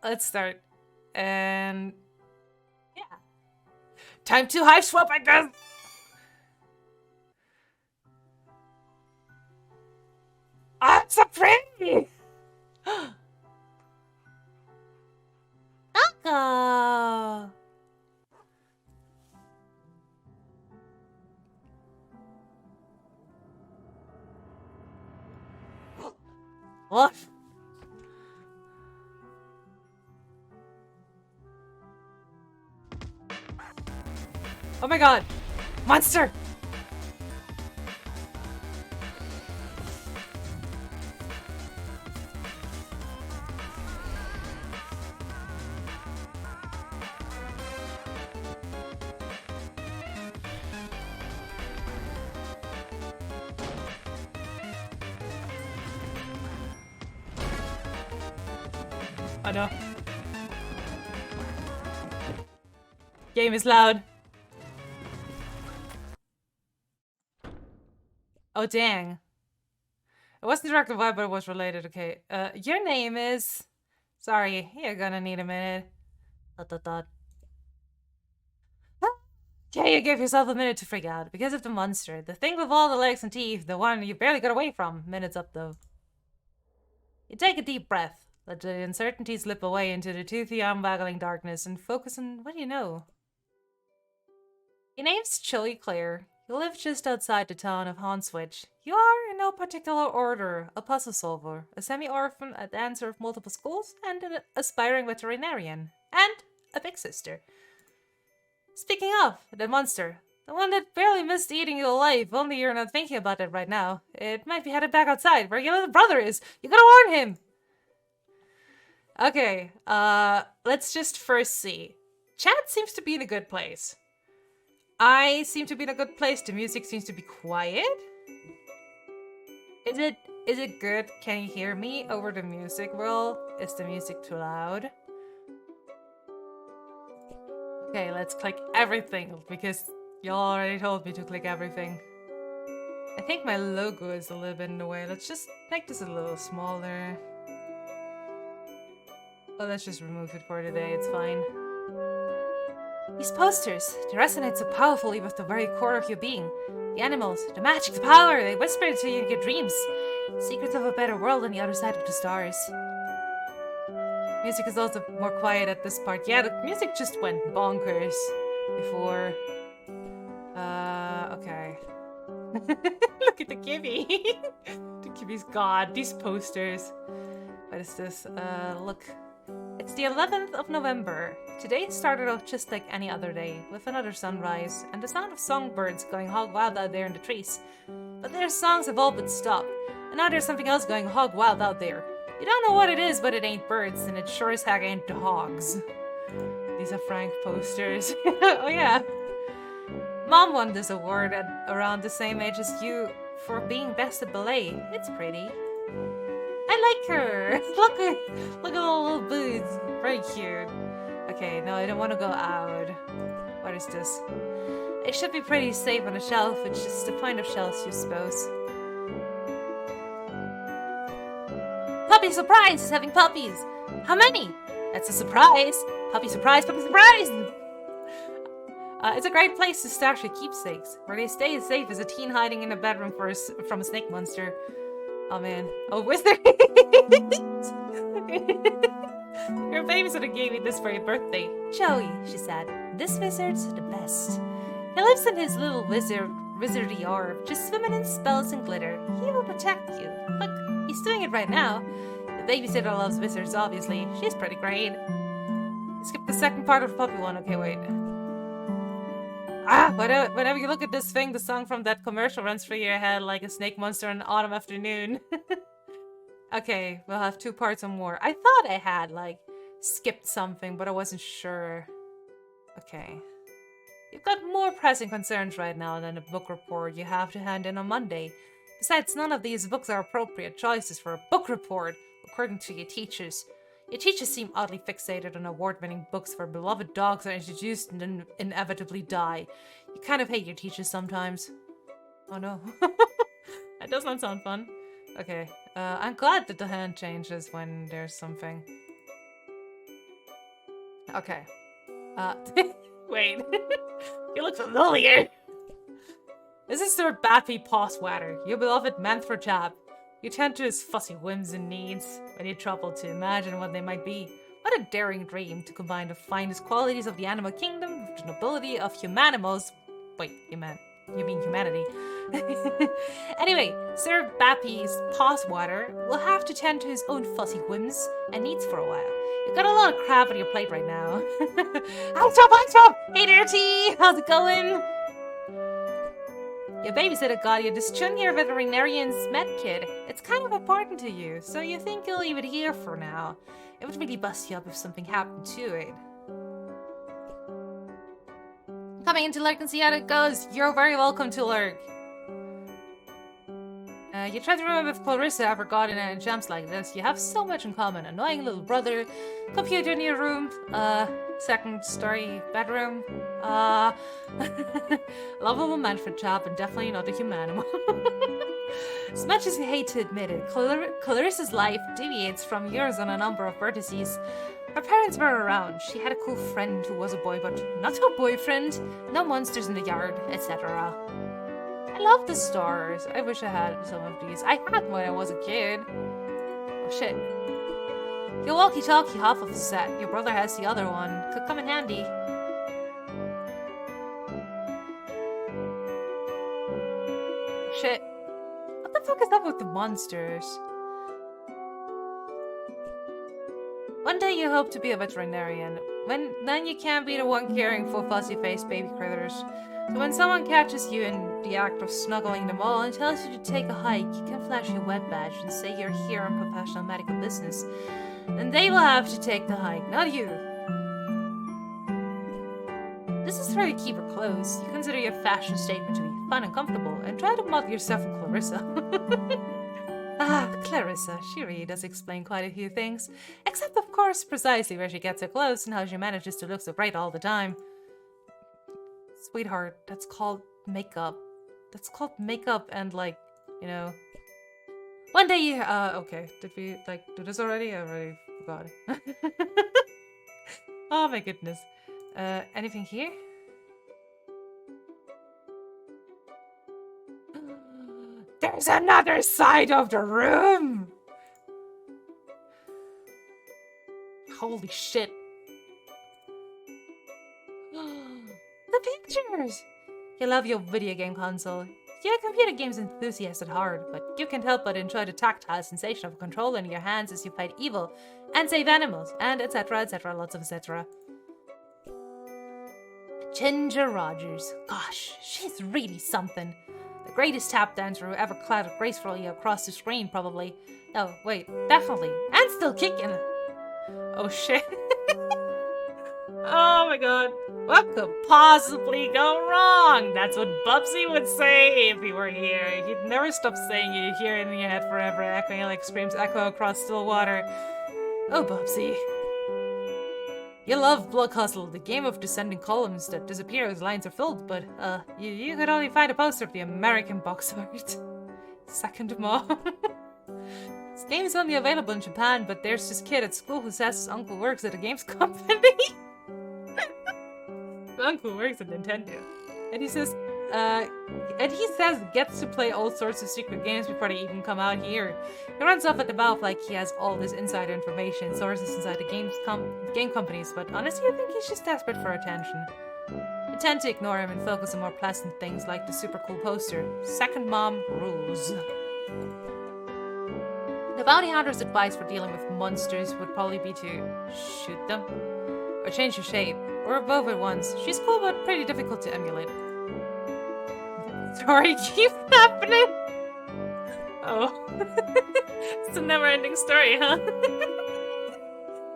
let's start. And yeah. Time to Hiveswap, I guess! Ah, it's so pretty! Taco! What? Oh my god! Monster! Oh no. Game is loud. Oh dang. It wasn't directed why, but it was related. Okay. Your name is... Sorry, you're gonna need a minute. Dot dot dot. Okay, you gave yourself a minute to freak out because of the monster. The thing with all the legs and teeth, the one you barely got away from. Minute's up though. You take a deep breath. Let the uncertainty slip away into the toothy, arm-waggling darkness and focus on what you know. Your name's Chili Claire. You live just outside the town of Hanswich. You are, in no particular order, a puzzle solver, a semi-orphan, a dancer of multiple schools, and an aspiring veterinarian. And a big sister. Speaking of, the monster. The one that barely missed eating you alive, only you're not thinking about it right now. It might be headed back outside, where your little brother is. You gotta warn him! Okay, let's just first see. Chat seems to be in a good place. I seem to be in a good place. The music seems to be quiet. Is it good? Can you hear me over the music roll? Is the music too loud? Okay, let's click everything because y'all already told me to click everything. I think my logo is a little bit in the way. Let's just make this a little smaller. Oh, let's just remove it for today. It's fine. These posters, they resonate so powerfully with the very core of your being. The animals, the magic, the power, they whisper to you in your dreams. Secrets of a better world on the other side of the stars. Music is also more quiet at this part. Yeah, the music just went bonkers before. Okay. Look at the Kibby. The Kibby's god. These posters. What is this? Look. It's the 11th of November. Today started off just like any other day, with another sunrise, and the sound of songbirds going hog wild out there in the trees. But their songs have all but stopped, and now there's something else going hog wild out there. You don't know what it is, but it ain't birds, and it sure as heck ain't the hogs. These are Frank posters. Oh yeah. Mom won this award at around the same age as you for being best at ballet. It's pretty. I like her! Look at the little boots. Very cute. Okay, no, I don't want to go out. What is this? It should be pretty safe on a shelf, which is the point of shelves, you suppose. Puppy surprise is having puppies! How many? That's a surprise! Puppy surprise, puppy surprise! It's a great place to stash your keepsakes, where they stay as safe as a teen hiding in a bedroom from a snake monster. Oh man. Oh, wizard! Your babysitter gave me this for your birthday. Joey, she said. This wizard's the best. He lives in his little wizardy orb, just swimming in spells and glitter. He will protect you. Look, he's doing it right now. The babysitter loves wizards, obviously. She's pretty great. Skip the second part of Puppy one. Okay, wait. Whenever you look at this thing, the song from that commercial runs through your head like a snake monster on an autumn afternoon. Okay, we'll have 2 parts or more. I thought I had, like, skipped something, but I wasn't sure. Okay. You've got more pressing concerns right now than a book report you have to hand in on Monday. Besides, none of these books are appropriate choices for a book report, according to your teachers. Your teachers seem oddly fixated on award-winning books where beloved dogs are introduced and then inevitably die. You kind of hate your teachers sometimes. Oh no. That does not sound fun. Okay, I'm glad that the hand changes when there's something. Okay. Wait. You look familiar. This is Sir Bappy Pawswatter, your beloved Manthra chap. You tend to his fussy whims and needs when you trouble to imagine what they might be. What a daring dream to combine the finest qualities of the animal kingdom with the nobility of humanimals. Wait, you mean humanity. Anyway, Sir Bappy's Pawswatter will have to tend to his own fussy whims and needs for a while. You've got a lot of crap on your plate right now. Hi, Chop! Hey there, T! How's it going? Your babysitter got you this junior veterinarian's med kit. It's kind of important to you, so you think you'll leave it here for now. It would really bust you up if something happened to it. Coming into Lurk and see how it goes. You're very welcome to Lurk. You tried to remember if Clarissa ever got in jams like this. You have so much in common. Annoying little brother, computer in your room, second story bedroom, lovable Manfred chap, and definitely not a humanimal. As much as you hate to admit it, Clarissa's life deviates from yours on a number of vertices. Her parents were around. She had a cool friend who was a boy, but not her boyfriend. No monsters in the yard, etc. I love the stars. I wish I had some of these. I had when I was a kid. Oh shit. Your walkie-talkie half of the set. Your brother has the other one. Could come in handy. Oh, shit. What the fuck is up with the monsters? One day you hope to be a veterinarian. Then you can't be the one caring for fussy-faced baby critters. So when someone catches you in the act of snuggling them all and tells you to take a hike, you can flash your web badge and say you're here on professional medical business. Then they will have to take the hike, not you. This is try to keep her close. You consider your fashion statement to be fun and comfortable, and try to model yourself with Clarissa. Clarissa, she really does explain quite a few things. Except, of course, precisely where she gets so close and how she manages to look so bright all the time. Sweetheart, that's called makeup. That's called makeup and, like, you know... One day you... okay. Did we, like, do this already? I already forgot. Oh my goodness. Anything here? There's another side of the room! Holy shit. The pictures! You love your video game console. You're a computer games enthusiast at heart, but you can't help but enjoy the tactile sensation of a controller in your hands as you fight evil and save animals, and etc, lots of etc. Ginger Rogers. Gosh, she's really something. The greatest tap dancer who ever clattered gracefully across the screen, probably. Oh, wait, definitely. And still kicking. Oh, shit. Oh my god. What could possibly go wrong? That's what Bubsy would say if he were here. He'd never stop saying it. You hear it in your head forever, echoing like screams echo across still water. Oh, Bubsy. You love Block Hustle, the game of descending columns that disappear as lines are filled, but, you could only find a poster of the American box art. Second mom. This game is only available in Japan, but there's this kid at school who says his uncle works at a games company. His uncle works at Nintendo. And he says, gets to play all sorts of secret games before they even come out here. He runs off at the mouth like he has all this insider information, sources inside the game companies, but honestly I think he's just desperate for attention. I tend to ignore him and focus on more pleasant things like the super cool poster. Second mom rules. The bounty hunter's advice for dealing with monsters would probably be to shoot them, or change your shape, or both at once. She's cool but pretty difficult to emulate. Story keeps happening. Oh. It's a never-ending story, huh?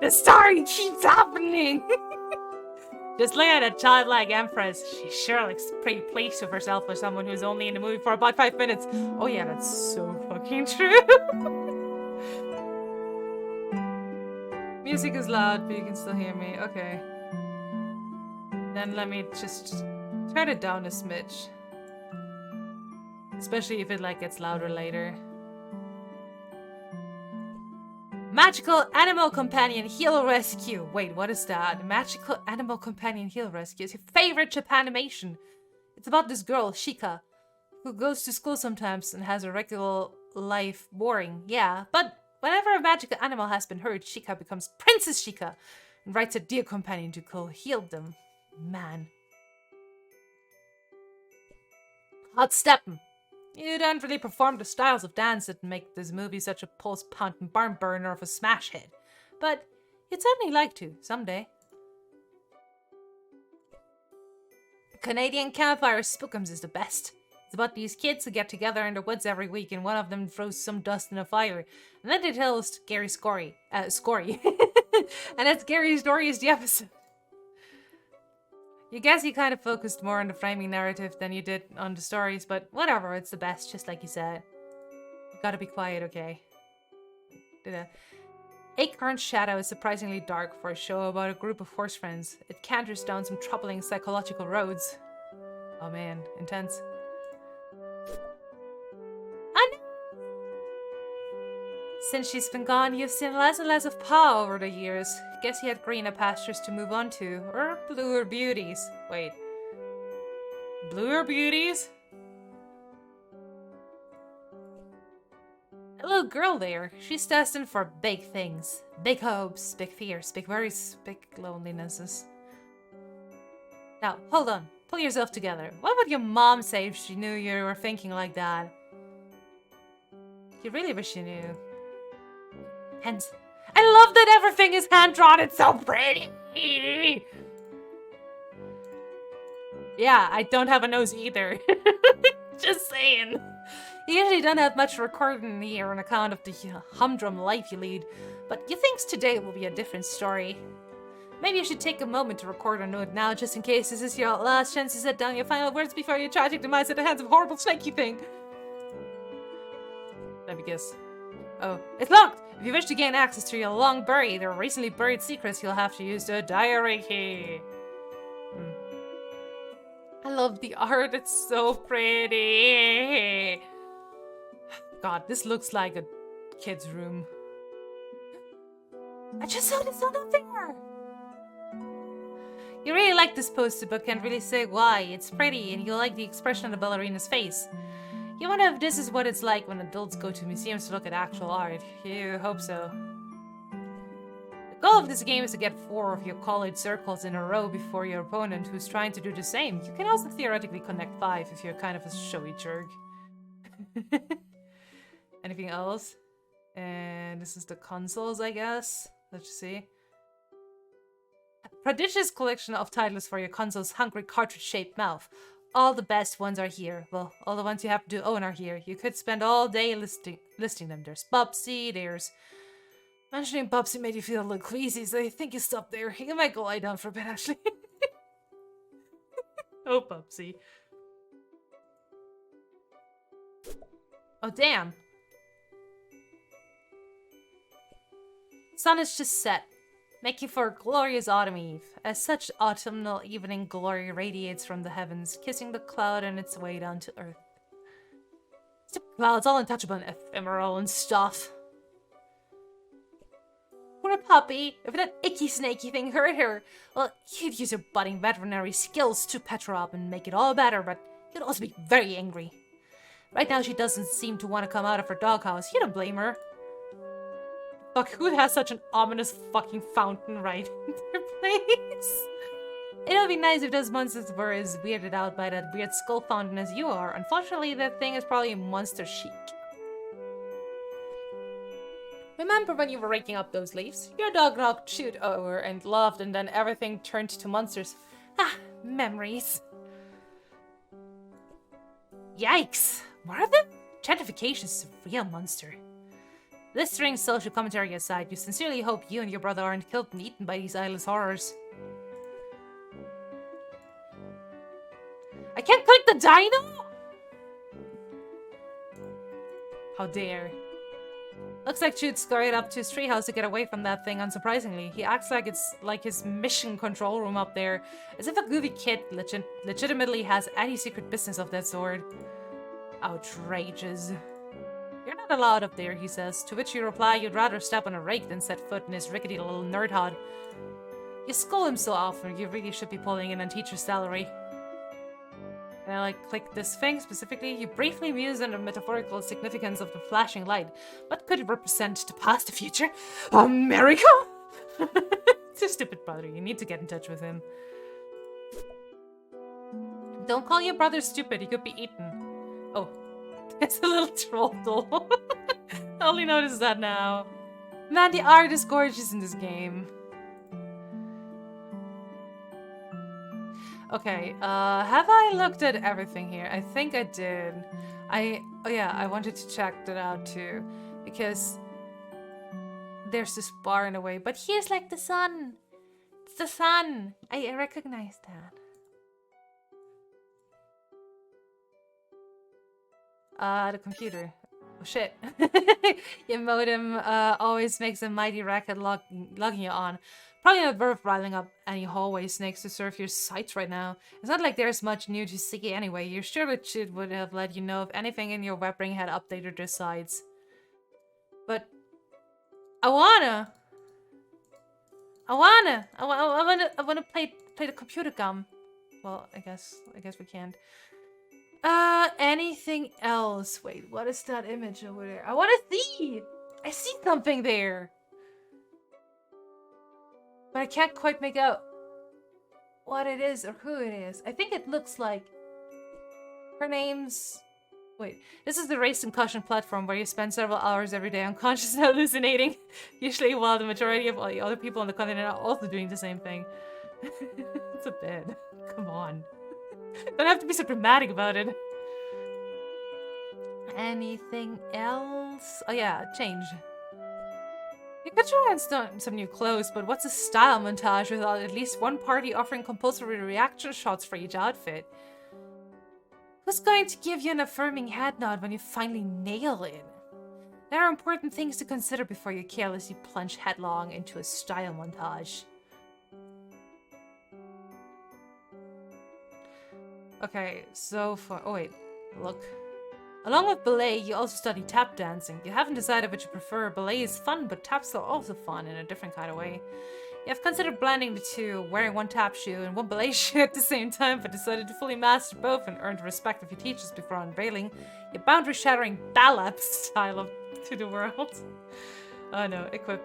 The story keeps happening! Just look at that childlike empress. She sure looks pretty pleased with herself for someone who's only in the movie for about 5 minutes. Oh yeah, that's so fucking true. Music is loud, but you can still hear me. Okay. Then let me just turn it down a smidge. Especially if it like gets louder later. Magical Animal Companion Heal Rescue. Wait, what is that? Magical Animal Companion Heal Rescue is your favorite Japanimation. It's about this girl, Shika, who goes to school sometimes and has a regular life. Boring, yeah. But whenever a magical animal has been hurt, Shika becomes Princess Shika and writes a dear companion to go heal them. Man. Hot steppin'. You don't really perform the styles of dance that make this movie such a pulse-pounding barn burner of a smash hit. But you'd certainly like to, someday. Canadian Campfire Spookums is the best. It's about these kids who get together in the woods every week and one of them throws some dust in a fire. And then they tell us Gary Scory. And that's Gary Story is the episode. You guess you kind of focused more on the framing narrative than you did on the stories, but whatever, it's the best, just like you said. Gotta be quiet, okay? Acorn's Shadow is surprisingly dark for a show about a group of horse friends. It canters down some troubling psychological roads. Oh man, intense. Since she's been gone, you've seen less and less of Pa over the years. Guess he had greener pastures to move on to. Or bluer beauties. Wait. Bluer beauties? A little girl there. She's destined for big things. Big hopes, big fears, big worries, big lonelinesses. Now, hold on. Pull yourself together. What would your mom say if she knew you were thinking like that? You really wish you knew. Hence, I love that everything is hand-drawn. It's so pretty. Yeah, I don't have a nose either. Just saying. You usually don't have much recording here on account of the humdrum life you lead, but you think today will be a different story. Maybe you should take a moment to record a note now, just in case this is your last chance to set down your final words before your tragic demise at the hands of a horrible snaky thing. Let me guess. Oh, it's locked! If you wish to gain access to your long buried or recently buried secrets, you'll have to use the diary key. I love the art, it's so pretty. God, this looks like a kid's room. I just saw this on there! You really like this poster, but can't really say why. It's pretty, and you like the expression on the ballerina's face. You wonder if this is what it's like when adults go to museums to look at actual art. You hope so. The goal of this game is to get 4 of your college circles in a row before your opponent who's trying to do the same. You can also theoretically connect 5 if you're kind of a showy jerk. Anything else? And this is the consoles, I guess. Let's see. A prodigious collection of titles for your console's hungry cartridge-shaped mouth. All the best ones are here. Well, all the ones you have to own are here. You could spend all day listing them. There's Bubsy, there's... Mentioning Bubsy made you feel a little queasy, so I think you stop there. You might go lie down for a bit, actually. Oh, Bubsy. Oh, damn. Sun is just set, making for a glorious autumn eve. As such, autumnal evening glory radiates from the heavens, kissing the cloud on its way down to earth. The cloud's all untouchable and ephemeral and stuff. Poor puppy, if that icky snaky thing hurt her, well, you'd use your budding veterinary skills to pet her up and make it all better, but you'd also be very angry. Right now she doesn't seem to want to come out of her doghouse. You don't blame her. Fuck, who has such an ominous fucking fountain right in their place? It would be nice if those monsters were as weirded out by that weird skull fountain as you are. Unfortunately, that thing is probably monster chic. Remember when you were raking up those leaves? Your dog knocked chewed over and loved, and then everything turned to monsters. Ah, memories. Yikes! More of them? Gentrification is a real monster. Blistering social commentary aside, you sincerely hope you and your brother aren't killed and eaten by these eyeless horrors. I can't click the dino? How dare. Looks like Jude scurried up to his treehouse to get away from that thing, unsurprisingly. He acts like it's like his mission control room up there, as if a goofy kid legitimately has any secret business of that sort. Outrageous. You're not allowed up there, he says, to which you reply you'd rather step on a rake than set foot in his rickety little nerd hod. You scold him so often, you really should be pulling in on teacher's salary. And I like click this thing specifically. You briefly muse on the metaphorical significance of the flashing light. What could it represent the past, the future? America? It's a stupid brother. You need to get in touch with him. Don't call your brother stupid. He could be eaten. Oh, it's a little troll doll. I only noticed that now. Man, the art is gorgeous in this game. Okay, have I looked at everything here? I think I did. Oh yeah, I wanted to check that out too. Because there's this bar in a way. But here's like the sun. It's the sun. I recognize that. The computer. Oh shit. Your modem always makes a mighty racket logging you on. Probably not worth riling up any hallway snakes to surf your sights right now. It's not like there's much new to see anyway. You're sure that it would have let you know if anything in your web ring had updated their sides. But I wanna play the computer gum. Well, I guess we can't. Anything else? Wait, what is that image over there? I wanna see! I see something there! But I can't quite make out what it is or who it is. I think it looks like her name's... Wait, this is the race and caution platform where you spend several hours every day unconscious and hallucinating. Usually while the majority of all the other people on the continent are also doing the same thing. It's a bit. Come on. Don't have to be so dramatic about it. Anything else? Oh yeah, change. You could try on some new clothes, but what's a style montage without at least one party offering compulsory reaction shots for each outfit? Who's going to give you an affirming head nod when you finally nail it? There are important things to consider before you carelessly plunge headlong into a style montage. Okay, so for... Oh wait, look. Along with ballet, you also study tap dancing. You haven't decided which you prefer. Ballet is fun, but taps are also fun in a different kind of way. You have considered blending the two, wearing one tap shoe and one ballet shoe at the same time, but decided to fully master both and earn the respect of your teachers before unveiling your boundary-shattering ballad style to the world. Oh no, equip.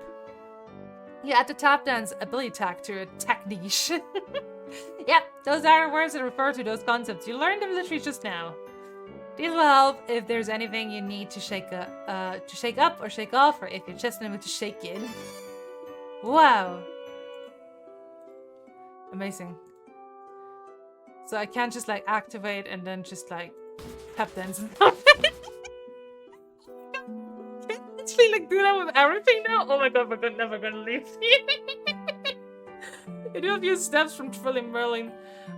You add the tap dance ability tag to a tech niche. Yep, those are words that refer to those concepts. You learned them literally just now. These will help if there's anything you need to shake up or shake off, or if you're just in the mood to shake it. Wow. Amazing. So I can't just like activate and then just like tap dance and stuff. Can I actually like do that with everything now? Oh my god, we're never gonna leave. You do a few steps from Trilling Merlin.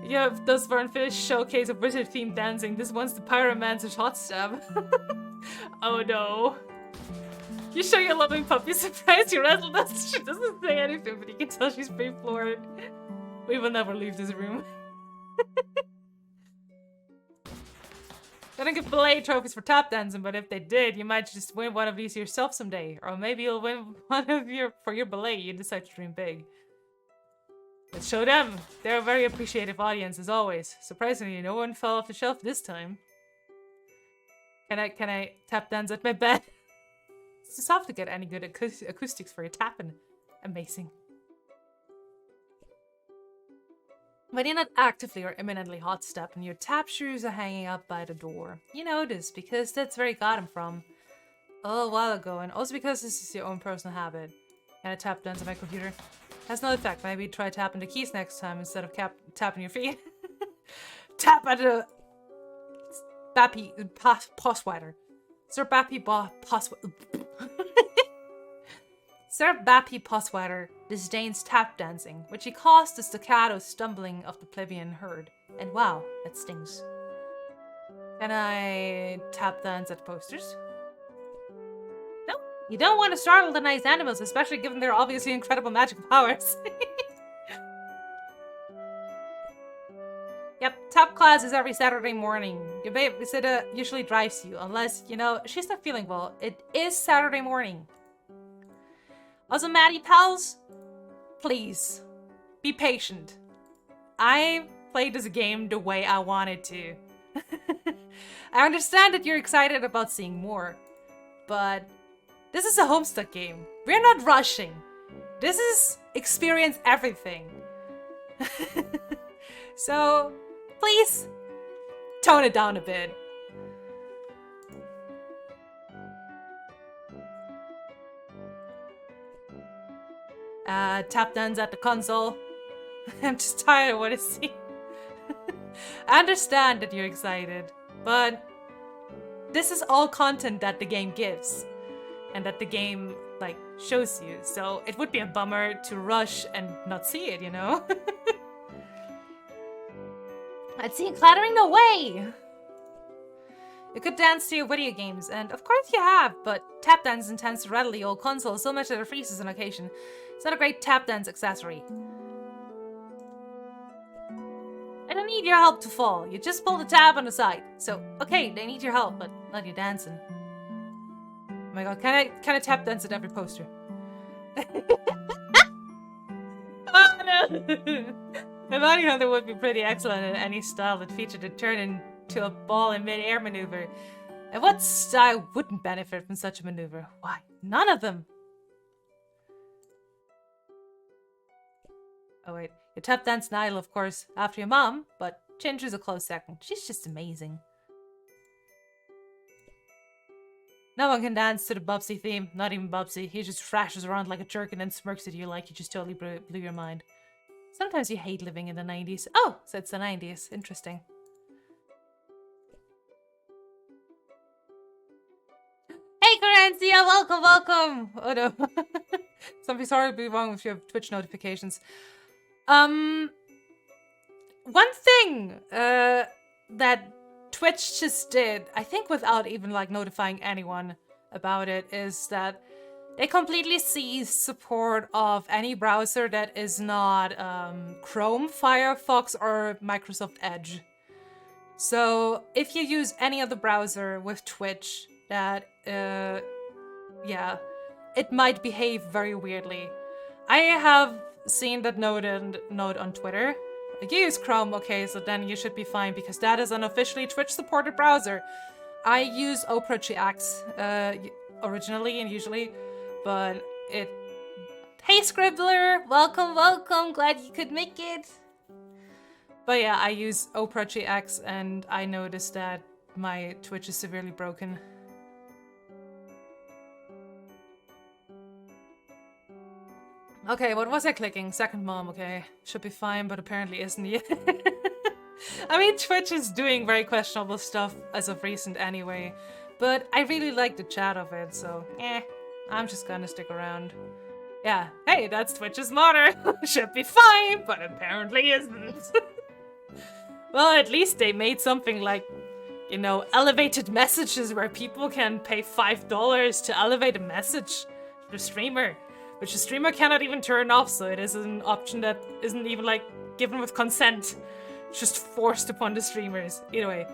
You have thus far unfinished showcase of wizard-themed dancing. This one's the pyromancer's hot stab. Oh no. You show your loving puppy surprise. You wrestle us. She doesn't say anything, but you can tell she's pretty floored. We will never leave this room. They don't give ballet trophies for tap dancing, but if they did, you might just win one of these yourself someday. Or maybe you'll win one of for your ballet. You decide to dream big. Let's show them. They're a very appreciative audience, as always. Surprisingly, no one fell off the shelf this time. Can I tap dance at my bed? It's just tough to get any good acoustics for your tapping. Amazing. When you're not actively or imminently hot stepping, your tap shoes are hanging up by the door. You know this because that's where you got them from a little while ago, and also because this is your own personal habit. Can I tap dance on my computer? Has no effect. Maybe try tapping the keys next time instead of tapping your feet. Tap at the Bappy Poswider. Sir Bappy Poswider. Sir Bappy Poswider disdains tap dancing, which he calls the staccato stumbling of the plebeian herd. And wow, that stings. Can I tap dance at posters? You don't want to startle the nice animals, especially given their obviously incredible magic powers. Yep, tap class is every Saturday morning. Your babysitter usually drives you, unless, you know, she's not feeling well. It is Saturday morning. Also, Maddie pals, please, be patient. I played this game the way I wanted to. I understand that you're excited about seeing more, but this is a Homestuck game. We're not rushing. This is experience everything. So, please, tone it down a bit. Tap dance at the console. I'm just tired of what I see. I understand that you're excited, but this is all content that the game gives and that the game, like, shows you. So it would be a bummer to rush and not see it, you know? I'd see it clattering away! You could dance to your video games, and of course you have, but tap dance intends to rattle the old console so much that it freezes on occasion. It's not a great tap dance accessory. I don't need your help to fall. You just pull the tab on the side. So, okay, they need your help, but not you dancing. Oh my god, can I tap dance at every poster? Oh no! A bounty hunter would be pretty excellent in any style that featured a turn into a ball in mid-air maneuver. And what style wouldn't benefit from such a maneuver? Why, none of them! Oh wait, you tap dance Niall, of course, after your mom, but Ginger's a close second. She's just amazing. No one can dance to the Bubsy theme, not even Bubsy. He just thrashes around like a jerk and then smirks at you like you just totally blew your mind. Sometimes you hate living in the 90s. Oh, so it's the 90s. Interesting. Hey, Corencia, welcome, welcome! Oh no. Something's horribly wrong with your Twitch notifications. One thing that Twitch just did, I think without even like notifying anyone about it, is that they completely cease support of any browser that is not Chrome, Firefox, or Microsoft Edge. So if you use any other browser with Twitch, that yeah, it might behave very weirdly. I have seen that note on Twitter. You use Chrome, okay, so then you should be fine because that is an officially Twitch-supported browser. I use Opera GX originally and usually, but it... Hey Scribbler! Welcome, welcome! Glad you could make it! But yeah, I use Opera GX and I noticed that my Twitch is severely broken. Okay, what was I clicking? Second mom, okay. Should be fine, but apparently isn't yet. I mean, Twitch is doing very questionable stuff as of recent anyway, but I really like the chat of it, so I'm just gonna stick around. Yeah, hey, that's Twitch's motto. Should be fine, but apparently isn't. Well, at least they made something like, you know, elevated messages where people can pay $5 to elevate a message to the streamer. Which the streamer cannot even turn off, so it is an option that isn't even, like, given with consent. It's just forced upon the streamers. Either way.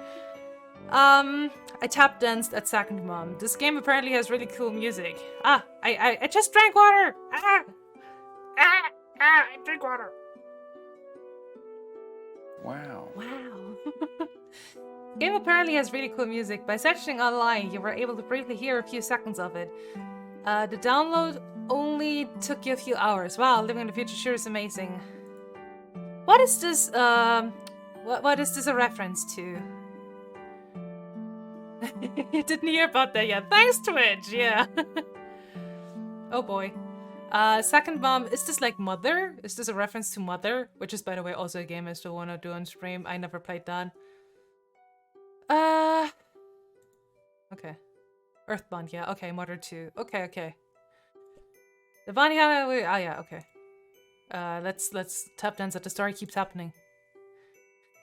I tap danced at Second Mom. This game apparently has really cool music. I just drank water! I drink water. Wow. Wow. Game apparently has really cool music. By searching online, you were able to briefly hear a few seconds of it. The download only took you a few hours. Wow, living in the future sure is amazing. What is this, what is this a reference to? Didn't hear about that yet. Thanks, Twitch, yeah. Oh boy. Second Mom, is this like Mother? Is this a reference to Mother? Which is, by the way, also a game I still want to do on stream. I never played that. Okay. Earthbound, yeah. Okay, Mother 2. Okay. The Bonnie, oh yeah, okay. Let's tap dance at the story keeps happening.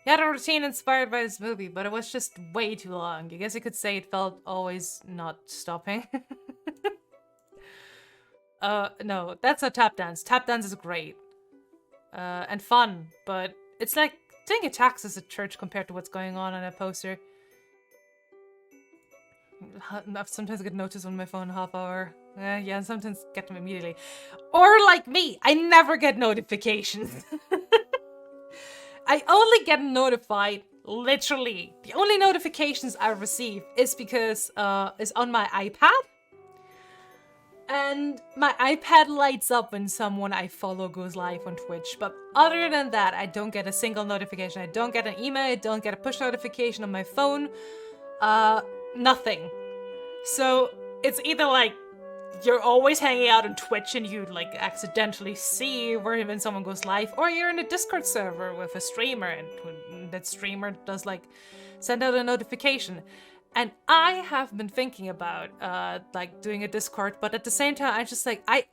He had a routine inspired by this movie, but it was just way too long. I guess you could say it felt always not stopping. No, that's a tap dance. Tap dance is great. And fun, but it's like doing your taxes at church compared to what's going on a poster. Sometimes I get notice on my phone half hour. Yeah, and sometimes get them immediately. Or like me, I never get notifications. I only get notified, literally. The only notifications I receive is because is on my iPad. And my iPad lights up when someone I follow goes live on Twitch. But other than that, I don't get a single notification. I don't get an email. I don't get a push notification on my phone. Nothing. So it's either like you're always hanging out on Twitch and you like accidentally see when someone goes live, or you're in a Discord server with a streamer and that streamer does like send out a notification. And I have been thinking about like doing a Discord, but at the same time I'm just like I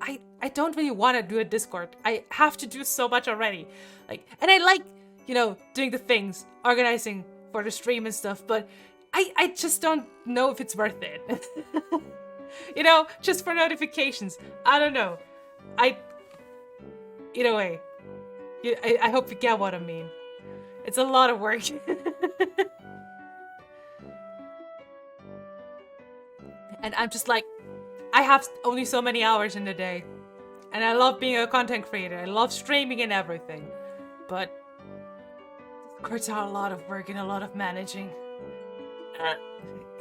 don't really want to do a Discord. I have to do so much already. Like, and I like, you know, doing the things, organizing for the stream and stuff, but I just don't know if it's worth it. You know, just for notifications. I don't know. Either way, I hope you get what I mean. It's a lot of work. And I'm just like, I have only so many hours in the day. And I love being a content creator. I love streaming and everything. But Discords are a lot of work and a lot of managing.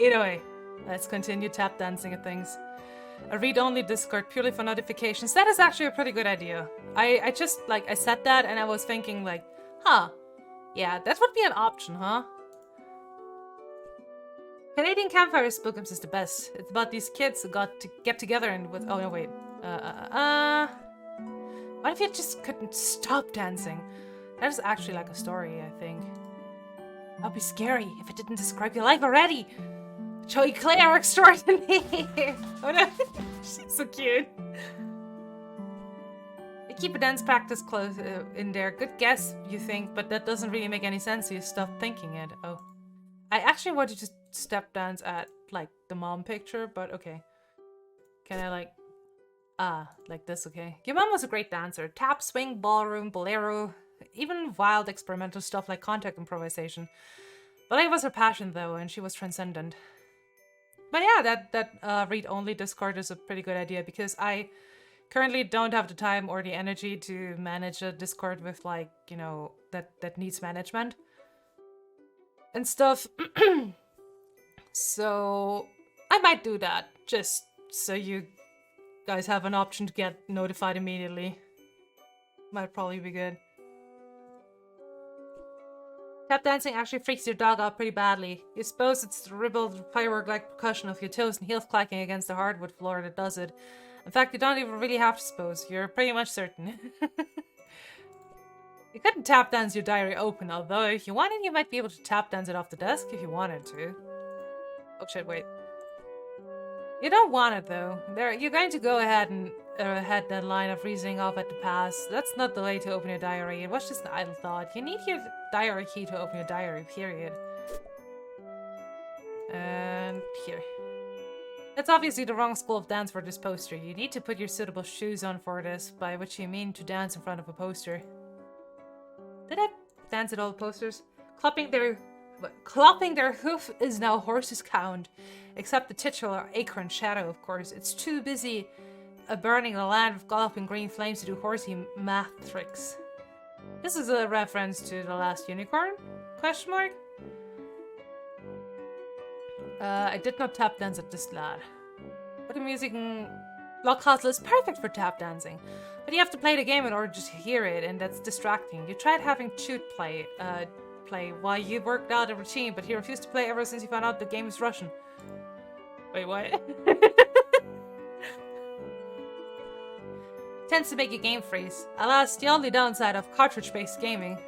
Either way, let's continue tap dancing at things. A read-only Discord purely for notifications. That is actually a pretty good idea. I just, like, I said that and I was thinking, like, huh. Yeah, that would be an option, huh? Canadian Campfire Spookums is the best. It's about these kids who got to get together and with... Oh, no, wait. What if you just couldn't stop dancing? That is actually like a story, I think. That'd be scary if it didn't describe your life already. Joey Claire extraordinaire. Oh no, she's so cute. They keep a dance practice close in there. Good guess, you think, but that doesn't really make any sense. You stop thinking it. Oh, I actually wanted to step dance at like the mom picture, but okay. Can I like like this? Okay. Your mom was a great dancer. Tap, swing, ballroom, bolero, even wild experimental stuff like contact improvisation. Ballet was her passion though, and she was transcendent. But yeah, that read-only Discord is a pretty good idea because I currently don't have the time or the energy to manage a Discord with like, you know, that needs management and stuff. So I might do that just so you guys have an option to get notified immediately. Might probably be good. Tap dancing actually freaks your dog out pretty badly. You suppose it's the ribbled firework-like percussion of your toes and heels clacking against the hardwood floor that does it. In fact, you don't even really have to suppose. You're pretty much certain. You couldn't tap dance your diary open, although if you wanted, you might be able to tap dance it off the desk if you wanted to. Oh shit, wait. You don't want it though. You're going to go ahead and head that line of reasoning off at the pass. That's not the way to open your diary. It was just an idle thought. You need your diary key to open your diary, period. And here. That's obviously the wrong school of dance for this poster. You need to put your suitable shoes on for this, by which you mean to dance in front of a poster. Did I dance at all the posters? Clopping their hoof is now horse's count. Except the titular acorn shadow, of course. It's too busy burning the land of galloping green flames to do horsey math tricks. This is a reference to The Last Unicorn? Question mark? I did not tap dance at this lad. But the music in Lock Castle is perfect for tap dancing. But you have to play the game in order to hear it, and that's distracting. You tried having Chute play while you worked out a routine, but he refused to play ever since he found out the game is Russian. Wait, what? Tends to make your game freeze. Alas, the only downside of cartridge-based gaming.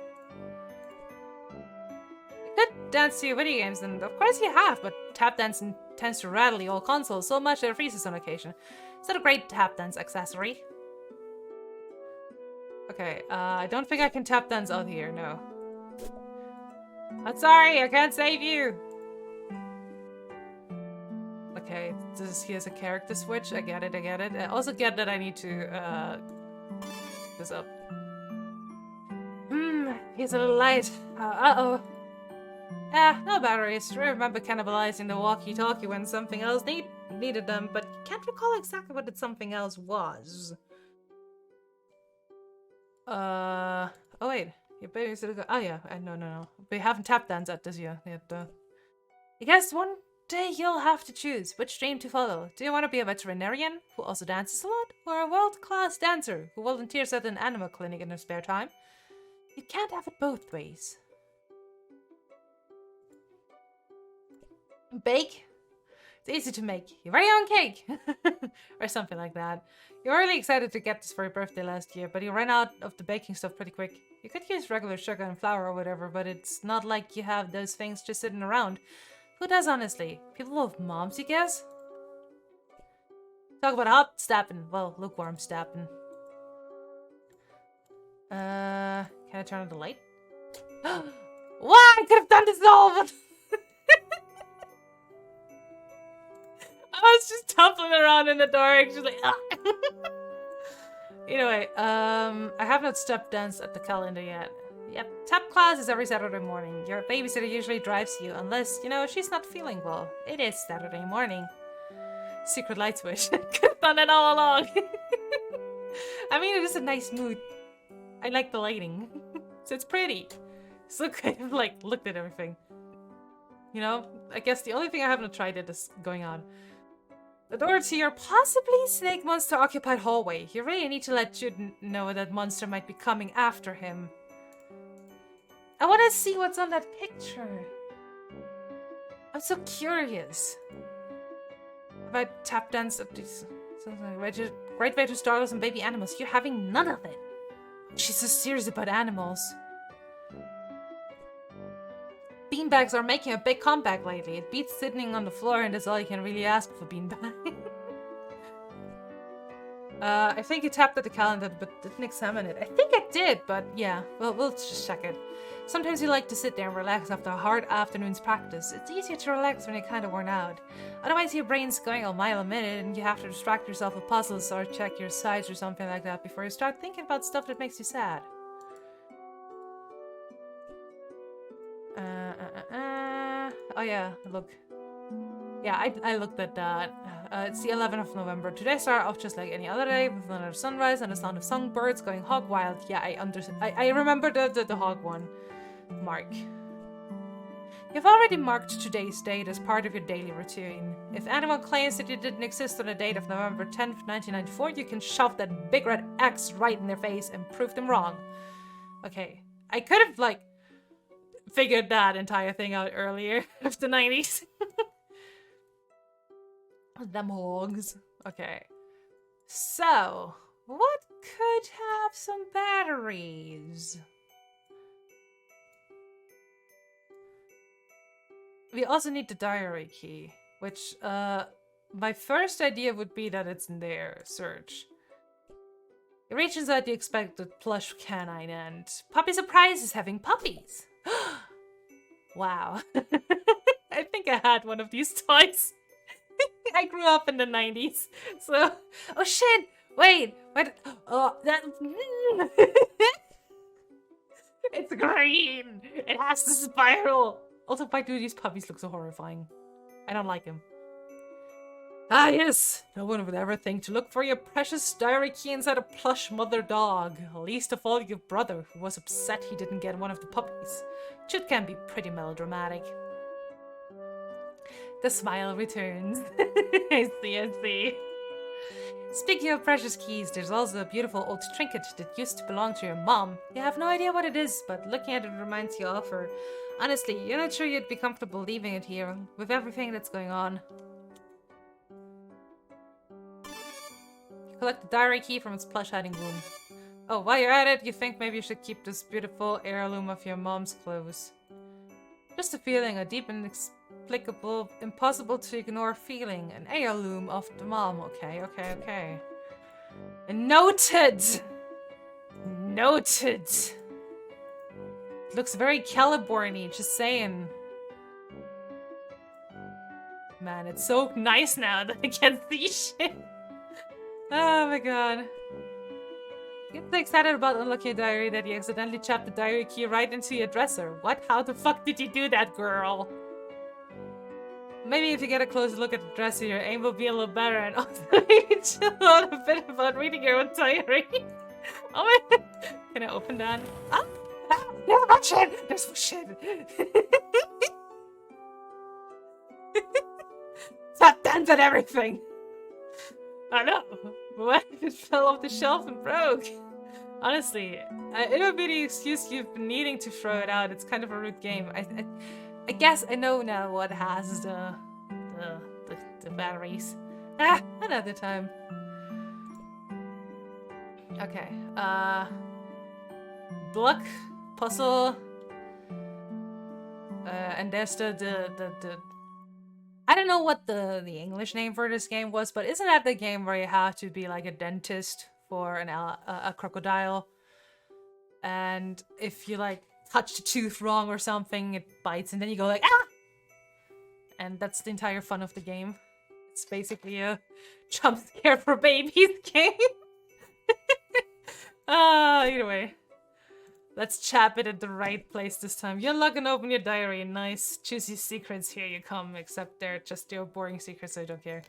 You could dance to your video games, and of course you have, but tap dancing tends to rattle the old console so much that it freezes on occasion. Is that a great tap dance accessory? Okay, I don't think I can tap dance out here, no. I'm sorry, I can't save you! Okay, here's a character switch. I get it, I get it. I also get that I need to, this up. he's a little light. Uh-oh. No batteries. I remember cannibalizing the walkie-talkie when something else needed them, but can't recall exactly what that something else was. Oh wait. Your baby's gonna go. Oh yeah, no. We haven't tap danced at this yet. I guess one day you'll have to choose which dream to follow. Do you want to be a veterinarian who also dances a lot, or a world-class dancer who volunteers at an animal clinic in her spare time? You can't have it both ways. Bake? It's easy to make your very own cake! Or something like that. You were really excited to get this for your birthday last year, but you ran out of the baking stuff pretty quick. You could use regular sugar and flour or whatever, but it's not like you have those things just sitting around. Who does, honestly? People love moms, you guess? Talk about hot stapping. Well, lukewarm stapping. Can I turn on the light? Why? I could have done this all, but... I was just tumbling around in the dark, just like, ah. Anyway, I have not step danced at the calendar yet. Yep, tap class is every Saturday morning. Your babysitter usually drives you, unless, you know, she's not feeling well. It is Saturday morning. Secret light switch. Could have done it all along. I mean, it is a nice mood. I like the lighting. So it's pretty. So kind of like looked at everything. You know, I guess the only thing I haven't tried it is going on. The door to your possibly snake monster occupied hallway. You really need to let Jude know that monster might be coming after him. I want to see what's on that picture. I'm so curious. If I tap dance at these... Great way to startle some baby animals. You're having none of it. She's so serious about animals. Beanbags are making a big comeback lately. It beats sitting on the floor, and that's all you can really ask for beanbag. I think you tapped at the calendar, but didn't examine it. I think I did, but yeah, well, we'll just check it. Sometimes you like to sit there and relax after a hard afternoon's practice. It's easier to relax when you're kind of worn out. Otherwise, your brain's going a mile a minute, and you have to distract yourself with puzzles or check your sides or something like that before you start thinking about stuff that makes you sad. Oh yeah, look. Yeah, I looked at that. It's the 11th of November. Today started off just like any other day, with another sunrise and the sound of songbirds going hog wild. Yeah, I understand. I remember the hog one. Mark. You've already marked today's date as part of your daily routine. If anyone claims that you didn't exist on the date of November 10th, 1994, you can shove that big red X right in their face and prove them wrong. Okay. I could have, like, figured that entire thing out earlier of the 90s. Them hogs. Okay. So, what could have some batteries? We also need the diary key, which, my first idea would be that it's in there. Search. It reach inside the expected plush canine and Puppy Surprise is having puppies. Wow. I think I had one of these toys. I grew up in the 90s, so... Oh shit! Wait! Oh, that... It's green! It has the spiral! Also, why do these puppies look so horrifying? I don't like them. Ah yes! No one would ever think to look for your precious diary key inside a plush mother dog. Least of all your brother, who was upset he didn't get one of the puppies. Jude can be pretty melodramatic. The smile returns. I see. Speaking of precious keys, there's also a beautiful old trinket that used to belong to your mom. You have no idea what it is, but looking at it reminds you of her. Honestly, you're not sure you'd be comfortable leaving it here, with everything that's going on. You collect the diary key from its plush hiding room. Oh, while you're at it, you think maybe you should keep this beautiful heirloom of your mom's clothes. Just a feeling, a deep and inexplicable, impossible to ignore feeling. An heirloom of the mom. Okay. Noted! Noted! It looks very Caliborn-y, just saying. Man, it's so nice now that I can see shit. Oh my god. You're so excited about unlocking a diary that you accidentally chopped the diary key right into your dresser. What? How the fuck did you do that, girl? Maybe if you get a closer look at the dresser, your aim will be a little better and also maybe chill out a bit about reading your own diary. Oh my god. Can I open that? Ah! There's more shit! There's more shit! That dents and everything! I know! What? It fell off the shelf and broke. Honestly, it would be the excuse you've been needing to throw it out. It's kind of a rude game. I guess I know now what has the batteries. Ah, another time. Okay. Block, puzzle, and there's the I don't know what the English name for this game was, but isn't that the game where you have to be like a dentist for a crocodile? And if you like touch the tooth wrong or something, it bites, and then you go like, ah! And that's the entire fun of the game. It's basically a jump scare for babies game. Either way. Let's chap it at the right place this time. You unlock and open your diary. Nice. Juicy secrets, here you come. Except they're just your boring secrets, so I don't care.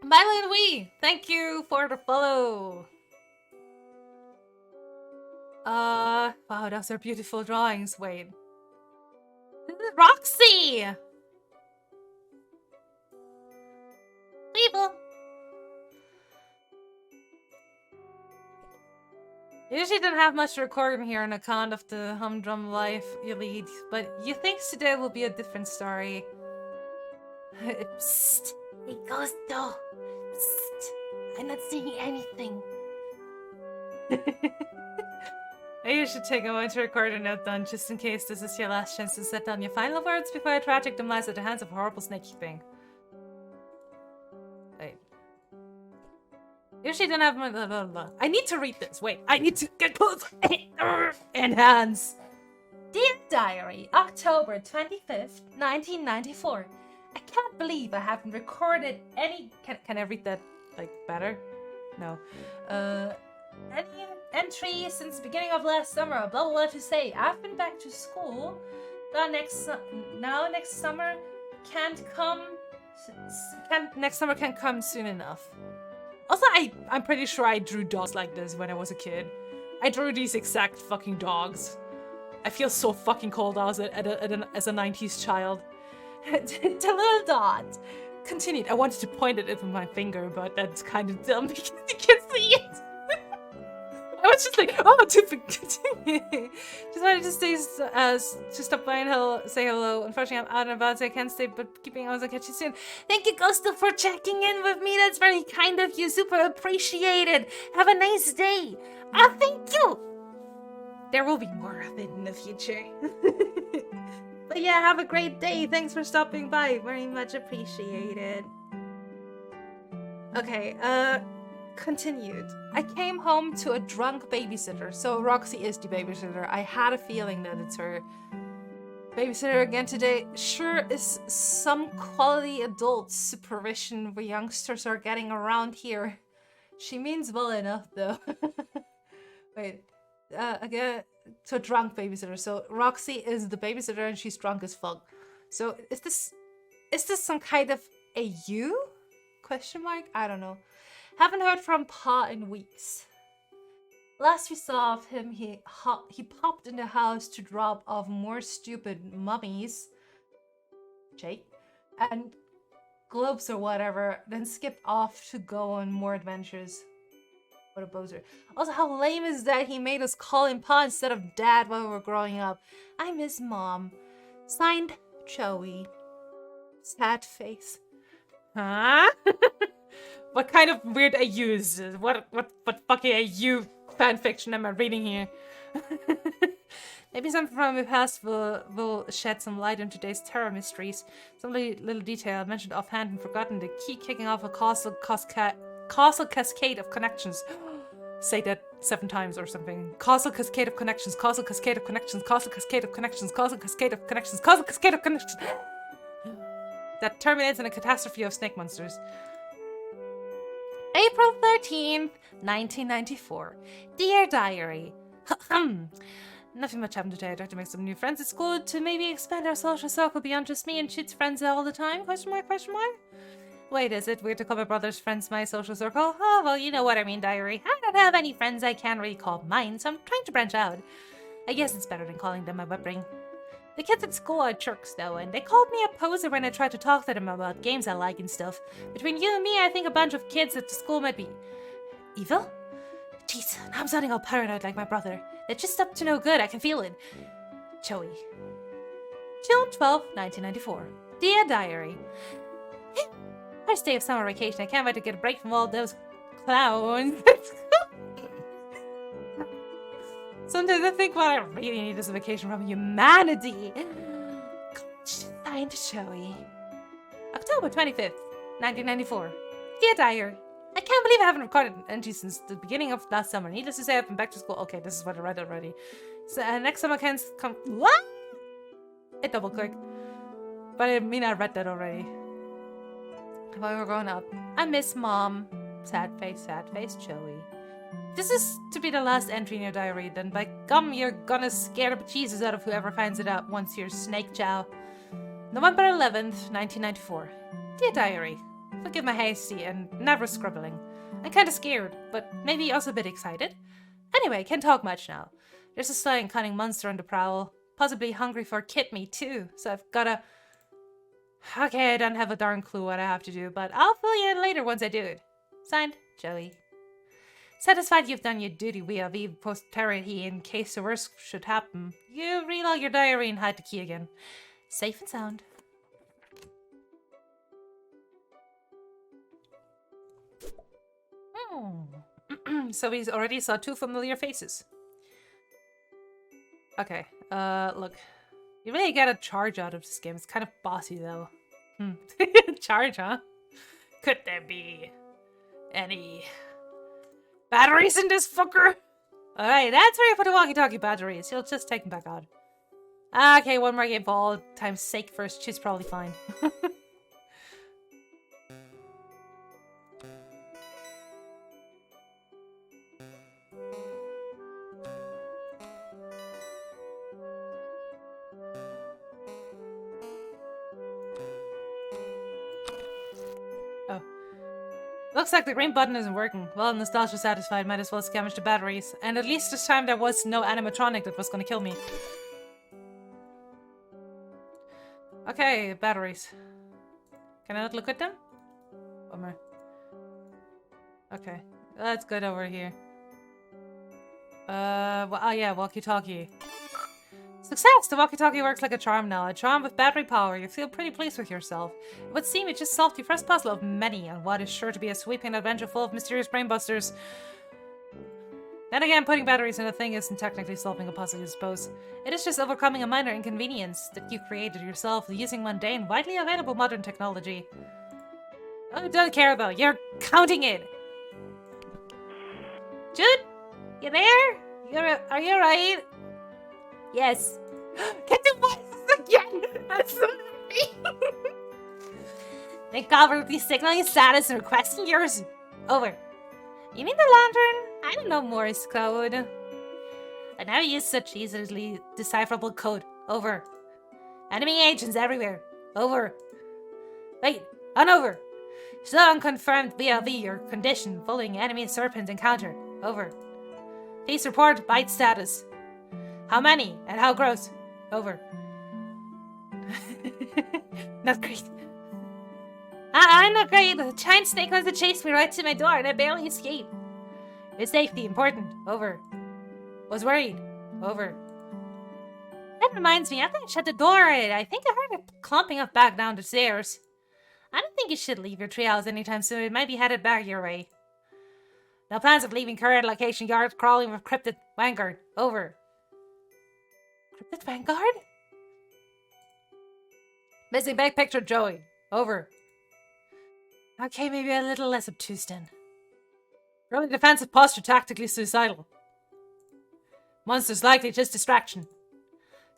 Mylan Wee! Thank you for the follow! Wow, those are beautiful drawings. Wait. This is Roxy! Weeble! You usually don't have much to record in here on account of the humdrum life you lead, but you think today will be a different story. Psst! Hey, Ghost though! Psst! I'm not saying anything. Maybe you should take a moment to record a note down, just in case this is your last chance to set down your final words before a tragic demise at the hands of horrible snakekeeping. Wait. Usually don't have my... Blah, blah, blah. I need to read this. Wait, I need to get close. Enhance. Dear Diary, October 25th, 1994. I can't believe I haven't recorded any... Can I read that, like, better? No. Any entry since the beginning of last summer. Blah, blah, blah to say. I've been back to school. Next summer can't come... next summer can't come soon enough. Also, I'm pretty sure I drew dogs like this when I was a kid. I drew these exact fucking dogs. I feel so fucking cold as a 90s child. The little dot continued. I wanted to point at it with my finger, but that's kind of dumb because you can't see it. I was just like, oh, to continue. Just wanted to stay, to stop by and say hello. Unfortunately, I'm out and about, so I can't stay, but keeping on, I'll catch you soon. Thank you, Gusto, for checking in with me. That's very kind of you. Super appreciated. Have a nice day. Ah, thank you. There will be more of it in the future. But yeah, have a great day. Thanks for stopping by. Very much appreciated. Okay, continued. I came home to a drunk babysitter. So Roxy is the babysitter. I had a feeling that it's her. Babysitter again today. Sure is some quality adult supervision we youngsters are getting around here. She means well enough though. Wait. Again, to a drunk babysitter. So Roxy is the babysitter and she's drunk as fuck. So is this some kind of a you? Question mark? I don't know. Haven't heard from Pa in weeks. Last we saw of him, he popped in the house to drop off more stupid mummies, Jake, and globes or whatever, then skipped off to go on more adventures. What a bozer. Also, how lame is that he made us call him Pa instead of Dad while we were growing up. I miss Mom. Signed, Joey. Sad face. Huh? What kind of weird AU is this? What fucking AU fanfiction am I reading here? Maybe something from the past will shed some light on today's terror mysteries. Some little detail I mentioned offhand and forgotten. The key kicking off a causal cascade of connections. Say that 7 times or something. Causal cascade of connections. Causal cascade of connections. Causal cascade of connections. Causal cascade of connections. Causal cascade of connections. That terminates in a catastrophe of snake monsters. April 13th, 1994. Dear Diary. Nothing much happened today. I'd like to make some new friends at school to maybe expand our social circle beyond just me and Chit's friends all the time? Question mark, question mark? Wait, is it weird to call my brother's friends my social circle? Oh, well, you know what I mean, Diary. I don't have any friends I can't really call mine, so I'm trying to branch out. I guess it's better than calling them my wet ring. The kids at school are jerks, though, and they called me a poser when I tried to talk to them about games I like and stuff. Between you and me, I think a bunch of kids at the school might be... evil? Jeez, now I'm sounding all paranoid like my brother. They're just up to no good, I can feel it. Joey. June 12, 1994. Dear Diary. First day of summer vacation, I can't wait to get a break from all those clowns. Sometimes I think what I really need is a vacation from humanity. Signed, Joey. October 25th, 1994. Dear Diary. I can't believe I haven't recorded an entry since the beginning of last summer. Needless to say, I've been back to school. Okay, this is what I read already. So next summer can come. What? It double click. But I mean, I read that already. While we're growing up, I miss Mom. Sad face, Joey. This is to be the last entry in your diary. Then by gum, you're gonna scare the bejesus out of whoever finds it out once you're snake chow. November 11th, 1994. Dear Diary. Forgive my hasty and never scribbling. I'm kinda scared, but maybe also a bit excited. Anyway, can't talk much now. There's a sly and cunning monster on the prowl. Possibly hungry for kid meat too, so I've gotta... Okay, I don't have a darn clue what I have to do, but I'll fill you in later once I do it. Signed, Joey. Satisfied you've done your duty VOD posterity in case the worst should happen. You relog your diary and hide the key again. Safe and sound. So we already saw two familiar faces. Okay, look. You really get a charge out of this game. It's kind of bossy, though. Charge, huh? Could there be any batteries in this fucker? Alright, that's where you put the walkie-talkie batteries. You'll just take them back out. Okay, one more game for all time's sake first. She's probably fine. Looks like the green button isn't working. Well, nostalgia satisfied, might as well scavenge the batteries. And at least this time there was no animatronic that was gonna kill me. Okay, batteries. Can I not look at them? Bummer. Okay, that's good over here. Well, oh yeah, walkie-talkie. Success! The walkie-talkie works like a charm now. A charm with battery power. You feel pretty pleased with yourself. It would seem you just solved your first puzzle of many, and what is sure to be a sweeping adventure full of mysterious brainbusters. Then again, putting batteries in a thing isn't technically solving a puzzle, I suppose. It is just overcoming a minor inconvenience that you created yourself using mundane, widely available modern technology. I don't care though. You're counting it. Jude? You there? Are you alright? Yes. Get the voices again! That's so happy! Thank God we're signaling your status and requesting yours. Over. You mean the lantern? I don't know Morse code. I never used such easily decipherable code. Over. Enemy agents everywhere. Over. Wait, on over. Still unconfirmed VLV your condition following enemy serpent encounter. Over. Please report bite status. How many and how gross? Over. Not great. I'm not great. The giant snake wants to chase me right to my door and I barely escaped. Your safety important. Over. Was worried. Over. That reminds me, after I shut the door, I think I heard it clumping up back down the stairs. I don't think you should leave your treehouse anytime soon. It might be headed back your way. No plans of leaving current location. Yard crawling with cryptid vanguard. Over. Cryptid vanguard? Missing big picture, Joey. Over. Okay, maybe a little less obtuse then. Growing defensive posture, tactically suicidal. Monsters likely just distraction.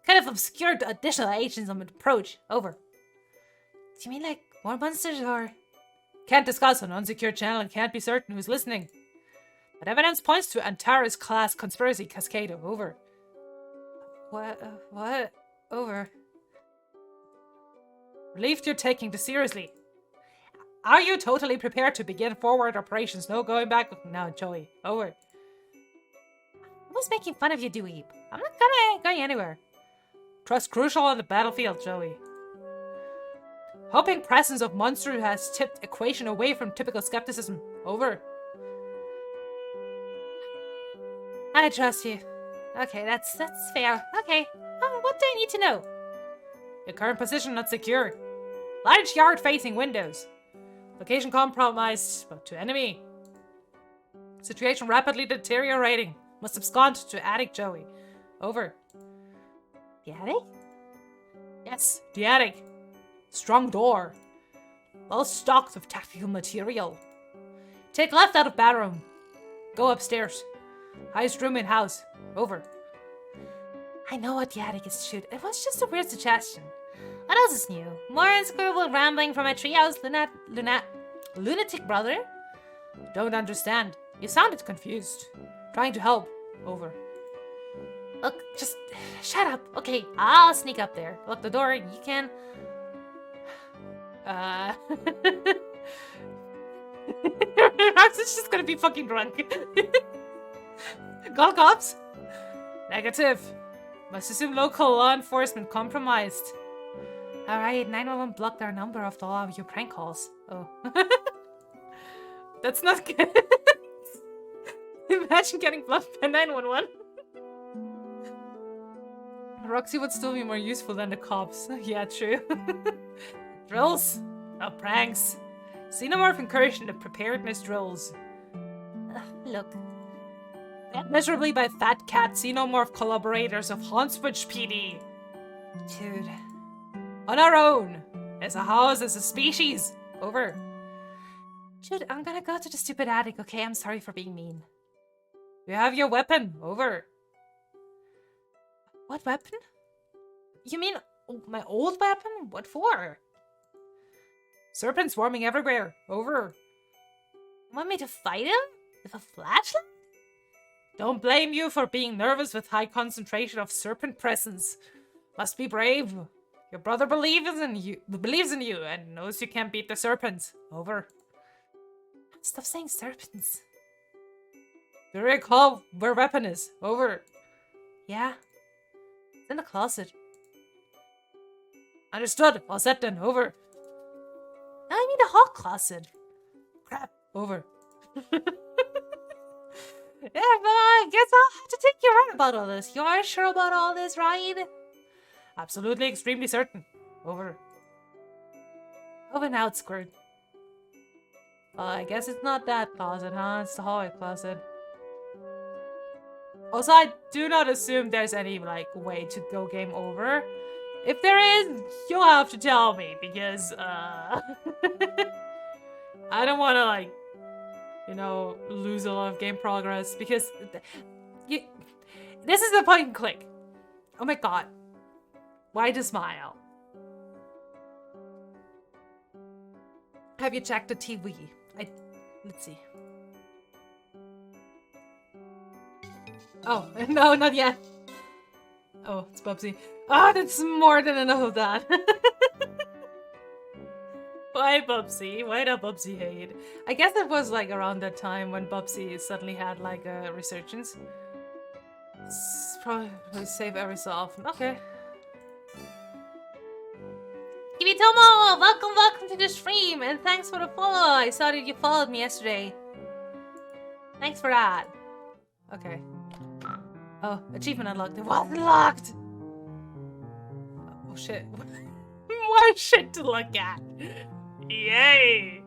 Kind of obscured additional agents on the approach. Over. Do you mean like more monsters or... Can't discuss an unsecured channel and can't be certain who's listening. But evidence points to Antares class conspiracy cascade. Over. What? Over. Relieved you're taking this seriously. Are you totally prepared to begin forward operations? No going back now, Joey. Over. I was making fun of you, dweeb. I'm not going anywhere. Trust crucial on the battlefield, Joey. Hoping presence of monster has tipped equation away from typical skepticism. Over. I trust you. Okay, that's fair. Okay. What do I need to know? Your current position not secure. Large yard facing windows. Location compromised, but to enemy. Situation rapidly deteriorating. Must abscond to attic, Joey. Over. The attic? Yes, the attic. Strong door. Well stocked with tactical material. Take left out of bedroom. Go upstairs. Highest room in house. Over. I know what the attic is, shoot. It was just a weird suggestion. What else is new? More inscrutable rambling from my treehouse lunatic brother? Don't understand. You sounded confused. Trying to help. Over. Look, just shut up. Okay, I'll sneak up there. Lock the door. You can... Rox is just gonna be fucking drunk. Call cops? Negative. Must assume local law enforcement compromised. Alright, 911 blocked our number after all of your prank calls. Oh. That's not good. Imagine getting blocked by 911. Roxy would still be more useful than the cops. Yeah, true. Drills? No pranks. Xenomorph incursion of preparedness drills. Look. Measurably by Fat Cat Xenomorph collaborators of Hauntswitch PD. Dude. On our own. As a house, as a species. Over. Dude, I'm gonna go to the stupid attic, okay? I'm sorry for being mean. You have your weapon. Over. What weapon? You mean my old weapon? What for? Serpents swarming everywhere. Over. You want me to fight him? With a flashlight? Don't blame you for being nervous with high concentration of serpent presence. Must be brave. Your brother believes in you and knows you can't beat the serpents. Over. Stop saying serpents. Do you recall where weapon is? Over. Yeah. It's in the closet. Understood. All set then. Over. No, I mean the hall closet. Crap. Over. Yeah, but I guess I'll have to take your word about all this. You are sure about all this, right? Absolutely, extremely certain. Over. Over and out, Squirt. Well, I guess it's not that closet, huh? It's the hallway closet. Also, I do not assume there's any, like, way to go game over. If there is, you'll have to tell me, because, I don't want to, like, you know, lose a lot of game progress, because this is a point and click. Oh my god. Why the smile? Have you checked the TV? Let's see. Oh, no, not yet. Oh, it's Bubsy. Ah, that's more than enough of that. Why Bubsy? Why the Bubsy hate? I guess it was like around that time when Bubsy suddenly had like a resurgence. It's probably save every so often. Okay. Kibitomo! Welcome to the stream, and thanks for the follow. I saw that you followed me yesterday. Thanks for that. Okay. Oh, achievement unlocked. It was unlocked! Oh shit. More shit to look at. Yay!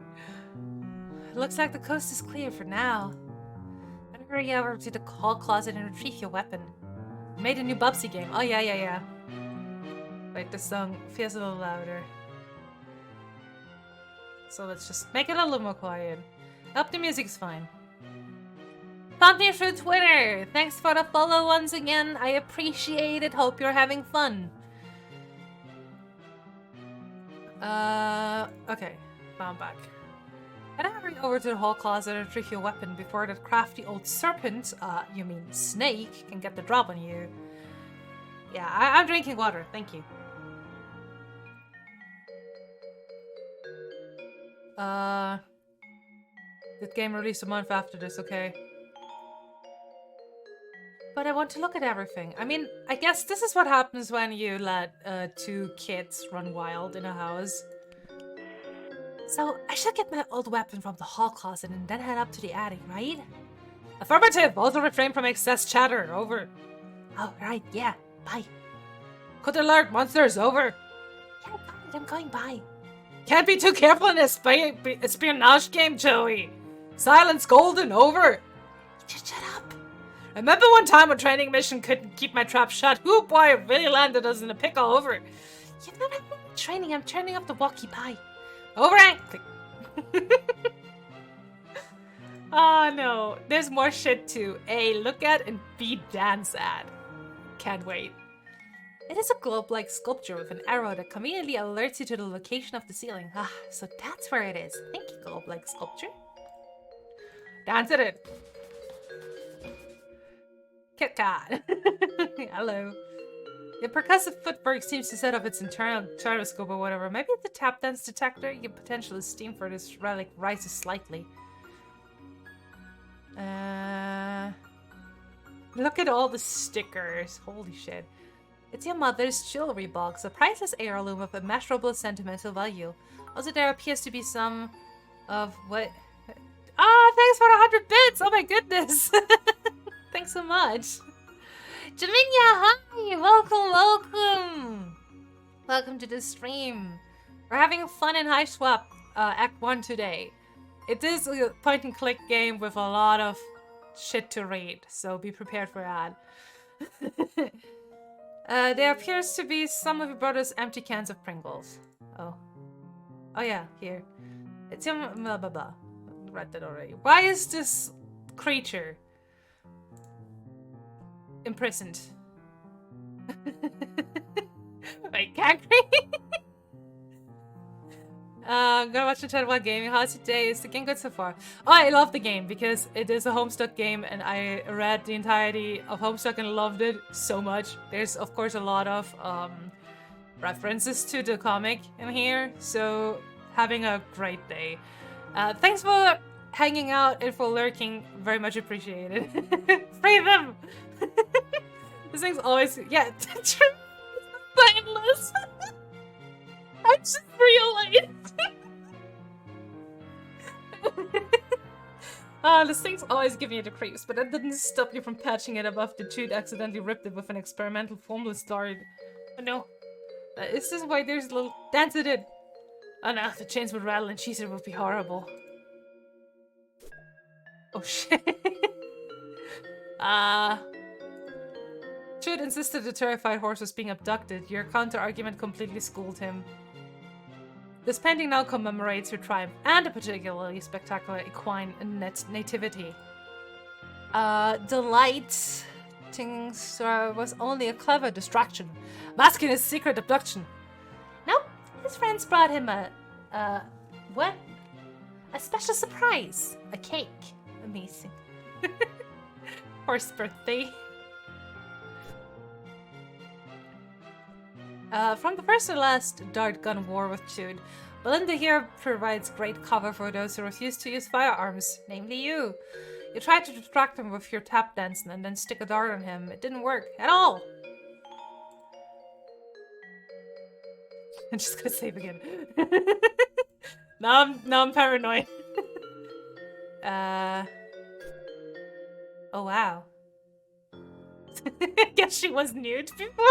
Looks like the coast is clear for now. Better hurry over to the hall closet and retrieve your weapon. I made a new Bubsy game. Oh yeah. Wait, the song feels a little louder. So let's just make it a little more quiet. Hope the music's fine. Found me through Twitter. Thanks for the follow once again. I appreciate it. Hope you're having fun. Okay. Now I'm back. Head over to the hall closet and retrieve your weapon before that crafty old serpent, you mean snake, can get the drop on you. Yeah, I'm drinking water, thank you. The game released a month after this, okay. But I want to look at everything. I mean, I guess this is what happens when you let 2 kids run wild in a house. So, I should get my old weapon from the hall closet and then head up to the attic, right? Affirmative! Also refrain from excess chatter, over. Oh, right, yeah, bye. Code alert, monsters, over. Yeah, I'm going by. Can't be too careful in a espionage game, Joey. Silence golden, over. Just shut up. Remember one time a training mission couldn't keep my trap shut? Ooh boy, it really landed us in a pickle, over. You're not training, I'm turning up the walkie-pie. Over. Oh no, there's more shit to A, look at, and B, dance at. Can't wait. It is a globe-like sculpture with an arrow that conveniently alerts you to the location of the ceiling. Ah, so that's where it is. Thank you, globe-like sculpture. Dance at it. Kit Kat. Hello. The percussive footwork seems to set off its internal gyroscope or whatever. Maybe the tap dance detector? Your potential esteem for this relic rises slightly. Look at all the stickers. Holy shit. It's your mother's jewelry box, a priceless heirloom of immeasurable sentimental value. Also, there appears to be some of what... Ah, thanks for 100 bits! Oh my goodness! Thanks so much. Jaminia, hi! Welcome! Welcome to the stream. We're having fun in Hiveswap Act 1 today. It is a point-and-click game with a lot of shit to read, so be prepared for that. There appears to be some of your brother's empty cans of Pringles. Oh. Oh yeah, here. It's your blah blah blah. Read that already. Why is this creature imprisoned? Wait, Cacri? Gonna watch the chat while gaming. How's your day? Is the game good so far? Oh, I love the game because it is a Homestuck game and I read the entirety of Homestuck and loved it so much. There's of course a lot of references to the comic in here, so having a great day. Thanks for hanging out and for lurking, very much appreciated. Free them! This thing's always, yeah, timeless. I just realized. This thing's always giving you the creeps, but that didn't stop you from patching it above the tube. Accidentally ripped it with an experimental formless dart. Oh no. Is this why there's a little dance at it? Oh no, the chains would rattle and cheese it would be horrible. Oh shit. Chud insisted the terrified horse was being abducted. Your counter-argument completely schooled him. This painting now commemorates your triumph and a particularly spectacular equine nativity. Delight things was only a clever distraction, masking his secret abduction. Nope, his friends brought him what? A special surprise. A cake. Amazing. Horse birthday. From the first to last dart gun war with Chud, Belinda here provides great cover for those who refuse to use firearms, namely you. You tried to distract him with your tap dance and then stick a dart on him. It didn't work at all. I'm just gonna save again. now I'm paranoid. Oh wow. I guess she was nude before.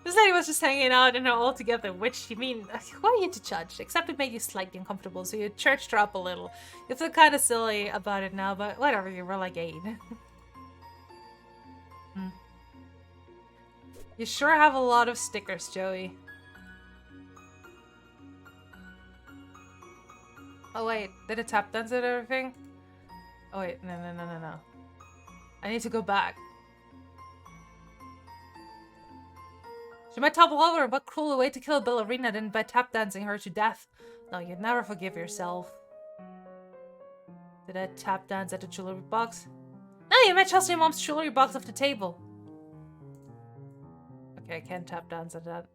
This lady was just hanging out and all together, which, you mean, who are you to judge? Except it made you slightly uncomfortable, so you churched her up a little. You feel kind of silly about it now, but whatever, you were like 8. You sure have a lot of stickers, Joey. Oh wait, did it tap dance at everything? Oh wait, no. I need to go back. She might topple over, and what cruel way to kill a ballerina than by tap dancing her to death. No, you'd never forgive yourself. Did I tap dance at the jewelry box? No, you might toss your mom's jewelry box off the table. Okay, I can't tap dance at that.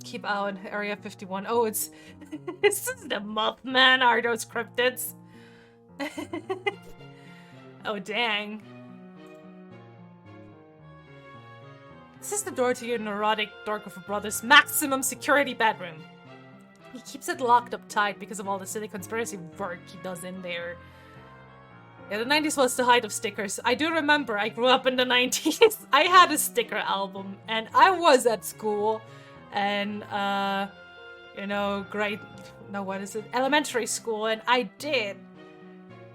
Keep out, Area 51. Oh, it's... this is the Mothman, are those cryptids? Oh, dang. This is the door to your neurotic dork of a brother's maximum security bedroom. He keeps it locked up tight because of all the silly conspiracy work he does in there. Yeah, the 90s was the height of stickers. I do remember I grew up in the 90s. I had a sticker album, and I was at school, and, you know, elementary school, and I did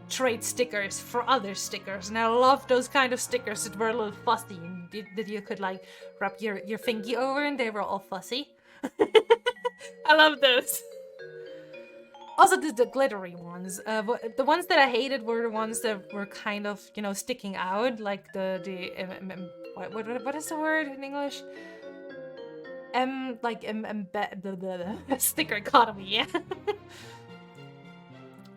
trade stickers for other stickers, and I loved those kind of stickers that were a little fussy, and that you could, like, wrap your fingy over, and they were all fussy. I love those. Also, the glittery ones. The ones that I hated were the ones that were kind of, you know, sticking out, like what is the word in English? Sticker economy, yeah.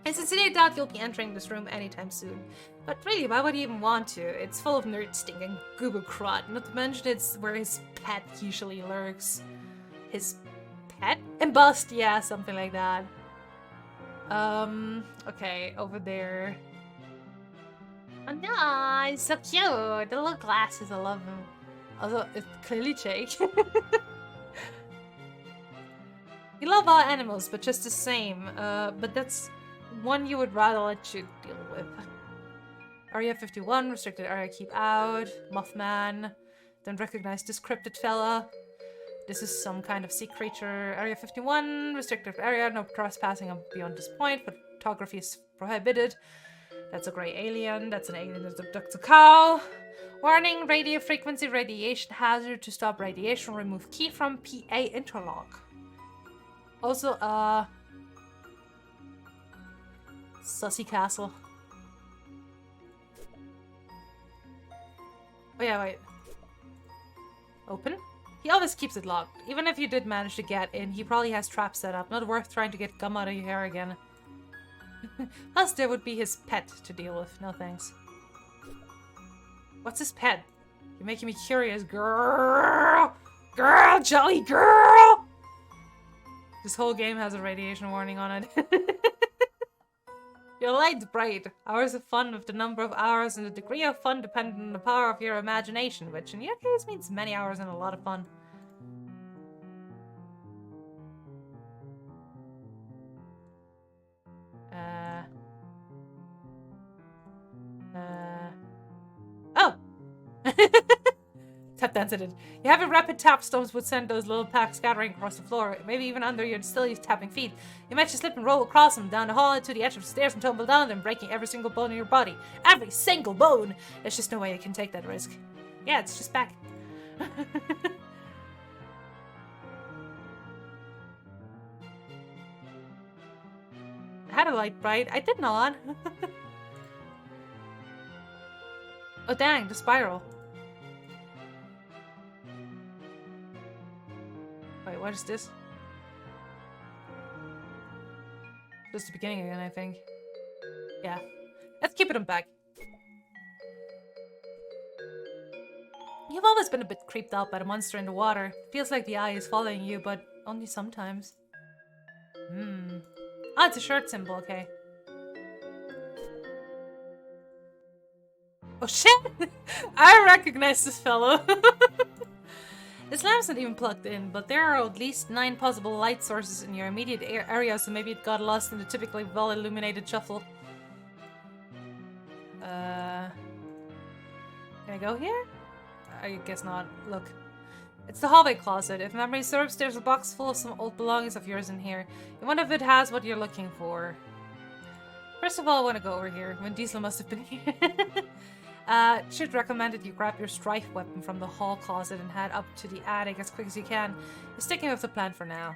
I sincerely doubt you'll be entering this room anytime soon. But really, why would you even want to? It's full of nerd stink and goober crud, not to mention it's where his pet usually lurks. His pet? Embossed, yeah, something like that. Okay, over there. Oh no, he's so cute! The little glasses, I love him. Also, it's clearly Jake. You love all animals, but just the same. But that's one you would rather let you deal with. Area 51, restricted area, keep out. Mothman. Don't recognize this cryptid fella. This is some kind of sea creature. Area 51, restricted area, no trespassing beyond this point. Photography is prohibited. That's a grey alien. That's an alien that abducts a cow. Warning, radio frequency radiation hazard. To stop radiation, remove key from PA interlock. Also, Sussy Castle. Oh yeah, wait. Open? He always keeps it locked. Even if you did manage to get in, he probably has traps set up. Not worth trying to get gum out of your hair again. Plus, there would be his pet to deal with. No thanks. What's his pet? You're making me curious, girl! Girl! Jolly girl! This whole game has a radiation warning on it. Your light's bright. Hours of fun with the number of hours and the degree of fun dependent on the power of your imagination, which in your case means many hours and a lot of fun. Oh! Tap dance it. You have a rapid tap stones would send those little packs scattering across the floor, maybe even under your still tapping feet. You might just slip and roll across them, down the hall, to the edge of the stairs and tumble down them, breaking every single bone in your body. Every single bone! There's just no way you can take that risk. Yeah, it's just back. I had a light bright. I did not. Oh dang, the spiral. Wait, what is this? This is the beginning again, I think. Yeah. Let's keep it on back. You've always been a bit creeped out by the monster in the water. Feels like the eye is following you, but only sometimes. Ah, it's a shirt symbol, okay. Oh shit! I recognize this fellow. This lamp's not even plugged in, but there are at least 9 possible light sources in your immediate area, so maybe it got lost in the typically well-illuminated shuffle. Can I go here? I guess not. Look. It's the hallway closet. If memory serves, there's a box full of some old belongings of yours in here. And one of it has what you're looking for. First of all, I want to go over here. When Diesel must have been here. Should recommend that you grab your strife weapon from the hall closet and head up to the attic as quick as you can. You're sticking with the plan for now.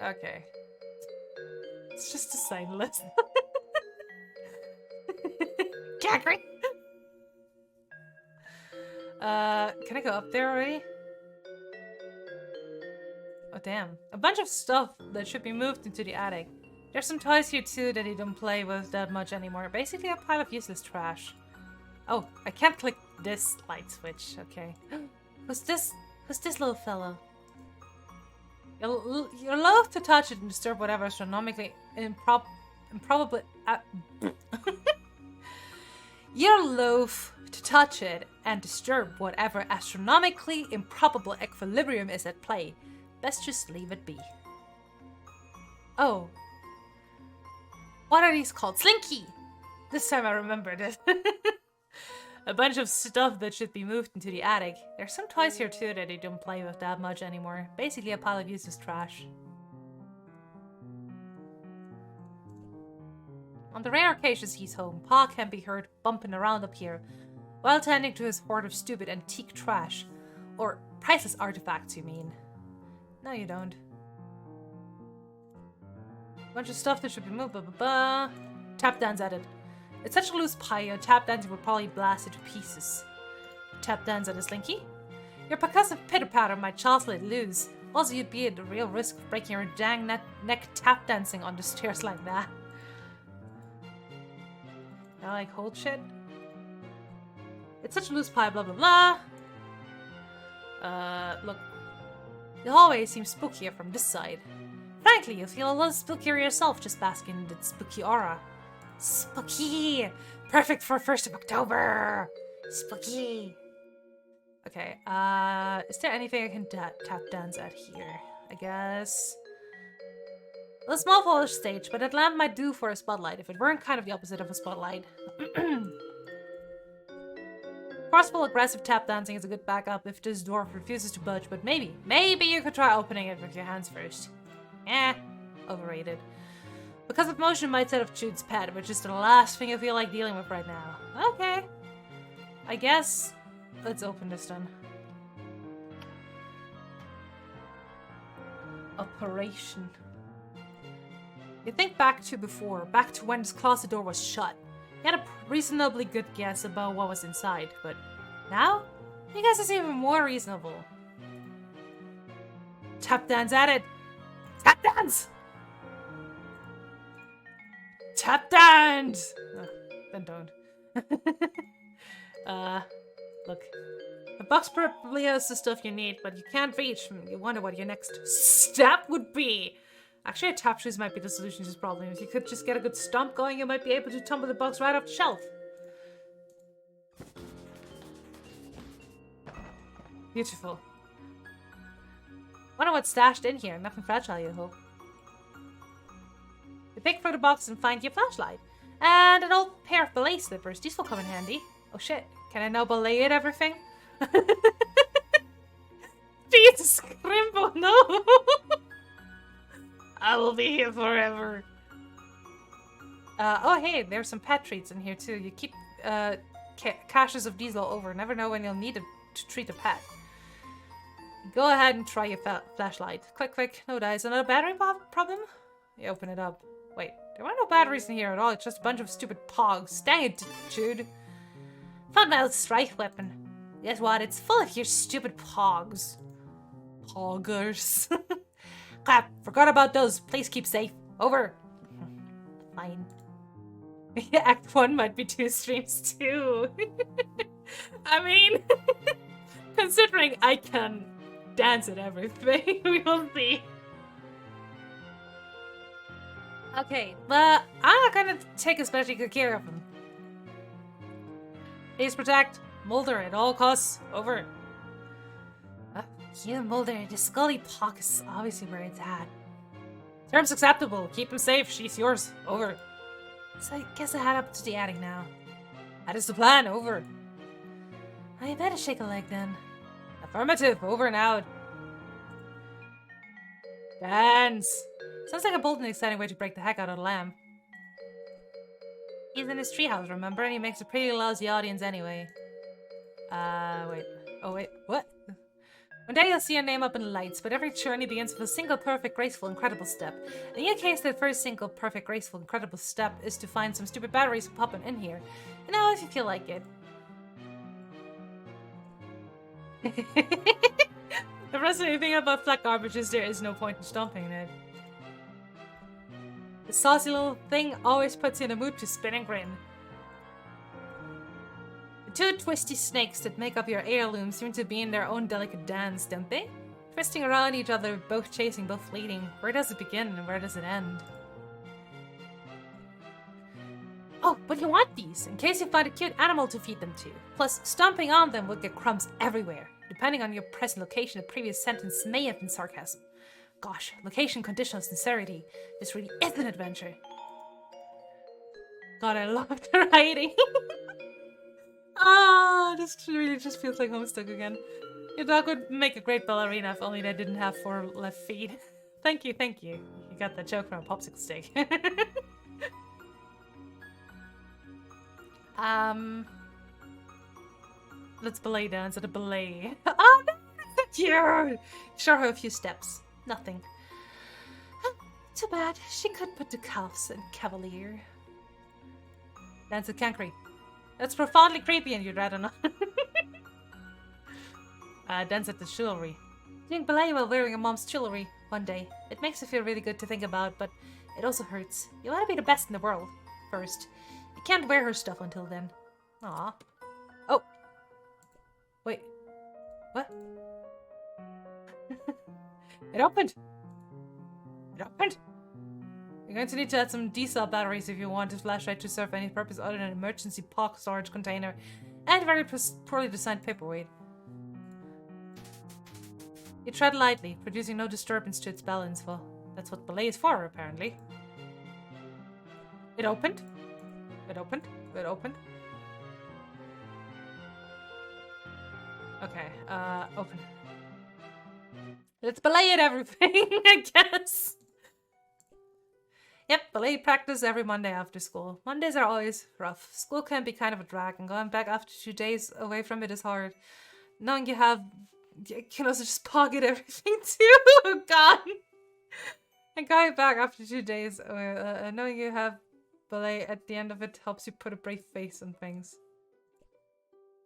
Okay. It's just a sign list. Cackling. Can I go up there already? Oh, damn. A bunch of stuff that should be moved into the attic. There's some toys here too that you don't play with that much anymore. Basically a pile of useless trash. Oh, I can't click this light switch. Okay. Who's this little fellow? You're loath to touch it and disturb whatever astronomically improbably... You're loath to touch it and disturb whatever astronomically improbable equilibrium is at play. Best just leave it be. Oh. What are these called? Slinky! This time I remembered it. A bunch of stuff that should be moved into the attic. There's some toys here too that I don't play with that much anymore. Basically a pile of useless trash. On the rare occasions he's home, Pa can be heard bumping around up here, while tending to his hoard of stupid antique trash. Or priceless artifacts, you mean. No, you don't. Bunch of stuff that should be moved, Tap dance at it. It's such a loose pie, tap dancing would probably blast it to pieces. Tap dance at a slinky? Your percussive pitter-patter might jostle it loose. Also, you'd be at the real risk of breaking your dang neck tap dancing on the stairs like that. I like hold shit. It's such a loose pie, blah blah blah. Look. The hallway seems spookier from this side. Frankly, you feel a little spookier yourself just basking in that spooky aura. Spooky! Perfect for 1st of October! Spooky! Okay, is there anything I can tap dance at here? I guess... A small polished stage, but that lamp might do for a spotlight if it weren't kind of the opposite of a spotlight. Forceful, aggressive tap dancing is a good backup if this dwarf refuses to budge, but maybe you could try opening it with your hands first. Overrated. Because of motion might set off Jude's pet, which is the last thing I feel like dealing with right now. Okay. I guess let's open this then. Operation. You think back to before, back to when this closet door was shut. You had a reasonably good guess about what was inside, but now? I guess it's even more reasonable. Tap dance at it! Tap dance! Tap dance! Oh, then don't. Look. The box probably has the stuff you need, but you can't reach. You wonder what your next step would be. Actually, a tap shoes might be the solution to this problem. If you could just get a good stomp going, you might be able to tumble the box right off the shelf. Beautiful. Wonder what's stashed in here. Nothing fragile, you hope. You pick through the box and find your flashlight. And an old pair of belay slippers. These will come in handy. Oh shit. Can I now belay it everything? Jesus, Crimbo, no! I will be here forever. Oh hey, there's some pet treats in here too. You keep caches of these all over. Never know when you'll need it to treat a pet. Go ahead and try your flashlight. Click, click. No dice. Another battery problem? You open it up. Wait, there are no batteries in here at all. It's just a bunch of stupid pogs. Dang it, Jude. Funmouth strike weapon. Guess what? It's full of your stupid pogs. Poggers. Crap, forgot about those. Please keep safe. Over. Fine. Act 1 might be 2 streams too. I mean, considering I can dance at everything, we will see. Okay, but I'm not gonna take especially good care of him. Please protect Mulder at all costs. Over. Yeah, Mulder, the Scully Pock is obviously where it's at. Terms acceptable. Keep him safe. She's yours. Over. So I guess I head up to the attic now. That is the plan. Over. I better shake a leg then. Affirmative. Over and out. Dance. Sounds like a bold and exciting way to break the heck out of the lamb. He's in his treehouse, remember? And he makes a pretty lousy audience anyway. Wait. Oh, wait. What? One day you'll see your name up in lights, but every journey begins with a single perfect, graceful, incredible step. In your case, the first single perfect, graceful, incredible step is to find some stupid batteries and pop them in here. You know, if you feel like it. The frustrating thing about flat garbage is there is no point in stomping it. The saucy little thing always puts you in a mood to spin and grin. The two twisty snakes that make up your heirloom seem to be in their own delicate dance, don't they? Twisting around each other, both chasing, both fleeting. Where does it begin and where does it end? Oh, but you want these, in case you find a cute animal to feed them to. Plus, stomping on them will get crumbs everywhere. Depending on your present location, the previous sentence may have been sarcasm. Gosh, location conditional sincerity. This really is an adventure. God, I love the writing. Ah, this really just feels like Homestuck again. Your dog would make a great ballerina if only they didn't have 4 left feet. Thank you, thank you. You got that joke from a popsicle stick. Let's belay dance at a belay. Oh, no! Cute! Show her a few steps. Nothing. Too bad. She could put the calves in cavalier. Dance at Cancri. That's profoundly creepy and you'd rather not. Dance at the jewelry. Doing ballet while wearing your mom's jewelry one day. It makes you feel really good to think about, but it also hurts. You want to be the best in the world first. You can't wear her stuff until then. Aw. Oh. Wait. What? It opened! It opened! You're going to need to add some D-cell batteries if you want this flashlight to serve any purpose other than an emergency POC storage container and very poorly designed paperweight. You tread lightly, producing no disturbance to its balance. Well, that's what belay is for, apparently. It opened. It opened. It opened. Okay, open. Let's belay at everything, I guess. Yep, ballet practice every Monday after school. Mondays are always rough. School can be kind of a drag, and going back after 2 days away from it is hard. Knowing you can also just pocket everything too. Oh god. And going back after 2 days, knowing you have ballet at the end of it helps you put a brave face on things.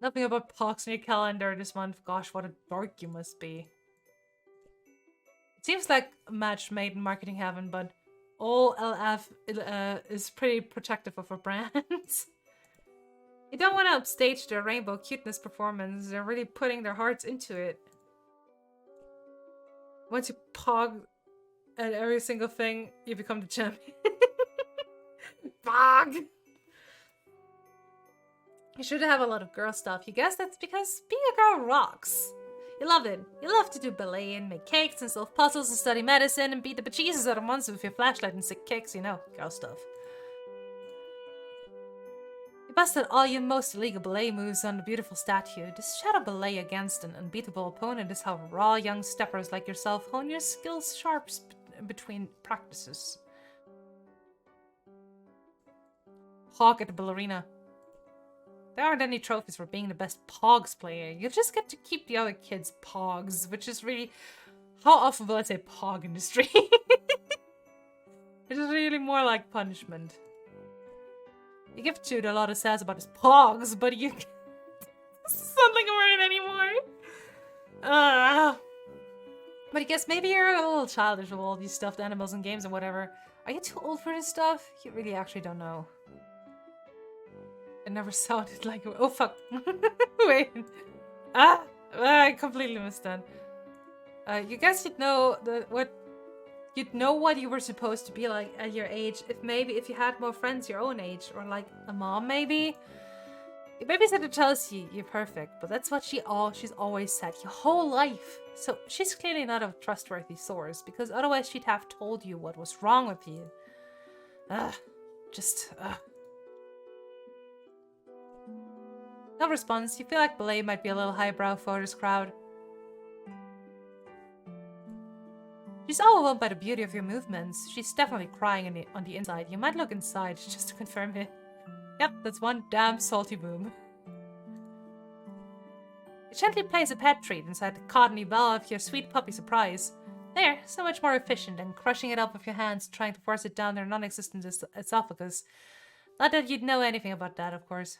Nothing about pox in your calendar this month. Gosh, what a dork you must be. It seems like a match made in marketing heaven, but all LF is pretty protective of our brands. You don't want to upstage their rainbow cuteness performance. They're really putting their hearts into it. Once you pog at every single thing, you become the champion. Pog! You should have a lot of girl stuff. You guess that's because being a girl rocks. You love it. You love to do ballet and make cakes and solve puzzles and study medicine and beat the bejesus out of monsters with your flashlight and sick kicks, you know, girl stuff. You busted all your most illegal ballet moves on the beautiful statue. This shadow ballet against an unbeatable opponent is how raw young steppers like yourself hone your skills sharp between practices. Hawk at the ballerina. There aren't any trophies for being the best Pogs player. You just get to keep the other kids' Pogs, which is really... How often will I say Pog industry? It is really more like punishment. You give Jude a lot of sass about his Pogs, but you... something word anymore. But I guess maybe you're a little childish with all these stuffed animals and games and whatever. Are you too old for this stuff? You really actually don't know. It never sounded like... Oh, fuck. Wait. I completely missed that. You guess you'd know what you were supposed to be like at your age if you had more friends your own age, or like a mom maybe. Your babysitter tells you you're perfect, but that's what she's always said your whole life. So she's clearly not a trustworthy source, because otherwise she'd have told you what was wrong with you. No response. You feel like ballet might be a little highbrow for this crowd. She's overwhelmed by the beauty of your movements. She's definitely crying on the inside. You might look inside just to confirm it. Yep, that's one damn salty boom. You gently place a pet treat inside the cottony bell of your sweet puppy surprise. There, so much more efficient than crushing it up with your hands trying to force it down their non-existent esophagus. Not that you'd know anything about that, of course.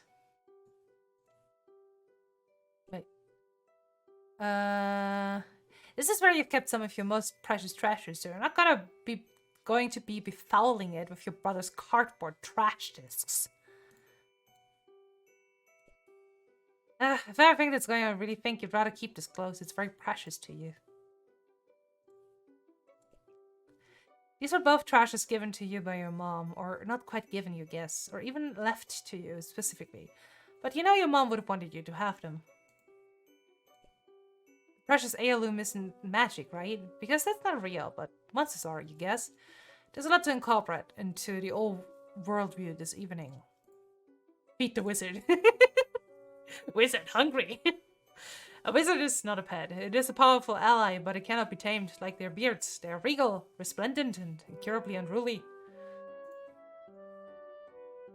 Wait. This is where you've kept some of your most precious treasures, so you're not going to be befouling it with your brother's cardboard trash discs. If everything that's going on, I really think you'd rather keep this close. It's very precious to you. These were both trashes given to you by your mom, or not quite given, you guess, or even left to you specifically. But you know your mom would have wanted you to have them. Precious heirloom isn't magic, right? Because that's not real, but monsters are, you guess. There's a lot to incorporate into the old worldview this evening. Beat the wizard. Wizard hungry. A wizard is not a pet. It is a powerful ally, but it cannot be tamed like their beards. They are regal, resplendent, and incurably unruly.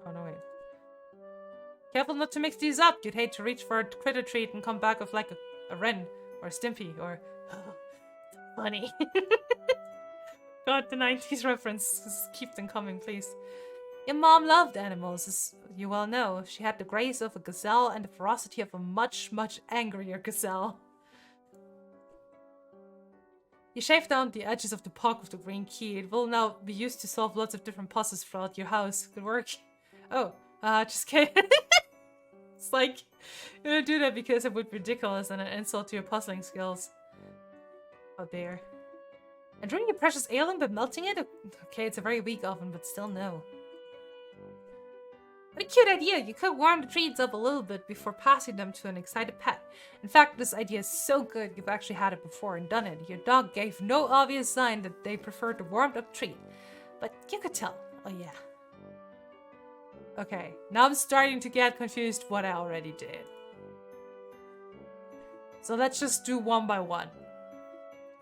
Oh no, wait. Careful not to mix these up. You'd hate to reach for a critter treat and come back with like a wren, or a stimpy, or... funny. God, the 90s references. Keep them coming, please. Your mom loved animals, as you well know. She had the grace of a gazelle and the ferocity of a much, much angrier gazelle. You shaved down the edges of the puck with the green key. It will now be used to solve lots of different puzzles throughout your house. Good work. Oh, just kidding. It's like, you don't do that because it would be ridiculous and an insult to your puzzling skills. Oh dear. And ruining your precious heirloom by melting it? Okay, it's a very weak oven, but still no. What a cute idea! You could warm the treats up a little bit before passing them to an excited pet. In fact, this idea is so good you've actually had it before and done it. Your dog gave no obvious sign that they preferred the warmed up treat. But you could tell. Oh yeah. Okay, now I'm starting to get confused what I already did. So let's just do one by one.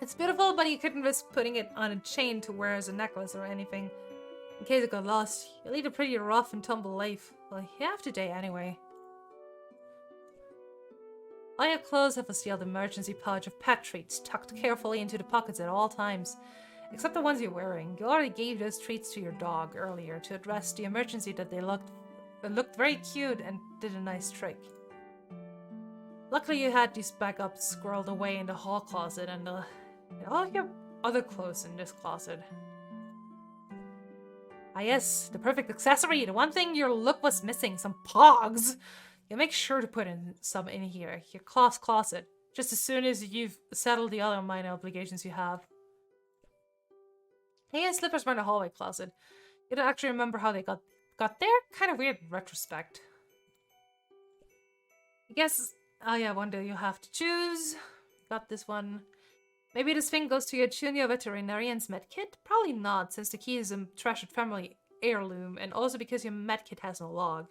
It's beautiful, but you couldn't risk putting it on a chain to wear as a necklace or anything. In case it got lost, you'll lead a pretty rough and tumble life. Well, you have today anyway. All your clothes have a sealed emergency pouch of pet treats tucked carefully into the pockets at all times. Except the ones you're wearing. You already gave those treats to your dog earlier to address the emergency that they looked very cute and did a nice trick. Luckily you had these backups squirreled away in the hall closet and all your other clothes in this closet. Ah yes, the perfect accessory. The one thing your look was missing, some pogs. You'll make sure to put some in here. Your closet. Just as soon as you've settled the other minor obligations you have. Hey, and slippers were in the hallway closet. You don't actually remember how they got there? Kind of weird in retrospect. I guess, oh yeah, one day you'll have to choose. Got this one. Maybe this thing goes to your junior veterinarian's medkit? Probably not, since the key is a treasured family heirloom, and also because your medkit has no log.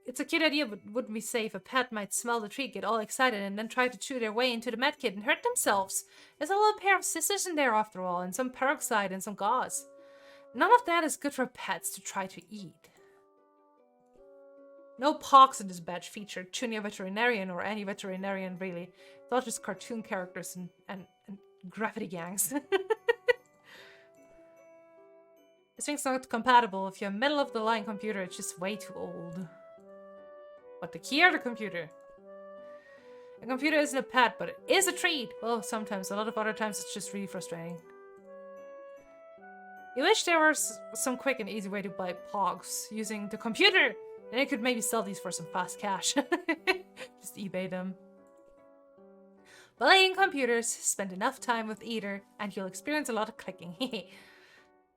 It's a cute idea, but wouldn't be safe. A pet might smell the treat, get all excited, and then try to chew their way into the medkit and hurt themselves. There's a little pair of scissors in there after all, and some peroxide and some gauze. None of that is good for pets to try to eat. No pox in this batch featured junior veterinarian or any veterinarian really. It's all just cartoon characters and graffiti gangs. This thing's not compatible. If you're a middle-of-the-line computer, it's just way too old. But the key or the computer? A computer isn't a pet, but it is a treat. Well, sometimes. A lot of other times it's just really frustrating. You wish there was some quick and easy way to buy pogs using the computer. Then you could maybe sell these for some fast cash. Just eBay them. Playing computers, spend enough time with either, and you'll experience a lot of clicking.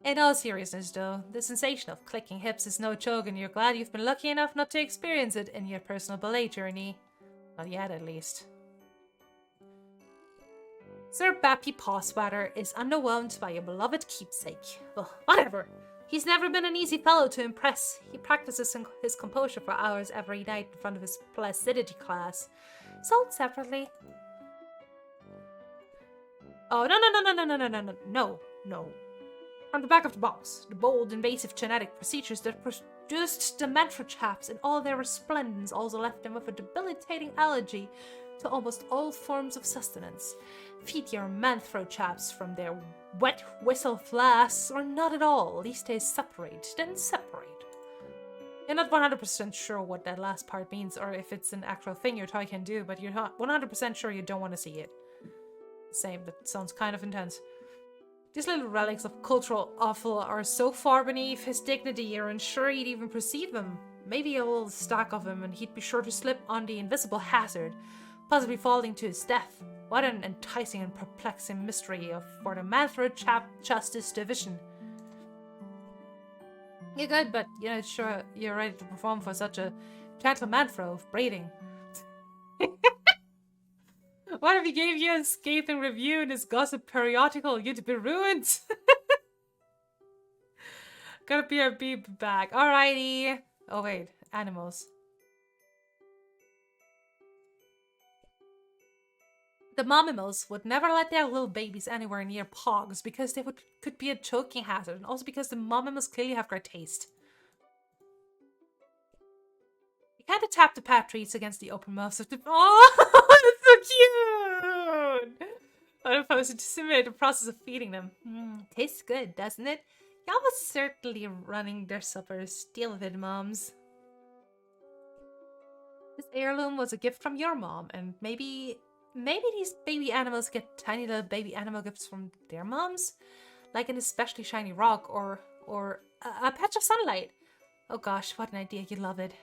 In all seriousness though, the sensation of clicking hips is no joke, and you're glad you've been lucky enough not to experience it in your personal ballet journey. Not yet, at least. Sir Bappy Pawswatter is underwhelmed by your beloved keepsake. Well, whatever. He's never been an easy fellow to impress. He practices his composure for hours every night in front of his placidity class. Sold separately. Oh, no. On the back of the box, the bold, invasive genetic procedures that produced the manthrochaps in all their resplendence also left them with a debilitating allergy to almost all forms of sustenance. Feed your manthrochaps from their wet whistle flasks, or not at all. At least they separate, then separate. You're not 100% sure what that last part means, or if it's an actual thing your toy can do, but you're not 100% sure you don't want to see it. Same, that sounds kind of intense. These little relics of cultural offal are so far beneath his dignity, you're unsure he'd even perceive them. Maybe a little stack of them, and he'd be sure to slip on the invisible hazard, possibly falling to his death. What an enticing and perplexing mystery for the Manthrochap Justice Division. You're good, but you're not sure you're ready to perform for such a gentle manthro of breeding. What if he gave you a scathing review in his gossip periodical? You'd be ruined. Gotta be our beep back. Alrighty. Oh wait, animals. The momimals would never let their little babies anywhere near pogs because they could be a choking hazard, and also because the momimals clearly have great taste. You kind of tap the pet treats against the open mouths of the— oh, that's so cute! I'm supposed to simulate the process of feeding them. Tastes good, doesn't it? Y'all was certainly running their suppers. Deal with it, moms. This heirloom was a gift from your mom, and maybe these baby animals get tiny little baby animal gifts from their moms? Like an especially shiny rock or a patch of sunlight. Oh gosh, what an idea, you'd love it.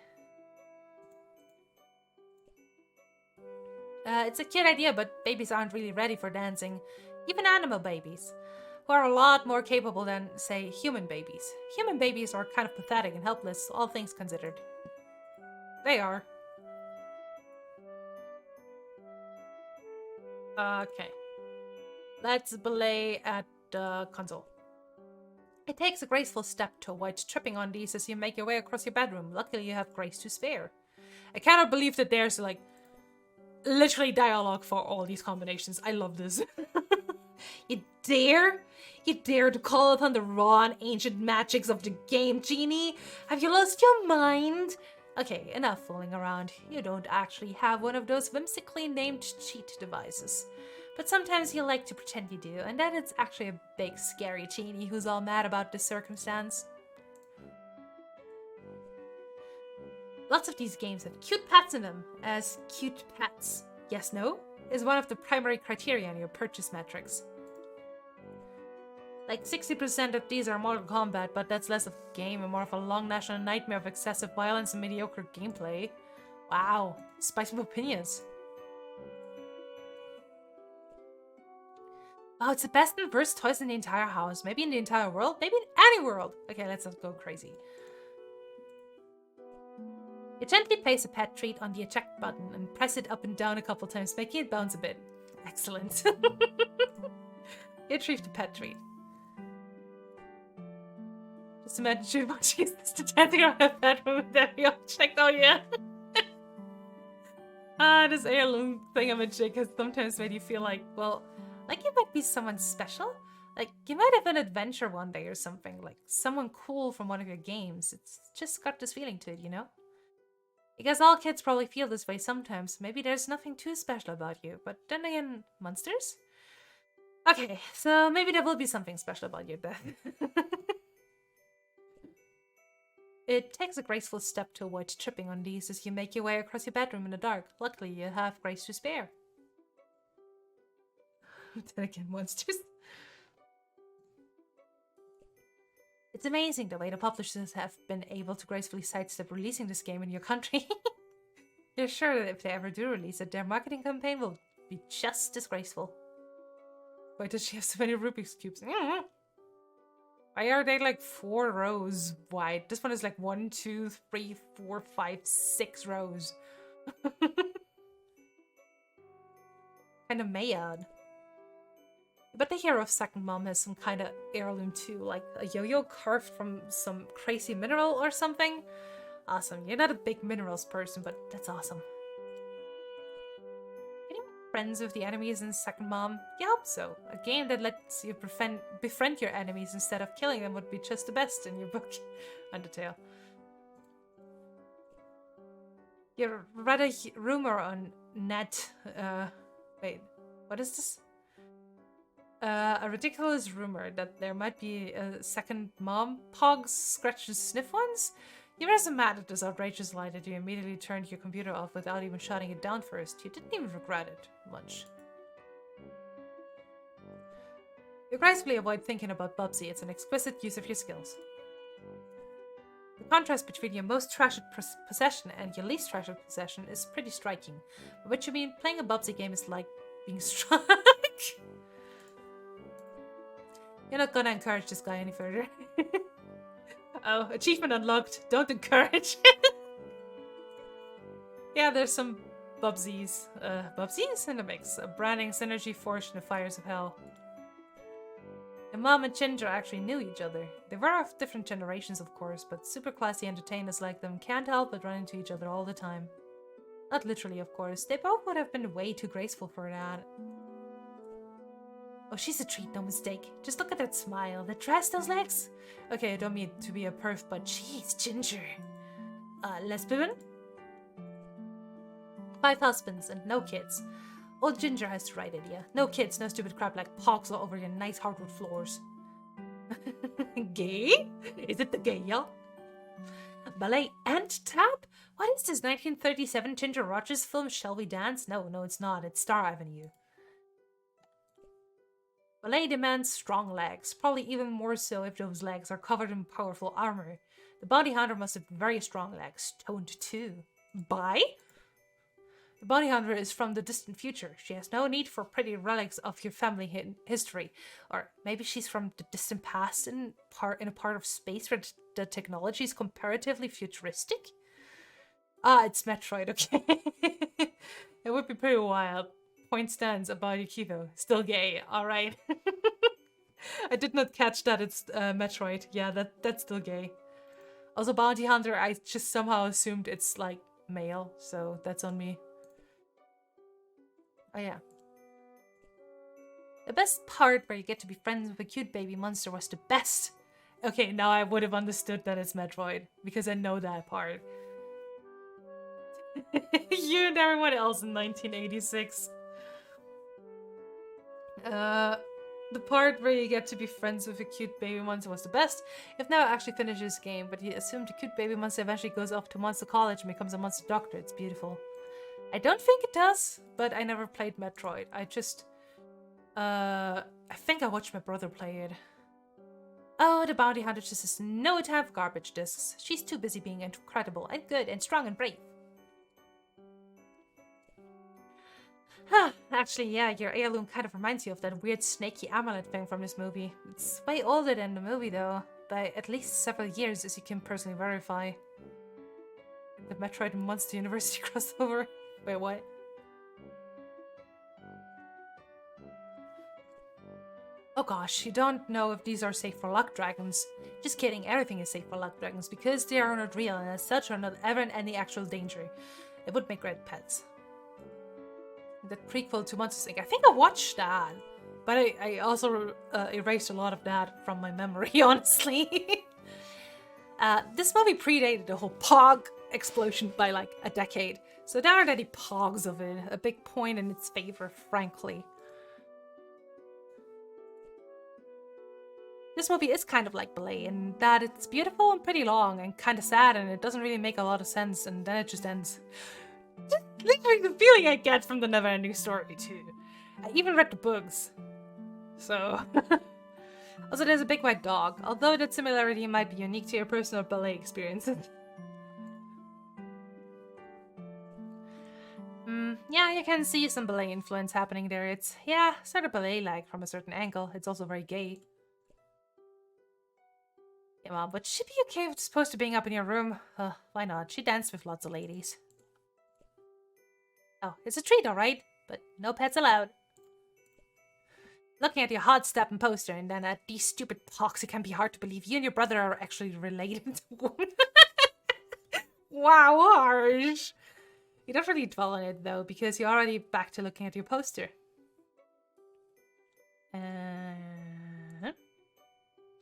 It's a cute idea, but babies aren't really ready for dancing. Even animal babies, who are a lot more capable than, say, human babies. Human babies are kind of pathetic and helpless, all things considered. They are. Okay. Let's belay at the console. It takes a graceful step to avoid tripping on these as you make your way across your bedroom. Luckily, you have grace to spare. I cannot believe that there's, like, literally dialogue for all these combinations. I love this. You dare? You dare to call upon the raw and ancient magics of the game, Genie? Have you lost your mind? Okay, enough fooling around. You don't actually have one of those whimsically named cheat devices. But sometimes you like to pretend you do, and then it's actually a big scary Genie who's all mad about this circumstance. Lots of these games have cute pets in them, as cute pets, yes, no, is one of the primary criteria in your purchase metrics. Like 60% of these are Mortal Kombat, but that's less of a game and more of a long national nightmare of excessive violence and mediocre gameplay. Wow, spicy opinions. Oh, it's the best and worst toys in the entire house. Maybe in the entire world? Maybe in any world. Okay, let's not go crazy. You gently place a pet treat on the eject button and press it up and down a couple times, making it bounce a bit. Excellent. You retrieve the pet treat. Just imagine watching this to gently around a bedroom with every object. Oh yeah. This heirloom thingamajig has sometimes made you feel like, well, like you might be someone special. Like, you might have an adventure one day or something. Like, someone cool from one of your games. It's just got this feeling to it, you know? I guess all kids probably feel this way sometimes. Maybe there's nothing too special about you. But then again, monsters? Okay, so maybe there will be something special about you then. It takes a graceful step to avoid tripping on these as you make your way across your bedroom in the dark. Luckily, you have grace to spare. Then again, monsters. It's amazing the way the publishers have been able to gracefully sidestep releasing this game in your country. They're sure that if they ever do release it, their marketing campaign will be just disgraceful. Why does she have so many Rubik's Cubes? Why are they like 4 rows wide? This one is like 1, 2, 3, 4, 5, 6 rows. Kind of mad. But the hero of Second Mom has some kind of heirloom too, like a yo-yo carved from some crazy mineral or something. Awesome. You're not a big minerals person, but that's awesome. Can you friends with the enemies in Second Mom? Yeah, I hope so. A game that lets you befriend your enemies instead of killing them would be just the best in your book. Undertale. You read a rumor on net. Wait, what is this? A ridiculous rumor that there might be a second mom. Pogs, scratches, sniff ones? You were so mad at this outrageous lie that you immediately turned your computer off without even shutting it down first. You didn't even regret it much. You gracefully avoid thinking about Bubsy. It's an exquisite use of your skills. The contrast between your most treasured possession and your least treasured possession is pretty striking. By which you mean playing a Bubsy game is like being struck. You're not gonna encourage this guy any further. Oh, achievement unlocked. Don't encourage. Yeah, there's some Bubsies. Bubsies in the mix. A branding synergy forged in the fires of hell. And Mom and Ginger actually knew each other. They were of different generations, of course, but super classy entertainers like them can't help but run into each other all the time. Not literally, of course. They both would have been way too graceful for that. Oh, she's a treat, no mistake. Just look at that smile. The dress, those legs. Okay, I don't mean to be a perv, but jeez, Ginger. Lesbian? 5 husbands and no kids. Old Ginger has the right idea. No kids, no stupid crap like pogs all over your nice hardwood floors. Gay? Is it the gay, y'all? Ballet and tap? What is this, 1937 Ginger Rogers film Shall We Dance? No, it's not. It's Star Avenue. Ballet demands strong legs, probably even more so if those legs are covered in powerful armor. The bounty hunter must have very strong legs, toned too. Bye? The bounty hunter is from the distant future. She has no need for pretty relics of your family history. Or maybe she's from the distant past in a part of space where the technology is comparatively futuristic? Ah, it's Metroid, okay. It would be pretty wild. Point stands about Yukito. Still gay, alright. I did not catch that it's Metroid. Yeah, that's still gay. Also, Bounty Hunter, I just somehow assumed it's like male, so that's on me. Oh yeah. The best part where you get to be friends with a cute baby monster was the best. Okay, now I would have understood that it's Metroid, because I know that part. You and everyone else in 1986. The part where you get to be friends with a cute baby monster was the best. You've never actually finished this game, but you assume the cute baby monster eventually goes off to monster college and becomes a monster doctor. It's beautiful. I don't think it does, but I never played Metroid. I just... I think I watched my brother play it. Oh, the bounty hunter just has no time for garbage discs. She's too busy being incredible and good and strong and brave. Huh, actually, yeah, your heirloom kind of reminds you of that weird snaky amulet thing from this movie. It's way older than the movie, though, by at least several years, as you can personally verify. The Metroid and Monster University crossover. Wait, what? Oh gosh, you don't know if these are safe for luck dragons. Just kidding, everything is safe for luck dragons, because they are not real and as such are not ever in any actual danger. They would make great pets. That prequel to Monsters Inc. I think I watched that, but I also erased a lot of that from my memory, honestly. This movie predated the whole Pog explosion by like a decade, so there aren't any Pogs of it, a big point in its favor, frankly. This movie is kind of like Ballet in that it's beautiful and pretty long and kind of sad and it doesn't really make a lot of sense and then it just ends. Just literally the feeling I get from the Neverending Story, too. I even read the books. So... Also, there's a big white dog, although that similarity might be unique to your personal ballet experience. Yeah, you can see some ballet influence happening there. It's, yeah, sort of ballet-like from a certain angle. It's also very gay. Yeah, Mom, would she be okay with supposed to being up in your room? Why not? She danced with lots of ladies. Oh, it's a treat, alright, but no pets allowed. Looking at your hot stepping poster and then at these stupid pox, it can be hard to believe you and your brother are actually related. Wow, harsh. You don't really dwell on it though, because you're already back to looking at your poster.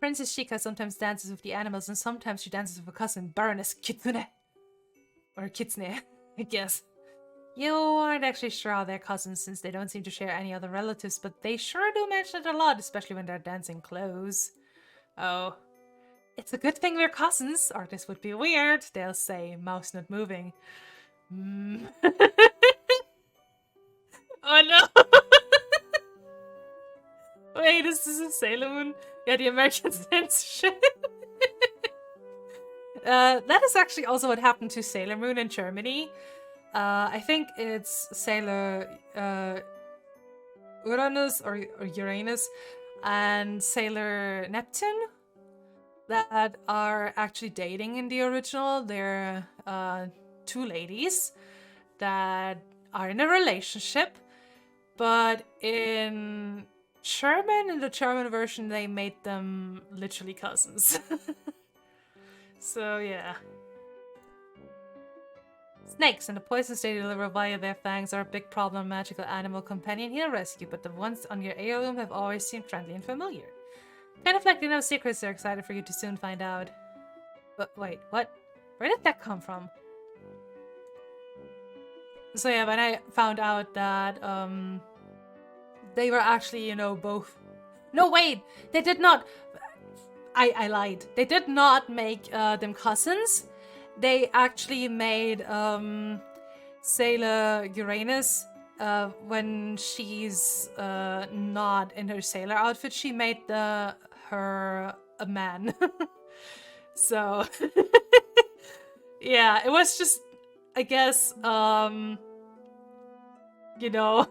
Princess Shika sometimes dances with the animals, and sometimes she dances with her cousin, Baroness Kitsune. Or Kitsune, I guess. You aren't actually sure how they're cousins, since they don't seem to share any other relatives, but they sure do mention it a lot, especially when they're dancing close. Oh. It's a good thing we're cousins, or this would be weird, they'll say, mouse not moving. Oh no! Wait, is this a Sailor Moon? Yeah, the American censorship. That is actually also what happened to Sailor Moon in Germany. I think it's Sailor Uranus or Uranus and Sailor Neptune that are actually dating in the original. They're two ladies that are in a relationship, but in the German version, they made them literally cousins. So yeah. Snakes and the poisons they deliver via their fangs are a big problem. Magical animal companion here rescue, but the ones on your heirloom have always seemed friendly and familiar. Kind of like they know secrets they're excited for you to soon find out. But wait, what? Where did that come from? So yeah, when I found out that they were actually, you know, both... No, wait! They did not... I lied. They did not make them cousins. They actually made Sailor Uranus, when she's not in her sailor outfit, she made her a man. So, yeah, it was just, I guess, you know,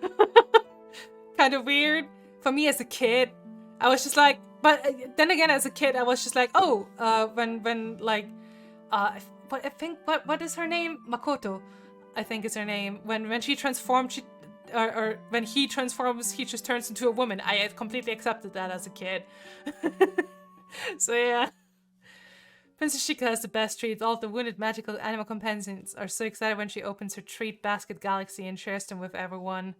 kind of weird. For me as a kid, I was just like, but then again, as a kid, I was just like, oh, when like, I think, what is her name? Makoto, I think is her name. When she transformed, or when he transforms, he just turns into a woman. I had completely accepted that as a kid. So yeah. Princess Shika has the best treats. All of the wounded magical animal companions are so excited when she opens her treat basket galaxy and shares them with everyone.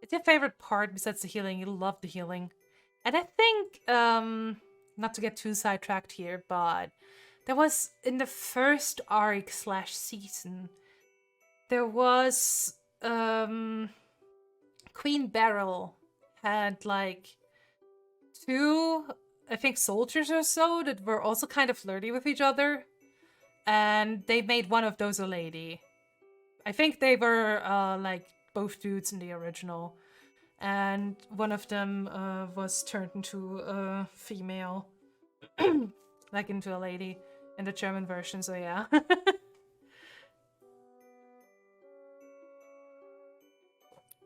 It's your favorite part besides the healing. You love the healing. And I think, not to get too sidetracked here, but there was, in the first arc / season, there was, Queen Beryl had, like, 2, I think, soldiers or so that were also kind of flirty with each other. And they made one of those a lady. I think they were, like, both dudes in the original. And one of them was turned into a female. Like into a lady in the German version, so yeah.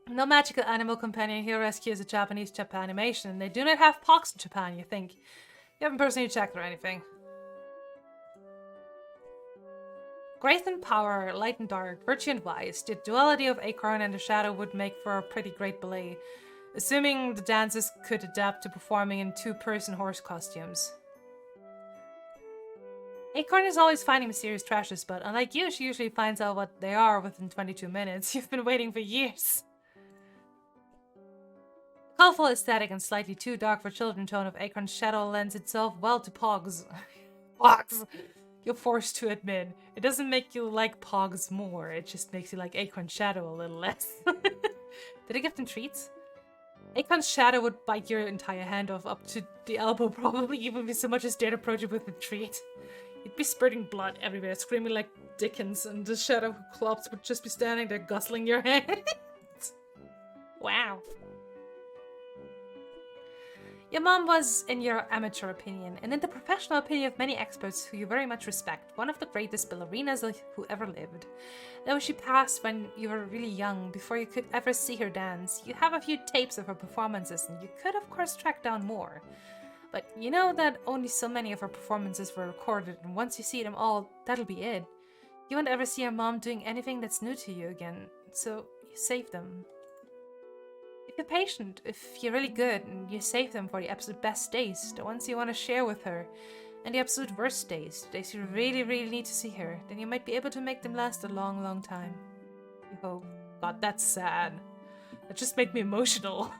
No magical animal companion here rescues a Japanese Japanimation, and they do not have pox in Japan, you think. You haven't personally checked or anything. Grace and power, light and dark, virtue and vice. The duality of Acorn and the Shadow would make for a pretty great ballet, assuming the dancers could adapt to performing in 2-person horse costumes. Acorn is always finding mysterious treasures, but unlike you, she usually finds out what they are within 22 minutes. You've been waiting for years. The colorful aesthetic and slightly too dark for children tone of Acorn's shadow lends itself well to Pogs. Pogs! You're forced to admit, it doesn't make you like Pogs more, it just makes you like Acorn's shadow a little less. Did I give them treats? Acorn's shadow would bite your entire hand off up to the elbow, probably even if so much as dared approach it with a treat. You'd be spurting blood everywhere, screaming like Dickens, and the shadow clops would just be standing there guzzling your hand. Wow. Your mom was, in your amateur opinion, and in the professional opinion of many experts who you very much respect, one of the greatest ballerinas who ever lived. Though she passed when you were really young, before you could ever see her dance, you have a few tapes of her performances, and you could of course track down more. But you know that only so many of her performances were recorded, and once you see them all, that'll be it. You won't ever see your mom doing anything that's new to you again, so you save them. If you're patient, if you're really good, and you save them for the absolute best days, the ones you want to share with her, and the absolute worst days, the days you really, really need to see her, then you might be able to make them last a long, long time. You hope. God, that's sad. That just made me emotional.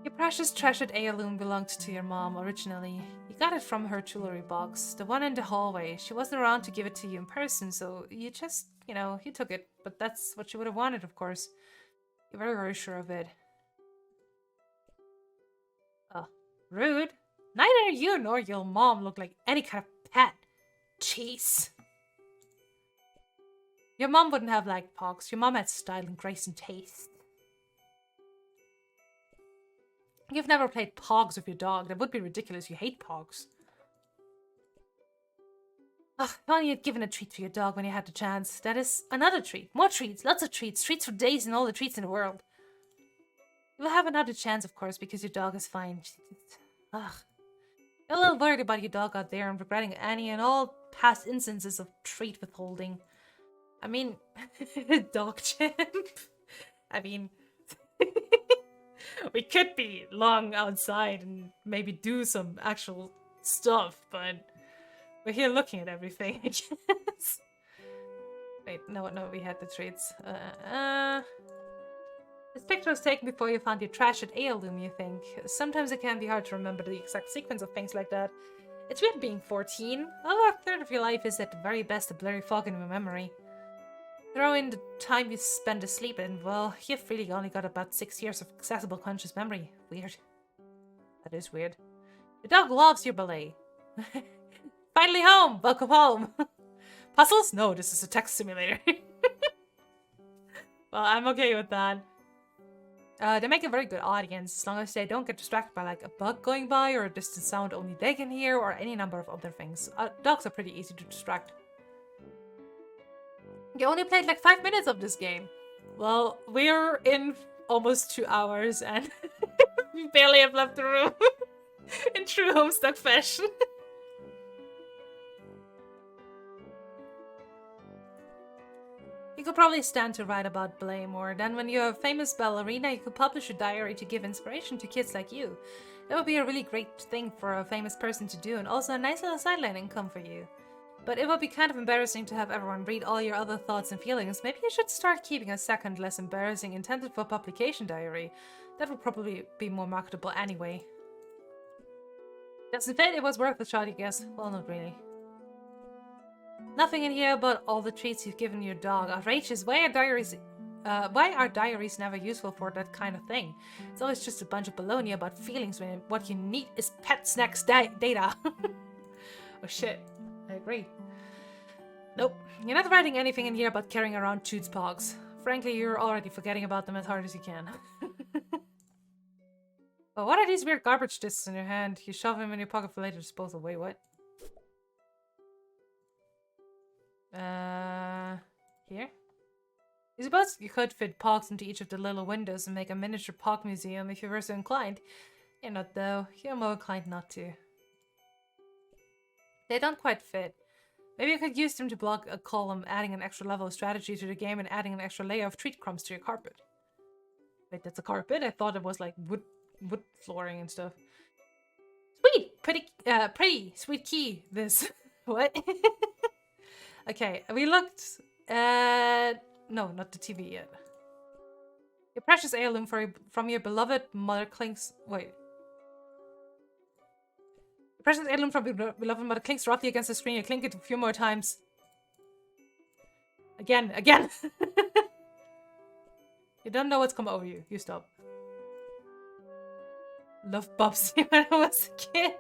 Your precious treasured heirloom belonged to your mom originally. You got it from her jewelry box, the one in the hallway. She wasn't around to give it to you in person, so you just, you took it. But that's what you would have wanted, of course. You're very, very sure of it. Oh, rude. Neither you nor your mom look like any kind of pet. Jeez. Your mom wouldn't have liked pogs. Your mom had style and grace and taste. You've never played pogs with your dog. That would be ridiculous. You hate pogs. Ugh, if only you'd given a treat to your dog when you had the chance. That is another treat. More treats. Lots of treats. Treats for days and all the treats in the world. You will have another chance, of course, because your dog is fine. Ugh. You're a little worried about your dog out there and regretting any and all past instances of treat withholding. I mean, dog champ. I mean, we could be long outside and maybe do some actual stuff, but we're here looking at everything, I guess. Wait, no, we had the treats. This picture was taken before you found your treasured heirloom, you think. Sometimes it can be hard to remember the exact sequence of things like that. It's weird being 14. Over a third of your life is at the very best a blurry fog in your memory. Throw in the time you spend asleep and, well, you've really only got about 6 years of accessible conscious memory. Weird. That is weird. Your dog loves your ballet. Finally home! Welcome home! Puzzles? No, this is a text simulator. Well, I'm okay with that. They make a very good audience, as long as they don't get distracted by like a bug going by or a distant sound only they can hear or any number of other things. Dogs are pretty easy to distract. You only played like 5 minutes of this game. Well, we're in almost 2 hours and we barely have left the room in true Homestuck fashion. You could probably stand to write about blame, or then when you're a famous ballerina, you could publish a diary to give inspiration to kids like you. That would be a really great thing for a famous person to do, and also a nice little sideline income for you. But it would be kind of embarrassing to have everyone read all your other thoughts and feelings. Maybe you should start keeping a second, less embarrassing, intended for publication diary. That would probably be more marketable anyway. Doesn't fit? It was worth a shot, I guess. Well, not really. Nothing in here but all the treats you've given your dog. Outrageous. Why are diaries never useful for that kind of thing? It's always just a bunch of baloney about feelings when what you need is pet snacks data. Oh shit. I agree. Nope. You're not writing anything in here about carrying around Jude's pogs. Frankly, you're already forgetting about them as hard as you can. Oh, what are these weird garbage discs in your hand? You shove them in your pocket for later disposal. Wait, what? Here? I suppose you could fit pogs into each of the little windows and make a miniature pog museum if you were so inclined. You're not though. You're more inclined not to. They don't quite fit. Maybe you could use them to block a column, adding an extra level of strategy to the game and adding an extra layer of treat crumbs to your carpet. Wait, that's a carpet? I thought it was like wood flooring and stuff. Sweet! Pretty sweet key, this. What? Okay, we looked at... No, not the TV yet. Your precious heirloom from your beloved mother clings... Wait. Your precious heirloom from your beloved mother clings roughly against the screen. You clink it a few more times. Again. You don't know what's come over you. You stop. Loved Bubsy when I was a kid.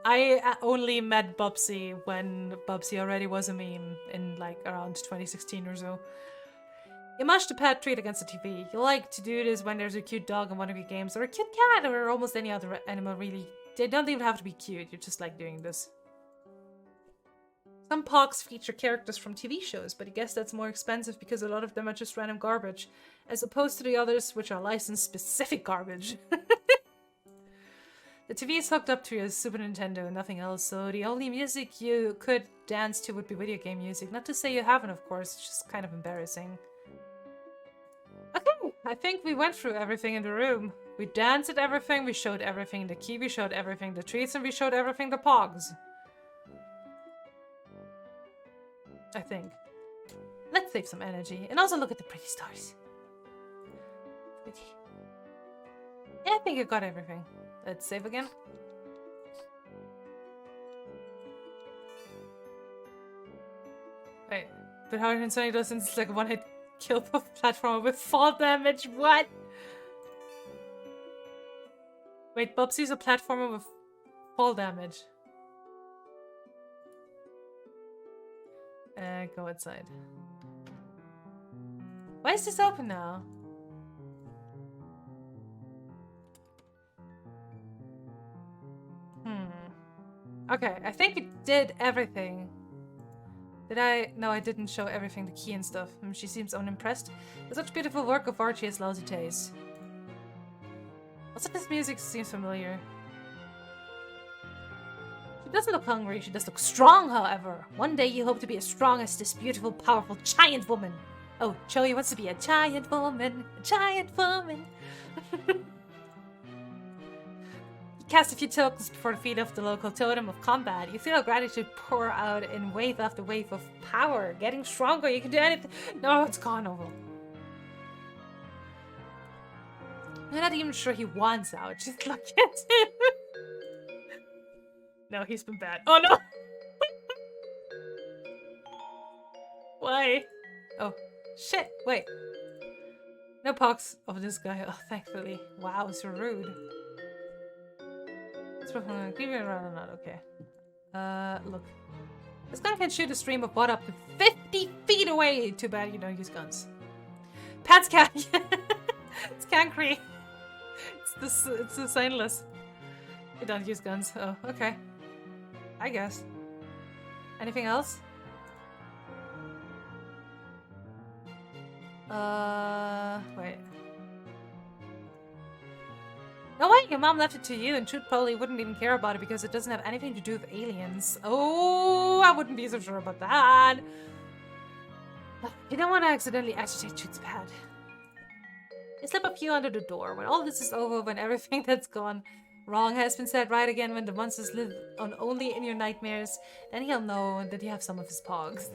I only met Bubsy when Bubsy already was a meme in like around 2016 or so. You mash the pet treat against the TV. You like to do this when there's a cute dog in one of your games, or a cute cat, or almost any other animal really. They don't even have to be cute, you just like doing this. Some pogs feature characters from TV shows, but I guess that's more expensive because a lot of them are just random garbage, as opposed to the others which are licensed specific garbage. The TV is hooked up to your Super Nintendo and nothing else, so the only music you could dance to would be video game music. Not to say you haven't, of course, it's just kind of embarrassing. Okay, I think we went through everything in the room. We danced at everything, we showed everything the key, we showed everything the treats, and we showed everything the pogs. I think. let's save some energy. And also look at the pretty stars. Pretty. Yeah, I think I got everything. Let's save again. Wait, but how concerning does since it's like a one-hit kill platformer with fall damage? What? Wait, Bubsy's a platformer with fall damage. Go outside. Why is this open now? Okay, I think we did everything. Did I? No, I didn't show everything, the key and stuff. She seems unimpressed. With such beautiful work of art, she has lousy taste. Also, this music seems familiar. She doesn't look hungry, she does look strong, however. One day you hope to be as strong as this beautiful, powerful giant woman. Oh, Joey wants to be a giant woman. A giant woman. You cast a few tokens before the feet of the local totem of combat. You feel gratitude pour out in wave after wave of power. Getting stronger, you can do anything. No, it's gone over. I'm not even sure he wants out. Just look at him. No, he's been bad. Oh no! Why? Oh, shit, wait. No pox of this guy. Oh, thankfully. Wow, so rude. Give it around or not, okay. Look. This gun can shoot a stream of water up to 50 feet away. Too bad you don't use guns. Pats can. It's concrete. It's the signless. You don't use guns. Oh, okay. I guess. Anything else? Wait. No way, your mom left it to you and Truth probably wouldn't even care about it because it doesn't have anything to do with aliens. Oh, I wouldn't be so sure about that. You don't want to accidentally agitate Truth's pad. You slip a few under the door. When all this is over, when everything that's gone wrong has been said right again, when the monsters live on only in your nightmares, then he'll know that you have some of his pogs.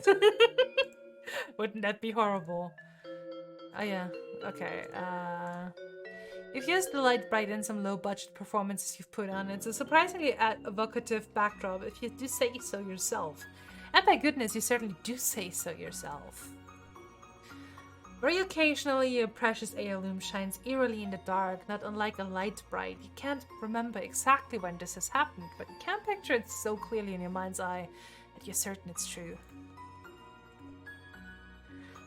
Wouldn't that be horrible? Oh yeah, okay, You've used the light bright in some low-budget performances you've put on. It's a surprisingly evocative backdrop if you do say so yourself. And by goodness, you certainly do say so yourself. Very occasionally, your precious heirloom shines eerily in the dark, not unlike a light bright. You can't remember exactly when this has happened, but you can picture it so clearly in your mind's eye that you're certain it's true.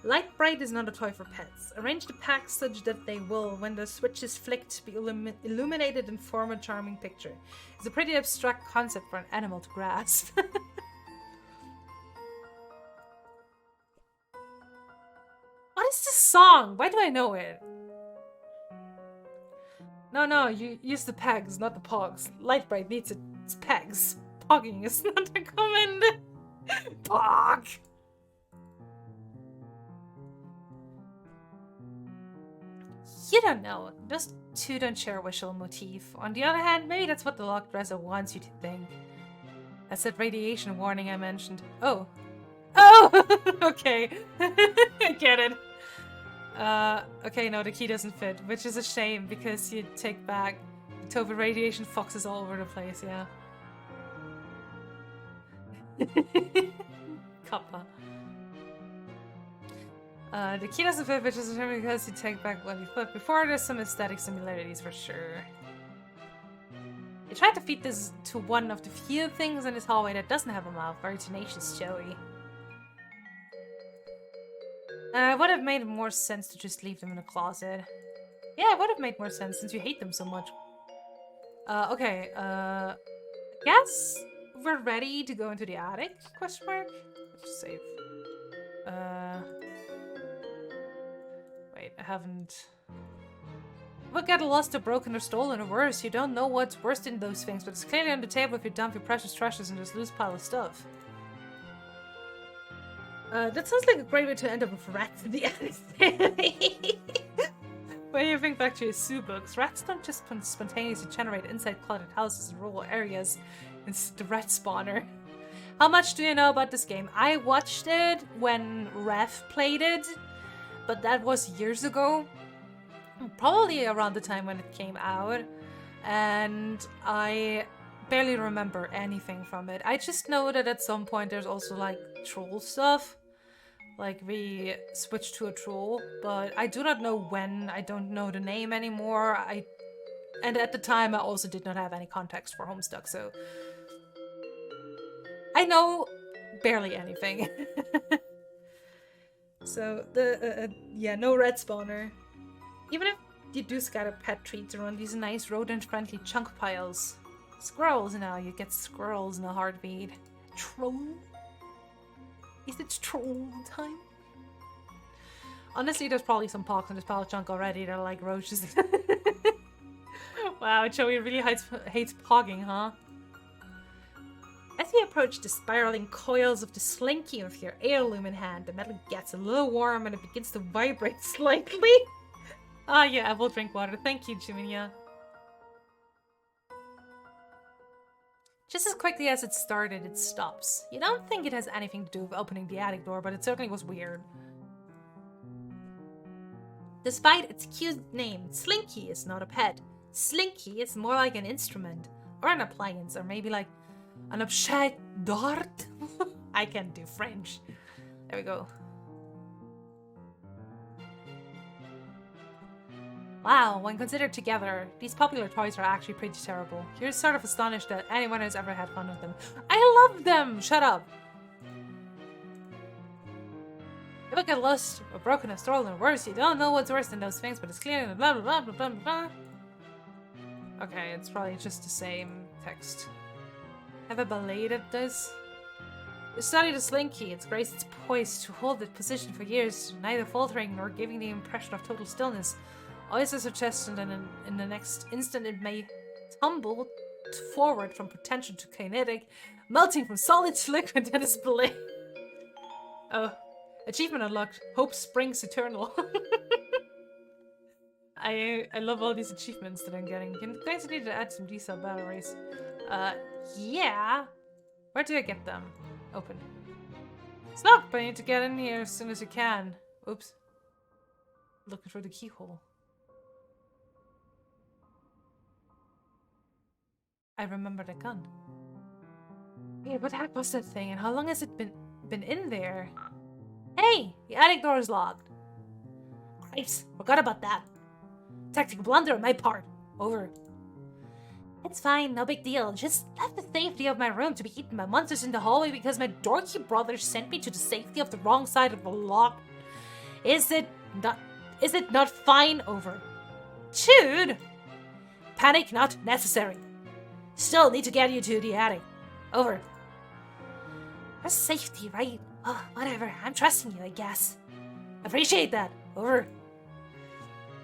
Light bright is not a toy for pets. Arrange the packs such that they will, when the switch is flicked, be illuminated and form a charming picture. It's a pretty abstract concept for an animal to grasp. What is this song? Why do I know it? No, you use the pegs, not the pogs. Light bright needs its pegs. Pogging is not a command. Pog! You don't know. Those two don't share a visual motif. On the other hand, maybe that's what the locked dresser wants you to think. That's that radiation warning I mentioned. Oh. Oh! Okay. I get it. Okay, no, the key doesn't fit, which is a shame because you take back the Tova radiation foxes all over the place, yeah. Kappa. The key doesn't fit, which is a shame because you take back what you put before. There's some aesthetic similarities for sure. You tried to feed this to one of the few things in this hallway that doesn't have a mouth. Very tenacious, Joey. It would have made more sense to just leave them in a closet. Yeah, it would have made more sense since you hate them so much. Okay, guess we're ready to go into the attic? Question mark? Let's save. Wait, I haven't... What get lost or broken or stolen or worse? You don't know what's worst in those things, but it's clearly on the table if you dump your precious treasures in this loose pile of stuff. That sounds like a great way to end up with rats in the attic. When you think back to your zoo books, rats don't just spontaneously generate inside cluttered houses in rural areas. It's the rat spawner. How much do you know about this game? I watched it when Ref played it, but that was years ago. Probably around the time when it came out. And I barely remember anything from it. I just know that at some point there's also like troll stuff. Like we switched to a troll, but I do not know when. I don't know the name anymore. And at the time I also did not have any context for Homestuck, so I know barely anything. So yeah, no red spawner. Even if you do scatter pet treats around these nice rodent-friendly chunk piles. Squirrels now, you get squirrels in a heartbeat. Troll? Is it troll time? Honestly, there's probably some pox in this pile of junk already. They're like roaches. Wow, Joey really hates pogging, huh? As you approach the spiraling coils of the slinky with your heirloom in hand, the metal gets a little warm and it begins to vibrate slightly. Ah, yeah, I will drink water. Thank you, Jiminia. Just as quickly as it started, it stops. You don't think it has anything to do with opening the attic door, but it certainly was weird. Despite its cute name, Slinky is not a pet. Slinky is more like an instrument, or an appliance, or maybe like an objet d'art. I can't do French. There we go. Wow, when considered together, these popular toys are actually pretty terrible. You're sort of astonished that anyone has ever had fun with them. I love them! Shut up! If I get lost, or broken, or stolen, or worse, you don't know what's worse than those things, but it's clear and blah blah blah blah blah blah. Okay, it's probably just the same text. Have I belated this? You study the Slinky. It's graced its poise to hold its position for years, neither faltering nor giving the impression of total stillness. Always a suggestion that in the next instant it may tumble forward from potential to kinetic, melting from solid to liquid that is below. Oh, achievement unlocked. Hope springs eternal. I love all these achievements that I'm getting. You guys need to add some diesel batteries. Yeah. Where do I get them? Open. It's locked, but I need to get in here as soon as you can. Oops. Looking for the keyhole. I remember the gun. Yeah, what the heck was that thing, and how long has it been in there? Hey! The attic door is locked. Christ, forgot about that. Tactical blunder on my part. Over. It's fine, no big deal. Just left the safety of my room to be eaten by monsters in the hallway because my dorky brother sent me to the safety of the wrong side of the lock. Is it not fine? Over. Dude! Panic not necessary. Still need to get you to the attic. Over. For safety, right? Oh, whatever. I'm trusting you, I guess. Appreciate that. Over.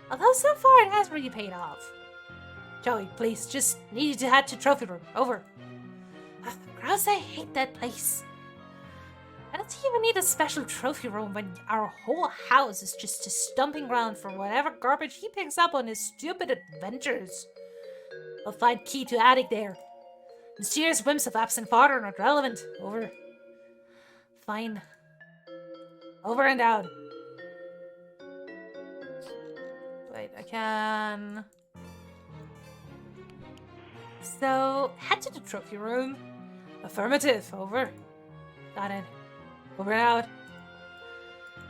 Although so far it hasn't really paid off. Joey, please, just need you to head to trophy room. Over. Gross, I hate that place. I don't even need a special trophy room when our whole house is just a stomping ground for whatever garbage he picks up on his stupid adventures. I'll find key to attic there. Mysterious whims of absent father are not relevant. Over. Fine. Over and out. Wait, I can... So, head to the trophy room. Affirmative. Over. Got it. Over and out.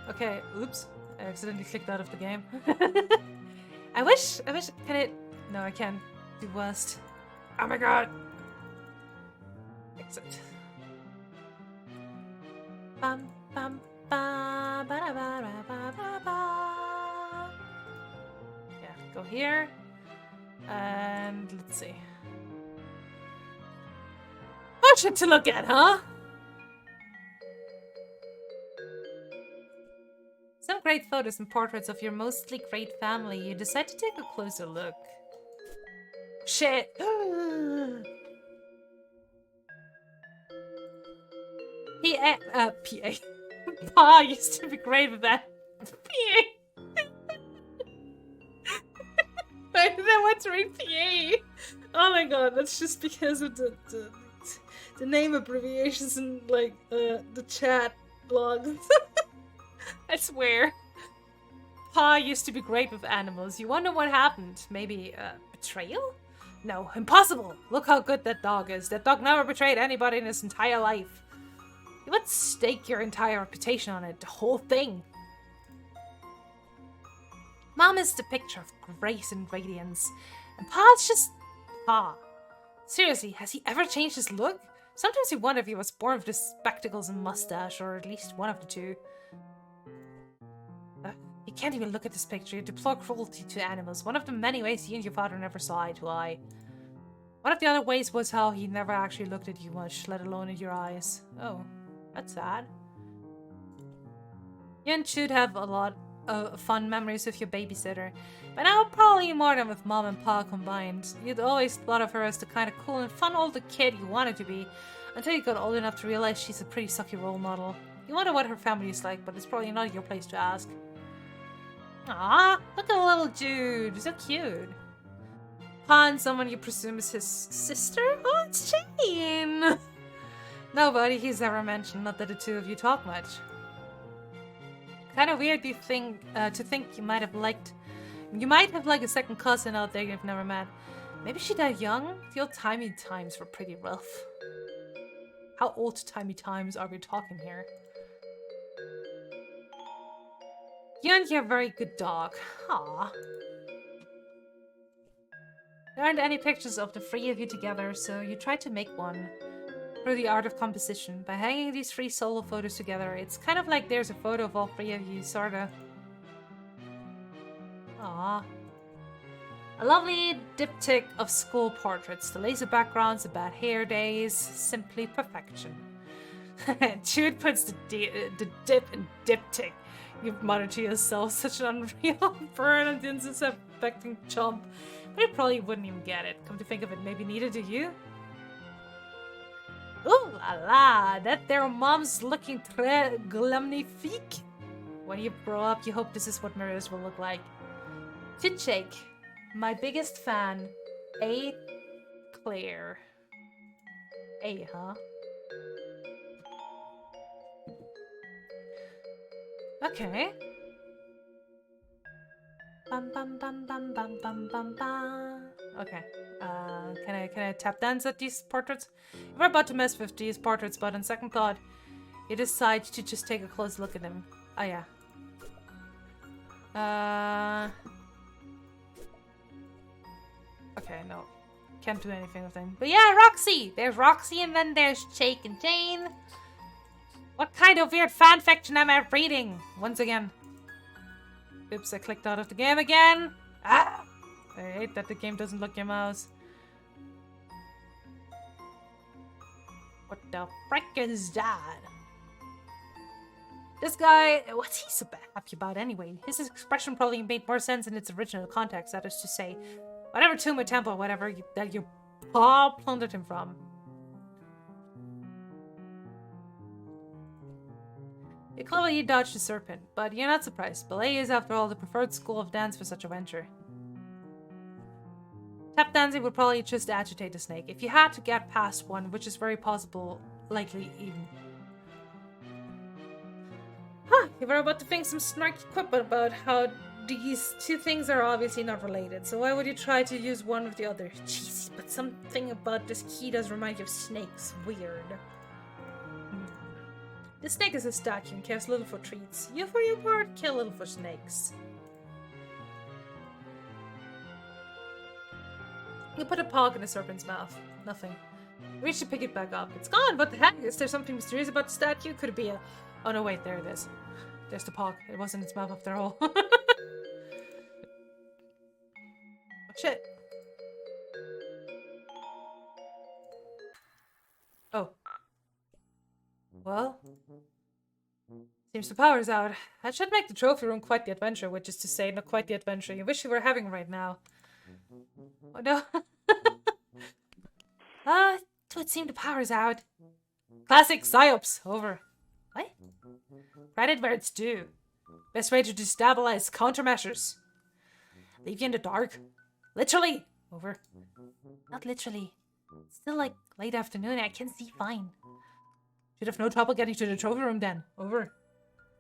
Okay, oops. I accidentally clicked out of the game. I wish, can it... No, I can't. Do worst. Oh my god! Exit. Bum, bum, ba, ba, da, ba, da, ba, ba, ba. Yeah, go here. And let's see. Oh shit to look at, huh? Some great photos and portraits of your mostly great family. You decide to take a closer look. Shit. PA. Pa used to be great with that. PA. Why did I want to read PA? Oh my god, that's just because of the the name abbreviations in like the chat blogs. I swear. Pa used to be great with animals. You wonder what happened? Maybe betrayal? No, impossible. Look how good that dog is. That dog never betrayed anybody in his entire life. You would stake your entire reputation on it, the whole thing. Mom is the picture of grace and radiance, and Pa's just Pa. Seriously, has he ever changed his look? Sometimes you wonder if he was born with the spectacles and mustache, or at least one of the two. You can't even look at this picture. You deplore cruelty to animals. One of the many ways you and your father never saw eye to eye. One of the other ways was how he never actually looked at you much, let alone in your eyes. Oh, that's sad. You and should have a lot of fun memories with your babysitter. But now probably more than with Mom and Pa combined. You'd always thought of her as the kind of cool and fun older kid you wanted to be, until you got old enough to realize she's a pretty sucky role model. You wonder what her family is like, but it's probably not your place to ask. Ah, look at the little dude. So cute. Pa and someone you presume is his sister? Oh, it's Jane! Nobody he's ever mentioned, not that the two of you talk much. Kind of weird to think you might have liked a second cousin out there you've never met. Maybe she died young? The old-timey times were pretty rough. How old-timey times are we talking here? You and your very good dog. Aww. There aren't any pictures of the three of you together, so you tried to make one. Through the art of composition. By hanging these three solo photos together, it's kind of like there's a photo of all three of you, sorta. Aww. A lovely diptych of school portraits. The laser backgrounds, the bad hair days. Simply perfection. Jude puts the dip in diptych. You've muttered to yourself, such an unreal burn and unsuspecting chump. But you probably wouldn't even get it. Come to think of it, maybe neither do you? Ooh la la, that there mom's looking très glamnifique. When you grow up, you hope this is what mirrors will look like. Fit shake. My biggest fan, A. Claire. A, huh? Okay. Bum bum bum bum bum bum bum bum. Okay. Can I tap dance at these portraits? You were about to mess with these portraits, but on second thought, you decide to just take a close look at them. Oh yeah. Okay, no. Can't do anything with them. But yeah, Roxy! There's Roxy and then there's Jake and Jane. What kind of weird fanfiction am I reading? Once again. Oops, I clicked out of the game again. Ah! I hate that the game doesn't look your mouse. What the frick is that? This guy, what's he so happy about anyway? His expression probably made more sense in its original context, that is to say, whatever tomb or temple, whatever that your pa plundered him from. You cleverly dodged the serpent, but you're not surprised. Ballet is, after all, the preferred school of dance for such a venture. Tap dancing would probably just agitate the snake, if you had to get past one, which is very possible, likely even. Huh, you were about to think some snarky quip about how these two things are obviously not related, so why would you try to use one with the other? Jeez, but something about this key does remind you of snakes. Weird. The snake is a statue and cares little for treats. You, for your part, care little for snakes. You put a pog in the serpent's mouth. Nothing. You reach to pick it back up. It's gone! What the heck? Is there something mysterious about the statue? Could it be a... Oh no, wait, there it is. There's the pog. It wasn't its mouth after all. Oh, shit. Oh. Well... Seems the power's out. That should make the trophy room quite the adventure, which is to say, not quite the adventure you wish you were having right now. Oh no. It would seem the power's out. Classic psyops. Over. What? Credit where it's due. Best way to destabilize countermeasures. Leave you in the dark. Literally. Over. Not literally. It's still like late afternoon. I can see fine. Should have no trouble getting to the trophy room then. Over.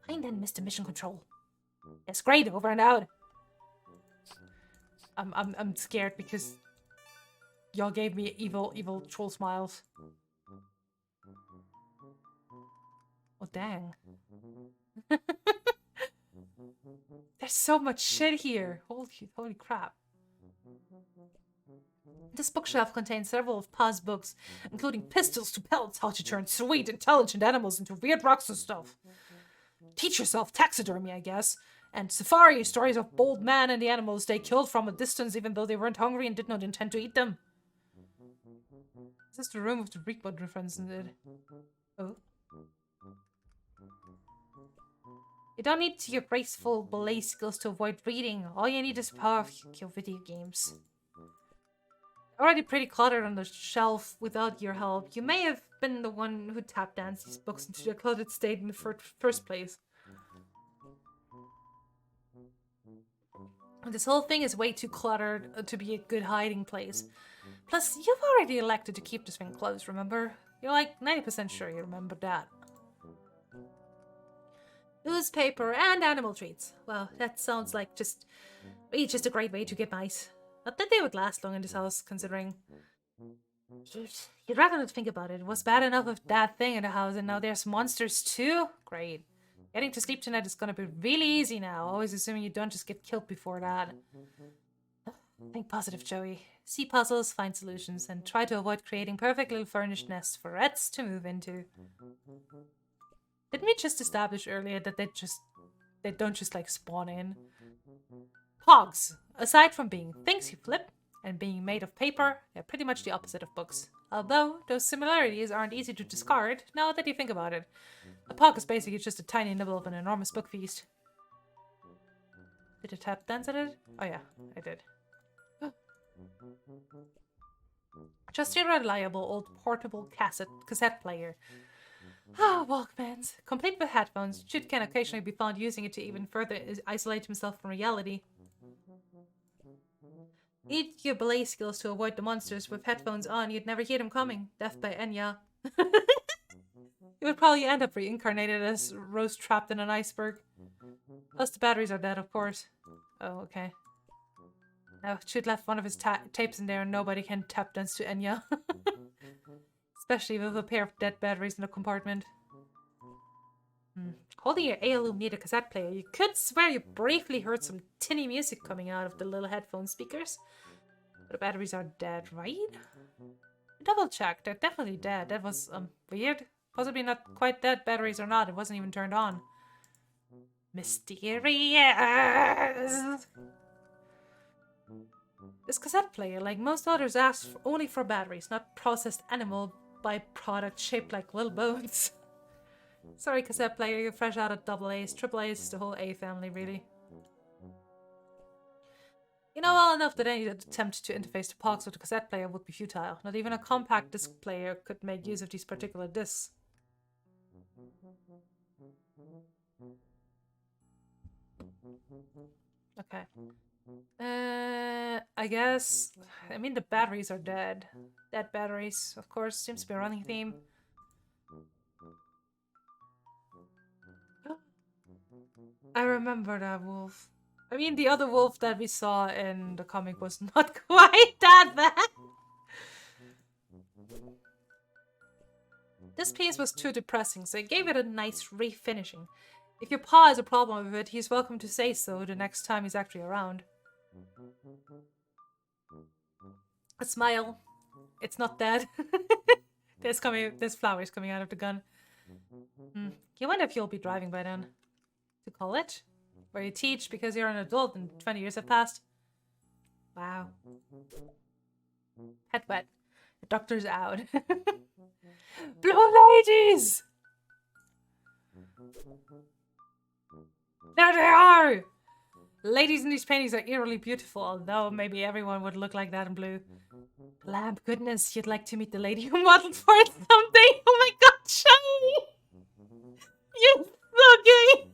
Fine then, Mr. Mission Control. Yes, great. Over and out. I'm scared because y'all gave me evil troll smiles. Oh dang. There's so much shit here. Holy crap. This bookshelf contains several of Pa's books, including Pistols to Pelts, How to Turn Sweet, Intelligent Animals into Weird Rocks and stuff. Teach Yourself Taxidermy, I guess. And Safari, stories of bold man and the animals they killed from a distance even though they weren't hungry and did not intend to eat them. Is this the room with the Reekbud reference in it? Oh. You don't need your graceful ballet skills to avoid reading. All you need is power of your video games. Already pretty cluttered on the shelf without your help. You may have been the one who tap danced these books into their cluttered state in the first place. This whole thing is way too cluttered to be a good hiding place. Plus, you've already elected to keep this thing closed, remember? You're like 90% sure you remember that. Newspaper and animal treats. Well, that sounds like just a great way to get mice. Not that they would last long in this house, considering... You'd rather not think about it. It was bad enough with that thing in the house, and now there's monsters too? Great. Getting to sleep tonight is gonna be really easy now, always assuming you don't just get killed before that. Think positive, Joey. See puzzles, find solutions, and try to avoid creating perfect little furnished nests for rats to move into. Didn't we just establish earlier that they don't just like spawn in? Pogs, aside from being things you flip and being made of paper, they're pretty much the opposite of books. Although those similarities aren't easy to discard now that you think about it. A pog is basically just a tiny nibble of an enormous book feast. Did I tap dance at it? Oh yeah, I did. Just a reliable old portable cassette player. Ah, Walkmans. Complete with headphones, Jude can occasionally be found using it to even further isolate himself from reality. Need your belay skills to avoid the monsters. With headphones on, you'd never hear them coming. Death by Enya. You would probably end up reincarnated as Rose trapped in an iceberg. Plus the batteries are dead, of course. Oh, okay. Now, Jude left one of his tapes in there and nobody can tap dance to Enya. Especially with a pair of dead batteries in the compartment. Holding your heirloom near the cassette player, you could swear you briefly heard some tinny music coming out of the little headphone speakers. But the batteries are dead, right? Double check, they're definitely dead. That was, weird. Possibly not quite dead batteries or not, it wasn't even turned on. Mysterious! This cassette player, like most others, asks only for batteries, not processed animal byproduct shaped like little bones. Sorry, cassette player, you're fresh out of double A's. Triple A's, the whole A family, really. You know well enough that any attempt to interface the POGs with the cassette player would be futile. Not even a compact disc player could make use of these particular discs. Okay. I guess... I mean, the batteries are dead. Dead batteries, of course, seems to be a running theme. I remember that wolf. I mean, the other wolf that we saw in the comic was not quite that bad. This piece was too depressing, so I gave it a nice refinishing. If your Pa has a problem with it, he's welcome to say so the next time he's actually around. A smile. It's not dead. There's flowers coming out of the gun. You wonder if you'll be driving by then. To college? Where you teach because you're an adult and 20 years have passed? Wow. Head wet. The doctor's out. Blue ladies! There they are! Ladies in these paintings are eerily beautiful, although maybe everyone would look like that in blue. Lamb, goodness, you'd like to meet the lady who modeled for it someday? Oh my god, Shiny! You're so gay!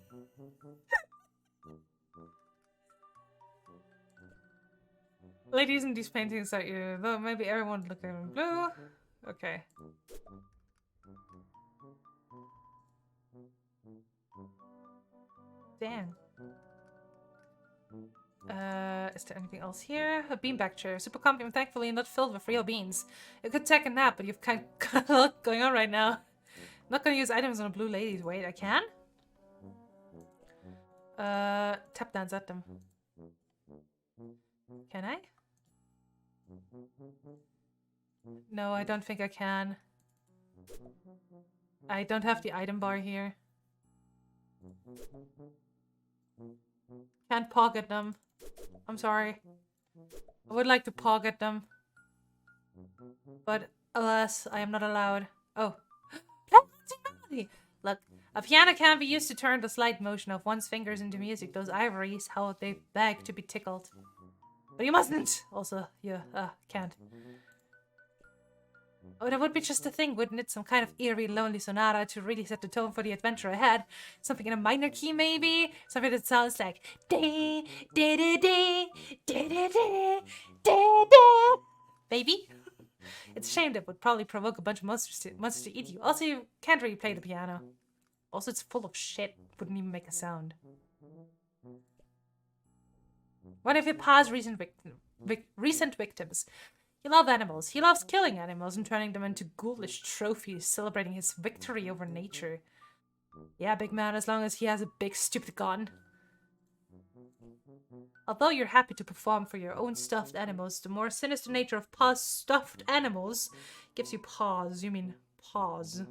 Ladies in these paintings at you, though maybe everyone looking in blue. Okay. Damn. Is there anything else here? A beanbag chair. Super comfy and thankfully not filled with real beans. You could take a nap, but you've kind of got a lot going on right now. I'm not gonna use items on a blue lady. Wait, I can? Tap dance at them. Can I? No, I don't think I can. I don't have the item bar here. Can't pocket them. I'm sorry. I would like to pocket them. But alas, I am not allowed. Oh. Look, a piano can be used to turn the slight motion of one's fingers into music. Those ivories, how they beg to be tickled. But you mustn't! Also, you, can't. Oh, that would be just a thing, wouldn't it? Some kind of eerie, lonely sonata to really set the tone for the adventure ahead. Something in a minor key, maybe? Something that sounds like dee, dee, dee, dee, dee, dee, dee, dee, dee. Baby? It's a shame that would probably provoke a bunch of monsters to eat you. Also, you can't really play the piano. Also, it's full of shit. Wouldn't even make a sound. One of your pa's recent victims. He loves animals. He loves killing animals and turning them into ghoulish trophies, celebrating his victory over nature. Yeah, big man, as long as he has a big stupid gun. Although you're happy to perform for your own stuffed animals, the more sinister nature of Pa's stuffed animals gives you pause. You mean pause.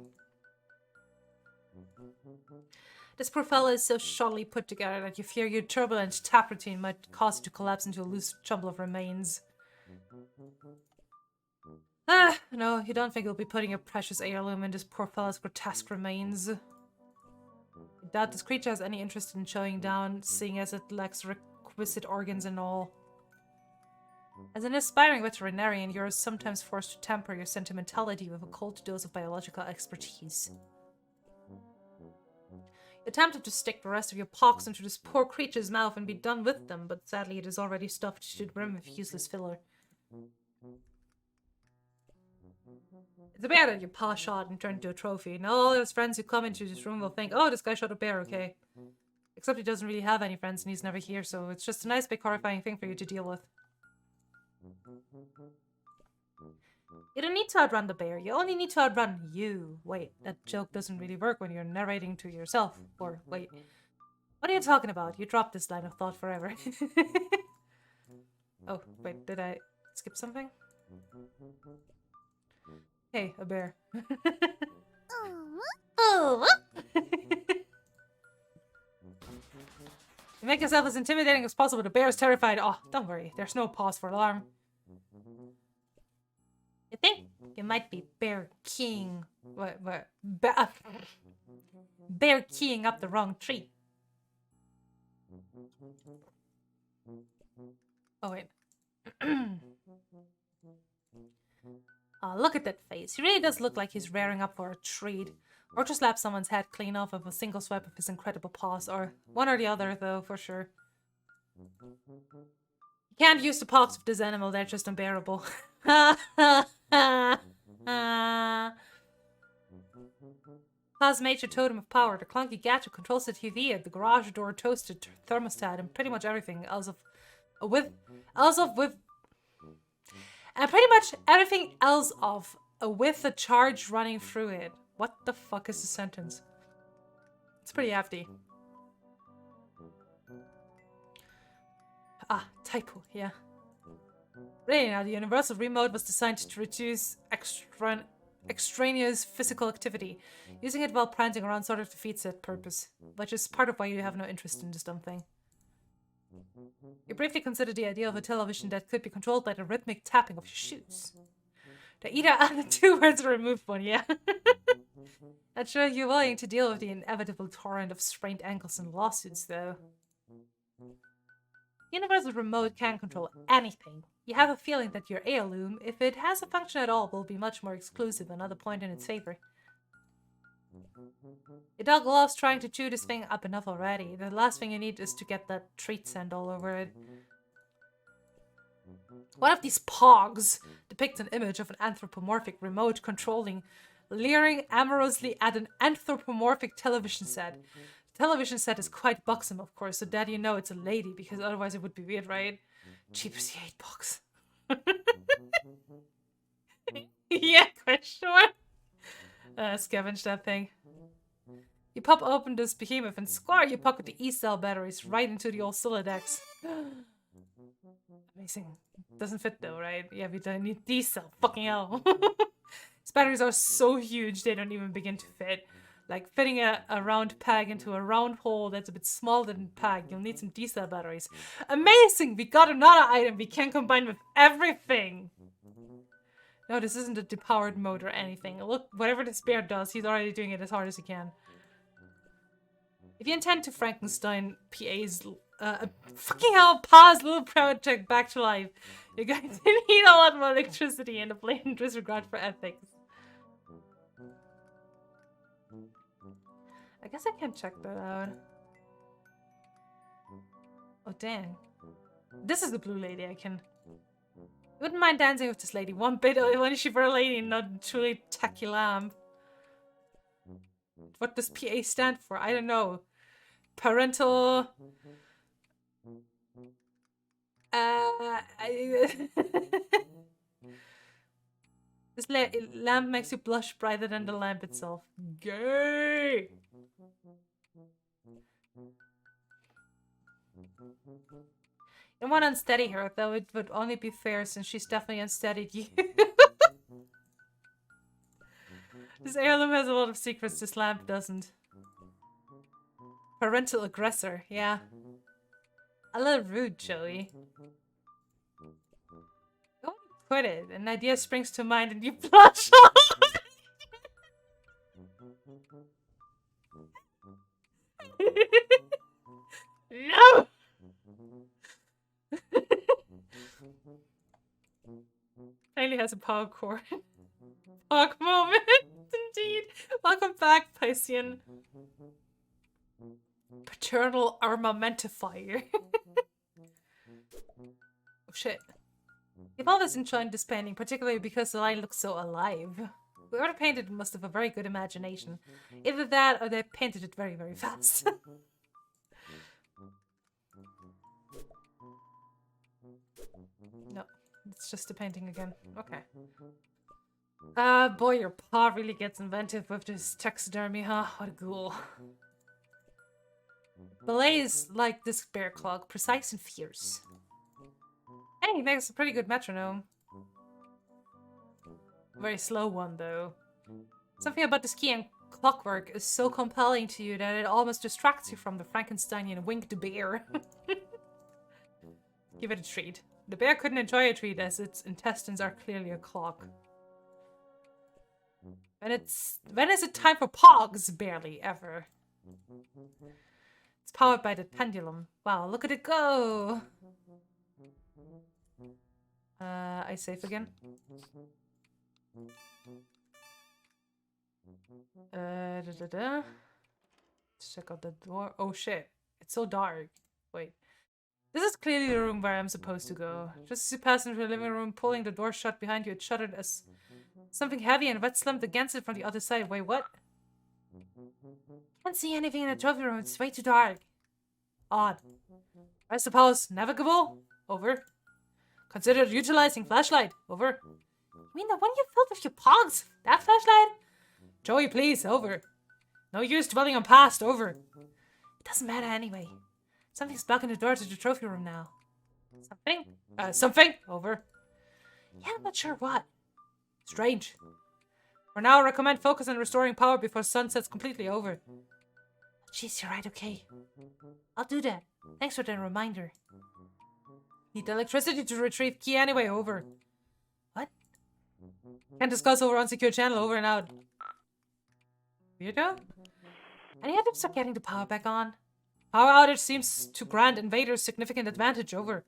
This poor fella is so shoddily put together that you fear your turbulent tap routine might cause it to collapse into a loose jumble of remains. Ah, no, you don't think you'll be putting your precious heirloom in this poor fella's grotesque remains. I doubt this creature has any interest in showing down, seeing as it lacks requisite organs and all. As an aspiring veterinarian, you're sometimes forced to temper your sentimentality with a cold dose of biological expertise. You attempted to stick the rest of your pox into this poor creature's mouth and be done with them, but sadly it is already stuffed to the brim with useless filler. It's a bear that your pa shot and turned into a trophy, and all his friends who come into this room will think, oh, this guy shot a bear, okay. Except he doesn't really have any friends and he's never here, so it's just a nice big horrifying thing for you to deal with. You don't need to outrun the bear, you only need to outrun you. Wait, that joke doesn't really work when you're narrating to yourself. Or, wait, what are you talking about? You dropped this line of thought forever. Oh, wait, did I skip something? Hey, a bear. Oh. You make yourself as intimidating as possible. The bear is terrified. Oh, don't worry. There's no cause for alarm. You think you might be bear keying... What? Bear keying up the wrong tree. Oh, wait. Oh, look at that face. He really does look like he's rearing up for a treat. Or to slap someone's head clean off with a single swipe of his incredible paws. Or one or the other, though, for sure. You can't use the pox of this animal. They're just unbearable. Pa's major totem of power. The clunky gadget controls the TV, the garage door, toasted thermostat, and pretty much everything else and pretty much everything else with a charge running through it. What the fuck is the sentence? It's pretty hefty. Ah, typo, yeah. Really now, the universal remote was designed to reduce extraneous physical activity. Using it while prancing around sort of defeats that purpose, which is part of why you have no interest in this dumb thing. You briefly considered the idea of a television that could be controlled by the rhythmic tapping of your shoes. The either added 2 words or removed 1, yeah. Not sure you're willing to deal with the inevitable torrent of sprained ankles and lawsuits, though. The universal remote can control anything. You have a feeling that your heirloom, if it has a function at all, will be much more exclusive, another point in its favor. Your dog loves trying to chew this thing up enough already. The last thing you need is to get that treat scent all over it. One of these pogs depicts an image of an anthropomorphic remote controlling, leering amorously at an anthropomorphic television set. The television set is quite buxom, of course, so that you know it's a lady, because otherwise it would be weird, right? Cheap as the $8. Yeah, question mark. Scavenge that thing. You pop open this behemoth and square, you pocket the E-cell batteries right into the old Silodex. Amazing. Doesn't fit though, right? Yeah, we don't need D-cell. Fucking hell. These batteries are so huge they don't even begin to fit. Like fitting a round peg into a round hole that's a bit smaller than a peg. You'll need some D-cell batteries. Amazing! We got another item we can combine with everything! No, this isn't a depowered mode or anything. Look, whatever this bear does, he's already doing it as hard as he can. If you intend to Frankenstein PA's fucking hell, Pa's little project back to life, you're going to need a lot more electricity and a blatant disregard for ethics. I guess I can check that out. Oh dang. This is the blue lady I can... I wouldn't mind dancing with this lady one bit, only she for a lady, not truly tacky lamb. What does PA stand for? I don't know. Parental... This lamp makes you blush brighter than the lamp itself. Gay! You don't want to unsteady her, though it would only be fair since she's definitely unsteadied you. This heirloom has a lot of secrets, this lamp doesn't. Parental aggressor, yeah. A little rude, Joey. Go and put it. An idea springs to mind and you blush. No! Finally has a power core. Pog moment, indeed. Welcome back, Piscean. Paternal armamentifier. Oh shit. You've always enjoyed this painting, particularly because the line looks so alive. Whoever painted it must have a very good imagination. Either that or they painted it very, very fast. No, it's just a painting again. Okay. Boy, your paw really gets inventive with this taxidermy, huh? What a ghoul. Ballet is like this bear clog, precise and fierce. Hey, he makes a pretty good metronome. Very slow one, though. Something about this key and clockwork is so compelling to you that it almost distracts you from the Frankensteinian winged bear. Give it a treat. The bear couldn't enjoy a treat as its intestines are clearly a clock. When is it time for pogs? Barely ever. It's powered by the pendulum. Wow, look at it go! I save again. Let's check out the door. Oh shit, it's so dark. Wait. This is clearly the room where I'm supposed to go. Just as you pass into the living room, pulling the door shut behind you, it shuddered as something heavy and wet slumped against it from the other side. Wait, what? Can't see anything in the trophy room. It's way too dark. Odd. I suppose navigable? Over. Considered utilizing flashlight. Over. You mean the one you filled with your pogs? That flashlight? Joey, please. Over. No use dwelling on past. Over. It doesn't matter anyway. Something's blocking the door to the trophy room now. Something? Something? Over. Yeah, I'm not sure what. Strange. For now, I recommend focus on restoring power before sun sets completely. Over. Jeez, you're right, okay. I'll do that. Thanks for the reminder. Need the electricity to retrieve key anyway. Over. What? Can't discuss over unsecure channel. Over and out. Weirdo? I need to start getting the power back on. Power outage seems to grant invaders significant advantage. Over.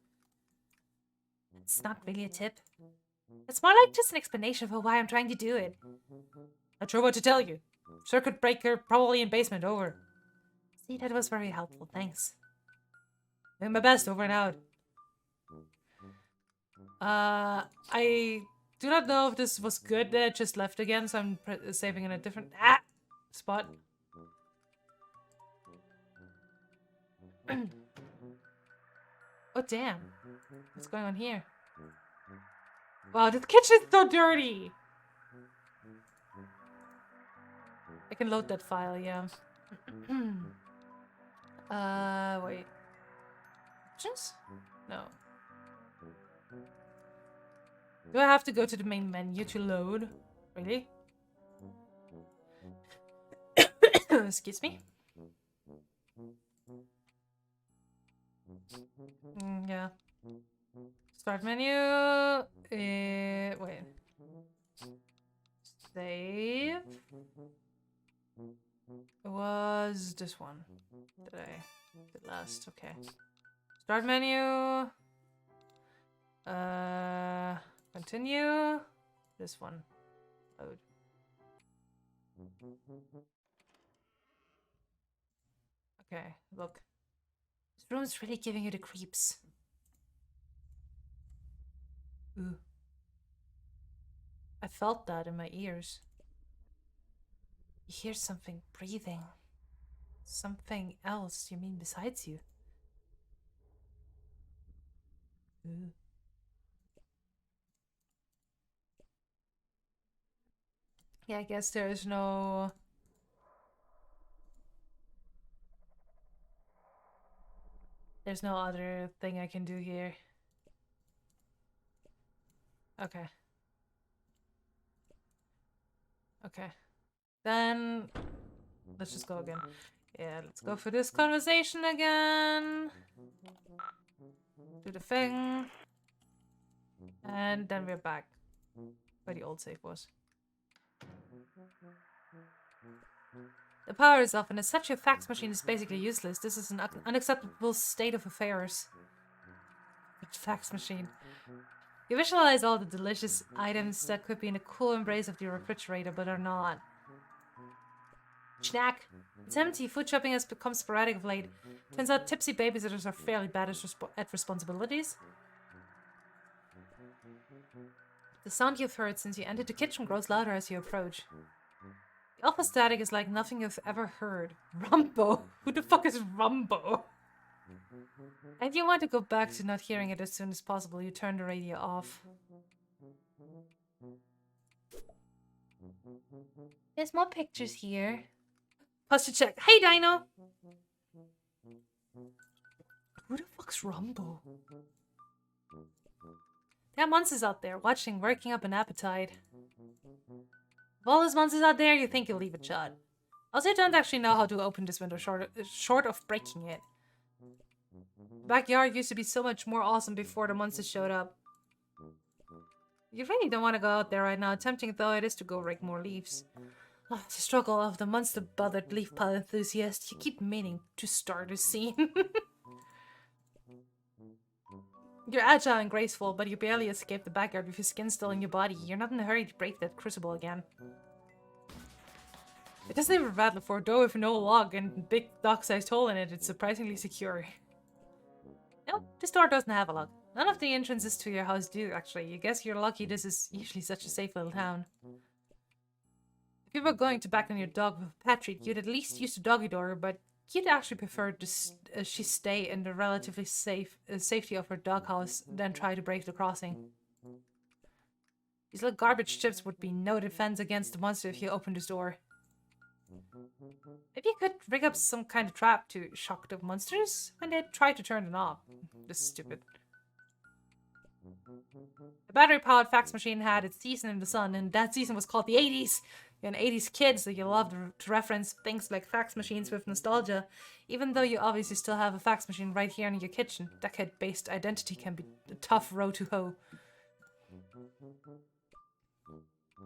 It's not really a tip. It's more like just an explanation for why I'm trying to do it. Not sure what to tell you. Circuit breaker probably in basement. Over. See, that was very helpful. Thanks. Doing my best. Over and out. I do not know if this was good that it just left again, so I'm saving in a different spot. Oh, damn. What's going on here? Wow, the kitchen's so dirty! I can load that file, yeah. Wait. Options? No. Do I have to go to the main menu to load? Really? Excuse me? Yeah. Start menu. Wait. Save. It was this one that I did last. Okay. Start menu. Continue. This one. Load. Okay, look. This room's really giving you the creeps. Ooh. I felt that in my ears. You hear something breathing. Something else, you mean besides you? Ooh. Yeah, I guess there's no... There's no other thing I can do here. Okay. Okay. Then... Let's just go again. Yeah, let's go for this conversation again. Do the thing. And then we're back. Where the old save was. The power is off, and as such, your fax machine is basically useless. This is an unacceptable state of affairs. Fax machine. You visualize all the delicious items that could be in the cool embrace of the refrigerator, but are not. Snack. It's empty. Food shopping has become sporadic of late. Turns out tipsy babysitters are fairly bad at responsibilities. The sound you've heard since you entered the kitchen grows louder as you approach. The awful static is like nothing you've ever heard. Rumbo? Who the fuck is Rumbo? And you want to go back to not hearing it as soon as possible. You turn the radio off. There's more pictures here. Pause to check. Hey, Dino! Who the fuck's Rumbo? There are monsters out there, watching, working up an appetite. Of all those monsters out there, you think you'll leave it shut. Also, you don't actually know how to open this window short of breaking it. The backyard used to be so much more awesome before the monsters showed up. You really don't want to go out there right now, tempting though it is to go rake more leaves. Oh, the struggle of the monster-bothered leaf pile enthusiast. You keep meaning to start a scene. You're agile and graceful, but you barely escape the backyard with your skin still in your body. You're not in a hurry to break that crucible again. It doesn't even rattle for a door with no lock and big dog-sized hole in it. It's surprisingly secure. Nope, this door doesn't have a lock. None of the entrances to your house do, actually. I guess you're lucky this is usually such a safe little town. If you were going to back on your dog with a pet treat, you'd at least use the doggy door, but you'd actually prefer she stay in the relatively safety of her doghouse than try to break the crossing. These little garbage chips would be no defense against the monster if you opened this door. Maybe you could rig up some kind of trap to shock the monsters when they try to turn it off. This is stupid. The battery-powered fax machine had its season in the sun, and that season was called the 80s. You're an 80s kid, so you love to reference things like fax machines with nostalgia, even though you obviously still have a fax machine right here in your kitchen. Decade-based identity can be a tough row to hoe.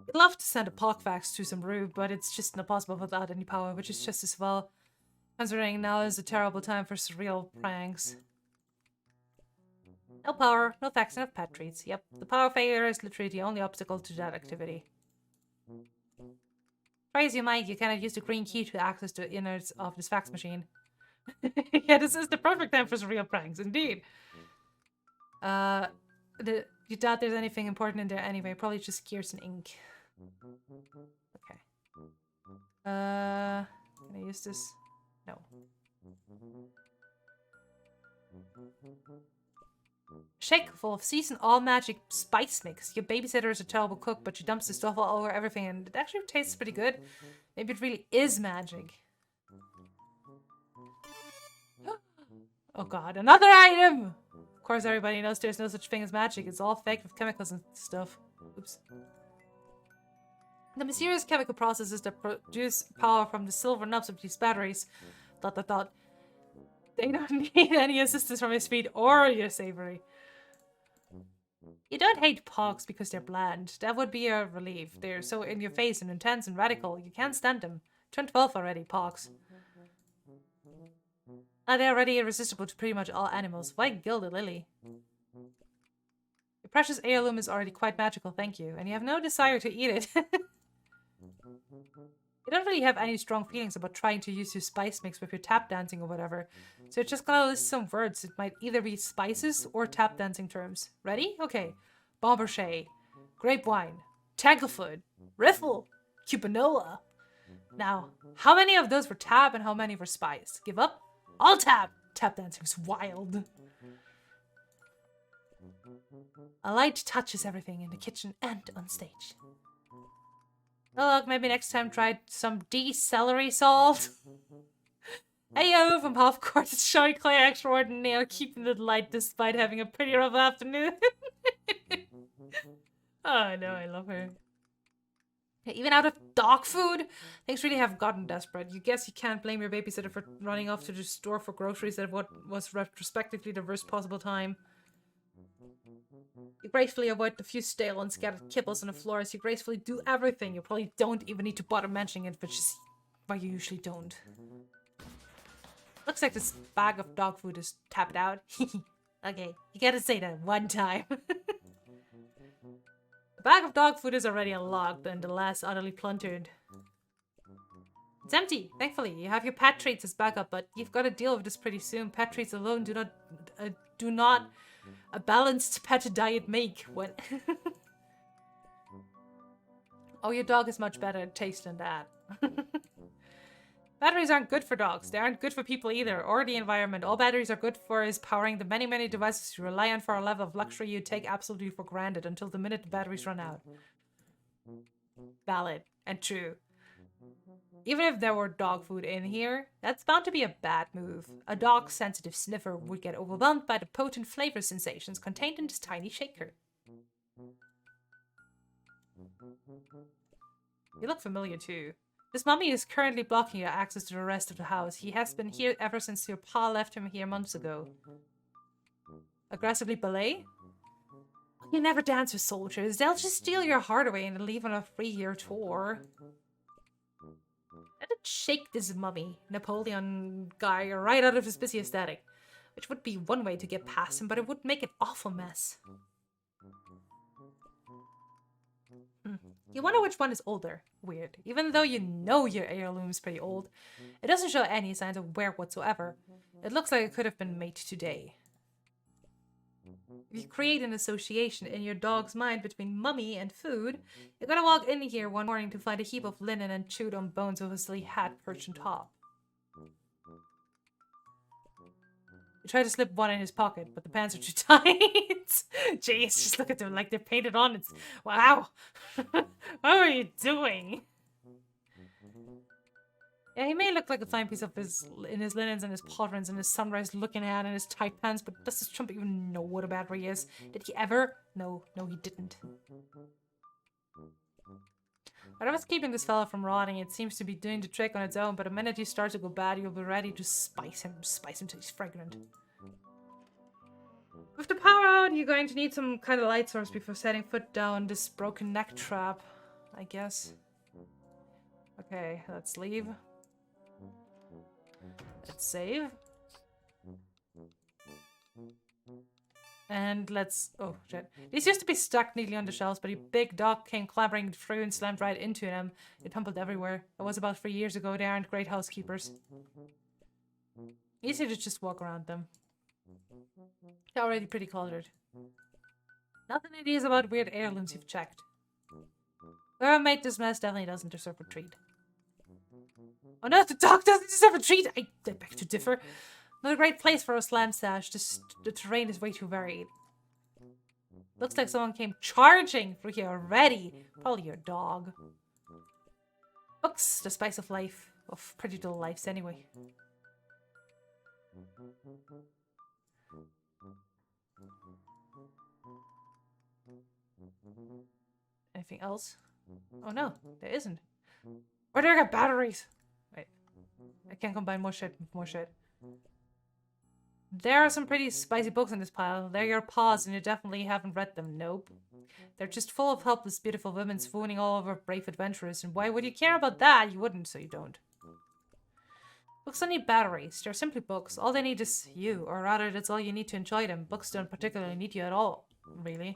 I'd love to send a POC fax to some Rube, but it's just not possible without any power, which is just as well, considering now is a terrible time for surreal pranks. No power, no faxing of pet treats. Yep, the power failure is literally the only obstacle to that activity. Try as you might, you cannot use the green key to access the innards of this fax machine. Yeah, this is the perfect time for surreal pranks, indeed. The You doubt there's anything important in there anyway. Probably just gears and ink. Okay. Can I use this? No. Shake full of seasoned all magic spice mix. Your babysitter is a terrible cook, but she dumps the stuff all over everything and it actually tastes pretty good. Maybe it really is magic. Oh god, another item! Of course everybody knows there's no such thing as magic. It's all fake with chemicals and stuff. Oops. The mysterious chemical processes that produce power from the silver nubs of these batteries. ... They don't need any assistance from your speed or your savory. You don't hate pogs because they're bland. That would be a relief. They're so in your face and intense and radical. You can't stand them. Turned 12 already, pogs. And they're already irresistible to pretty much all animals. Why gild a lily? Your precious heirloom is already quite magical, thank you. And you have no desire to eat it. You don't really have any strong feelings about trying to use your spice mix with your tap dancing or whatever. So you're just gonna list some words. It might either be spices or tap dancing terms. Ready? Okay. Bombershea, grape wine, tanglefoot, riffle, cupinola. Now, how many of those were tap and how many were spice? Give up? All tap! Tap dancing's wild. A light touches everything in the kitchen and on stage. Oh look, maybe next time try some celery salt. Hey yo, from Half-Court, it's showing Claire extraordinaire, keeping the light despite having a pretty rough afternoon. Oh no, I love her. Even out of dog food? Things really have gotten desperate. You guess you can't blame your babysitter for running off to the store for groceries at what was retrospectively the worst possible time. You gracefully avoid the few stale and scattered kibbles on the floor as you gracefully do everything. You probably don't even need to bother mentioning it, which is why you usually don't. Looks like this bag of dog food is tapped out. Okay, you gotta say that one time. The bag of dog food is already unlocked and the last utterly plundered. It's empty, thankfully. You have your pet treats as backup, but you've got to deal with this pretty soon. Pet treats alone do not a balanced pet diet make. What? Oh, your dog is much better at taste than that. Batteries aren't good for dogs. They aren't good for people either, or the environment. All batteries are good for is powering the many, many devices you rely on for a level of luxury you take absolutely for granted until the minute the batteries run out. Valid and true. Even if there were dog food in here, that's bound to be a bad move. A dog-sensitive sniffer would get overwhelmed by the potent flavor sensations contained in this tiny shaker. You look familiar too. This mummy is currently blocking your access to the rest of the house. He has been here ever since your pa left him here months ago. Aggressively ballet? You never dance with soldiers. They'll just steal your heart away and leave on a 3-year tour. Let it shake this mummy, Napoleon guy, right out of his busy aesthetic. Which would be one way to get past him, but it would make an awful mess. You wonder which one is older. Weird. Even though you know your heirloom is pretty old, it doesn't show any signs of wear whatsoever. It looks like it could have been made today. If you create an association in your dog's mind between mummy and food, you're gonna walk in here one morning to find a heap of linen and chewed on bones with a silly hat perched on top. You try to slip one in his pocket, but the pants are too tight. Jeez, just look at them like they're painted on. It's wow. What are you doing? Yeah, he may look like a fine piece of his linens and his patrons and his sunrise looking hat and his tight pants, but does this chump even know what a battery is? Did he ever? No, he didn't. Whatever's keeping this fella from rotting, it seems to be doing the trick on its own, but the minute he starts to go bad, you'll be ready to spice him till he's fragrant. With the power out, you're going to need some kind of light source before setting foot down this broken neck trap, I guess. Okay, let's leave. Let's save. And let's... oh, shit. These used to be stuck neatly on the shelves, but a big dog came clambering through and slammed right into them. It tumbled everywhere. That was about 3 years ago. They aren't great housekeepers. Easy to just walk around them. They're already pretty cluttered. Nothing it is about weird heirlooms you've checked. Whoever made this mess definitely doesn't deserve a treat. Oh no, the dog doesn't deserve a treat! I beg to differ. Not a great place for a slam stash. The terrain is way too varied. Looks like someone came charging through here already. Probably your dog. Books, the spice of life. Of pretty dull lives anyway. Anything else? Oh no, there isn't. Where do I get batteries? Wait. I can't combine more shit with more shit. There are some pretty spicy books in this pile. They're your paws and you definitely haven't read them. Nope. They're just full of helpless, beautiful women swooning all over brave adventurers. And why would you care about that? You wouldn't, so you don't. Books don't need batteries. They're simply books. All they need is you. Or rather, that's all you need to enjoy them. Books don't particularly need you at all. Really.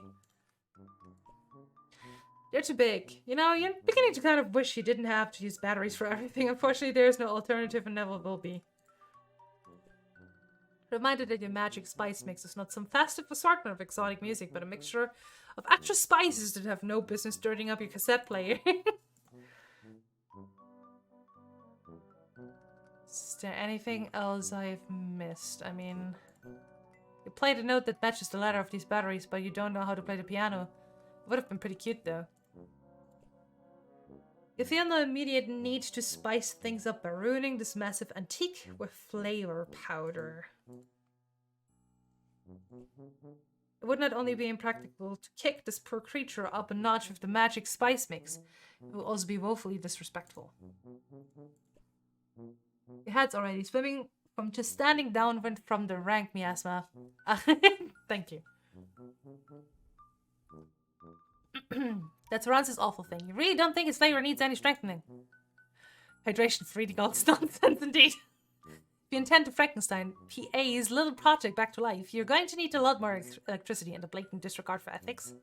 They're too big. You know, you're beginning to kind of wish you didn't have to use batteries for everything. Unfortunately, there is no alternative and never will be. Reminded that your magic spice mix is not some festive assortment of exotic music, but a mixture of actual spices that have no business dirtying up your cassette player. Is there anything else I've missed? I mean, you played a note that matches the letter of these batteries, but you don't know how to play the piano. It would have been pretty cute, though. You feel no immediate need to spice things up by ruining this massive antique with flavor powder. It would not only be impractical to kick this poor creature up a notch with the magic spice mix, it would also be woefully disrespectful. Your head's already swimming from just standing downwind from the rank miasma. Thank you. That surrounds this awful thing. You really don't think its flavor needs any strengthening? Hydration for reading all this nonsense, indeed. If you intend to Frankenstein PA's little project back to life, you're going to need a lot more electricity and a blatant disregard for ethics.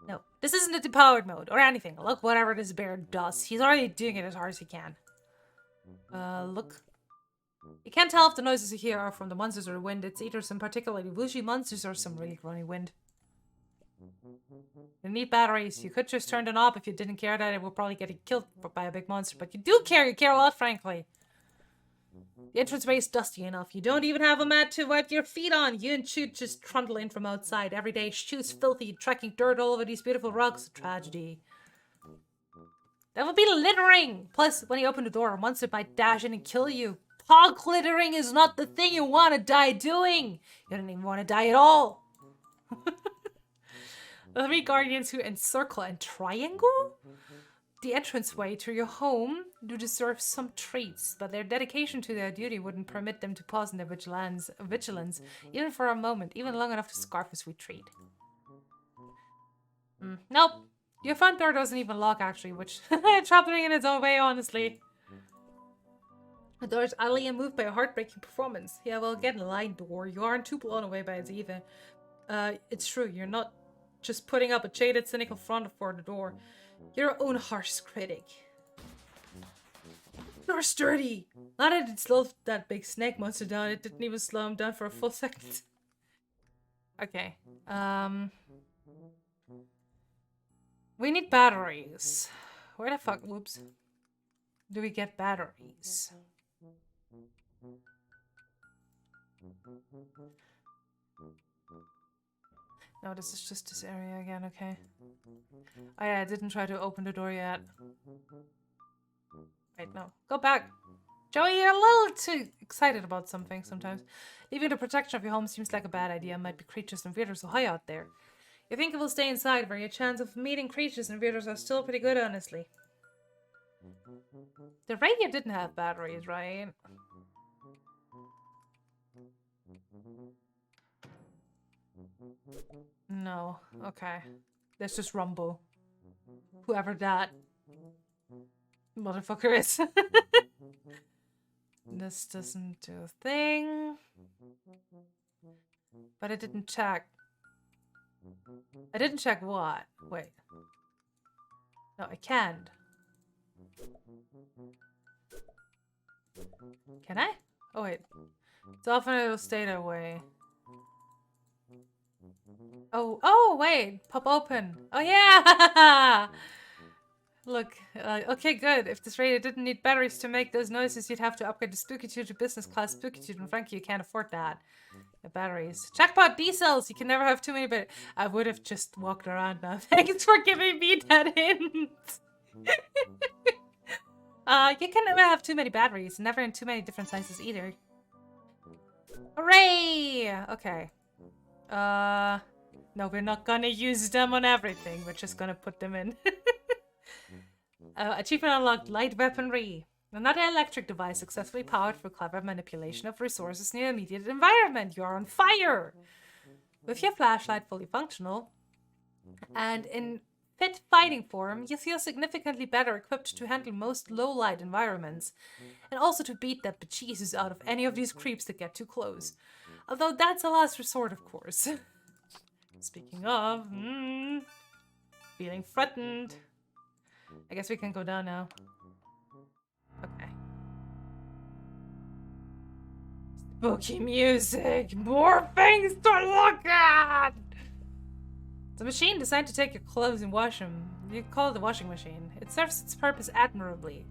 No, this isn't a depowered mode or anything. Look, whatever this bear does, he's already doing it as hard as he can. Look. You can't tell if the noises you hear are from the monsters or the wind. It's either some particularly whooshy monsters or some really groany wind. You need batteries. You could just turn the knob if you didn't care that it would probably get killed by a big monster. But you do care. You care a lot, frankly. The entranceway is dusty enough. You don't even have a mat to wipe your feet on. You and Chute just trundle in from outside. Every day, shoes filthy, tracking dirt all over these beautiful rocks. A tragedy. That would be littering. Plus, when you open the door, a monster might dash in and kill you. Hog littering is not the thing you want to die doing. You don't even want to die at all. The three guardians who encircle and triangle the entranceway to your home do deserve some treats, but their dedication to their duty wouldn't permit them to pause in their vigilance even for a moment, even long enough to scarf a sweet treat. Nope. Your front door doesn't even lock, actually, which it's troubling in its own way, honestly. The door is utterly unmoved by a heartbreaking performance. Yeah, well, get in line, door. You aren't too blown away by it either. It's true, you're not just putting up a jaded, cynical front for the door. You're your own harsh critic. You're sturdy. Not that it slowed that big snake monster down, it didn't even slow him down for a full second. Okay. We need batteries. Where the fuck, whoops, do we get batteries? No, this is just this area again, okay. Oh yeah, I didn't try to open the door yet. Wait, no. Go back! Joey, you're a little too excited about something sometimes. Leaving the protection of your home seems like a bad idea. Might be creatures and weirdos so high out there. You think it will stay inside where your chance of meeting creatures and weirdos are still pretty good, honestly. The radio didn't have batteries, right? No. Okay. Let's just rumble. Whoever that motherfucker is. This doesn't do a thing. But I didn't check. I didn't check what? Wait. No, I can't. Can I? Oh wait. So often it'll stay that way. Oh, wait. Pop open. Oh, yeah! Look, okay, good. If this radio didn't need batteries to make those noises, you'd have to upgrade the Spooky-Tube to business class Spooky-Tube, and frankly, you can't afford that. The batteries. Jackpot D-cells! You can never have too many, but I would have just walked around now. Thanks for giving me that hint! You can never have too many batteries, never in too many different sizes either. Hooray! Okay. No, we're not gonna use them on everything. We're just gonna put them in. Achievement unlocked, light weaponry. Another electric device successfully powered through clever manipulation of resources in your immediate environment. You are on fire! With your flashlight fully functional, and in fit fighting form, you feel significantly better equipped to handle most low-light environments, and also to beat the bejesus out of any of these creeps that get too close. Although that's a last resort, of course. Speaking of, feeling threatened. I guess we can go down now. Okay. Spooky music! More things to look at! It's a machine designed to take your clothes and wash them. You call it a washing machine. It serves its purpose admirably.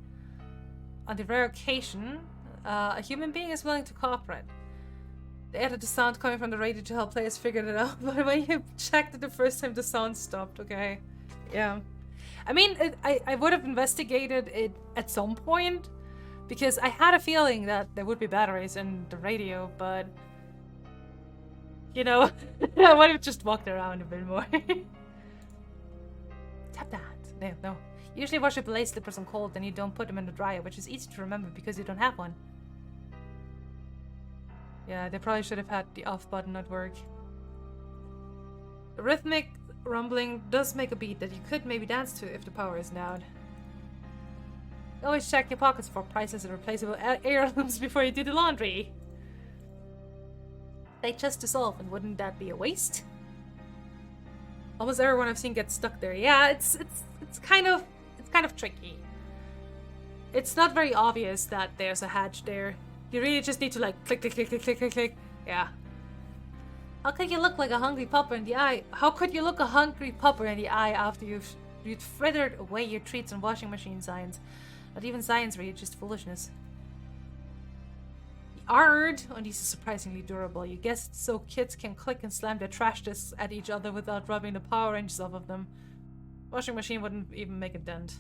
On the rare occasion, a human being is willing to cooperate. They added the sound coming from the radio to help players figure it out, but when you checked it the first time, the sound stopped, okay? Yeah. I mean, I would have investigated it at some point, because I had a feeling that there would be batteries in the radio, but... You know, I would have just walked around a bit more. Tap that. No. You usually wash your blade slippers on cold, then you don't put them in the dryer, which is easy to remember because you don't have one. Yeah, they probably should have had the off button at work. The rhythmic rumbling does make a beat that you could maybe dance to if the power is down. Always check your pockets for priceless and replaceable heirlooms before you do the laundry. They just dissolve, and wouldn't that be a waste? Almost everyone I've seen gets stuck there. Yeah, it's kind of tricky. It's not very obvious that there's a hatch there. You really just need to like click, click, click, click, click, click, click. Yeah. How could you look like a hungry pupper in the eye? How could you look a hungry pupper in the eye after you'd frithered away your treats on washing machine science? Not even science, really, just foolishness. The art on these is surprisingly durable. You guess so kids can click and slam their trash discs at each other without rubbing the power wrenches off of them. Washing machine wouldn't even make a dent.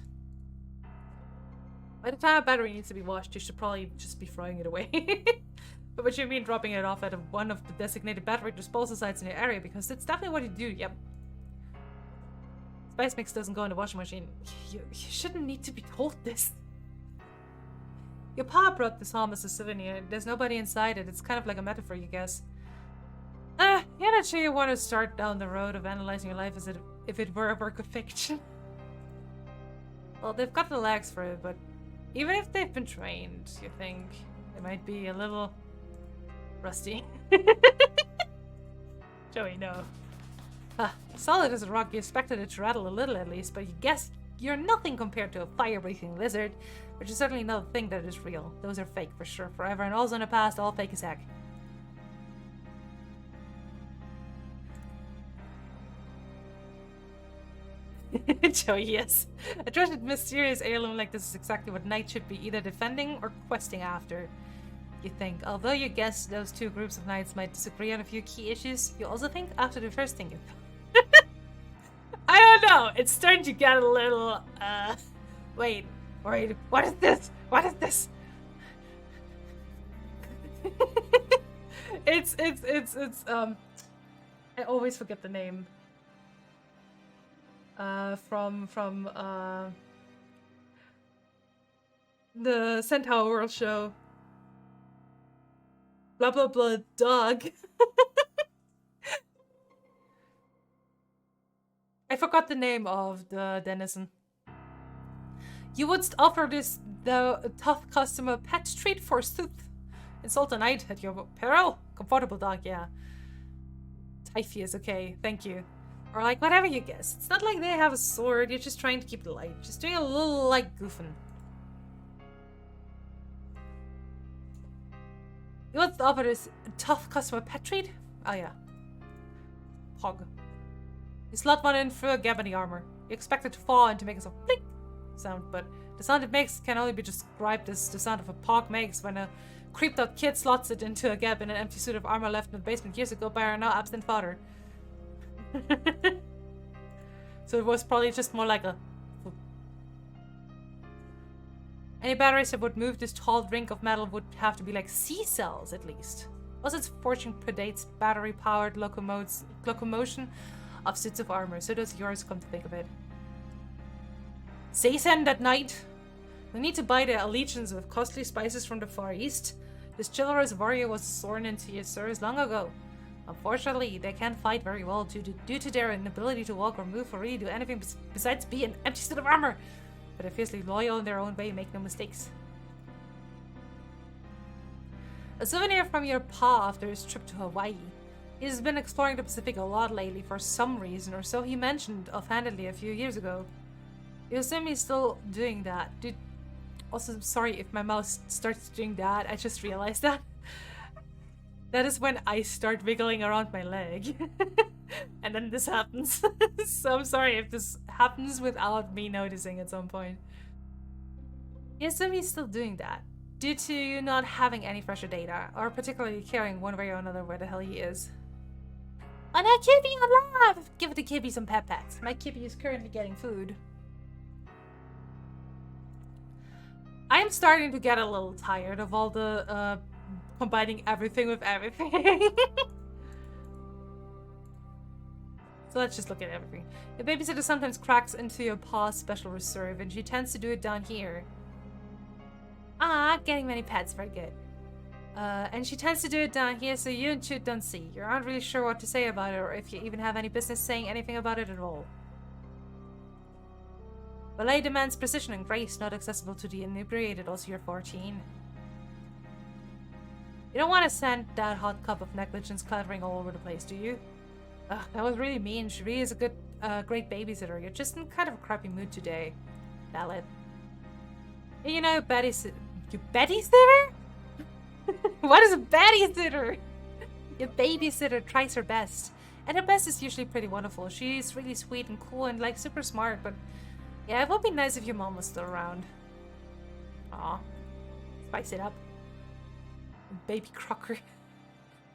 By the time a battery needs to be washed, you should probably just be throwing it away. But what you mean dropping it off at one of the designated battery disposal sites in your area, because it's definitely what you do, yep. Spice mix doesn't go in the washing machine. You shouldn't need to be told this. Your pa brought this home as a souvenir. There's nobody inside it. It's kind of like a metaphor, you guess. You're not sure you want to start down the road of analyzing your life as if it were a work of fiction. Well, they've got the legs for it, but even if they've been trained, you think they might be a little rusty. Joey, no. Solid as a rock, you expected it to rattle a little at least, but you guess you're nothing compared to a fire-breathing lizard, which is certainly not a thing that is real. Those are fake for sure, forever, and also in the past, all fake as heck. Joey, yes. A treasured mysterious heirloom like this is exactly what knights should be either defending or questing after. You think, although you guess those two groups of knights might disagree on a few key issues, you also think after the first thing you I don't know, it's starting to get a little, wait, what is this? What is this? it's, I always forget the name. From the Centaur World show. Blah blah blah dog. I forgot the name of the denizen. You would offer the tough customer pet treat for sooth. Insult a knight at your peril. Comfortable dog, yeah. Typhy is okay, thank you. Or like whatever you guess. It's not like they have a sword, you're just trying to keep it light. Just doing a little like goofing. You want to offer this tough customer pet treat? Oh yeah. pog. You slot one in through a gap in the armor. You expect it to fall and to make a sort of blink sound, but the sound it makes can only be described as the sound of a pog makes when a creeped out kid slots it into a gap in an empty suit of armor left in the basement years ago by our now absent father. So it was probably just more like a... Any batteries that would move this tall rink of metal would have to be like C cells at least. Also, its fortune predates battery-powered locomotion of suits of armor, so does yours, come to think of it. Season that night. We need to buy the allegiance with costly spices from the Far East. This chivalrous warrior was sworn into your service long ago. Unfortunately, they can't fight very well due to their inability to walk or move or really do anything besides be an empty suit of armor. But they're fiercely loyal in their own way, make no mistakes. A souvenir from your pa after his trip to Hawaii. He's been exploring the Pacific a lot lately for some reason, or so he mentioned offhandedly a few years ago. You assume he's still doing that. Dude, also, sorry if my mouse starts doing that, I just realized that. That is when I start wiggling around my leg. And then this happens. So I'm sorry if this happens without me noticing at some point. You assume he's still doing that, due to you not having any fresher data, or particularly caring one way or another where the hell he is. Oh no, Kibby, alive! Give the Kibby some pet pats. My Kibby is currently getting food. I am starting to get a little tired of all the, combining everything with everything. So let's just look at everything. The babysitter sometimes cracks into your pa's special reserve, and she tends to do it down here. Ah, getting many pets, very good. And she tends to do it down here so you and Chute don't see. You aren't really sure what to say about it, or if you even have any business saying anything about it at all. Ballet demands precision and grace, not accessible to the inebriated, also you're 14. You don't want to send that hot cup of negligence clattering all over the place, do you? Ugh, that was really mean. She really is a good, great babysitter. You're just in kind of a crappy mood today. Valid. You know, your babysitter? What is a babysitter? Your babysitter tries her best. And her best is usually pretty wonderful. She's really sweet and cool and like super smart, but yeah, it would be nice if your mom was still around. Aw. Spice it up. Baby Crocker.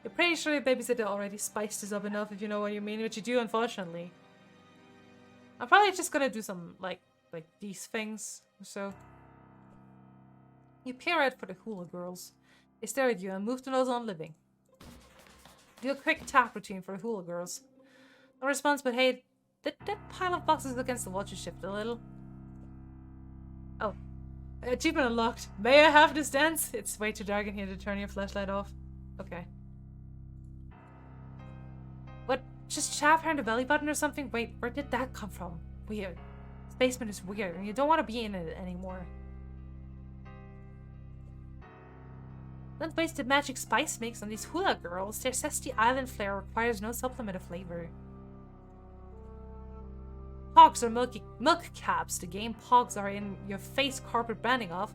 You're pretty sure your babysitter already spiced this up enough, if you know what you mean, which you do, unfortunately. I'm probably just gonna do some, like these things, or so. You peer out for the hula girls. They stare at you and move to those on living. Do a quick tap routine for the hula girls. No response, but hey, that pile of boxes against the wall should shift a little. Oh. Achievement unlocked. May I have this dance? It's way too dark in here to turn your flashlight off. Okay. What? Just shove her in the belly button or something? Wait, where did that come from? Weird. This basement is weird, and you don't want to be in it anymore. Don't waste the magic spice mix on these hula girls. Their zesty island flair requires no supplement of flavor. Pogs are milk caps. The game Pogs are in your face corporate branding of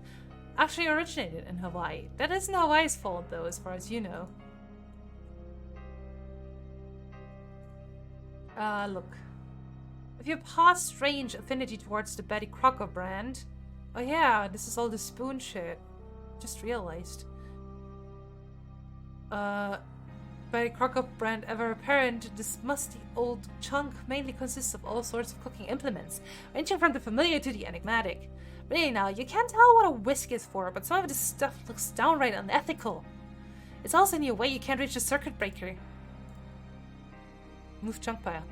actually originated in Hawaii. That isn't Hawaii's fault though, as far as you know. Look. If your pa's strange affinity towards the Betty Crocker brand... Oh yeah, this is all the spoon shit. Just realized. Betty Crocker brand ever apparent, this musty old chunk mainly consists of all sorts of cooking implements, ranging from the familiar to the enigmatic. Really now, you can't tell what a whisk is for, but some of this stuff looks downright unethical. It's also in your way, you can't reach the circuit breaker. Move chunk pile.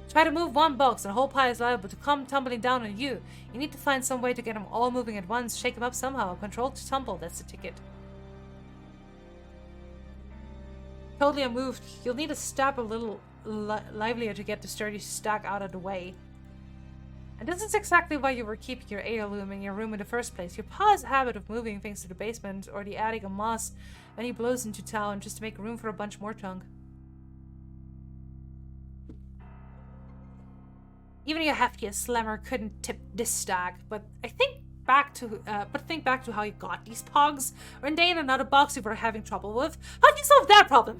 Try to move one box and the whole pile is liable to come tumbling down on you. You need to find some way to get them all moving at once, shake them up somehow, control to tumble, that's the ticket. Totally unmoved. You'll need to step a little livelier to get the sturdy stack out of the way. And this is exactly why you were keeping your heirloom in your room in the first place. Your pa's habit of moving things to the basement or the attic en masse when he blows into town just to make room for a bunch more junk. Even your heftiest slammer couldn't tip this stack, but think back to how you got these pogs. Or they in another box you were having trouble with. How do you solve that problem?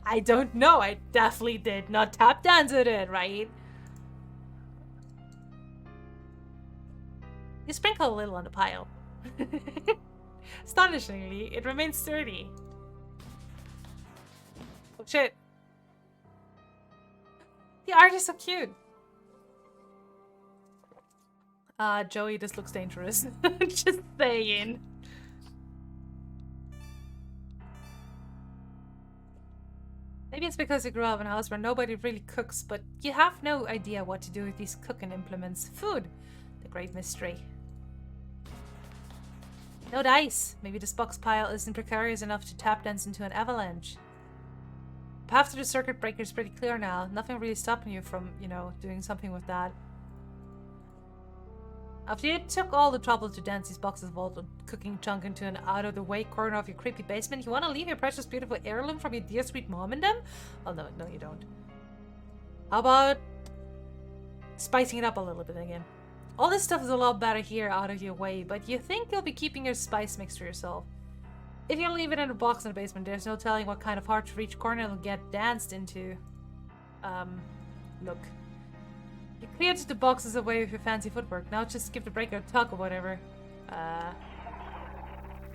I don't know. I definitely did not tap dance with it, right? You sprinkle a little on the pile. Astonishingly, it remains sturdy. Oh shit. The art is so cute. Joey, this looks dangerous. Just saying. Maybe it's because you grew up in a house where nobody really cooks, but you have no idea what to do with these cooking implements. Food. The great mystery. No dice. Maybe this box pile isn't precarious enough to tap dance into an avalanche. The path to the circuit breaker is pretty clear now. Nothing really stopping you from, you know, doing something with that. After you took all the trouble to dance these boxes of old cooking junk into an out-of-the-way corner of your creepy basement, you want to leave your precious, beautiful heirloom from your dear sweet mom and them? Well, no, you don't. How about spicing it up a little bit again? All this stuff is a lot better here out of your way, but you think you'll be keeping your spice mix for yourself. If you leave it in a box in the basement, there's no telling what kind of hard-to-reach corner it'll get danced into. Look. You cleared the boxes away with your fancy footwork. Now just give the breaker a tug or whatever.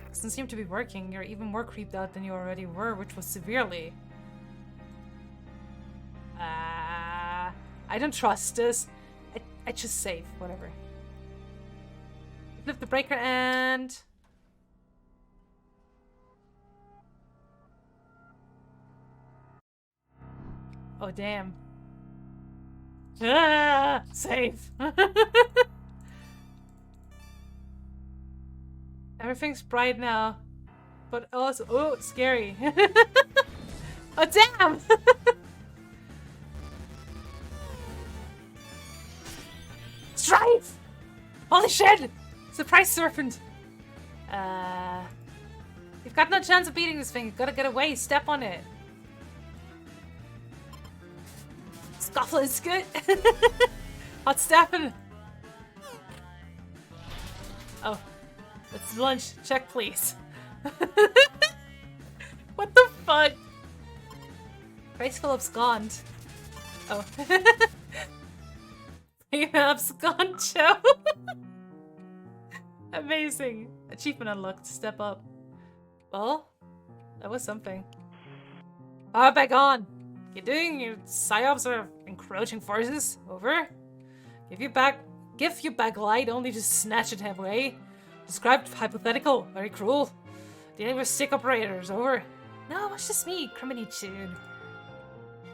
Doesn't seem to be working. You're even more creeped out than you already were, which was severely. I don't trust this. I just save, whatever. Flip the breaker and... Oh, damn. Ah, save. Everything's bright now. But also, oh, scary. Oh, damn! Strife! Holy shit! Surprise serpent! You've got no chance of beating this thing. You've gotta get away. Step on it. Scuffle is good. Hot stepping. Oh. Let's lunch. Check, please. What the fuck? Graceful abscond. Oh. Abscond show. Amazing. Achievement unlocked. Step up. Well, that was something. Ah, back on. You're doing your psyops of encroaching forces. Over. Give you back light only to snatch it away. Described hypothetical. Very cruel. Dealing with sick operators. Over. No, watch this me, criminy tune.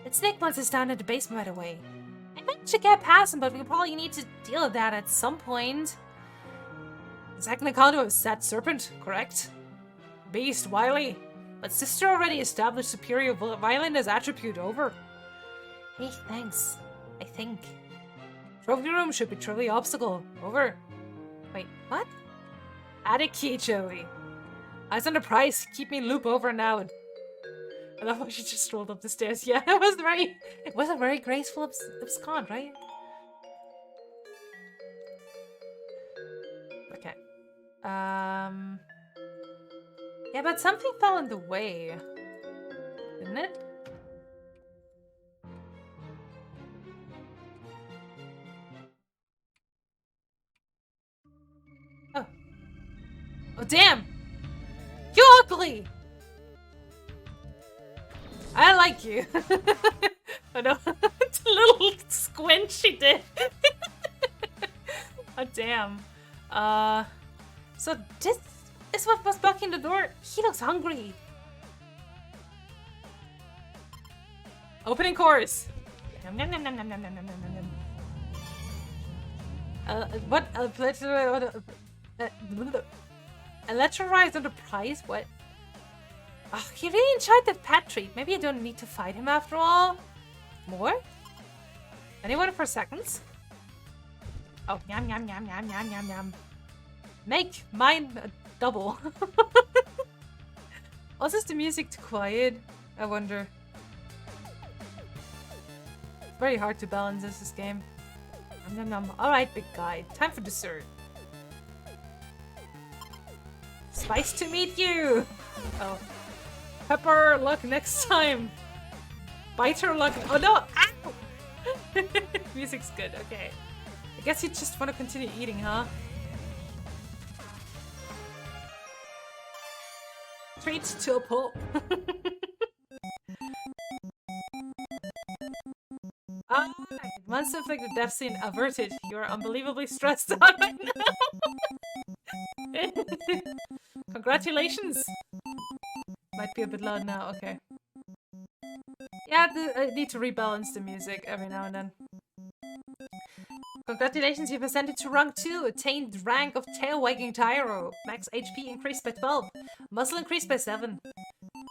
That snake monster's down in the basement right away. I managed to get past him, but we probably need to deal with that at some point. Second account of a sad serpent, correct? Beast, wily. But sister already established superior violent as attribute. Over. Hey, thanks. I think. Trophy room should be truly obstacle. Over. Wait, what? Add a key, Joey. Eyes on the prize. Keep me in loop over and out. I love how she just rolled up the stairs. Yeah, it was a very graceful abscond, right? Okay. Yeah, but something fell in the way. Didn't it? Oh. Oh, damn! You ugly! I like you. Oh no. It's a little squint she did. Oh, damn. So this is what was blocking the door. He looks hungry. Opening course. Nom, nom, nom, nom, nom, nom, nom, nom, nom, nom. What? Electrolyzed on the prize? What? Oh, he really enjoyed that pet treat. Maybe I don't need to fight him after all. More? Anyone for seconds? Oh, yum, yum, yum, yum, yum, yum, yum. Make mine a double. Also, is the music too quiet? I wonder. It's very hard to balance this game. Nom, nom, nom. Alright, big guy. Time for dessert. Spice to meet you! Oh. Pepper luck next time. Biter luck. Oh no! Ow! Music's good, okay. I guess you just want to continue eating, huh? Treat to a pulp. Alright, once inflicted death scene averted. You are unbelievably stressed out right now. Congratulations! Might be a bit loud now, okay. Yeah, I need to rebalance the music every now and then. Congratulations, you've ascended to rank 2, attained rank of tail-wagging Tyro. Max HP increased by 12, muscle increased by 7.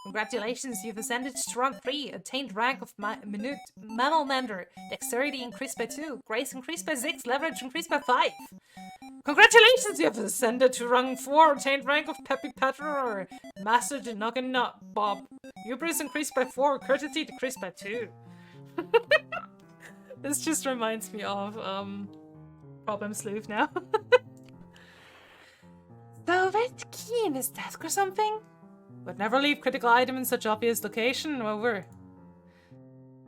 Congratulations, you've ascended to rank 3, attained rank of minute mammal mender. Dexterity increased by 2, grace increased by 6, leverage increased by 5. Congratulations, you have ascended to rank 4, attained rank of Peppy Patterer. Master the Noggin Nut Bob. Hubris increased by 4, courtesy decreased by 2. This just reminds me of Problem Sleuth now. So where's the key in his desk or something? Would never leave critical item in such obvious location. Over.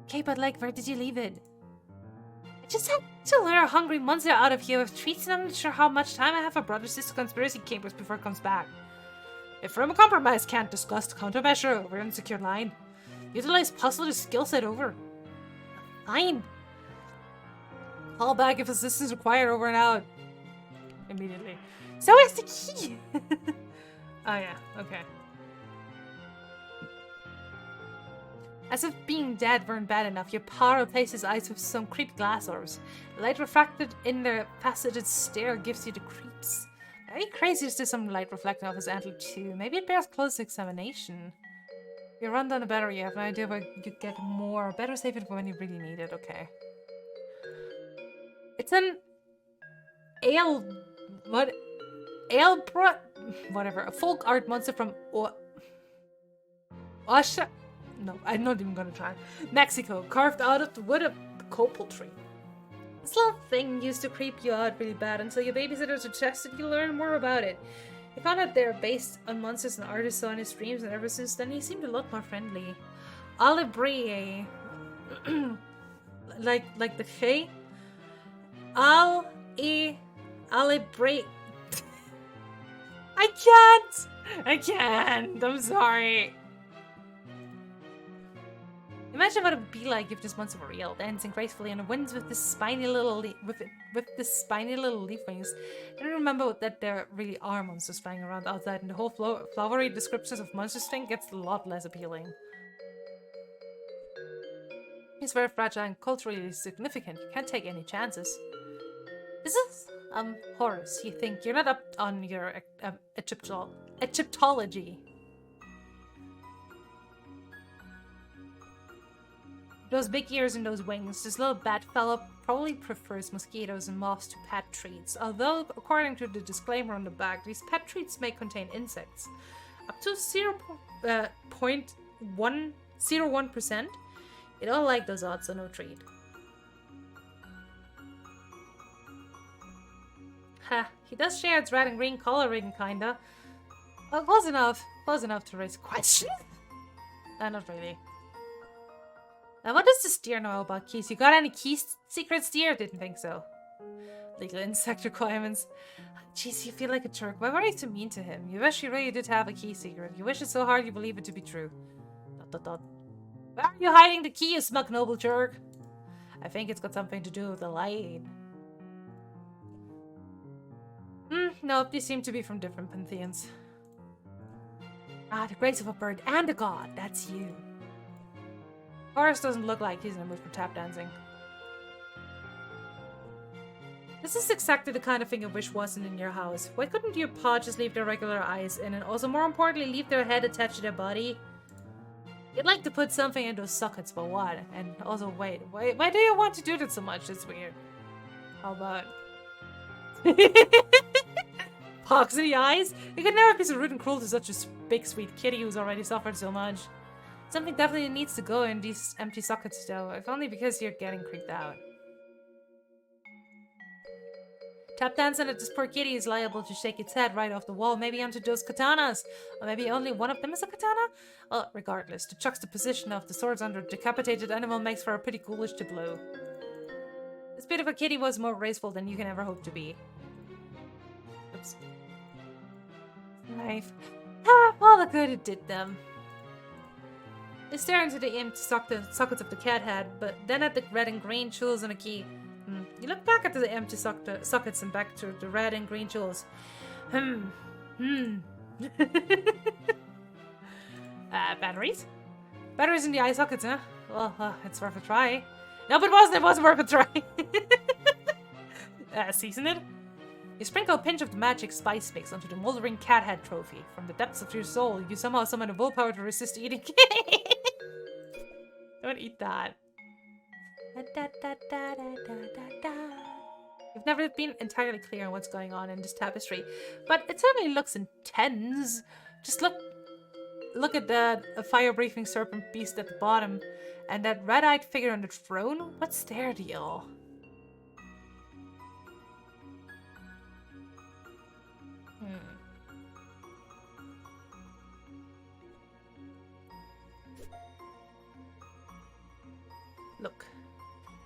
Okay, but like, where did you leave it? I just had to lure a hungry monster out of here with treats, and I'm not sure how much time I have for brother-sister conspiracy capers before it comes back. If room of compromise can't discuss the countermeasure over an insecure line, utilize puzzler's skill set over. Fine. Call back if assistance required, over and out. Immediately. So where's the key? Oh yeah, okay. As if being dead weren't bad enough, your power replaces eyes with some creepy glass orbs. The light refracted in their faceted stare gives you the creeps. Very crazy is this some light reflecting off his antler too. Maybe it bears close examination. You run down the battery, you have no idea where you get more. Better save it for when you really need it, okay. It's an ale... what? Alebra... whatever. A folk art monster from... Osha... No, I'm not even gonna try. Mexico, carved out of the wood of the copal tree. This little thing used to creep you out really bad until your babysitter suggested you learn more about it. You found out they're based on monsters and artists saw in his dreams, and ever since then he seemed a lot more friendly. Alebrie. like the Fae? Alebrie. I can't! I'm sorry. Imagine what it would be like if this monster were real, dancing gracefully in the winds with this spiny little spiny little leaf wings. I don't remember that there really are monsters flying around outside, and the whole flowery descriptions of monsters thing gets a lot less appealing. He's very fragile and culturally significant. You can't take any chances. This is Horace. You think you're not up on your Egyptology. Those big ears and those wings, this little bat fellow probably prefers mosquitoes and moths to pet treats. Although, according to the disclaimer on the back, these pet treats may contain insects. Up to 0.101%. You don't like those odds, so no treat. Ha, he does share its red and green coloring, kinda. Well, close enough to raise questions. Not really. Now, what does this deer know about keys? You got any keys secrets, dear? Didn't think so. Legal insect requirements. Jeez, you feel like a jerk. Why were you so mean to him? You wish you really did have a key secret. You wish it so hard you believe it to be true. ... Where are you hiding the key, you smug noble jerk? I think it's got something to do with the light. Nope, these seem to be from different pantheons. Ah, the grace of a bird and a god. That's you. Horace doesn't look like he's in the mood for tap dancing. This is exactly the kind of thing I wish wasn't in your house. Why couldn't your paw just leave their regular eyes in, and also more importantly leave their head attached to their body? You'd like to put something in those sockets, but what? And also wait, why do you want to do that so much? It's weird. How about... Pox in the eyes? You could never be so rude and cruel to such a big sweet kitty who's already suffered so much. Something definitely needs to go in these empty sockets though, if only because you're getting creeped out. Tap dancing at this poor kitty is liable to shake its head right off the wall, maybe onto those katanas. Or maybe only one of them is a katana? Well, regardless, the juxtaposition of the swords under a decapitated animal makes for a pretty ghoulish tableau. This beautiful kitty was more graceful than you can ever hope to be. Oops. Knife. Ah, all the good it did them. They stare into the empty sockets of the cat head, but then at the red and green jewels on a key. You look back at the empty sockets and back to the red and green jewels. Batteries? Batteries in the eye sockets, huh? Well, it's worth a try. Nope, it wasn't. It wasn't worth a try. Season it? You sprinkle a pinch of the magic spice mix onto the moldering cat head trophy. From the depths of your soul, you somehow summon the willpower to resist eating. Don't eat that. You've never been entirely clear on what's going on in this tapestry, but it certainly looks intense. Just look at that fire-breathing serpent beast at the bottom, and that red-eyed figure on the throne. What's their deal? Look.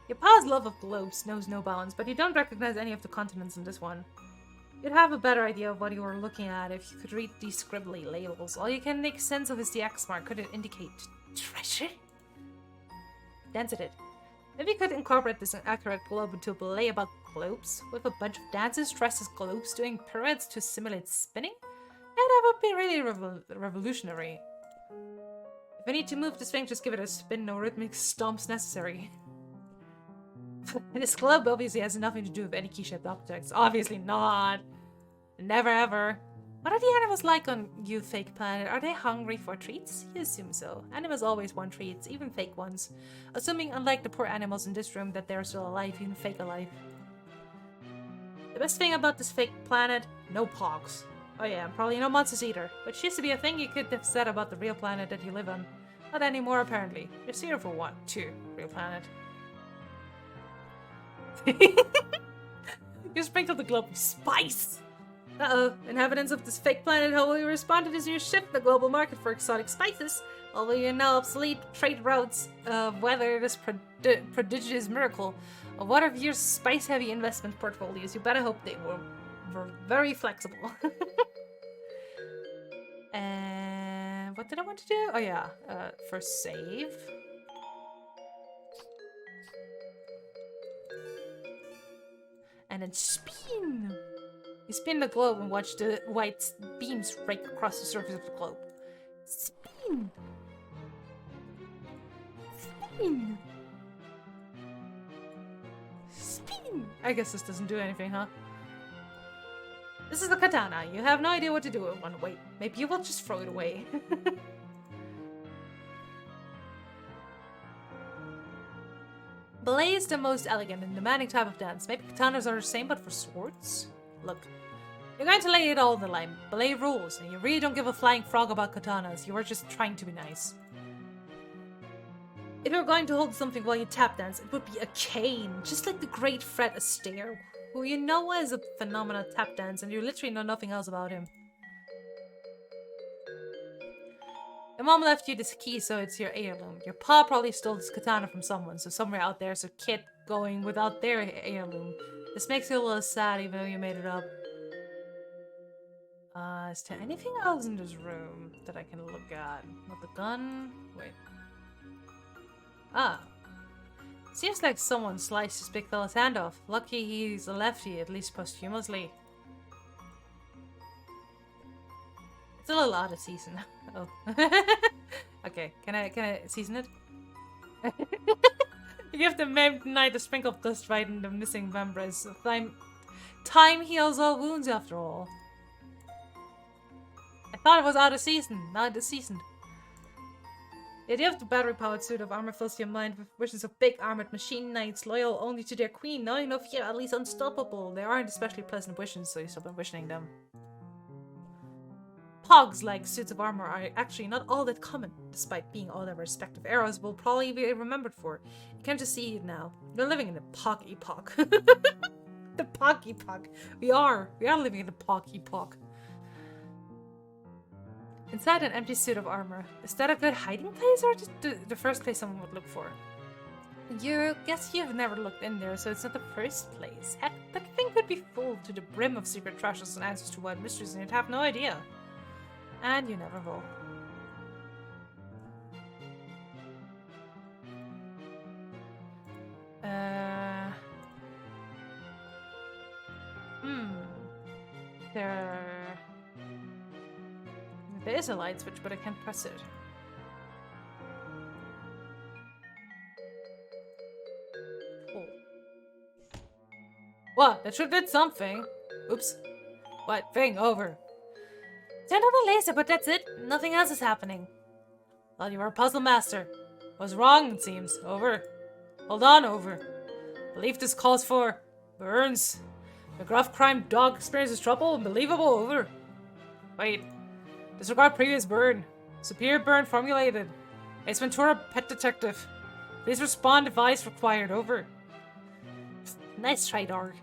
Your pa's love of globes knows no bounds, but you don't recognize any of the continents in this one. You'd have a better idea of what you were looking at if you could read these scribbly labels. All you can make sense of is the X mark. Could it indicate treasure? Dance at it. Maybe you could incorporate this inaccurate globe into a ballet about globes, with a bunch of dancers dressed as globes doing pirouettes to simulate spinning? Yeah, that would be really revolutionary. If I need to move this thing, just give it a spin, no rhythmic stomps necessary. This globe obviously has nothing to do with any key-shaped objects. Obviously not. Never ever. What are the animals like on you, fake planet? Are they hungry for treats? You assume so. Animals always want treats, even fake ones. Assuming, unlike the poor animals in this room, that they're still alive, even fake alive. The best thing about this fake planet? No pogs. Oh yeah, probably no monsters either. Which used to be a thing you could have said about the real planet that you live on. Not anymore, apparently. You're here for one, two, real planet. You sprinkled the globe with spice! Uh-oh, inhabitants of this fake planet, how will you respond to this new shift in the global market for exotic spices? Although you now obsolete trade routes, weather this prodigious miracle of one of your spice-heavy investment portfolios, you better hope they were very flexible. And what did I want to do? Oh yeah, first save. And then spin! You spin the globe and watch the white beams rake across the surface of the globe. Spin! Spin! Spin! I guess this doesn't do anything, huh? This is the katana. You have no idea what to do with one. Wait, maybe you will just throw it away. Ballet is the most elegant and demanding type of dance. Maybe katanas are the same, but for swords? Look, you're going to lay it all in the line. Ballet rules, and you really don't give a flying frog about katanas. You are just trying to be nice. If you're going to hold something while you tap dance, it would be a cane. Just like the great Fred Astaire, who you know is a phenomenal tap dance, and you literally know nothing else about him. Your mom left you this key, so it's your heirloom. Your pa probably stole this katana from someone, so somewhere out there's a kid going without their heirloom. This makes you a little sad, even though you made it up. Is there anything else in this room that I can look at? Not the gun? Wait. Ah. Seems like someone sliced this big fella's hand off. Lucky he's a lefty, at least posthumously. It's a little out of season. Oh. Okay, can I season it? You give the maimed knight a sprinkle of dust right in the missing members. Time heals all wounds after all. I thought it was out of season, not this season. The idea of the battery-powered suit of armor fills your mind with visions of big armored machine knights loyal only to their queen, knowing no fear, at least unstoppable. They aren't especially pleasant visions, so you stop envisioning them. Pogs-like suits of armor are actually not all that common, despite being all their respective eras will probably be remembered for. You can just see it now. You're living in a Pog epoch. The Pocky Puck. We are living in the Pocky Puck. Inside an empty suit of armor. Is that a good hiding place or just the first place someone would look for? You guess you've never looked in there, so it's not the first place. Heck, that thing could be full to the brim of secret treasures and answers to wild mysteries, and you'd have no idea. And you never will. There is a light switch, but I can't press it. Oh. What? That sure did something. Oops. What? Thing, over. Turned on a laser, but that's it. Nothing else is happening. Thought you were a puzzle master. Was wrong, it seems. Over. Hold on, over. Believe this calls for burns. The gruff crime dog experiences trouble. Unbelievable, over. Wait. Disregard previous burn. Superior burn formulated. Ace Ventura, pet detective. Please respond if advice required, over. Nice try, dog.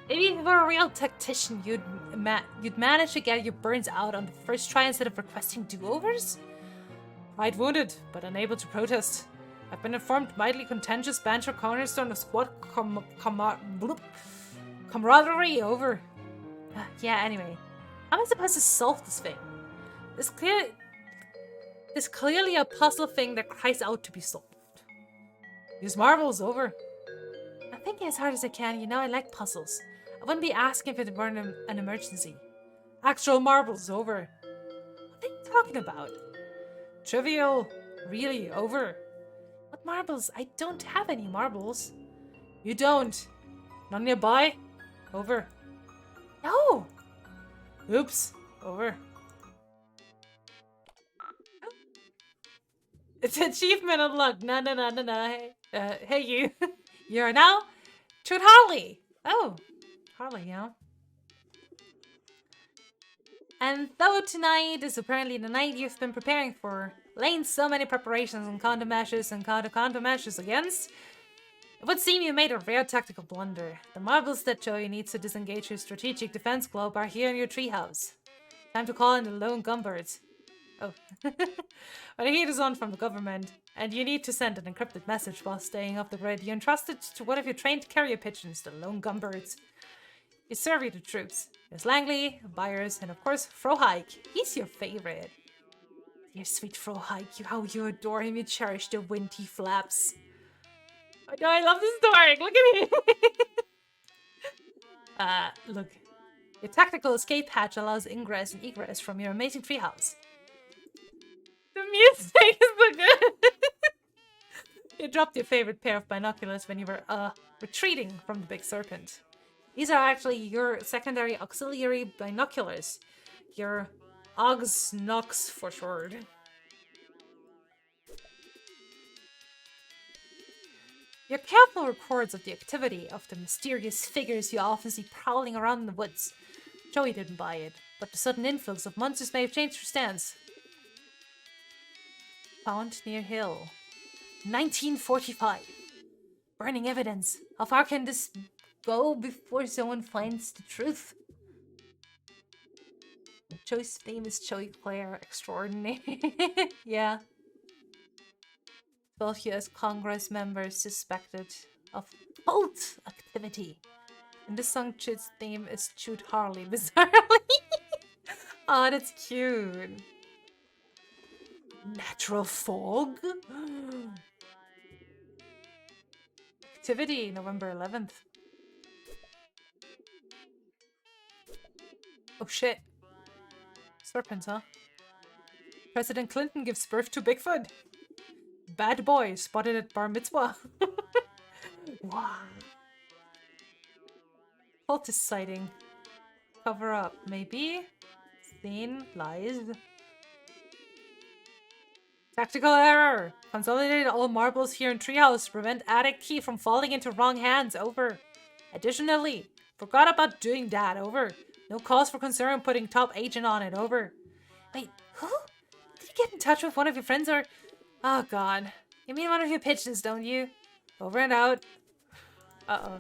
Maybe if you were a real tactician, you'd manage to get your burns out on the first try instead of requesting do-overs? Pride wounded, but unable to protest. I've been informed mightily contentious banter cornerstone of squad camaraderie, over. Yeah, anyway. How am I supposed to solve this thing? This clearly a puzzle thing that cries out to be solved. Use marbles, over. I'm thinking as hard as I can, you know I like puzzles. I wouldn't be asking if it weren't an emergency. Actual marbles, over. What are you talking about? Trivial. Really, over. What marbles? I don't have any marbles. You don't? None nearby? Over. No! Oops. Over. It's achievement unlocked. No. Hey you. You're now Trude Harley. Oh. Harley, yeah. And though tonight is apparently the night you've been preparing for, laying so many preparations and countermeasures and countermeasures against, it would seem you made a rare tactical blunder. The marbles that Joey needs to disengage your strategic defense globe are here in your treehouse. Time to call in the lone gumbirds. Oh. When the heat is on from the government, and you need to send an encrypted message while staying off the grid, you entrust it to one of your trained carrier pigeons, the lone gumbirds. You survey the troops. There's Langley, Byers, and of course, Frohike. He's your favorite. Dear sweet Frohike, how you adore him, you cherish the wind he flaps. Oh no, I love this story. Look at me. Look. Your tactical escape hatch allows ingress and egress from your amazing treehouse. The music is so good. You dropped your favorite pair of binoculars when you were, retreating from the big serpent. These are actually your secondary auxiliary binoculars. Your Augs Nox for short. Your careful records of the activity of the mysterious figures you often see prowling around in the woods. Joey didn't buy it, but the sudden influx of monsters may have changed her stance. Found near Hill. 1945. Burning evidence. How far can this go before someone finds the truth? Joey's famous Joey Claire extraordinary. Yeah. 12 US Congress members suspected of cult activity. And this song Chud's theme is Chud Harley, bizarrely. Oh, that's cute. Natural fog? Activity, November 11th. Oh shit. Serpents, huh? President Clinton gives birth to Bigfoot. Bad boy spotted at bar mitzvah. Wow. Cultist sighting. Cover up, maybe? Seen, lies. Tactical error. Consolidated all marbles here in treehouse to prevent attic key from falling into wrong hands, over. Additionally, forgot about doing that, over. No cause for concern putting top agent on it, over. Wait, who? Did you get in touch with one of your friends or... Oh god. You mean one of your pigeons, don't you? Over and out. Uh-oh.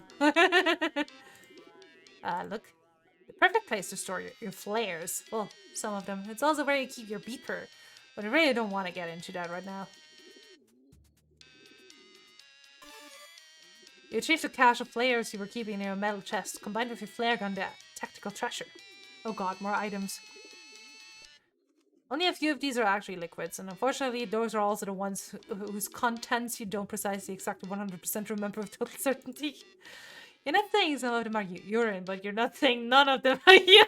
Look. The perfect place to store your flares. Well, some of them. It's also where you keep your beeper. But I really don't want to get into that right now. You achieved a cache of flares you were keeping in your metal chest, combined with your flare gun, the tactical treasure. Oh god, more items. Only a few of these are actually liquids, and unfortunately those are also the ones whose contents you don't precisely exactly 100% remember with total certainty. You're not saying some of them are urine, but you're not saying none of them are urine.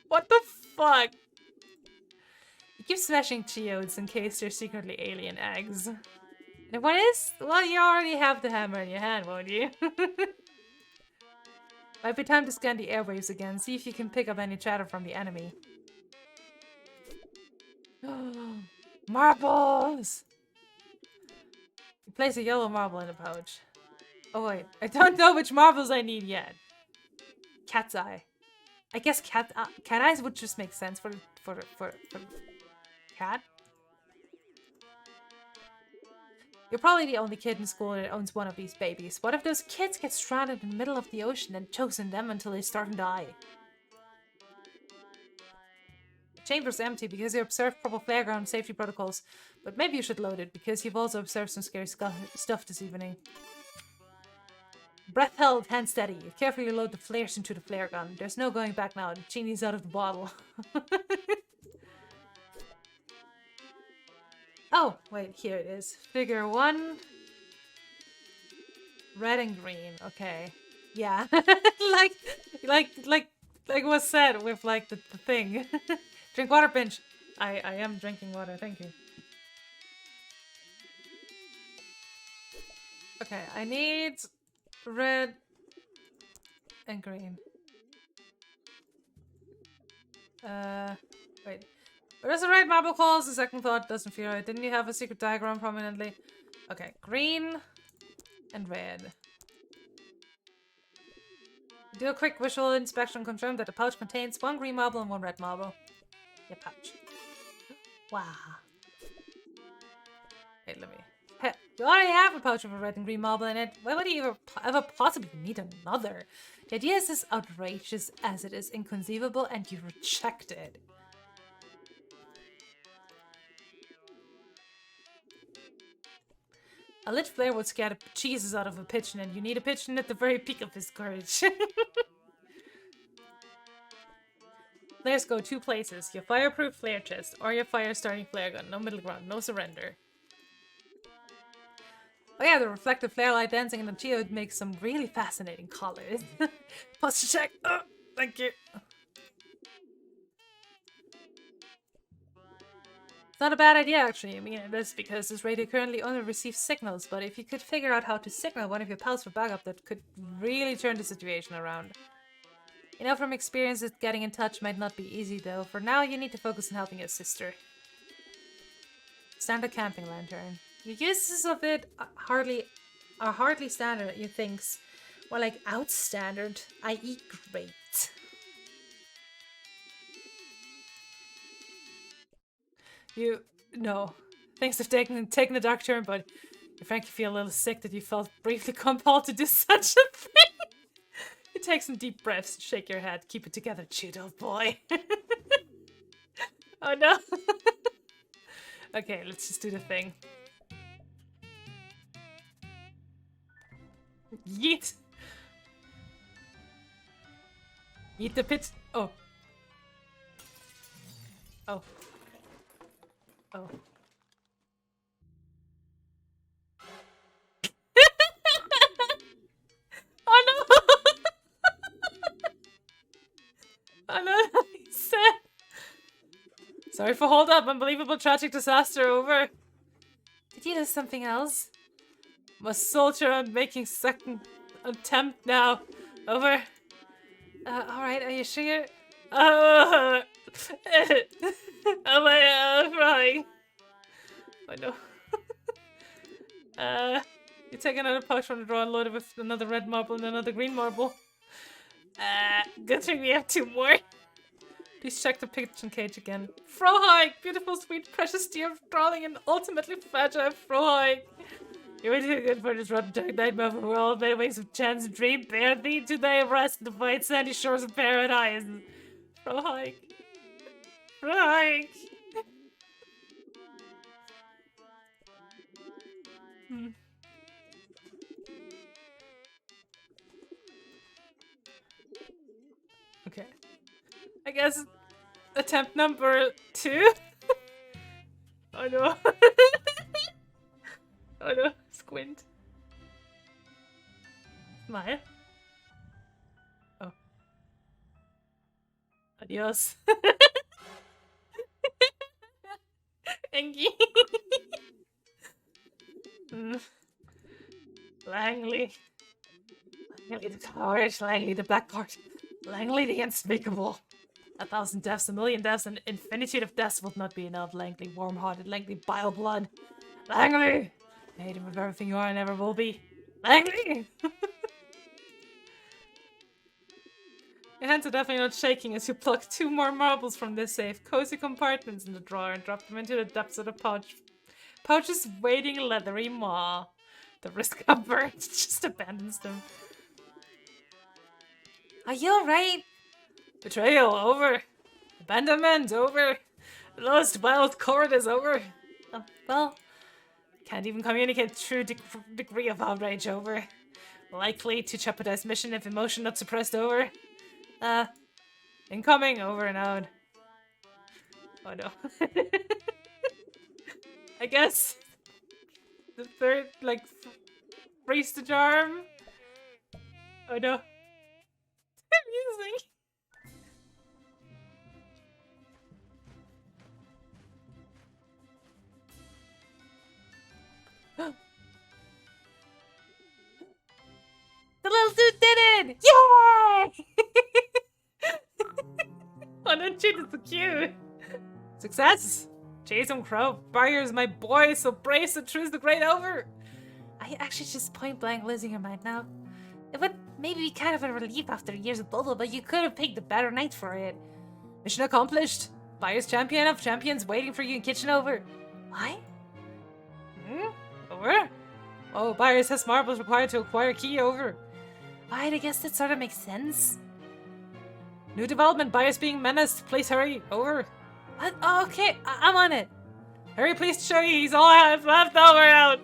What the fuck? You keep smashing geodes in case they're secretly alien eggs. And what is? Well, you already have the hammer in your hand, won't you? Might be time to scan the airwaves again, see if you can pick up any chatter from the enemy. Marbles! You place a yellow marble in the pouch. Oh wait, I don't know which marbles I need yet. Cat's eye. I guess cat eyes would just make sense for cat. You're probably the only kid in school that owns one of these babies. What if those kids get stranded in the middle of the ocean and chosen them until they start and die? The chamber's empty because you observed proper playground safety protocols, but maybe you should load it because you've also observed some scary stuff this evening. Breath held, hand steady. You carefully load the flares into the flare gun. There's no going back now. The genie's out of the bottle. Oh, wait, here it is. Figure 1. Red and green. Okay. Yeah. like was said with like the thing. Drink water, Pinch. I am drinking water, thank you. Okay, I need red and green. Wait. What does the right marble calls? The second thought doesn't feel right. Didn't you have a secret diagram prominently? Okay, green and red. Do a quick visual inspection, confirm that the pouch contains 1 green marble and 1 red marble. Your pouch. Wow. Wait, let me... Hey, you already have a pouch with a red and green marble in it. Why would you ever possibly need another? The idea is as outrageous as it is inconceivable, and you reject it. A lit flare would scare the cheeses out of a pigeon, and you need a pigeon at the very peak of his courage. Flares go 2 places. Your fireproof flare chest or your fire-starting flare gun. No middle ground, no surrender. Oh yeah, the reflective flare light dancing in the geode makes some really fascinating colors. Posture check. Oh, thank you. It's not a bad idea, actually. I mean, it is because this radio currently only receives signals, but if you could figure out how to signal one of your pals for backup, that could really turn the situation around. You know from experience that getting in touch might not be easy, though. For now, you need to focus on helping your sister. Standard camping lantern. Your uses of it are hardly standard, you thinks. More like outstandard, i.e. great. No. Things have taken a dark turn, but you frankly feel a little sick that you felt briefly compelled to do such a thing. You take some deep breaths, shake your head, keep it together, cute old boy. Oh no. Okay, let's just do the thing. Yeet! Yeet the pit. Oh. Oh. Oh. Oh no! Oh no, he's sad. Sorry for hold up, unbelievable tragic disaster over. Did you do something else? Must soldier on making second attempt now. Over. Alright, are you sure? Oh, oh my, crying. Oh no. You take another pouch from the drawer and load it with another red marble and another green marble. Good thing we have 2 more. Please check the pigeon cage again. Frohike! Beautiful, sweet, precious dear, darling, and ultimately fragile Frohike. You were too good for this rotten dark nightmare of a world, made ways of chance and dream, bear thee to thy rest in the white sandy shores of paradise. Right. Right. Okay. I guess attempt number 2. Oh no. Oh no. Squint. Smile. Oh. Adios. Engie. Langley. Langley the coward. Langley the black heart. Langley the unspeakable. 1,000 deaths, 1,000,000 deaths, an infinitude of deaths would not be enough. Langley, warm-hearted, Langley, bile blood. Langley! I hate him with everything you are and ever will be. Langley! Your hands are definitely not shaking as you pluck 2 more marbles from this safe. Cozy compartments in the drawer and drop them into the depths of the pouch. Pouch's waiting leathery maw. The wrist cover just abandons them. Are you alright? Betrayal, over. Abandonment, over. The lowest wild chord is over. Oh, well, can't even communicate true degree of outrage, over. Likely to jeopardize mission if emotion not suppressed, over. Incoming, over and out. Oh no. I guess the third, like, freeze the charm. Oh no. Amusing. The little dude did it! Yay! Oh no, shit, it's so cute. Success! Jason Crow, Barrier's my boy, so brace and truce the great over. I actually just point blank losing your mind now. It would maybe be kind of a relief after years of bubble, but you could have picked a better night for it. Mission accomplished. Buyer's champion of champions waiting for you in kitchen over. Why? Over? Oh, Buyers has marbles required to acquire key over. Right, I guess that sort of makes sense. New development, Buyers being menaced. Please hurry. Over. What? Oh, okay, I'm on it. Hurry, please show you he's all I have left over out.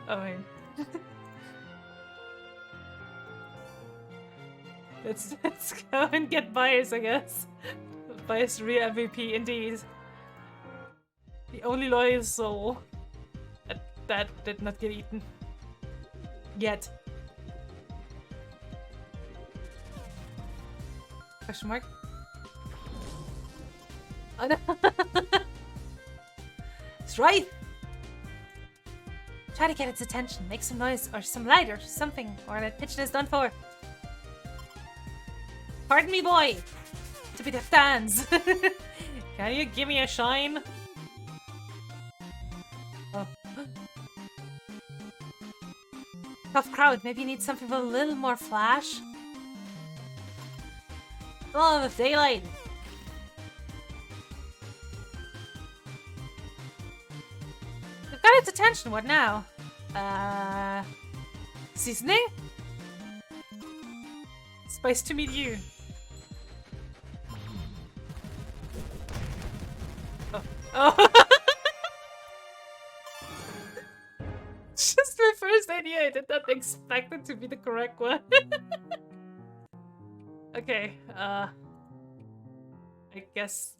Oh, wait. Let's go and get Bias, I guess. Bias re-MVP, indeed. The only loyal soul that did not get eaten. Yet. Question mark? Oh no! It's right! Try to get its attention, make some noise, or some light, or something, or that pigeon is done for. Pardon me, boy! To be the stands! Can you give me a shine? Oh. Tough crowd, maybe you need something with a little more flash? Oh, the daylight! We've got its attention, what now? Seasoning? Spice to meet you. Oh. Oh. Just my first idea, I did not expect it to be the correct one. Okay, I guess...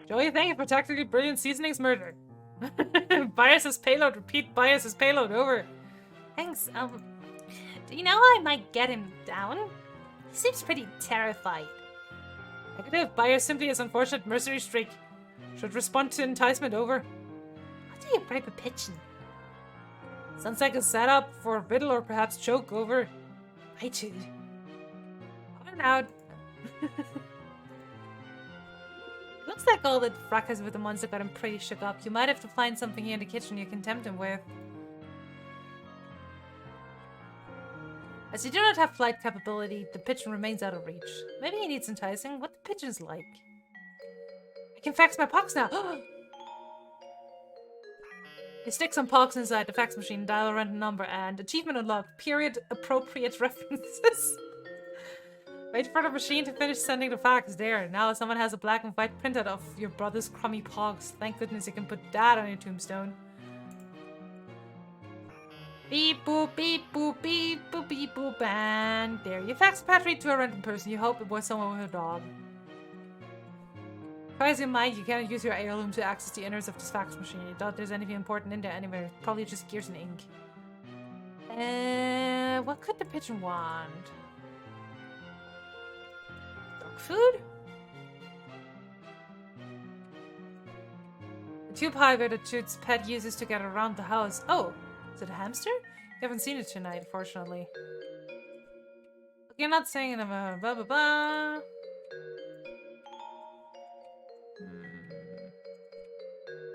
Joey, thank you for tactically brilliant seasonings murder. Bias's payload, repeat Bias's payload, over. Thanks, do you know how I might get him down? He seems pretty terrified. Negative, Bias simply has unfortunate mercenary streak. Should respond to enticement, over. How do you bribe a pigeon? Sounds like a setup for a riddle or perhaps joke, over. I too. On out. Looks like all that fracas with the monster got him pretty shook up. You might have to find something here in the kitchen you can tempt him with. As you do not have flight capability, the pigeon remains out of reach. Maybe he needs enticing. What the pigeon's like? can fax my pox now. You stick some pox inside the fax machine, dial a random number, and achievement unlocked. Period appropriate references. Wait for the machine to finish sending the fax. There. Now someone has a black and white printout of your brother's crummy pogs. Thank goodness you can put that on your tombstone. Beep boop, beep boop, beep boop, beep boop, and there. You fax battery to a random person. You hope it was someone with a dog. Try as you might, you cannot use your heirloom to access the innards of this fax machine. You doubt there's anything important in there anywhere. Probably just gears and ink. What could the pigeon want? Dog food? A tube highway that shoots pet uses to get around the house. Oh, is it a hamster? You haven't seen it tonight, fortunately. You're not saying about blah blah blah.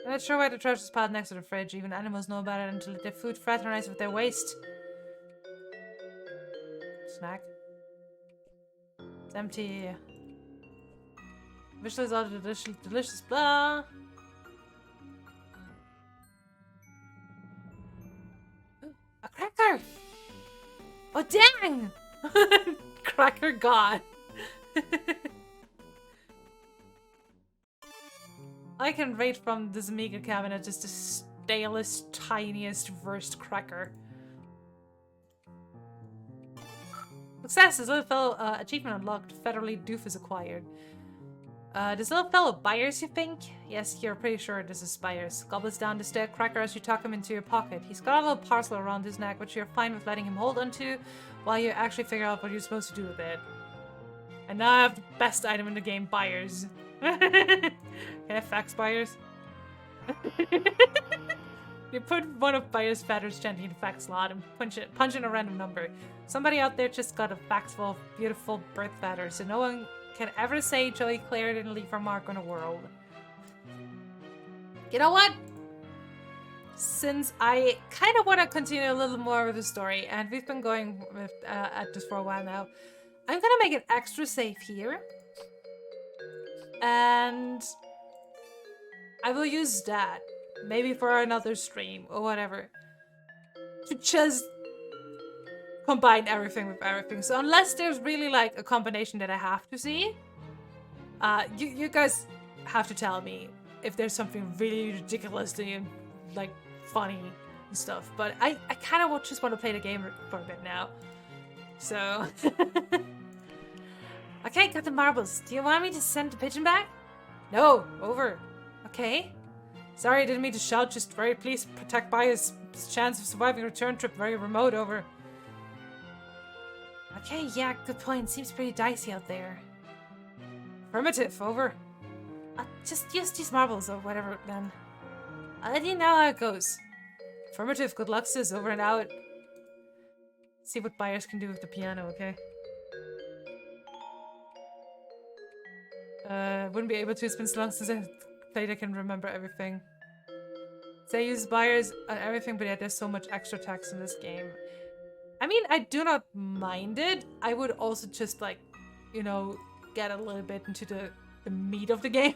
I'm not sure why the trash is piled next to the fridge. Even animals know about it until their food fraternize with their waste. Snack. It's empty. Visualize all the delicious blah. Ooh, a cracker! Oh dang! Cracker god. I can rate from this Amiga cabinet just the stalest, tiniest, worst cracker. Success! This little fellow achievement unlocked. Federally doofus acquired. This little fellow Byers, you think? Yes, you're pretty sure this is Byers. Gobbles down the stack cracker as you tuck him into your pocket. He's got a little parcel around his neck, which you're fine with letting him hold onto while you actually figure out what you're supposed to do with it. And now I have the best item in the game, Byers. Can I fax Byers? You put one of Byers' feathers gently in the fax slot and punch in a random number. Somebody out there just got a fax full of beautiful birth feathers, so no one can ever say Joey Claire didn't leave her mark on the world. You know what? Since I kind of want to continue a little more with the story, and we've been going with, at this for a while now, I'm gonna make it extra safe here. And I will use that, maybe for another stream or whatever, to just combine everything with everything. So unless there's really like a combination that I have to see, you guys have to tell me if there's something really ridiculously and like funny and stuff. But I kind of just want to play the game for a bit now. So okay, got the marbles. Do you want me to send the pigeon back? No, over. Okay. Sorry, I didn't mean to shout. Just very pleased. Protect by his chance of surviving a return trip. Very remote, over. Okay, yeah, good point. Seems pretty dicey out there. Affirmative, over. Just use these marbles or whatever, then. I'll let you know how it goes. Affirmative, good luck, sis. Over and out. See what Byers can do with the piano, okay? Wouldn't be able to. It's been so long since I played I can remember everything. So I use Byers on everything, but yeah, there's so much extra text in this game. I mean, I do not mind it. I would also just like, you know, get a little bit into the meat of the game.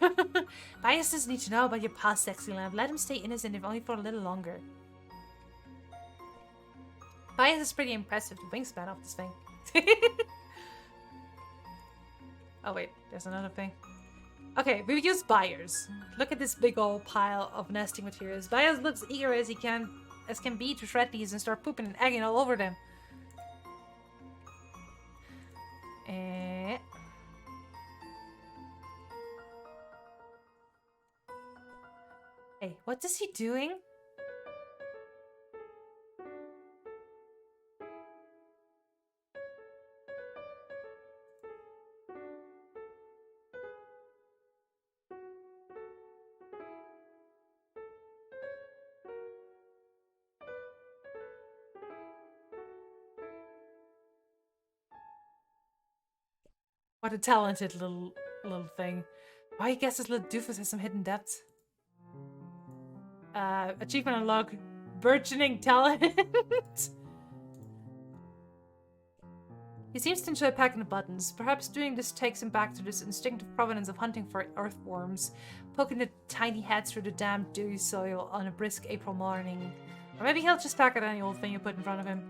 Byers doesn't need to know about your past sexy lamp. Let him stay innocent if only for a little longer. Byers is pretty impressive, the wingspan of this thing. Oh wait, there's another thing. Okay, we use Byers. Look at this big old pile of nesting materials. Byers looks eager as can be to shred these and start pooping and egging all over them. Hey, what is he doing? What a talented little thing. Why, I guess this little doofus has some hidden depths. Achievement unlocked. Burgeoning talent. He seems to enjoy packing the buttons. Perhaps doing this takes him back to this instinctive provenance of hunting for earthworms. poking the tiny head through the damp dewy soil on a brisk April morning. Or maybe he'll just pack at any old thing you put in front of him.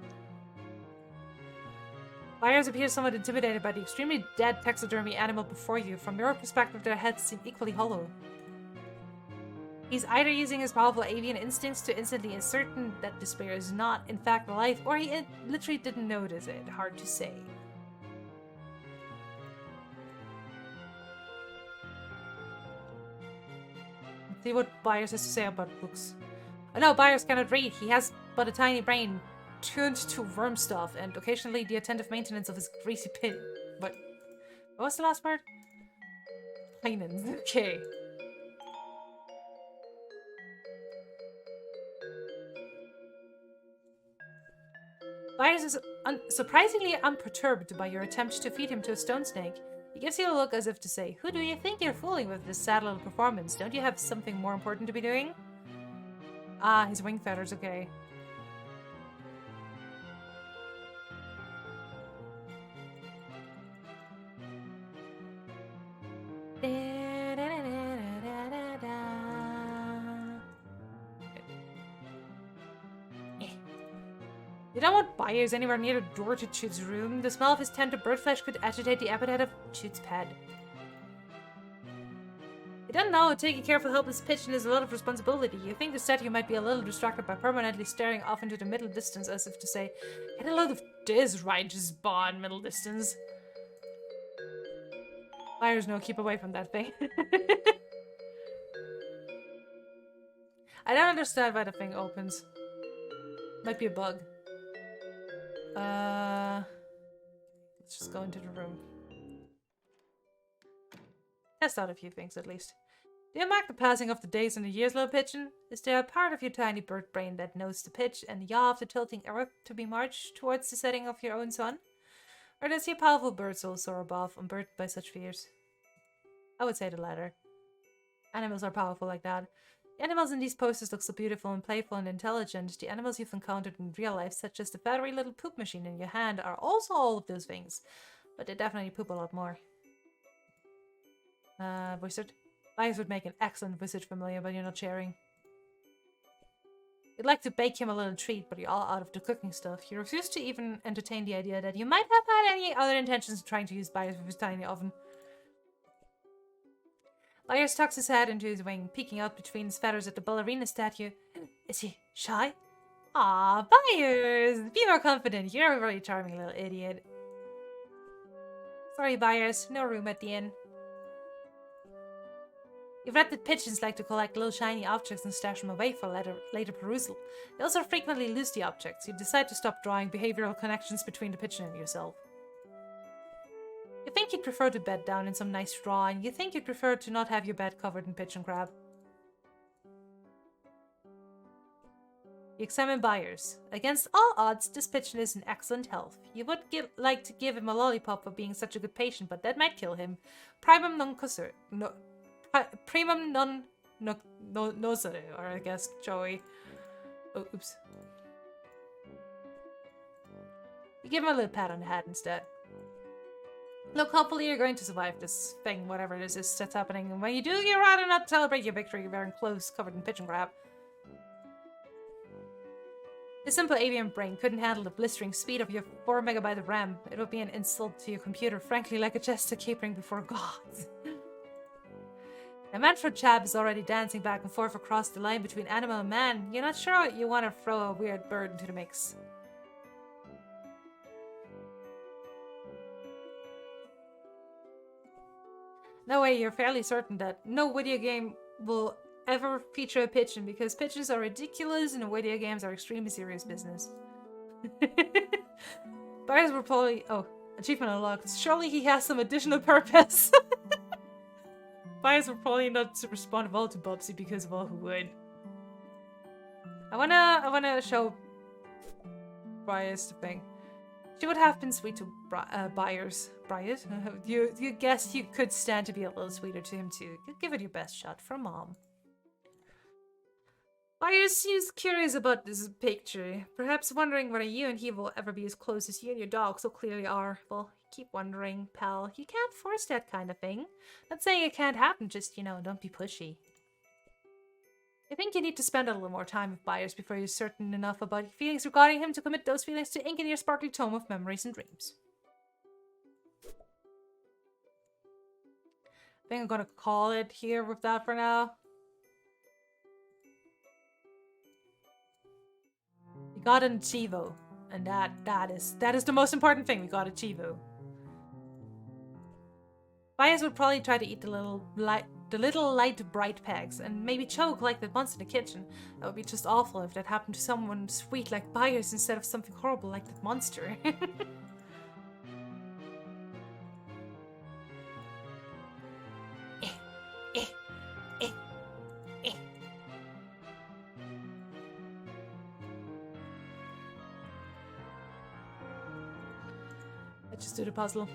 Buyers appear somewhat intimidated by the extremely dead taxidermy animal before you. From your perspective, their heads seem equally hollow. He's either using his powerful avian instincts to instantly ascertain that despair is not, in fact, alive, or he literally didn't notice it. Hard to say. Let's see what Byers has to say about books. Oh no, Byers cannot read. He has but a tiny brain, tuned to worm stuff, and occasionally the attentive maintenance of his greasy pit. What was the last part? Maintenance. Okay. Byers is surprisingly unperturbed by your attempt to feed him to a stone snake. He gives you a look as if to say, "Who do you think you're fooling with this sad little performance? Don't you have something more important to be doing?" Ah, his wing feathers, okay. You don't want Byers anywhere near the door to Chut's room. The smell of his tender bird flesh could agitate the appetite of Chut's pet. You don't know, taking care of a helpless pigeon is a lot of responsibility. You think the statue might be a little distracted by permanently staring off into the middle distance as if to say, "Get a load of this righteous bond, middle distance." Byers, no, keep away from that thing. I don't understand why the thing opens. Might be a bug. Let's just go into the room. Test out a few things at least. Do you mark the passing of the days and the years, little pigeon? Is there a part of your tiny bird brain that knows the pitch and yaw of the tilting earth to be marched towards the setting of your own sun? Or does your powerful bird soul soar above, unburdened by such fears? I would say the latter. Animals are powerful like that. The animals in these posters look so beautiful and playful and intelligent. The animals you've encountered in real life, such as the feathery little poop machine in your hand, are also all of those things. But they definitely poop a lot more. Wizard? Byers would make an excellent wizard familiar, but you're not sharing. You'd like to bake him a little treat, but you're all out of the cooking stuff. You refuse to even entertain the idea that you might have had any other intentions of trying to use Byers with his tiny oven. Byers tucks his head into his wing, peeking out between his feathers at the ballerina statue. Is he shy? Aw, Byers! Be more confident. You're a really charming little idiot. Sorry, Byers. No room at the inn. You've read that pigeons like to collect little shiny objects and stash them away for later perusal. They also frequently lose the objects. You decide to stop drawing behavioral connections between the pigeon and yourself. You think you'd prefer to bed down in some nice straw, and you think you'd prefer to not have your bed covered in pigeon crab. You examine Byers. Against all odds, this pigeon is in excellent health. You would like to give him a lollipop for being such a good patient, but that might kill him. Primum non nocere, or I guess Joey. Oh, oops. You give him a little pat on the head instead. Look, hopefully you're going to survive this thing, whatever it is that's happening. And when you do, you'd rather not celebrate your victory wearing clothes covered in pigeon crab. The simple avian brain couldn't handle the blistering speed of your 4 MB of RAM. It would be an insult to your computer, frankly, like a jester capering before gods. A Manfred chap is already dancing back and forth across the line between animal and man. You're not sure you want to throw a weird bird into the mix. No way, you're fairly certain that no video game will ever feature a pigeon because pigeons are ridiculous and video games are extremely serious business. Buyers were probably... Oh, achievement unlocked. Surely he has some additional purpose. Buyers were probably not to respond well to Bubsy because of all who would. I wanna show Bryce the thing. She would have been sweet to Byers. Bryce? You guess you could stand to be a little sweeter to him too. You give it your best shot for Mom. Byers seems curious about this picture, perhaps wondering whether you and he will ever be as close as you and your dog so clearly are. Well, keep wondering, pal. You can't force that kind of thing. Not saying it can't happen, just, you know, don't be pushy. I think you need to spend a little more time with buyers before you're certain enough about your feelings regarding him to commit those feelings to ink in your sparkly tome of memories and dreams. I think I'm gonna call it here with that for now. We got an Chivo, and that is the most important thing. We got a Chivo. Buyers would probably try to eat the little light bright pegs, and maybe choke like the monster in the kitchen. That would be just awful if that happened to someone sweet like Buyers instead of something horrible like that monster. Let's just do the puzzle.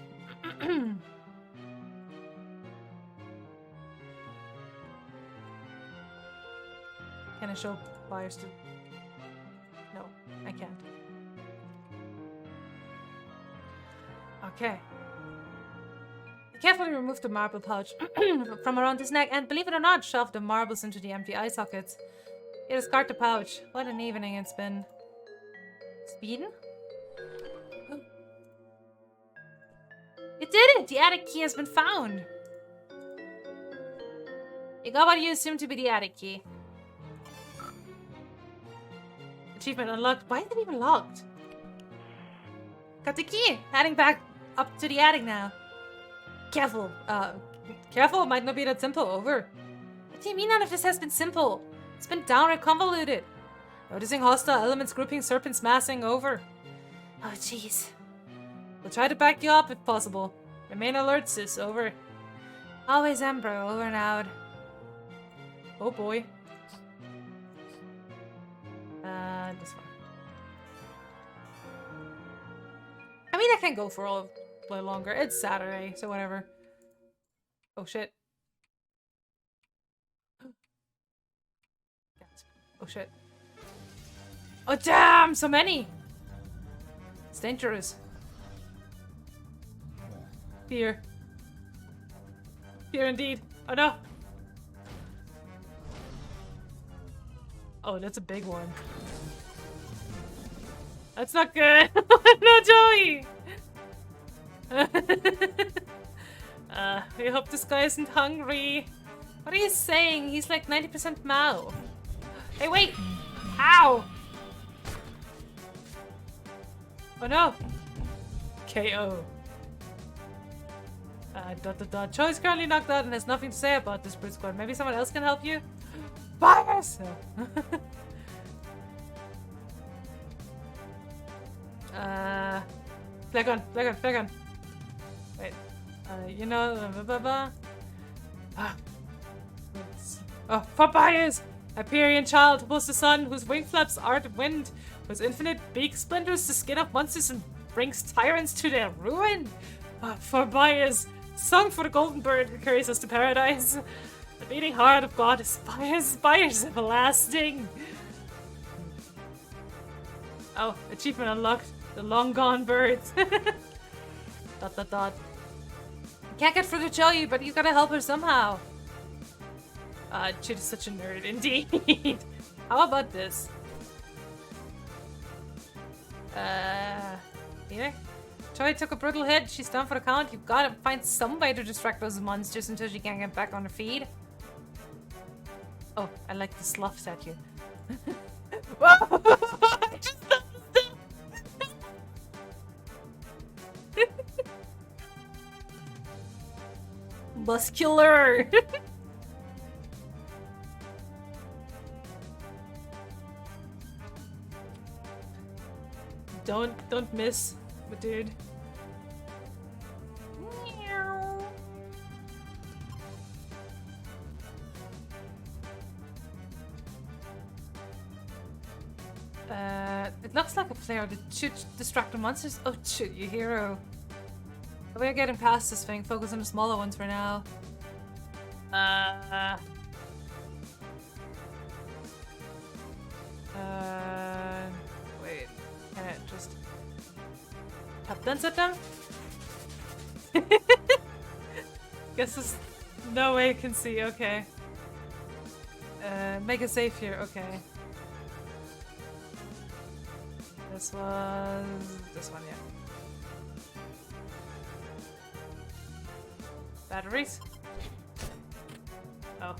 Can I show Buyers to... No, I can't. Okay. Carefully remove the marble pouch from around his neck and, believe it or not, shove the marbles into the empty eye sockets. You discard the pouch. What an evening it's been. Speedin'? You did it! The attic key has been found! You got what you assume to be the attic key. Achievement unlocked. Why is it even locked? Got the key! Heading back up to the attic now. Careful. Careful, might not be that simple. Over. What do you mean none of this has been simple? It's been downright convoluted. Noticing hostile elements, grouping, serpents, massing. Over. Oh, jeez. We'll try to back you up if possible. Remain alert, sis. Over. Always Emperor. Over and out. Oh boy. This one. I mean, I can go for a little longer. It's Saturday, so whatever. Oh shit. Oh shit. Oh damn! So many! It's dangerous. Fear. Fear indeed. Oh no! Oh, that's a big one. That's not good! No, Joey! We hope this guy isn't hungry. What are you saying? He's like 90% Mao. Hey, wait! Ow! Oh no! KO. Cho is currently knocked out and has nothing to say about this brute squad. Maybe someone else can help you? Fires! No. Flag on. Wait. You know, Oh, for Buyers! Hyperion child, who's the sun, whose wing flaps are the wind, whose infinite beak splinters the skin of monsters and brings tyrants to their ruin. For Buyers, song for the golden bird who carries us to paradise. The beating heart of God is Buyers everlasting. Oh, achievement unlocked. The long gone birds. ... Can't get through to Joey, but you gotta help her somehow. Chid is such a nerd, indeed. How about this? Here? Joey took a brutal hit. She's done for the count. You've gotta find some way to distract those monsters until she can get back on her feet. Oh, I like the slough statue. Muscular. Don't miss, my dude. It looks like a player that should distract the monsters. Oh, shoot, you hero. We're getting past this thing. Focus on the smaller ones for now. Wait. Can I just tap dance at them? Guess there's no way you can see. Okay. Make a save here. Okay. This was this one, yeah. Batteries? Oh.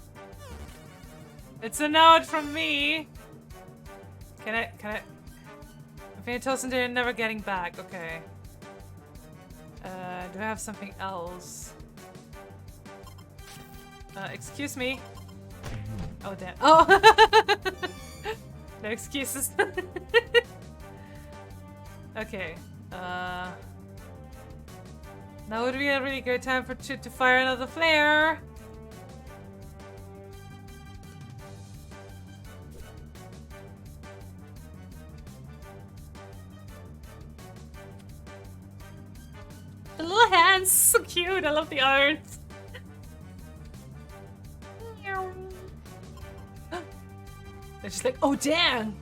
It's a note from me! Can I... I'm being toasted and never getting back. Okay. Do I have something else? Excuse me. Oh, damn. Oh! No excuses. Okay. Now would be a really good time for to fire another flare. The little hands, so cute. I love the irons. They're just like, oh damn.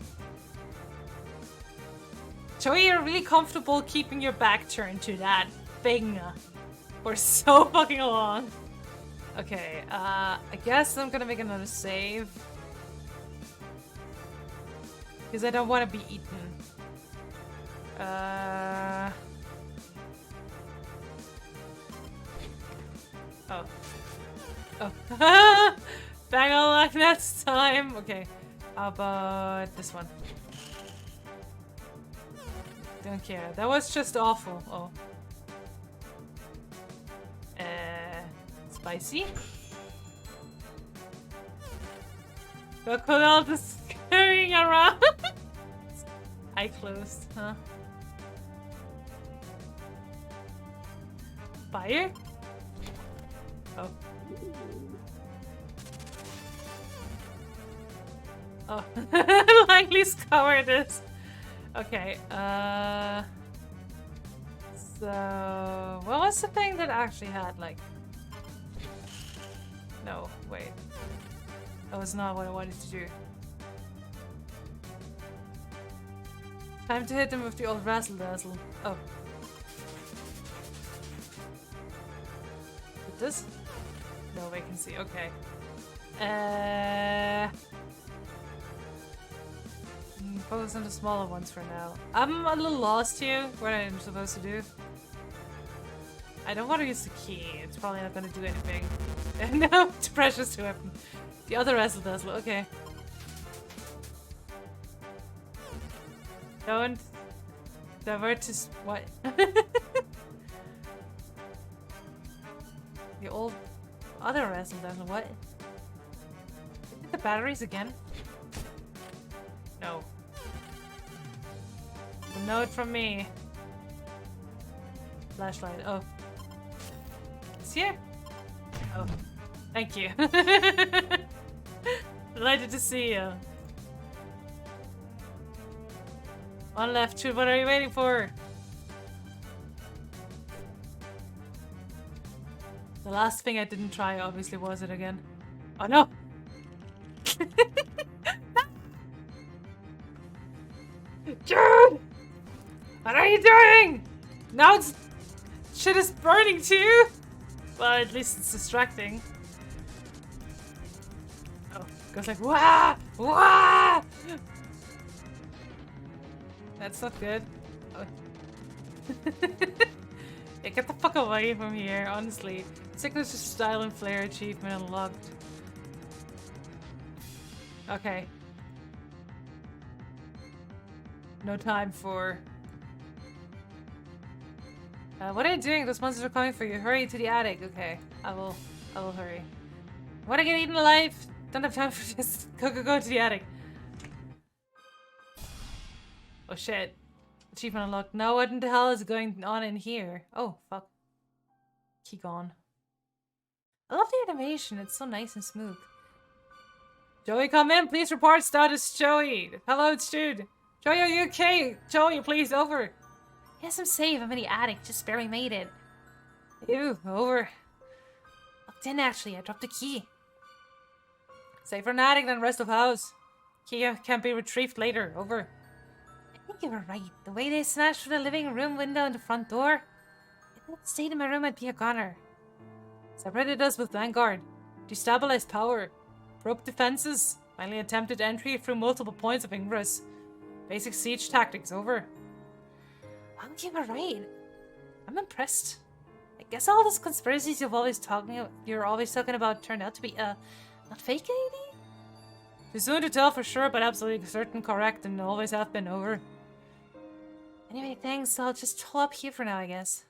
Joey, you're really comfortable keeping your back turned to that thing for so fucking long. Okay, I guess I'm gonna make another save. Because I don't want to be eaten. Oh. Oh. Bang on luck next time! Okay. How about this one? Don't care. That was just awful. Oh. Spicy? Look at all this scurrying around! Eye closed, huh? Fire? Oh. Oh. Langley's covered this. Okay, so... what was the thing that actually had, like... No, wait. That was not what I wanted to do. Time to hit them with the old razzle-dazzle. Oh. With this? No vacancy, okay. Focus on the smaller ones for now. I'm a little lost here, what I'm supposed to do. I don't want to use the key, it's probably not going to do anything. No, too precious to weapon. The other razzle-dazzle, okay. Don't divert to what? The old other razzle-dazzle, what? Hit the batteries again? No. A note from me. Flashlight. Oh. It's here? Oh. Thank you. Delighted to see you. One left. What are you waiting for? The last thing I didn't try obviously was it again. Oh no! Dude! What are you doing? Now it's... shit is burning too? Well, at least it's distracting. Oh, goes like, wah! Wah! That's not good. Oh. Yeah, get the fuck away from here, honestly. Signature style and flare achievement unlocked. Okay. No time for... what are you doing? Those monsters are coming for you. Hurry to the attic. Okay, I will hurry. Wanna get eaten alive? Don't have time for this. Go to the attic. Oh shit. Achievement unlocked. No, what in the hell is going on in here? Oh, fuck. Key gone. I love the animation. It's so nice and smooth. Joey, come in. Please report status, Joey. Hello, it's Jude. Joey, are you okay? Joey, please, over. Yes, I'm safe. I'm in the attic. Just barely made it. Ew, over. Locked in, actually. I dropped the key. Safer in attic than rest of house. Key can't be retrieved later. Over. I think you were right. The way they smashed through the living room window and the front door. It I stayed in my room at Connor. Separated us with Vanguard. Destabilized power. Broke defenses. Finally attempted entry through multiple points of ingress. Basic siege tactics over. Wow, you were right. I'm impressed. I guess all those conspiracies you're always talking about turned out to be, not fake, lady? Too soon to tell for sure, but absolutely certain, correct, and always have been over. Anyway, thanks. I'll just hole up here for now, I guess.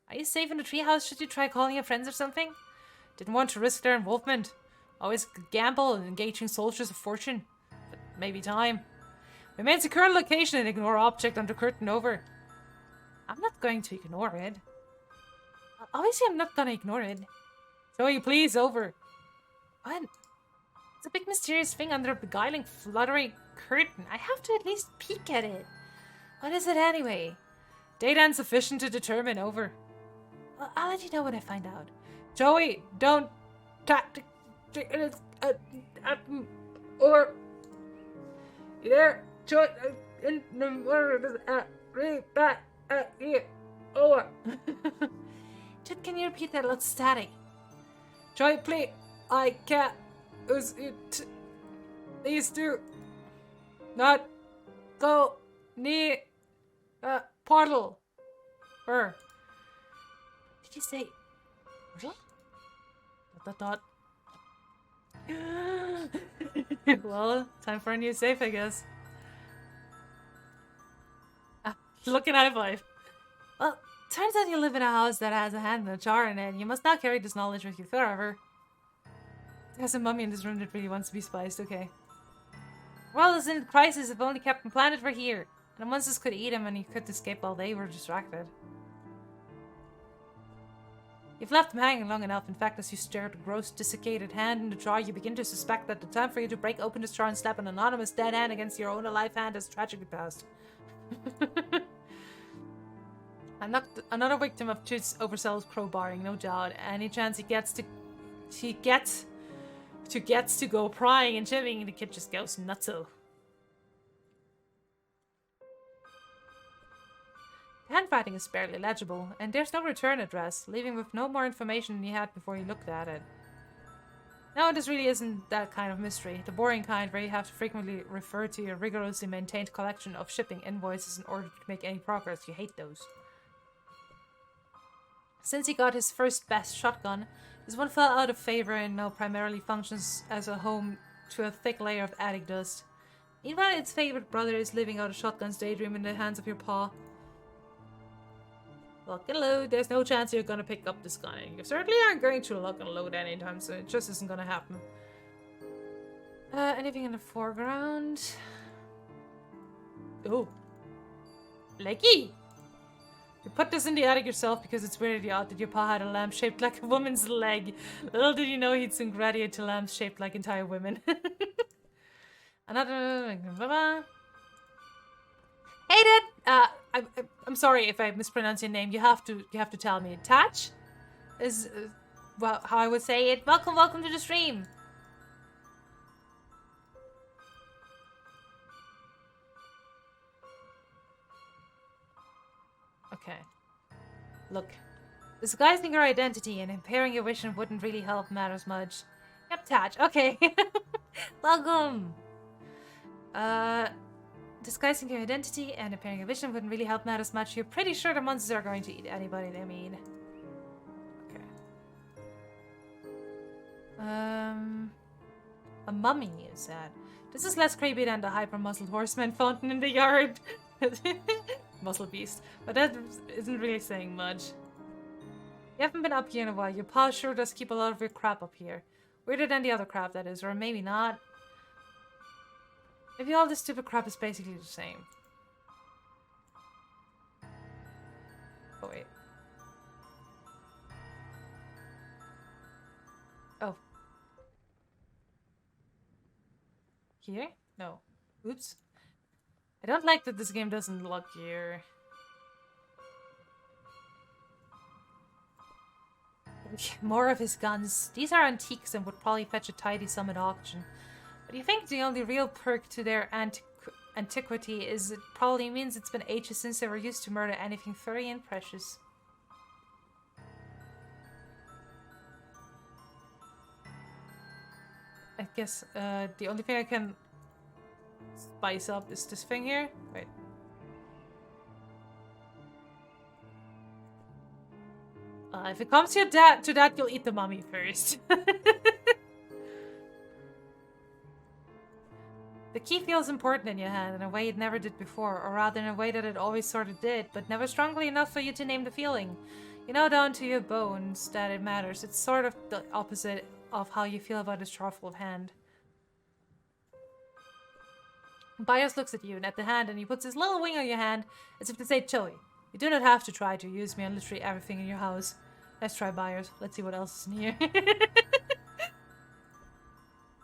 Are you safe in the treehouse? Should you try calling your friends or something? Didn't want to risk their involvement. Always gamble and engaging soldiers of fortune. But maybe time. Remain secure in location and ignore object under curtain over. I'm not going to ignore it. Obviously, I'm not gonna ignore it. Joey, please, over. What? It's a big mysterious thing under a beguiling, fluttery curtain. I have to at least peek at it. What is it anyway? Data insufficient to determine, over. Well, I'll let you know when I find out. Joey, don't... Or... You there? Joey... Over. Can you repeat that? It's static. Joy, please. I can't. These two. Not go near portal. Did you say portal? Dot. Well, time for a new safe, I guess. Looking at it, well, turns out you live in a house that has a hand and a jar in it, and you must now carry this knowledge with you forever. There's a mummy in this room that really wants to be spiced, okay. World is in crisis if only Captain Planet were here. And the monsters could eat him and he could escape while they were distracted. You've left him hanging long enough. In fact, as you stare at the gross, desiccated hand in the jar, you begin to suspect that the time for you to break open this jar and slap an anonymous dead hand against your own alive hand has tragically passed. Another victim of Chut's overzealous crowbarring, no doubt. Any chance he gets to go prying and chimming, the kid just goes nutso. The handwriting is barely legible, and there's no return address, leaving with no more information than you had before you looked at it. No, this really isn't that kind of mystery. The boring kind where you have to frequently refer to your rigorously maintained collection of shipping invoices in order to make any progress. You hate those. Since he got his first best shotgun, this one fell out of favor and now primarily functions as a home to a thick layer of attic dust. Meanwhile, its favorite brother is living out a shotgun's daydream in the hands of your paw. Lock and load, there's no chance you're gonna pick up this gun. You certainly aren't going to lock and load anytime soon. It just isn't gonna happen. Anything in the foreground? Oh. Leggy! You put this in the attic yourself because it's weirdly odd that your paw had a lamp shaped like a woman's leg. Little did you know he'd soon graduate to lamps shaped like entire women. Another... Hey, Dad! I'm sorry if I mispronounce your name. You have to tell me. Tatch? Is... well, how I would say it. Welcome to the stream! Okay. Look. Disguising your identity and impairing your vision wouldn't really help matters much. Yep, Tatch. Okay. Welcome! Disguising your identity and impairing your vision wouldn't really help matters much. You're pretty sure the monsters are going to eat anybody they mean. Okay. A mummy, you said. This is less creepy than the hyper-muscled horseman fountain in the yard. Muscle beast. But that isn't really saying much. You haven't been up here in a while. Your paw sure does keep a lot of your crap up here. Weirder than the other crap, that is. Or maybe not. Maybe all this stupid crap is basically the same. Oh, wait. Oh. Here? No. Oops. I don't like that this game doesn't look here. More of his guns. These are antiques and would probably fetch a tidy sum at auction. But you think the only real perk to their antiquity is it probably means it's been ages since they were used to murder anything furry and precious. guess the only thing I can spice up is this thing here. Wait. If it comes to that, you'll eat the mummy first. The key feels important in your hand in a way it never did before, or rather in a way that it always sort of did, but never strongly enough for you to name the feeling. You know down to your bones that it matters. It's sort of the opposite of how you feel about this trifle of hand. Bios looks at you and at the hand, and he puts his little wing on your hand as if to say, Chloe, you do not have to try to use me on literally everything in your house. Let's try Bios. Let's see what else is in here.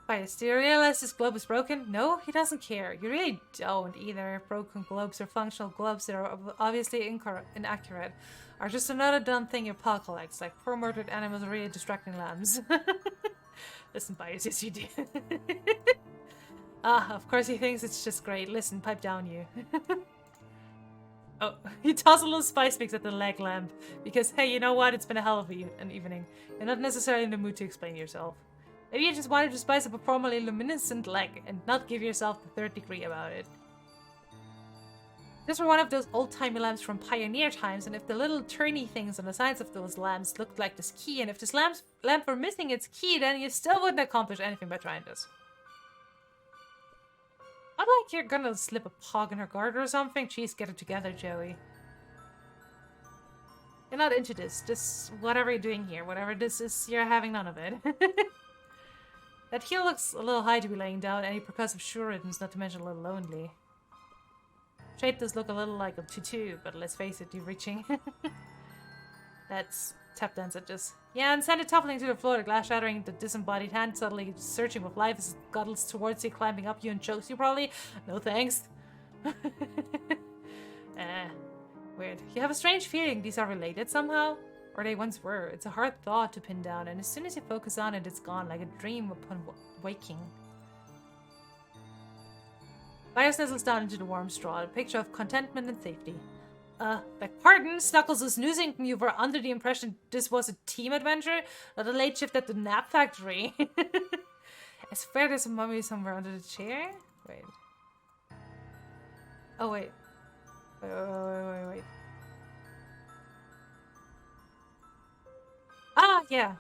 Bios, do you realize this globe is broken? No, he doesn't care. You really don't either. Broken globes or functional globes that are obviously inaccurate are just another dumb thing your pa collects, like poor murdered animals are really distracting lambs. Listen, Bios, yes you do. Of course he thinks it's just great. Listen, pipe down you. Oh, he tossed a little spice mix at the leg lamp. Because, hey, you know what? It's been a hell of an evening. You're not necessarily in the mood to explain yourself. Maybe you just wanted to spice up a formerly luminescent leg and not give yourself the third degree about it. These were one of those old-timey lamps from pioneer times, and if the little turny things on the sides of those lamps looked like this key, and if this lamp were missing its key, then you still wouldn't accomplish anything by trying this. Not like you're gonna slip a pog in her garter or something. Jeez, get it together, Joey. You're not into this. Whatever you're doing here, whatever this is, you're having none of it. That heel looks a little high to be laying down any percussive sure riddance, not to mention a little lonely. Shape does look a little like a tutu, but let's face it, you're reaching. Let's tap dance at this. Yeah, and send it toppling to the floor, the glass shattering, the disembodied hand suddenly searching with life as it scuttles towards you, climbing up you and chokes you probably. No thanks. Weird. You have a strange feeling these are related somehow? Or they once were. It's a hard thought to pin down, and as soon as you focus on it, it's gone, like a dream upon waking. Bios nuzzles down into the warm straw, a picture of contentment and safety. Beg pardon? Snuggles was snoozing you were under the impression this was a team adventure, not a late shift at the nap factory. I swear there's a mummy somewhere under the chair? Wait. Oh, wait. Wait. Ah, yeah.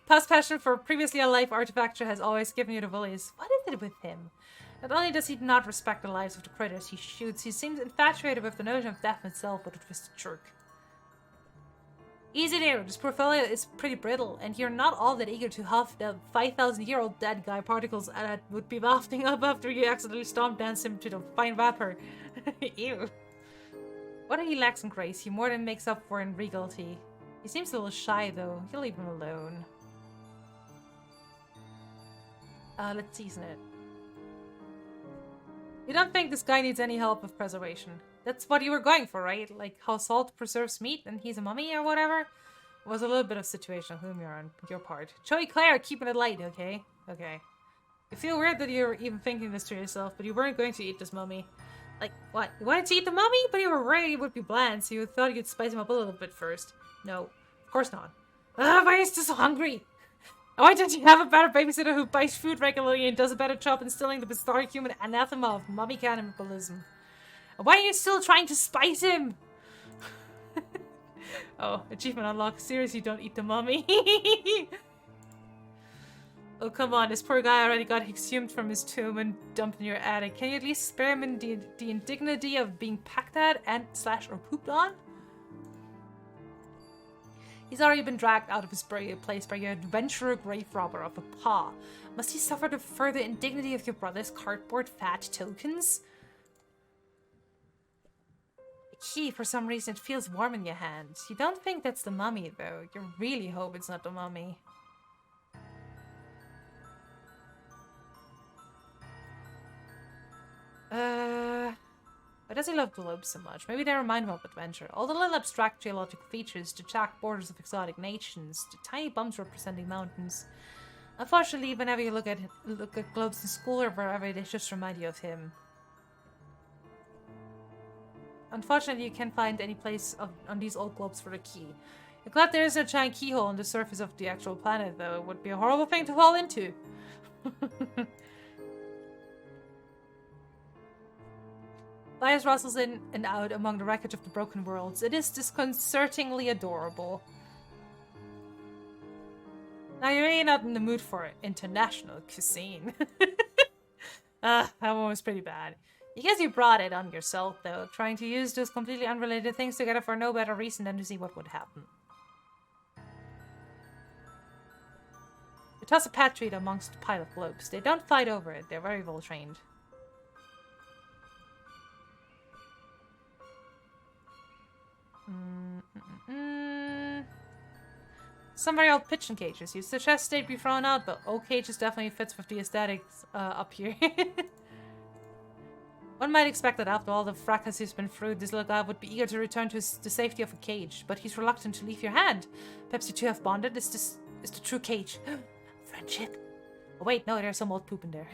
Past passion for previously a life artifactor has always given you the willies. What is it with him? Not only does he not respect the lives of the critters he shoots, he seems infatuated with the notion of death itself with a twisted jerk. Easy there, this poor fella is pretty brittle, and you're not all that eager to huff the 5,000-year-old dead guy particles that would be wafting up after you accidentally stomp dance him to the fine vapor. Ew. What he lacks in grace, he more than makes up for in regality. He seems a little shy though, you'll leave him alone. Let's season it. You don't think this guy needs any help with preservation? That's what you were going for, right? Like how salt preserves meat and he's a mummy or whatever? It was a little bit of situational humor on your part. Joey Claire, keeping it light, okay? Okay. You feel weird that you're even thinking this to yourself, but you weren't going to eat this mummy. Like, what? You wanted to eat the mummy? But you were worried it would be bland, so you thought you'd spice him up a little bit first. No, of course not. Why is this so hungry? Why don't you have a better babysitter who buys food regularly and does a better job instilling the bizarre human anathema of mummy cannibalism? And why are you still trying to spice him? Oh, achievement unlocked. Seriously, don't eat the mummy. Oh, come on. This poor guy already got exhumed from his tomb and dumped in your attic. Can you at least spare him the indignity of being packed at and/or pooped on? He's already been dragged out of his place by your adventurer grave robber of a paw. Must he suffer the further indignity of your brother's cardboard fat tokens? The key, for some reason, it feels warm in your hand. You don't think that's the mummy, though. You really hope it's not the mummy. Why does he love globes so much? Maybe they remind him of adventure. All the little abstract geological features, the jagged borders of exotic nations, the tiny bumps representing mountains. Unfortunately, whenever you look at globes in school or wherever, they just remind you of him. Unfortunately, you can't find any place on these old globes for the key. You're glad there isn't a giant keyhole on the surface of the actual planet, though. It would be a horrible thing to fall into. Liars rustles in and out among the wreckage of the broken worlds. It is disconcertingly adorable. Now, you're really not in the mood for international cuisine. That one was pretty bad. I guess you brought it on yourself, though, trying to use those completely unrelated things together for no better reason than to see what would happen. You toss a pat treat amongst a pile of globes. They don't fight over it, they're very well trained. Some very old pigeon cages. You suggest they'd be thrown out, but old cages definitely fits with the aesthetics up here. One might expect that after all the fracas he's been through, this little guy would be eager to return to the safety of a cage, but he's reluctant to leave your hand. Perhaps you two have bonded? Is the true cage friendship? Oh wait, no, there's some old poop in there.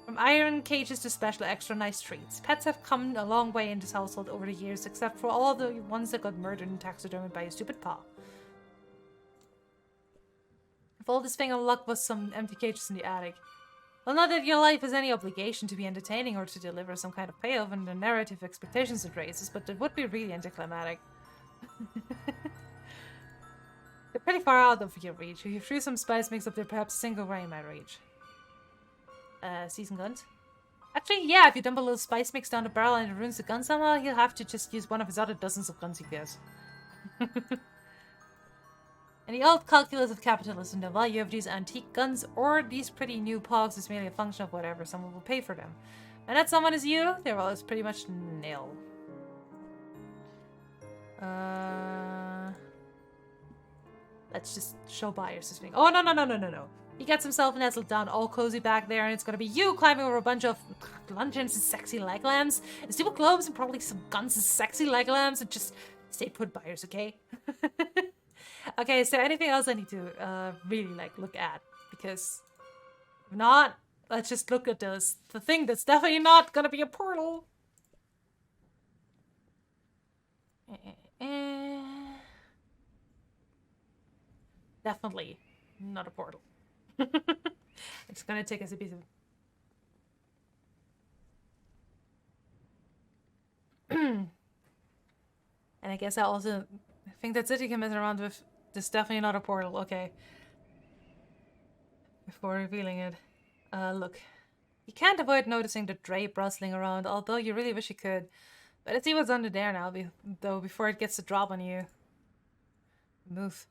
From iron cages to special extra nice treats, pets have come a long way in this household over the years, except for all the ones that got murdered and taxidermied by a stupid paw. If all this thing of luck was some empty cages in the attic. Well, not that your life has any obligation to be entertaining or to deliver some kind of payoff in the narrative expectations it raises, but it would be really anticlimactic. They're pretty far out of your reach. If you threw some spice mix up there, perhaps a single ray might reach. Seasoned guns? Actually, yeah, if you dump a little spice mix down the barrel and it ruins the gun somehow, he'll have to just use one of his other dozens of guns he gets. And the old calculus of capitalism, the value of these antique guns or these pretty new pogs is merely a function of whatever someone will pay for them. And that someone is you, their value is pretty much nil. Let's just show buyers this thing. Oh, no. He gets himself nestled down all cozy back there, and it's gonna be you climbing over a bunch of luncheons and sexy leg lamps, and stupid globes, and probably some guns and sexy leg lamps, and just stay put, buyers, okay? Okay, is there anything else I need to really look at? Because if not, let's just look at this. The thing that's definitely not gonna be a portal. Definitely not a portal. It's gonna take us a piece of... And I guess I also think that's it you can mess around with. This is definitely not a portal, okay. Before revealing it. Look. You can't avoid noticing the drape rustling around, although you really wish you could. But let's see what's under there now, though, before it gets to drop on you. Move.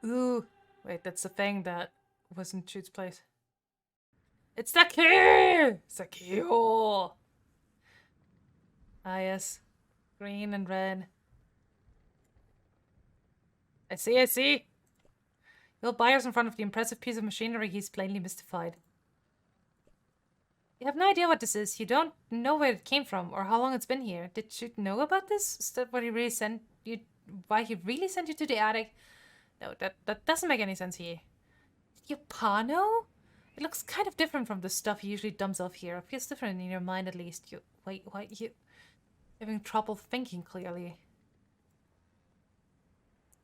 Ooh. Wait, that's the thing that was in Jude's place. It's the key! It's the key! Oh. Ah, yes. Green and red. I see. You'll buyers in front of the impressive piece of machinery, he's plainly mystified. You have no idea what this is. You don't know where it came from or how long it's been here. Did Jude know about this? Is that what he really sent you? Why he really sent you to the attic? No, that doesn't make any sense here. Did your pa know? It looks kind of different from the stuff he usually dumps off here. It feels different in your mind at least. You having trouble thinking clearly.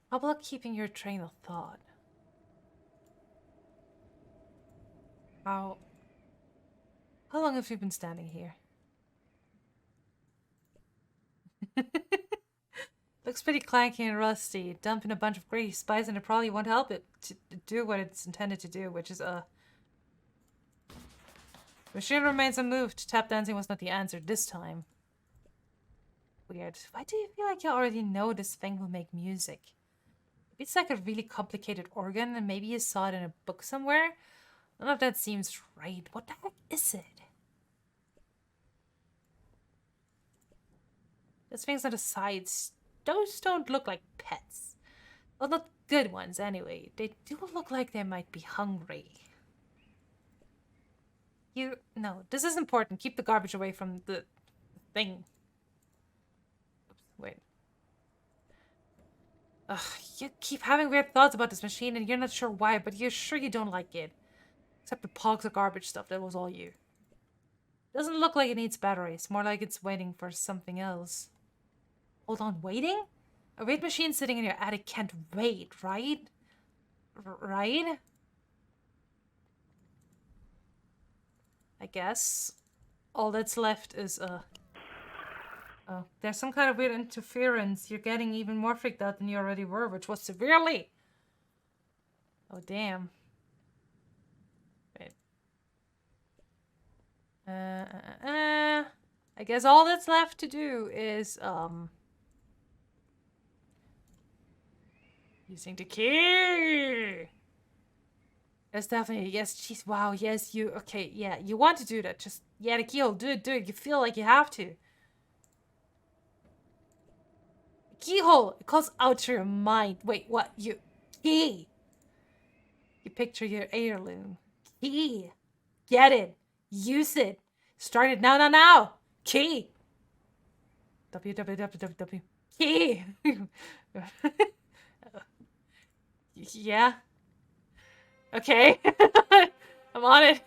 Trouble keeping your train of thought. How long have you been standing here? Looks pretty clanky and rusty. Dumping a bunch of grease spice and it probably won't help it to do what it's intended to do, which is The machine remains unmoved. Tap dancing was not the answer this time. Weird. Why do you feel like you already know this thing will make music? Maybe it's like a really complicated organ and maybe you saw it in a book somewhere? None of that seems right. What the heck is it? Those things on the sides, those don't look like pets. Well, not good ones anyway. They do look like they might be hungry. No, this is important. Keep the garbage away from the thing. Oops, wait. Ugh, you keep having weird thoughts about this machine and you're not sure why, but you're sure you don't like it. Except the pogs of garbage stuff, that was all you. Doesn't look like it needs batteries. More like it's waiting for something else. Hold on, waiting? A raid machine sitting in your attic can't wait, right? Right? I guess. All that's left is, oh, there's some kind of weird interference. You're getting even more freaked out than you already were, which was severely. Oh, damn. Wait. I guess all that's left to do is, using the key. Yes, definitely. Yes, jeez, wow, yes, you, okay, yeah, you want to do that. Just, yeah, the keyhole, do it. You feel like you have to. Keyhole, it calls out to your mind. Wait, what? Key. You picture your heirloom. Key. Get it. Use it. Start it now. Key. www. Key. Yeah. Okay. I'm on it.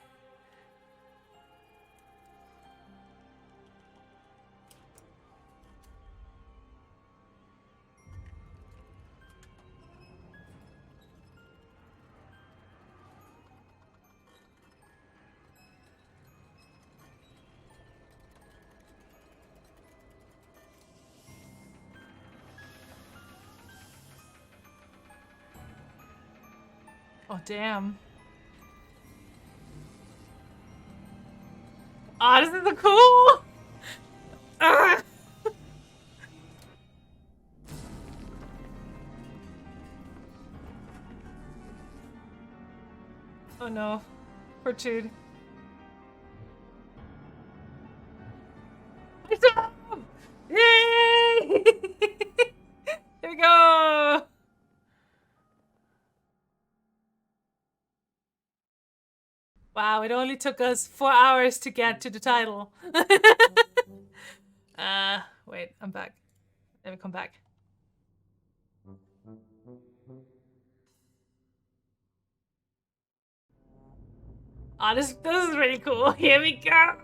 Oh, damn. Ah, this is so cool! Ugh. Oh no. Protrude. Yay! Here we go! Wow, it only took us 4 hours to get to the title. Wait, I'm back. Let me come back. Oh, this is really cool. Here we go.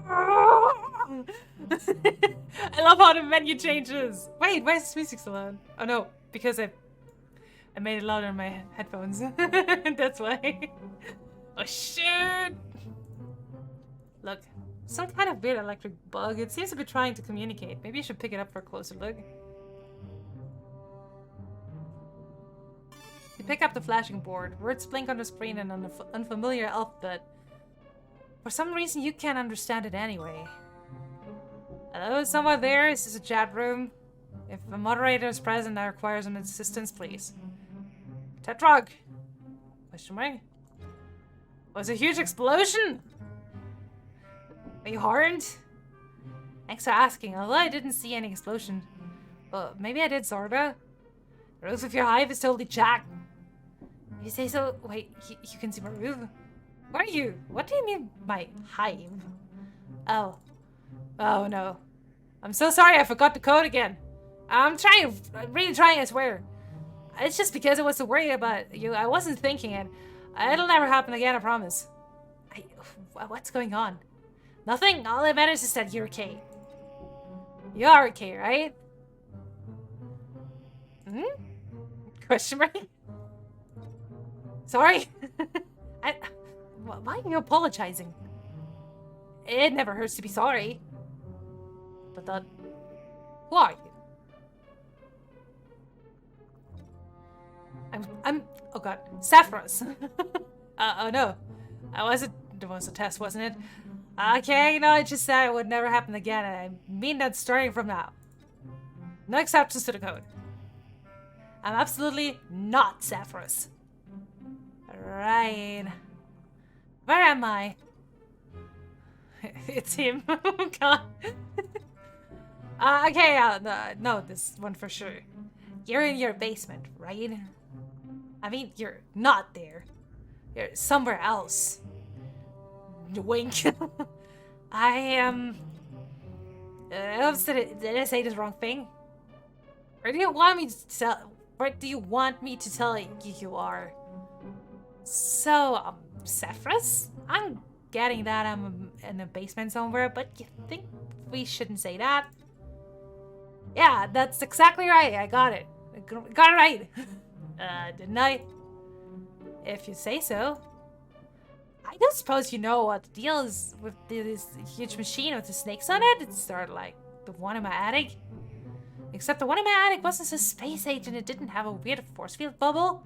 I love how the menu changes. Wait, why is this music so loud? Oh no, because I made it louder on my headphones. That's why. Oh shoot! Look, some kind of weird electric bug. It seems to be trying to communicate. Maybe you should pick it up for a closer look. You pick up the flashing board. Words blink on the screen in an unfamiliar alphabet. For some reason, you can't understand it anyway. Hello, is someone there? Is this a chat room? If a moderator is present, I require some assistance, please. Tetrog? Question mark? Was a huge explosion? Are you harmed? Thanks for asking, although I didn't see any explosion. Well, maybe I did, sorta. The roof of your hive is totally jacked. If you say so, wait, you can see my roof? What are you? What do you mean by hive? Oh. Oh no. I'm so sorry I forgot the code again. I'm really trying, I swear. It's just because I was so worried about you, I wasn't thinking it. It'll never happen again, I promise. What's going on? Nothing? All that matters is that you're okay. You are okay, right? Hmm? Question mark? Sorry? Why are you apologizing? It never hurts to be sorry. But then, who are you? I'm oh god, Sapphiros. Oh no. It was a test, wasn't it? Okay, no, I just said it would never happen again, and I mean that starting from now. No exceptions to the code. I'm absolutely not Sapphiros. Right. Where am I? It's him. Oh god. Okay, no, this one for sure. You're in your basement, right? I mean, you're not there. You're somewhere else. Wink. I am... did I say this wrong thing? Where do you want me to tell... Where do you want me to tell you you are? So, Zephyrus? I'm getting that I'm in a basement somewhere, but you think we shouldn't say that? Yeah, that's exactly right. I got it. Got it right. Didn't I? If you say so. I don't suppose you know what the deal is with this huge machine with the snakes on it? It's sort of like the one in my attic. Except the one in my attic wasn't a space age and it didn't have a weird force field bubble.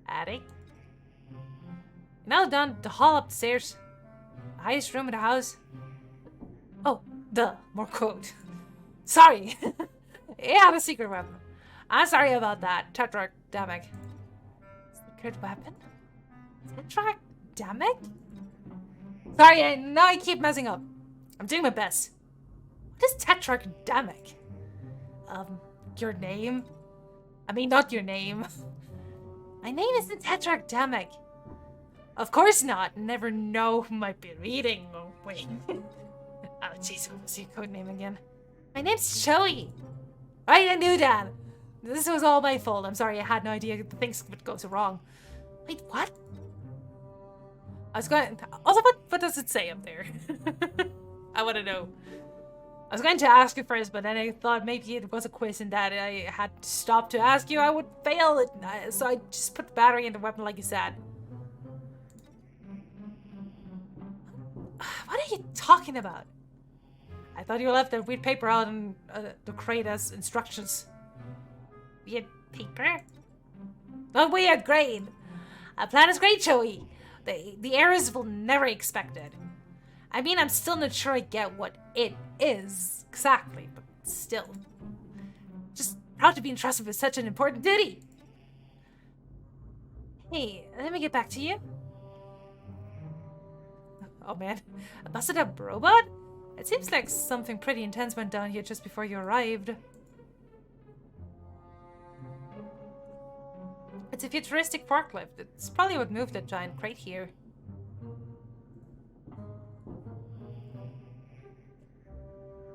Attic? Now done. The hall upstairs. The highest room in the house. Oh, duh. More code. Sorry. Yeah, the secret weapon. I'm sorry about that. Tetracdemic. Secret weapon? Tetracdemic? Sorry, I keep messing up. I'm doing my best. What is tetracdemic? Your name? I mean, not your name. My name isn't tetracdemic. Of course not. Never know who might be reading. Oh, wait. Oh, jeez, what was your code name again? My name's Joey. Right, I knew that. This was all my fault. I'm sorry, I had no idea things would go so wrong. Wait, what? I was going... Also, what does it say up there? I want to know. I was going to ask you first, but then I thought maybe it was a quiz and that I had to stop to ask you. I would fail it, so I just put the battery in the weapon like you said. What are you talking about? I thought you left that weird paper out in the crate as instructions. Weird paper? Not weird, great. Our plan is great, Joey. The errors will never expect it. I mean, I'm still not sure I get what it is exactly, but still. Just proud to be entrusted with such an important duty. Hey, let me get back to you. Oh man, a busted up robot? It seems like something pretty intense went down here just before you arrived. It's a futuristic forklift. It's probably what moved that giant crate here.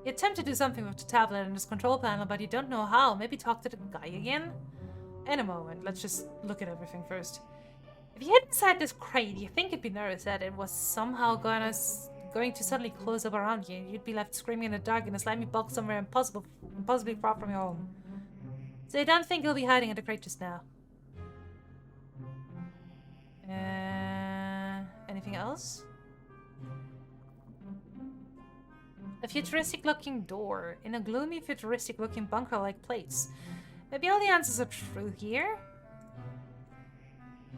You attempt to do something with the tablet and this control panel, but you don't know how. Maybe talk to the guy again? In a moment. Let's just look at everything first. If you hid inside this crate, you think you'd be nervous that it was somehow going to suddenly close up around you. You'd be left screaming in the dark in a slimy box somewhere impossibly far from your home. So you don't think you'll be hiding in the crate just now? Anything else? A futuristic-looking door in a gloomy, futuristic-looking bunker-like place. Maybe all the answers are true here?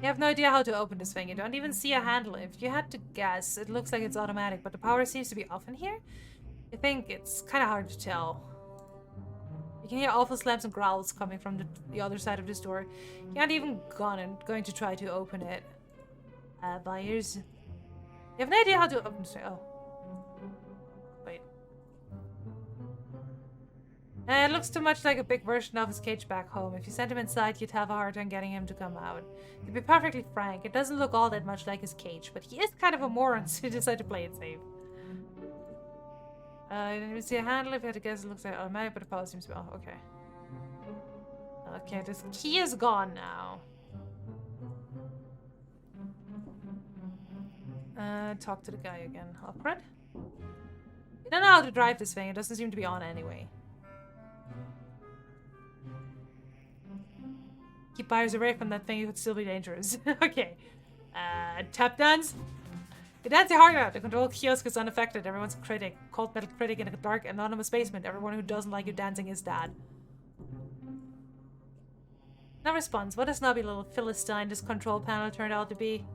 You have no idea how to open this thing. You don't even see a handle. If you had to guess, it looks like it's automatic, but the power seems to be off in here. You think it's kind of hard to tell. You can hear awful slams and growls coming from the other side of this door. You aren't even going to try to open it. Buyers. You have no idea how to open this. Oh. Wait. It looks too much like a big version of his cage back home. If you sent him inside, you'd have a hard time getting him to come out. To be perfectly frank, it doesn't look all that much like his cage, but he is kind of a moron, so you decide to play it safe. You didn't even see a handle. If you had to guess, it looks like automatic, but the power seems to be off. Okay. Okay, this key is gone now. Talk to the guy again. Awkward? You don't know how to drive this thing. It doesn't seem to be on anyway. Keep buyers away from that thing. It could still be dangerous. Okay. Tap dance? You dance your heart out. The control kiosk is unaffected. Everyone's a critic. Cold metal critic in a dark, anonymous basement. Everyone who doesn't like you dancing is dad. No response. What a snobby little Philistine this control panel turned out to be.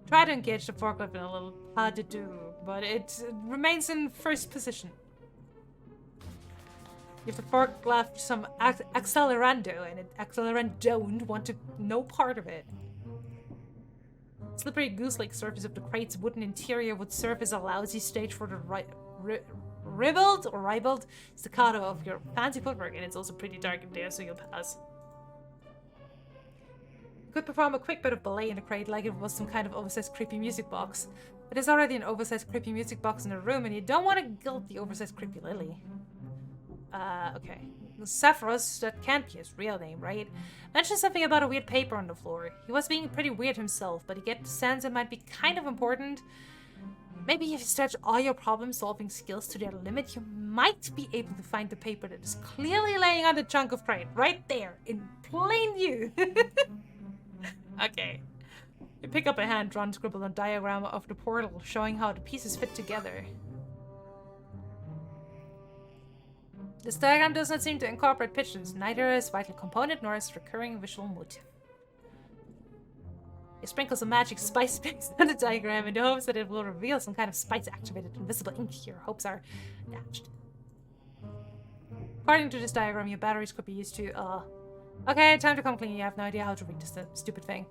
Try to engage the forklift in a little hard to do, but it remains in first position. Give the forklift some accelerando, and accelerant don't want to no part of it. Slippery goose-like surface of the crate's wooden interior would serve as a lousy stage for the ribald staccato of your fancy footwork, and it's also pretty dark in there, so you'll pass. You could perform a quick bit of ballet in the crate like it was some kind of oversized creepy music box. But there's already an oversized creepy music box in the room, and you don't want to guilt the oversized creepy lily. Okay. Sephiroth, that can't be his real name, right? Mentioned something about a weird paper on the floor. He was being pretty weird himself, but he gets the sense it might be kind of important. Maybe if you stretch all your problem-solving skills to their limit, you might be able to find the paper that is clearly laying on the chunk of crate, right there, in plain view. Okay. You pick up a hand-drawn scribble on a diagram of the portal, showing how the pieces fit together. This diagram does not seem to incorporate pictures, neither as vital component nor as recurring visual motif. He sprinkles a magic spice mix on the diagram in the hopes that it will reveal some kind of spice-activated invisible ink. Your hopes are dashed. According to this diagram, your batteries could be used to, Okay, time to come clean. You have no idea how to read this stupid thing.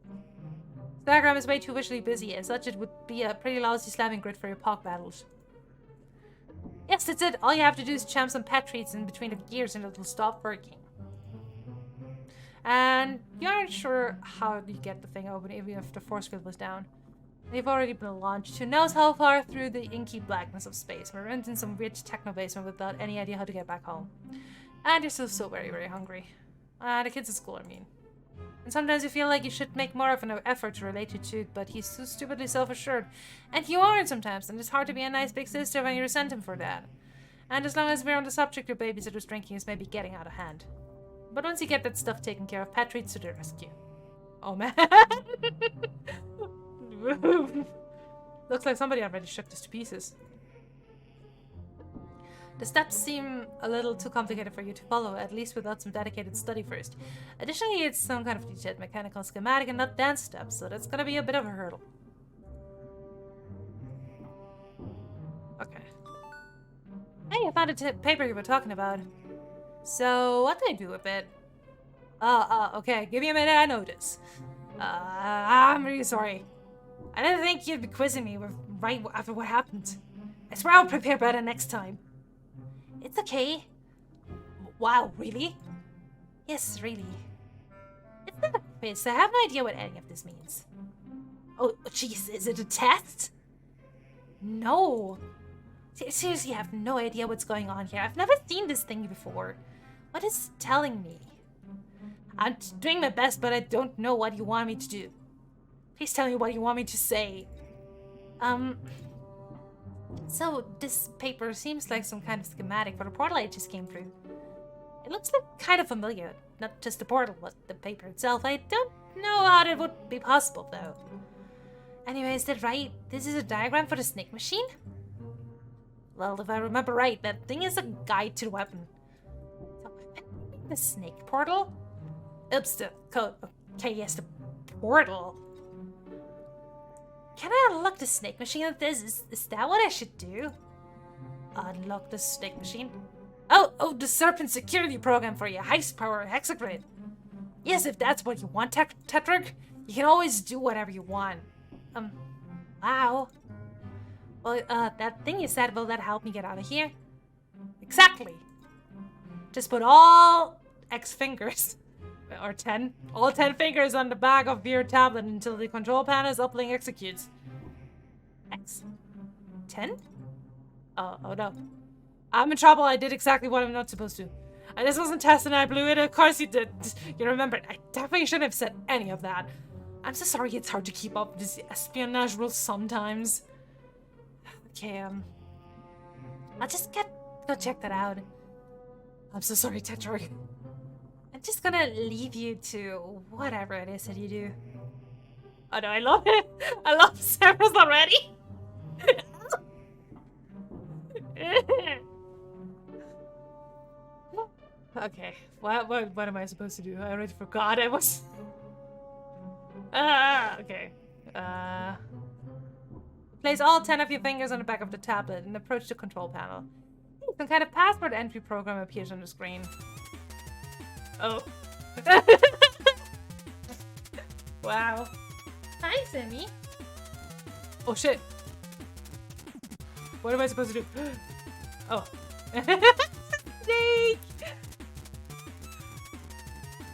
This diagram is way too visually busy, as such it would be a pretty lousy slamming grid for your POC battles. Yes, that's it. All you have to do is jam some pet treats in between the gears and it'll stop working. And you aren't sure how you get the thing open, even if the force field was down. They've already been launched. Who knows how far through the inky blackness of space? We're in some weird techno basement without any idea how to get back home. And you're still so very, very hungry. The kids at school, I mean. And sometimes you feel like you should make more of an effort to relate to it, but he's so stupidly self-assured. And you aren't sometimes, and it's hard to be a nice big sister when you resent him for that. And as long as we're on the subject of babysitter's drinking is maybe getting out of hand. But once you get that stuff taken care of, pet treats to the rescue. Oh man! Looks like somebody already shook this to pieces. The steps seem a little too complicated for you to follow, at least without some dedicated study first. Additionally, it's some kind of detailed mechanical schematic and not dance steps, so that's gonna be a bit of a hurdle. Okay. Hey, I found a paper you were talking about. So, what do I do with it? Okay, give me a minute, I know this. I'm really sorry. I didn't think you'd be quizzing me right after what happened. I swear I'll prepare better next time. It's okay. Wow, really? Yes, really. It's not a quiz. I have no idea what any of this means. Oh, jeez, is it a test? No. Seriously, I have no idea what's going on here. I've never seen this thing before. What is it telling me? I'm doing my best, but I don't know what you want me to do. Please tell me what you want me to say. So, this paper seems like some kind of schematic for the portal I just came through. It looks like kind of familiar. Not just the portal, but the paper itself. I don't know how that would be possible, though. Anyway, is that right? This is a diagram for the snake machine? Well, if I remember right, that thing is a guide to the weapon. The snake portal? Oops, the code. Okay, yes, the portal. Can I unlock the snake machine with this? Is that what I should do? Unlock the snake machine? Oh, the serpent security program for your heist power hexagrid. Yes, if that's what you want, Tetrick, you can always do whatever you want. Wow. Well, that thing you said, will that help me get out of here? Exactly. Just put all X fingers, or 10, all 10 fingers on the back of your tablet until the control panel's uplink executes. X. 10? Oh no. I'm in trouble. I did exactly what I'm not supposed to. This wasn't test and I blew it. Of course you did. You remember, I definitely shouldn't have said any of that. I'm so sorry it's hard to keep up with this espionage rules sometimes. Okay, I'll just go check that out. I'm so sorry, Tetrarch. I'm just gonna leave you to whatever it is that you do. Oh no, I love it. I love Sarah's already. Okay, what am I supposed to do? I already forgot. I was... okay. Place all 10 of your fingers on the back of the tablet and approach the control panel. Some kind of password entry program appears on the screen. Oh. Wow. Hi, Sammy. Oh shit. What am I supposed to do? Oh. Snake!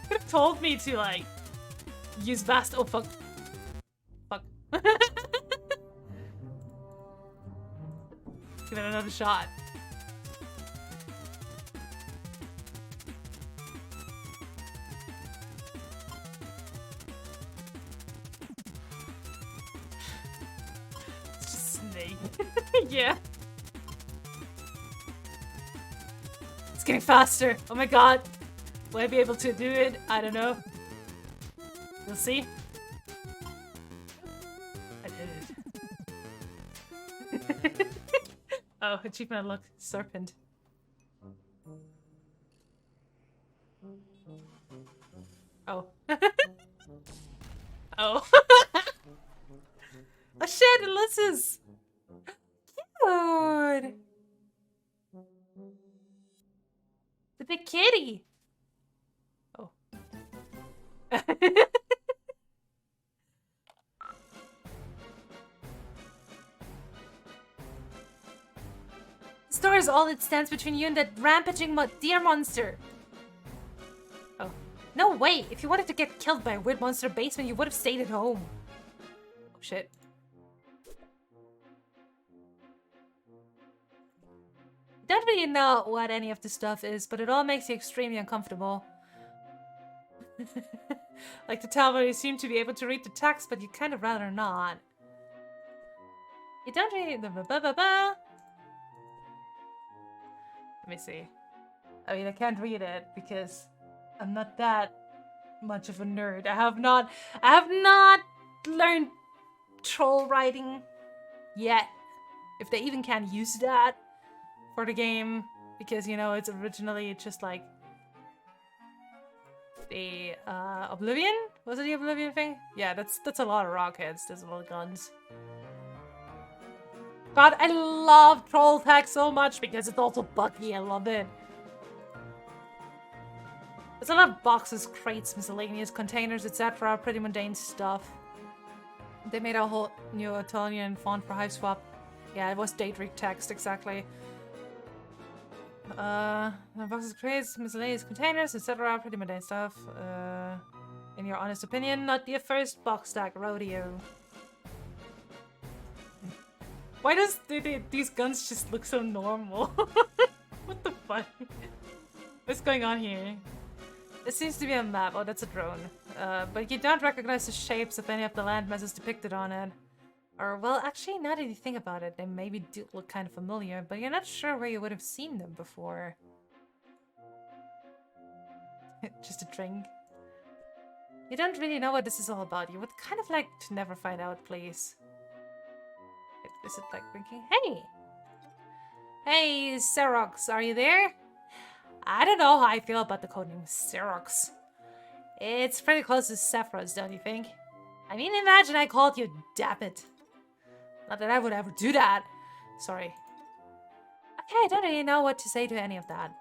Could have told me to, like, use vast. Oh, fuck. Fuck. Give it another shot. annoying. Yeah. It's getting faster. Oh my god. Will I be able to do it? I don't know. We'll see. I did it. Oh, achievement unlocked. Serpent. Oh. Oh. Oh shit, Ulysses! Cute! The big kitty! Oh. The store is all that stands between you and that rampaging deer monster. Oh. No way! If you wanted to get killed by a weird monster basement, you would have stayed at home. Oh shit. Don't really know what any of this stuff is, but it all makes you extremely uncomfortable. Like the town where you seem to be able to read the text, but you kind of rather not. You don't really... Let me see. I mean, I can't read it because I'm not that much of a nerd. I have not learned troll writing yet. If they even can use that for the game, because you know it's originally just like the Oblivion? Was it the Oblivion thing? Yeah, that's a lot of rockets. There's a lot of guns. God, I love troll text so much because it's also buggy. I love it. There's a lot of boxes, crates, miscellaneous containers, etc. Pretty mundane stuff. They made a whole new Italian font for Hiveswap. Yeah, it was date text exactly. Boxes, crates, miscellaneous containers, etc. Pretty mundane stuff. In your honest opinion, not the first box stack rodeo. Why does these guns just look so normal? What the fuck? What's going on here? It seems to be a map. Oh, that's a drone. But you don't recognize the shapes of any of the landmasses depicted on it. Or, well, actually, now that you think about it, they maybe do look kind of familiar, but you're not sure where you would have seen them before. Just a drink. You don't really know what this is all about. You would kind of like to never find out, please. Is it like drinking? Hey! Hey, Xerox, are you there? I don't know how I feel about the codename Xerox. It's pretty close to Sephiroth's, don't you think? I mean, imagine I called you Dappet. Not that I would ever do that. Sorry. Okay, I don't really know what to say to any of that.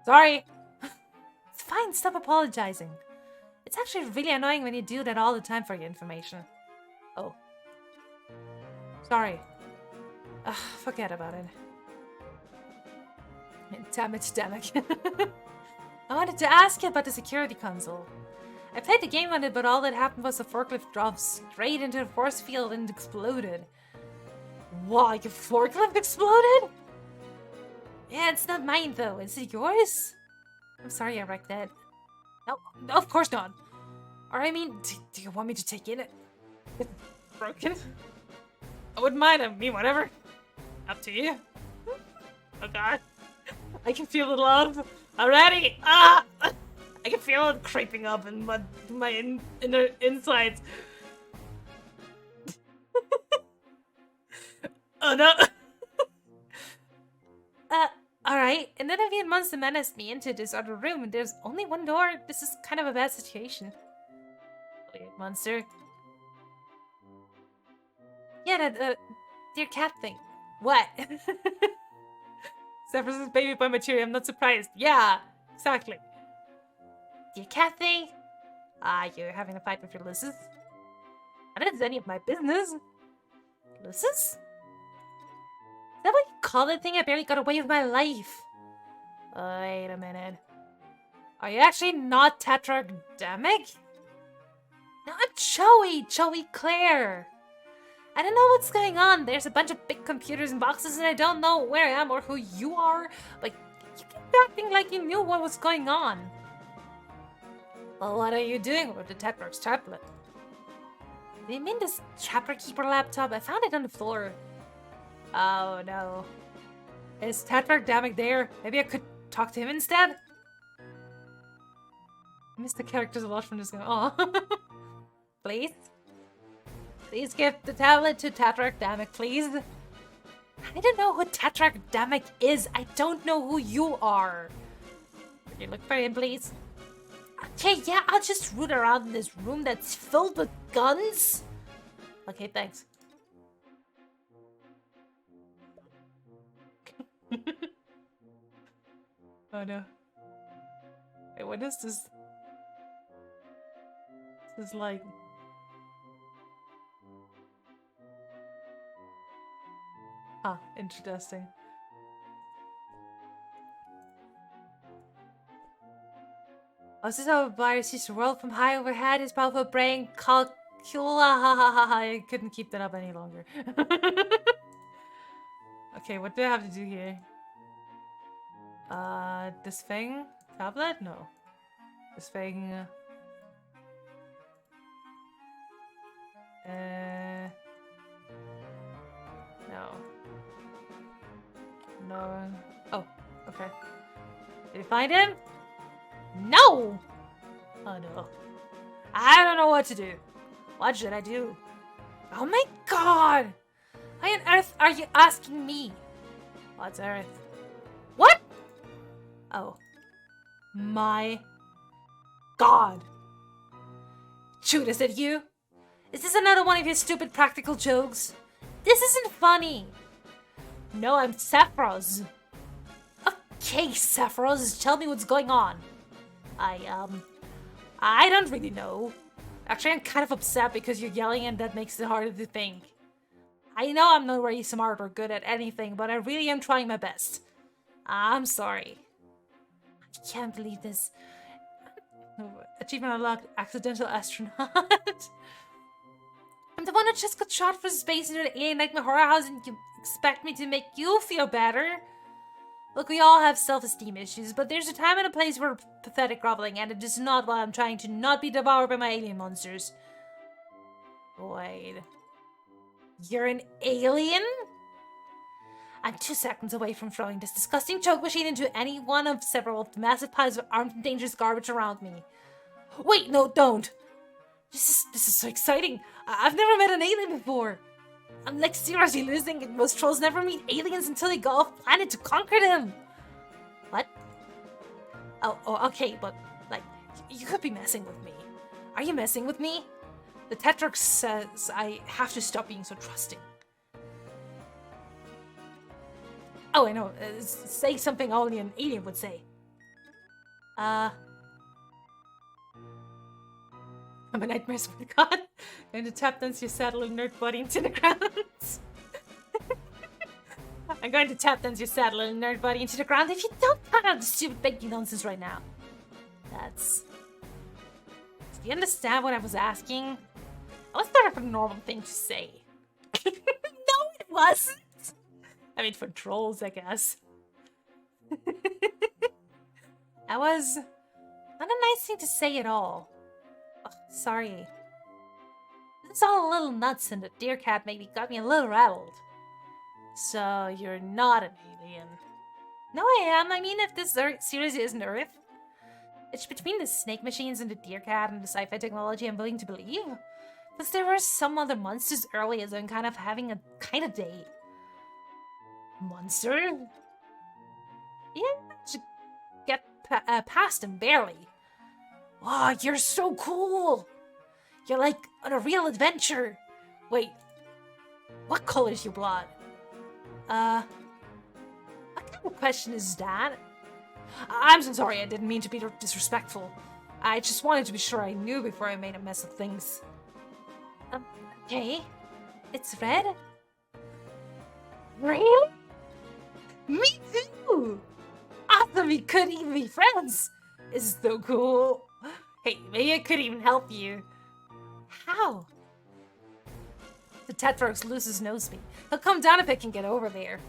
Sorry. It's fine, stop apologizing. It's actually really annoying when you do that all the time for your information. Oh. Sorry. Ugh, forget about it. Damn it, damn it. I wanted to ask you about the security console. I played the game on it, but all that happened was the forklift dropped straight into the force field and exploded. Wow, your forklift exploded? Yeah, it's not mine though. Is it yours? I'm sorry I wrecked it. No, of course not. Or I mean, do you want me to take it? It's broken? I wouldn't mind. I mean, whatever. Up to you. Oh god. I can feel the love already. Ah! I can feel it creeping up in my inner insides. Oh no. Alright. And then a weird monster menaced me into this other room, and there's only one door. This is kind of a bad situation. Weird monster. Yeah, that dear cat thing. What? Sephiroth's baby boy material, I'm not surprised. Yeah, exactly. Dear cat thing? You're having a fight with your Ulysses? I don't know if it's any of my business. Ulysses? Is that what you call that thing? I barely got away with my life. Wait a minute. Are you actually not tetragrammic? No, I'm Joey Claire. I don't know what's going on. There's a bunch of big computers and boxes and I don't know where I am or who you are. But you keep acting like you knew what was going on. Well, what are you doing with the Tetrarch's tablet? Do you mean this Trapper Keeper laptop? I found it on the floor. Oh no. Is Tetragdamic there? Maybe I could talk to him instead? I miss the characters a lot from this game. Oh. Please? Please give the tablet to Tetragdamic, please. I don't know who Tetragdamic is. I don't know who you are. Can you look for him, please? Okay, yeah, I'll just root around in this room that's filled with guns. Okay, thanks. Oh no. Wait, what is this? This is like... Huh, interesting. Oh, this is how a virus sees the world from high overhead. His powerful brain calcula. I couldn't keep that up any longer. Okay, what do I have to do here? This thing? Tablet? No. This thing... No. No. Oh, okay. Did you find him? No! Oh no. I don't know what to do. What should I do? Oh my god! Why on earth are you asking me? What's Earth? What? Oh. My god. Shoot, is it you? Is this another one of your stupid practical jokes? This isn't funny. No, I'm Sephiroth. Okay, Sephiroth, tell me what's going on. I don't really know. Actually, I'm kind of upset because you're yelling and that makes it harder to think. I know I'm not very smart or good at anything, but I really am trying my best. I'm sorry. I can't believe this. Achievement unlocked, accidental astronaut. I'm the one who just got shot for space into an alien nightmare horror house and you expect me to make you feel better? Look, we all have self-esteem issues, but there's a time and a place for pathetic groveling, and it is not while I'm trying to not be devoured by my alien monsters. Wait. You're an alien? I'm 2 seconds away from throwing this disgusting choke machine into any one of several of the massive piles of armed and dangerous garbage around me. Wait, no, don't! This is so exciting! I've never met an alien before! I'm like seriously losing it. Most trolls never meet aliens until they go off planet to conquer them! What? Oh, okay, but, like, you could be messing with me. Are you messing with me? The Tetrarch says I have to stop being so trusting. Oh, I know. Say something only an alien would say. I'm a nightmare with God. Going to tap dance your sad little nerd body into the ground. I'm going to tap dance your sad little nerd body into the ground if you don't cut out the stupid baking nonsense right now. That's... Do you understand what I was asking? I was sort of a normal thing to say. No, it wasn't. I mean, for trolls, I guess. That was not a nice thing to say at all. Oh, sorry. It's all a little nuts and the deer cat maybe got me a little rattled. So, you're not an alien. No, I am. I mean, if this series isn't Earth. It's between the snake machines and the deer cat and the sci-fi technology I'm willing to believe. Because there were some other monsters earlier, so I'm kind of having a kind of day. Monster? Yeah, to get past him, barely. Wow, you're so cool! You're like on a real adventure! Wait, what color is your blood? What kind of question is that? I'm so sorry, I didn't mean to be disrespectful. I just wanted to be sure I knew before I made a mess of things. Okay. It's red? Really? Me too! Awesome, we could even be friends! This is so cool. Hey, maybe I could even help you. How? The Tetrarch Lucis knows me. He'll come down if I can get over there.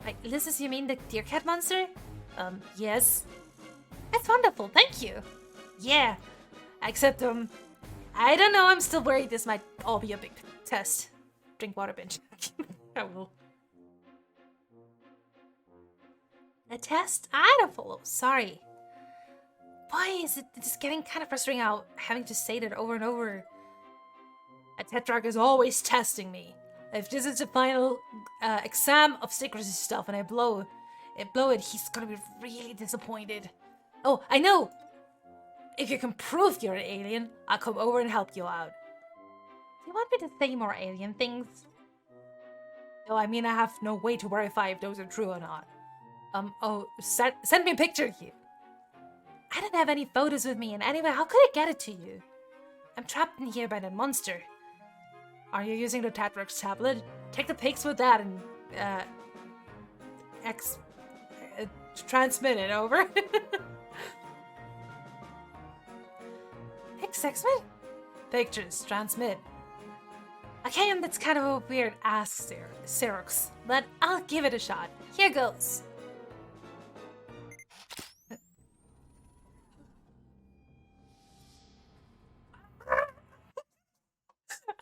Wait, Lucis, you mean the deer cat monster? Yes. That's wonderful, thank you. Yeah, except, I don't know, I'm still worried this might all be a big test. Drink water, binge. I will. A test? I don't follow. Sorry. Why is it? It's getting kind of frustrating out having to say that over and over. A Tetrarch is always testing me. If this is the final exam of secrecy stuff and I blow it, he's gonna be really disappointed. Oh, I know! If you can prove you're an alien, I'll come over and help you out. Do you want me to say more alien things? No, I mean I have no way to verify if those are true or not. Send me a picture of you. I don't have any photos with me, and anyway, how could I get it to you? I'm trapped in here by that monster. Are you using the Tetrarch's tablet? Take the pics with that and, transmit it over. Pics, transmit? Pictures, transmit. Okay, and that's kind of a weird ask, Xerox, but I'll give it a shot. Here goes.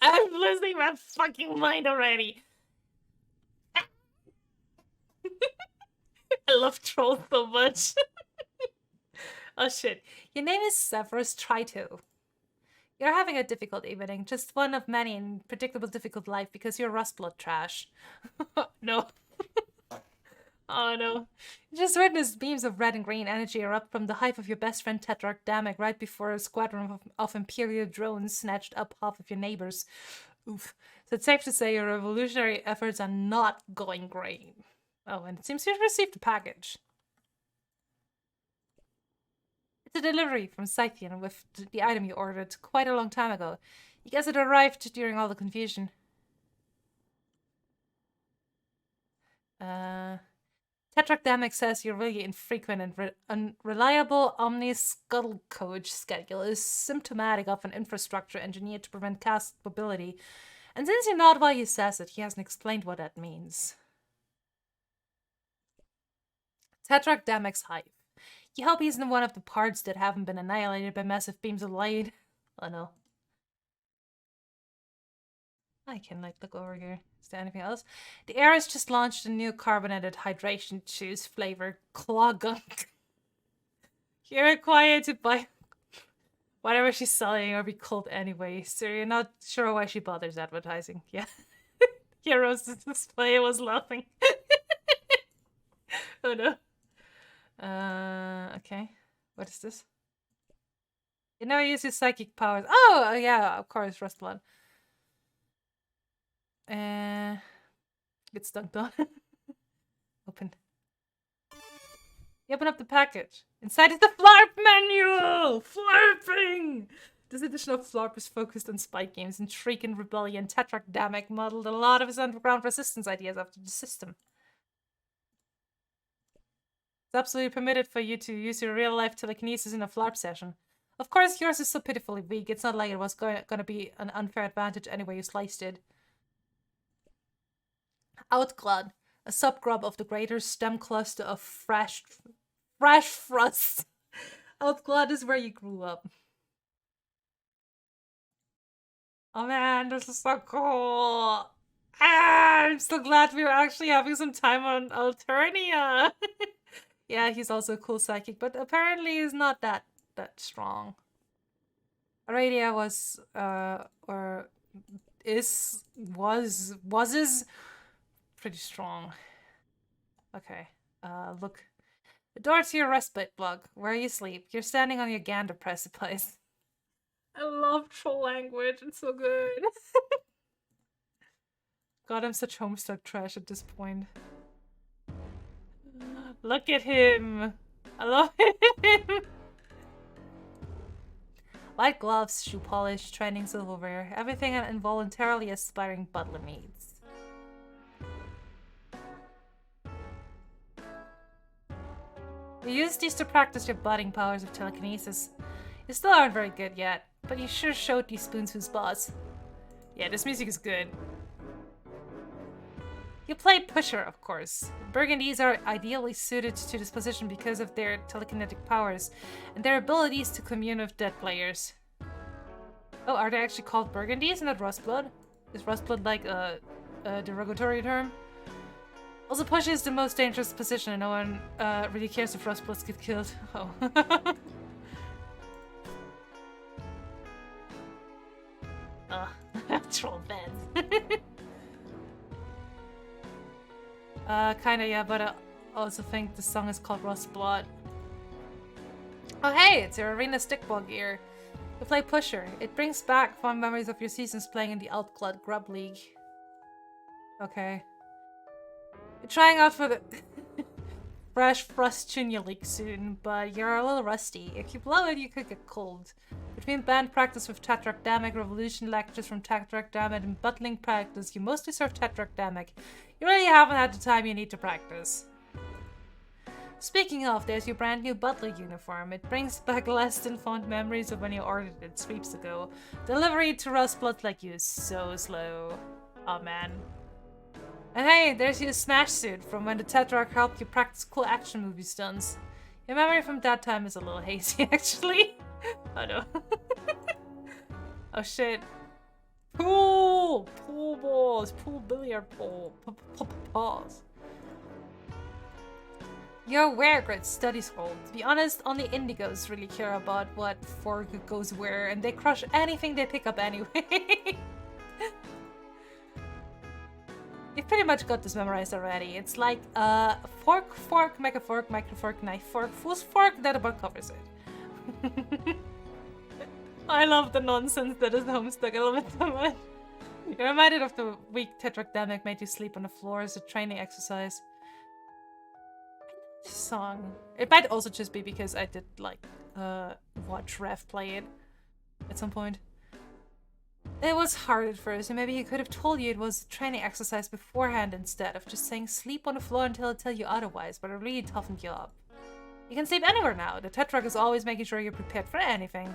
I'm losing my fucking mind already. I love trolls so much. Oh shit. Your name is Severus Trito. You're having a difficult evening, just one of many in predictable difficult life because you're rustblood trash. No. Oh no. You just witnessed beams of red and green energy erupt from the hive of your best friend Tetrarch Damek right before a squadron of Imperial drones snatched up half of your neighbors. Oof. So it's safe to say your revolutionary efforts are not going great. Oh, and it seems you've received a package. It's a delivery from Scythian with the item you ordered quite a long time ago. You guess it arrived during all the confusion. Tetrarch Damek says your really infrequent and unreliable Omni-Scuttle Coach schedule is symptomatic of an infrastructure engineered to prevent cast mobility. And since you're not why he says it, he hasn't explained what that means. Tetrarch Damek's hive. You hope he's in one of the parts that haven't been annihilated by massive beams of light. Oh no. I can look over here. Is there anything else? The Heiress just launched a new carbonated hydration juice flavor, Claw Gunk. You're required to buy whatever she's selling or be cold anyway, so you're not sure why she bothers advertising. Yeah. Heroes display was laughing. Oh no. Okay. What is this? You never use your psychic powers. Oh, yeah, of course, Rustblood. Get stuck on. Open. You open up the package. Inside is the Flarp manual! Flarping! This edition of Flarp is focused on spy games, intrigue and rebellion. Tetrarch Damek modeled a lot of his underground resistance ideas after the system. It's absolutely permitted for you to use your real-life telekinesis in a Flarp session. Of course, yours is so pitifully weak. It's not like it was gonna be an unfair advantage anyway you sliced it. Outglood, a subgroup of the greater stem cluster of fresh thrust. Outglood is where you grew up. Oh man, this is so cool. I'm so glad we were actually having some time on Alternia. Yeah, he's also a cool psychic, but apparently he's not that strong. Aradia was pretty strong. Okay. Look. The door to your respite block, where you sleep. You're standing on your gander precipice. I love troll language. It's so good. God, I'm such Homestuck trash at this point. Look at him. I love him. White gloves, shoe polish, training silverware. Everything an involuntarily aspiring butler needs. You use these to practice your budding powers of telekinesis. You still aren't very good yet, but you sure showed these spoons who's boss. Yeah, this music is good. You play Pusher, of course. Burgundies are ideally suited to this position because of their telekinetic powers and their abilities to commune with dead players. Oh, are they actually called Burgundies and not Rustblood? Is Rustblood like a derogatory term? Also, push is the most dangerous position and no one really cares if Rustbloods get killed. Oh. Troll beds. Kinda, yeah, but I also think the song is called Rustblood. Oh hey, it's your arena stickball gear. You play Pusher. It brings back fond memories of your seasons playing in the Outclad Grub League. Okay. You're trying out for the Fresh Frost Junior League soon, but you're a little rusty. If you blow it, you could get cold. Between band practice with Tetrakdamic, Revolution lectures from Tetrakdamic, and buttling practice, you mostly serve Tetrakdamic. You really haven't had the time you need to practice. Speaking of, there's your brand new butler uniform. It brings back less than fond memories of when you ordered it sweeps ago. Delivery to Rustblood like you is so slow. Oh man. And hey, there's your smash suit from when the Tetrak helped you practice cool action movie stunts. Your memory from that time is a little hazy, actually. Oh no. Oh shit. Pool! Pool balls. Pool billiard ball. Balls. You're aware, great studies hold. To be honest, only indigos really care about what fork goes where, and they crush anything they pick up anyway. You've pretty much got this memorized already. It's like fork, fork, mega fork, micro fork, knife fork, fool's fork, that about covers it. I love the nonsense that is Homestuck element so much. You're reminded of the week Tetrakdamic made you sleep on the floor as a training exercise. Song. It might also just be because I did like watch Rev play it at some point. It was hard at first, and maybe he could have told you it was a training exercise beforehand instead of just saying sleep on the floor until I tell you otherwise, but it really toughened you up. You can sleep anywhere now. The Tetrak is always making sure you're prepared for anything.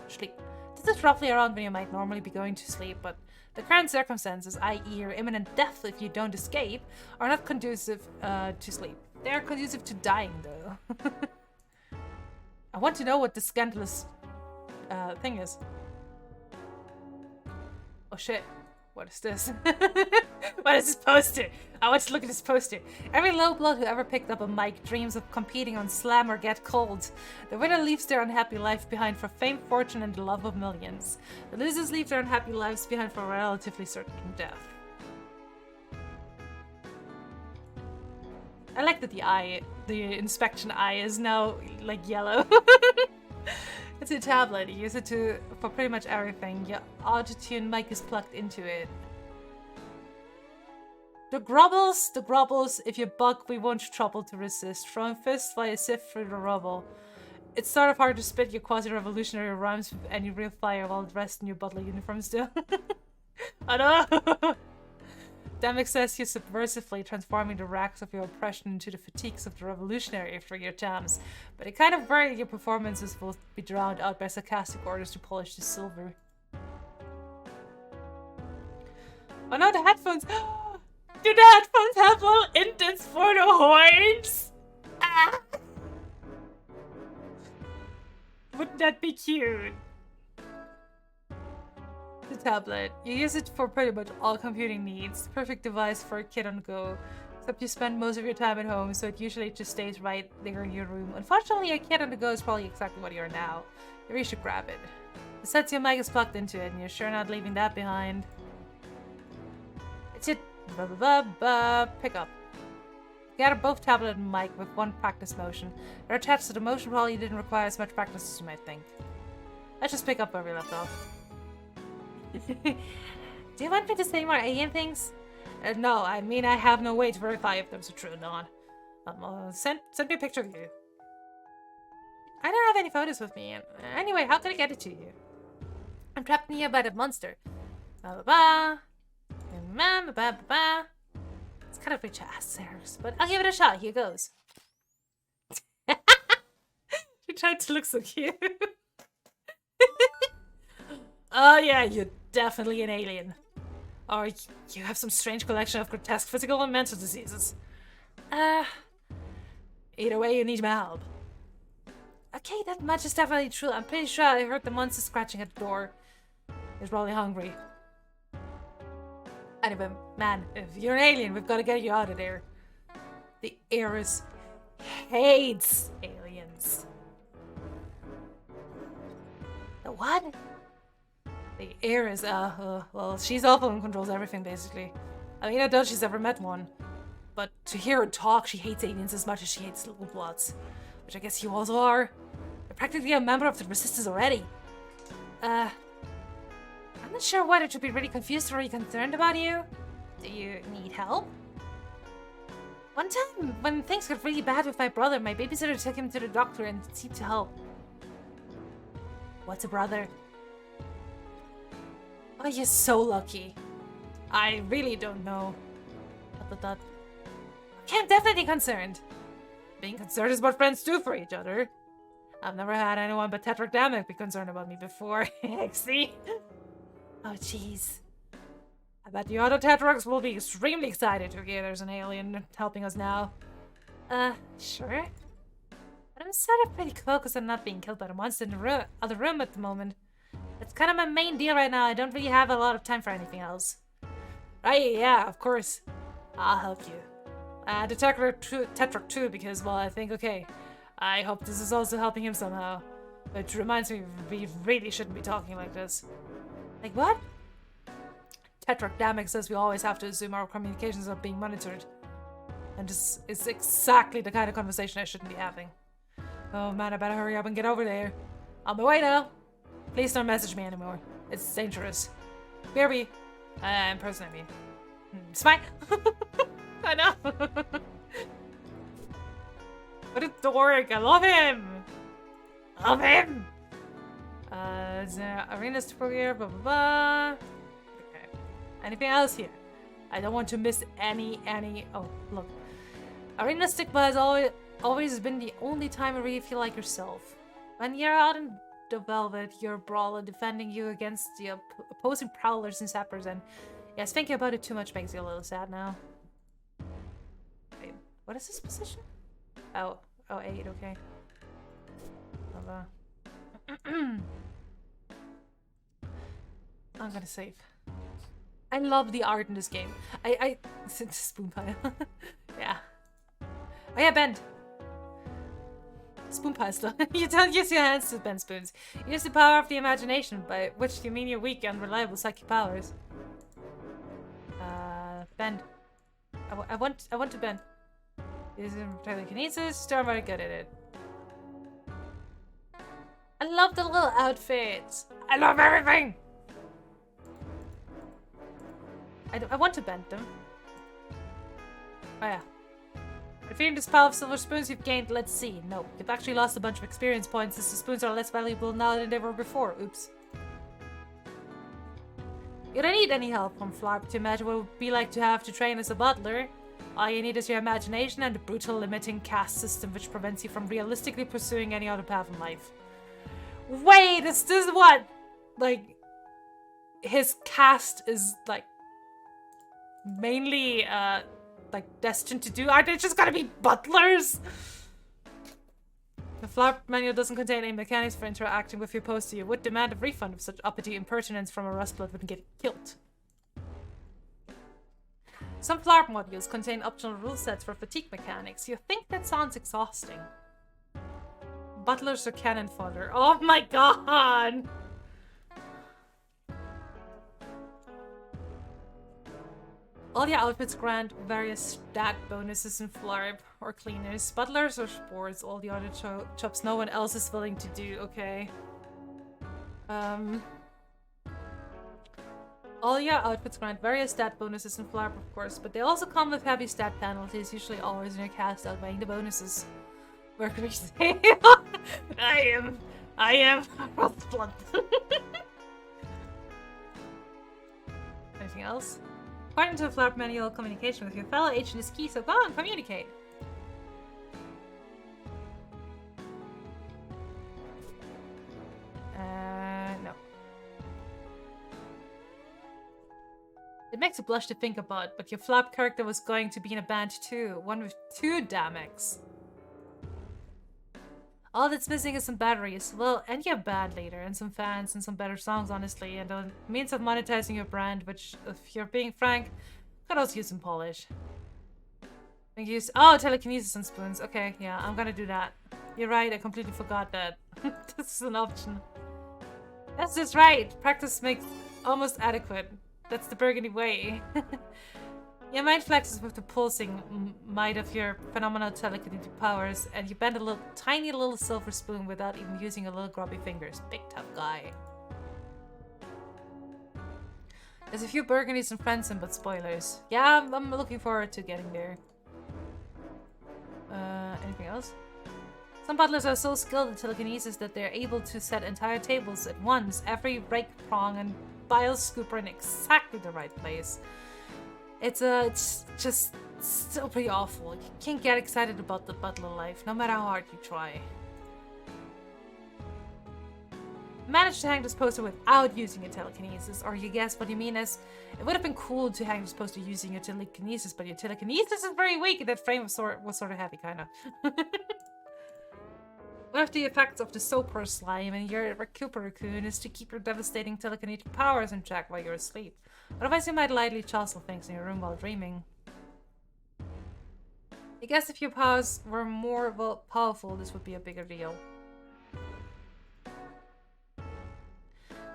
Sleep. This is roughly around when you might normally be going to sleep, but the current circumstances, i.e. your imminent death if you don't escape, are not conducive to sleep. They are conducive to dying, though. I want to know what this scandalous thing is. Oh shit. What is this? What is this poster? I want to look at this poster. Every low blood who ever picked up a mic dreams of competing on Slam or Get Cold. The winner leaves their unhappy life behind for fame, fortune, and the love of millions. The losers leave their unhappy lives behind for a relatively certain death. I like that the inspection eye is now like yellow. It's a tablet. You use it for pretty much everything. Your auto-tune mic is plugged into it. The grubbles, if you bug, we won't trouble to resist. Throwing fists while you sift through the rubble. It's sort of hard to spit your quasi-revolutionary rhymes with any real fire while dressed in your butler uniform still. I know! Damic says you subversively transforming the rags of your oppression into the fatigues of the revolutionary for your jams, but it kind of worries your performances will be drowned out by sarcastic orders to polish the silver. Oh no, the headphones! Do the headphones have little indents for the horns? Ah! Wouldn't that be cute? The tablet. You use it for pretty much all computing needs. Perfect device for a kid on the go. Except you spend most of your time at home, so it usually just stays right there in your room. Unfortunately, a kid on the go is probably exactly what you are now. You really should grab it. Besides, your mic is plugged into it, and you're sure not leaving that behind. It's your pick up. Gather both tablet and mic with one practice motion. They're attached, so the motion probably didn't require as much practice as you might think. Let's just pick up where we left off. Do you want me to say more alien things? No, I mean I have no way to verify if those are true or not. Send me a picture of you. I don't have any photos with me. Anyway, how can I get it to you? I'm trapped in here by that monster. Ba ba ba. It's kind of rich ass Sarah's, but I'll give it a shot. Here goes. She tried to look so cute. Oh yeah, you're definitely an alien. Or you have some strange collection of grotesque physical and mental diseases. Either way, you need my help. Okay, that much is definitely true. I'm pretty sure I heard the monster scratching at the door. He's probably hungry. Anyway, man, if you're an alien, we've got to get you out of there. The heiress hates aliens. The what? The heiress, well, she's awful and controls everything, basically. I mean, I doubt she's ever met one. But to hear her talk, she hates aliens as much as she hates little bloods. Which I guess you also are. You're practically a member of the Resistance already. I'm not sure whether to be really confused or really concerned about you. Do you need help? One time, when things got really bad with my brother, my babysitter took him to the doctor and seemed to help. What's a brother? Oh, you're so lucky. I really don't know. Okay, I'm definitely concerned. Being concerned is what friends do for each other. I've never had anyone but Tetragrammic be concerned about me before. See? Oh, jeez. I bet the other Tetrags will be extremely excited to hear there's an alien helping us now. Sure. But I'm sort of pretty focused on not being killed by the monster in the other room at the moment. That's kind of my main deal right now. I don't really have a lot of time for anything else. Right, yeah, of course. I'll help you. The Tetrak too, because, well, I think, okay. I hope this is also helping him somehow. Which reminds me, we really shouldn't be talking like this. Like what? Tetragrammic says we always have to assume our communications are being monitored. And this is exactly the kind of conversation I shouldn't be having. Oh man, I better hurry up and get over there. On my way now. Please don't message me anymore. It's dangerous. BRB. In person, I mean. It's fine. I know. What a dork. I love him. Love him. The arenas to here, blah, blah, blah. Okay. Anything else here? I don't want to miss any. Oh, look. Arena Stigma has always been the only time I really feel like yourself. When you're out in the Velvet, you're a brawler defending you against the opposing prowlers and sappers, and yes, thinking about it too much makes you a little sad now. Wait, what is this position? Oh, 8, okay. I'm gonna save. I love the art in this game. Spoon pile. Yeah. Oh yeah, bend. Spoon pasta. You don't use your hands to bend spoons. Use the power of the imagination, by which you mean your weak and unreliable psychic powers. Bend. I want to bend. Using telekinesis, still very good at it. I love the little outfits. I love everything. I want to bend them. Oh yeah. Referring to this pile of silver spoons you've gained, let's see. No, you've actually lost a bunch of experience points as the spoons are less valuable now than they were before. Oops. You don't need any help from Flarp to imagine what it would be like to have to train as a butler. All you need is your imagination and the brutal limiting caste system which prevents you from realistically pursuing any other path in life. Wait, is this what? Like, his caste is, like, mainly, like, destined to do? Are they just gonna be butlers? The Flarp manual doesn't contain any mechanics for interacting with your poster. You would demand a refund of such uppity impertinence from a Rustblood would get killed. Some Flarp modules contain optional rule sets for fatigue mechanics. You think that sounds exhausting. Butlers are cannon fodder. Oh my god! All your outfits grant various stat bonuses in Flarp or cleaners. Butlers or sports, all the other jobs no one else is willing to do, okay. All your outfits grant various stat bonuses in Flarp, of course, but they also come with heavy stat penalties, usually always in your cast outweighing the bonuses. Where can we say? I am Rustblood. Anything else? According to the Flarp manual, communication with your fellow agent is key, so go on, communicate. No. It makes a blush to think about, but your Flarp character was going to be in a band too, one with 2 Damex. All that's missing is some batteries. Well, and you have band later, and some fans, and some better songs, honestly, and a means of monetizing your brand, which, if you're being frank, could also use some polish. Use telekinesis and spoons. Okay, yeah, I'm gonna do that. You're right, I completely forgot that. This is an option. That's just right. Practice makes almost adequate. That's the Burgundy way. Your mind flexes with the pulsing might of your phenomenal telekinetic powers, and you bend a tiny little silver spoon without even using your little grubby fingers. Big tough guy. There's a few Burgundies and Frenzen, but spoilers. Yeah, I'm looking forward to getting there. Anything else? Some butlers are so skilled in telekinesis that they're able to set entire tables at once, every rake, prong, and bile scooper in exactly the right place. It's just still pretty awful. You can't get excited about the butler life, no matter how hard you try. Managed to hang this poster without using your telekinesis, or you guess what you mean is, it would have been cool to hang this poster using your telekinesis, but your telekinesis is very weak and that frame was sort of heavy, kinda. One of the effects of the Soapper slime and your Recuperacoon is to keep your devastating telekinetic powers in check while you're asleep. Otherwise you might lightly jostle things in your room while dreaming. I guess if your powers were more powerful, this would be a bigger deal.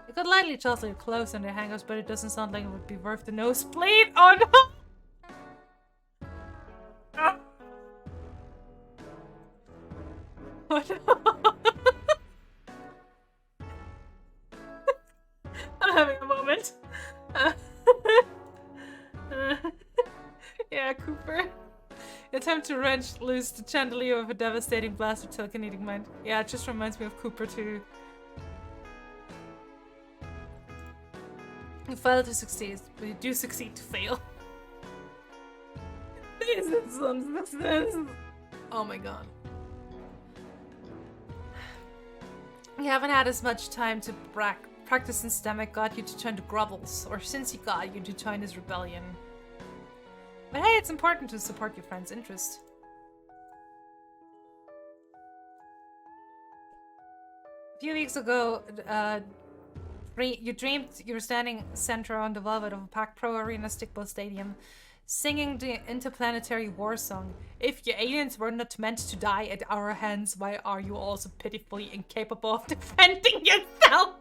You could lightly jostle your clothes and their hangers, but it doesn't sound like it would be worth the nosebleed. Oh no! Oh no! I'm having a moment. Yeah, Cooper. Attempt to wrench loose the chandelier with a devastating blast of telekinetic mind. Yeah, it just reminds me of Cooper too. You fail to succeed, but you do succeed to fail. This is some success. Oh my god. You haven't had as much time to practice since Demek got you to join the Grubbles, or since he got you to join his rebellion. But hey, it's important to support your friend's interest. A few weeks ago, you dreamed you were standing center on the velvet of a packed Pro Arena Stickball Stadium, singing the interplanetary war song. If you aliens were not meant to die at our hands, why are you also pitifully incapable of defending yourself?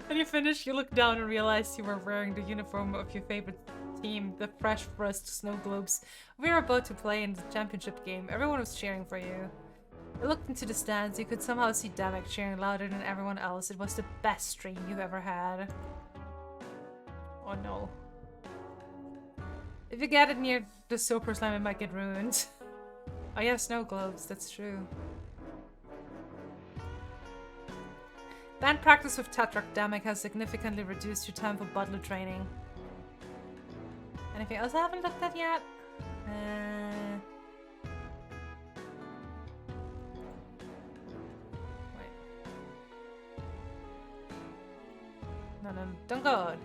When you finish, you look down and realize you were wearing the uniform of your favorite team, the fresh pressed snow globes. We were about to play in the championship game. Everyone was cheering for you. You looked into the stands. You could somehow see Demek cheering louder than everyone else. It was the best stream you've ever had. Oh no. If you get it near the Soapper slime, it might get ruined. Oh yeah, snow globes. That's true. Band practice with Tetrak Demek has significantly reduced your time for butler training. Anything else I haven't looked at yet? Wait. No, don't go.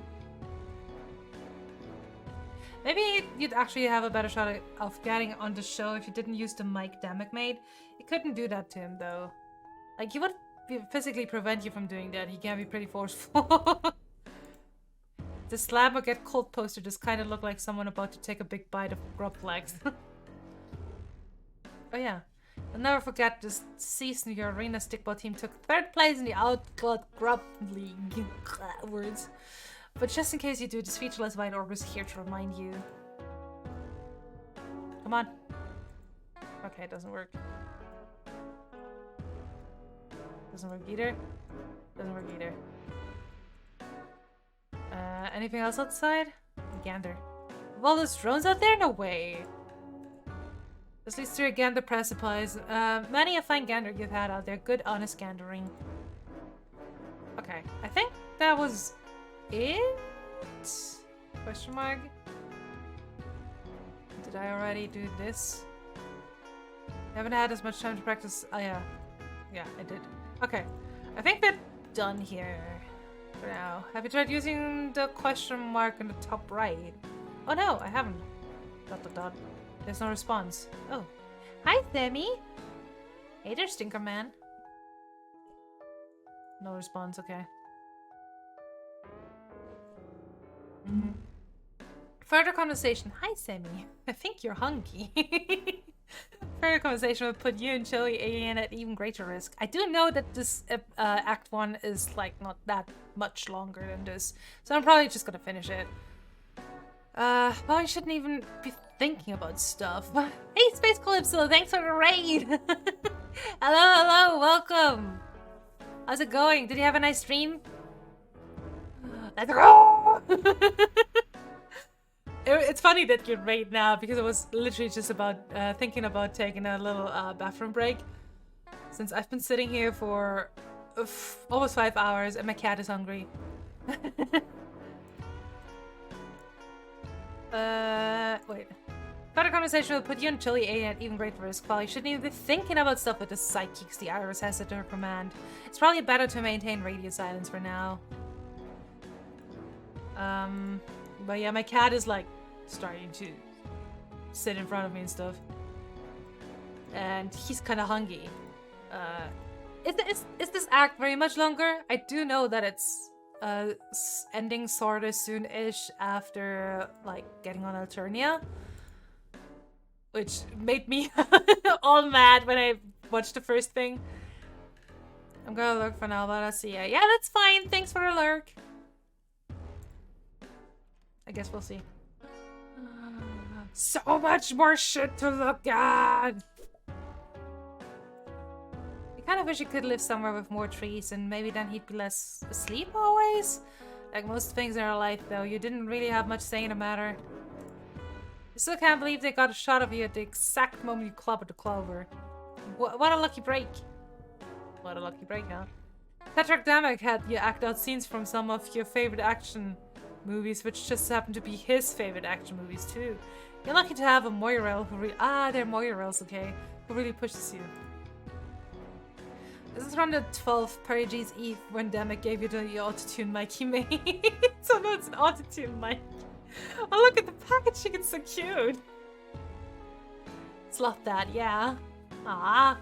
Maybe you'd actually have a better shot of getting on the show if you didn't use the mic Demek made. You couldn't do that to him though. Like, he would physically prevent you from doing that. He can be pretty forceful. The slab or get cold poster just kind of look like someone about to take a big bite of grub legs. Oh yeah. I'll never forget this season your arena stickball team took 3rd place in the Outclaw Grub League. Words. But just in case you do, the speechless white orb is here to remind you. Come on. Okay, it doesn't work. Doesn't work either. Doesn't work either. Anything else outside? Gander. Well, there's drones out there? No way. This leads to a gander precipice. Many a fine gander you've had out there. Good, honest gandering. Okay, I think that was it? Question mark? Did I already do this? I haven't had as much time to practice. Oh yeah. Yeah, I did. Okay. I think we're done here for now. Have you tried using the question mark in the top right? Oh no, I haven't. ... There's no response. Oh. Hi, Sammy. Hey there, Stinker Man. No response, okay. Further conversation. Hi, Sammy. I think you're hungry. Further conversation will put you and Chili Alien at even greater risk. I do know that this Act 1 is like not that much longer than this, so I'm probably just gonna finish it. Well, I shouldn't even be thinking about stuff. Hey, Space Calypso, thanks for the raid! Hello, welcome! How's it going? Did you have a nice stream? Let's go! It's funny that you're right now, because I was literally just about thinking about taking a little bathroom break. Since I've been sitting here for almost 5 hours and my cat is hungry. Wait. Further conversation will put you and Chili Alien at even greater risk. While you shouldn't even be thinking about stuff with the psychics the Iris has at her command. It's probably better to maintain radio silence for now. But yeah, my cat is like starting to sit in front of me and stuff. And he's kind of hungry. Is this act very much longer? I do know that it's ending sort of soon-ish after like getting on Alternia. Which made me all mad when I watched the first thing. I'm gonna lurk for now, but I'll see ya. Yeah, that's fine. Thanks for the lurk. I guess we'll see. So much more shit to look at! I kind of wish he could live somewhere with more trees, and maybe then he'd be less asleep always. Like most things in our life, though, you didn't really have much say in the matter. I still can't believe they got a shot of you at the exact moment you clobbered the clover. What a lucky break. What a lucky break, huh? Patrick Damek had you act out scenes from some of your favorite action movies, which just happen to be his favorite action movies too. You're lucky to have a Moirel who they're Moirels, okay, who really pushes you. This is from the 12th Perigees Eve when Damek gave you the autotune mic he made. So no, it's an autotune mic. Oh, look at the packaging, it's so cute. Slot that, yeah. Ah.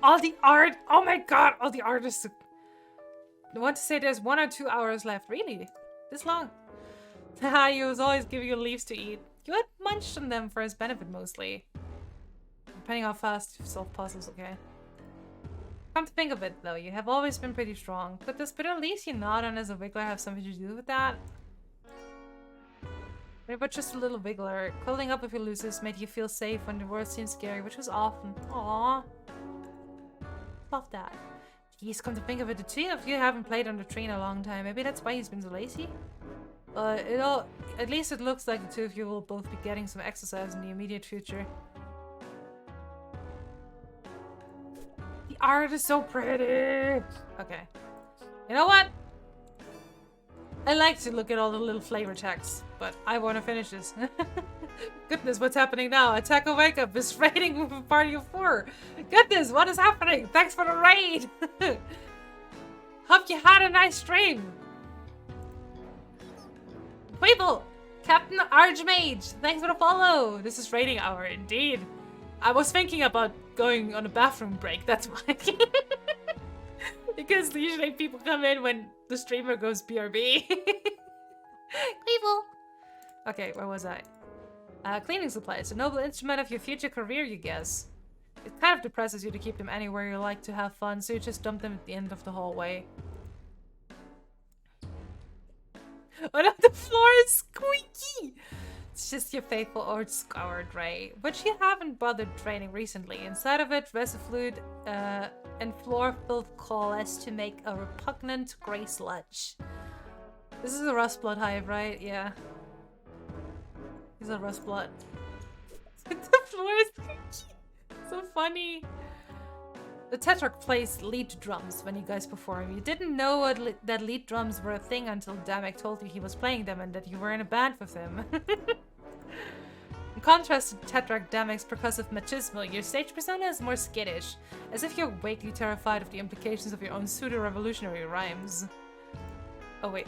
All the art! Oh my god! All the art is so... I want to say there's 1 or 2 hours left. Really? This long? Haha, he was always giving you leaves to eat. You had munched on them for his benefit mostly. Depending how fast you solve puzzles, okay? Come to think of it, though, you have always been pretty strong. Could this bitter leaves you nod on as a wiggler have something to do with that? Maybe but just a little wiggler. Curling up with your losers made you feel safe when the world seemed scary, which was often. Aww. Love that. Jeez, come to think of it, the two of you haven't played on the tree in a long time. Maybe that's why he's been so lazy? At least it looks like the two of you will both be getting some exercise in the immediate future. The art is so pretty! Okay. You know what? I like to look at all the little flavor texts, but I want to finish this. Goodness, what's happening now? Attack or Wake Up is raiding with a party of 4. Goodness, what is happening? Thanks for the raid! Hope you had a nice stream. Weeble! Captain Archmage! Thanks for the follow! This is raiding hour, indeed. I was thinking about going on a bathroom break, that's why. Because usually people come in when the streamer goes BRB. Weeble! Okay, where was I? Cleaning supplies, a noble instrument of your future career, you guess. It kind of depresses you to keep them anywhere you like to have fun, so you just dump them at the end of the hallway. Oh no, the floor is squeaky! It's just your faithful old scoured Ray, which you haven't bothered draining recently. Inside of it, resin-fluid and floor-filled coalesce to make a repugnant grey sludge. This is a rust blood hive, right? Yeah. These are rust blood. The floor is squeaky! So funny. The Tetrarch plays lead drums when you guys perform. You didn't know that lead drums were a thing until Damek told you he was playing them and that you were in a band with him. In contrast to Tetrarch Damek's percussive machismo, your stage persona is more skittish, as if you're vaguely terrified of the implications of your own pseudo-revolutionary rhymes. Oh wait.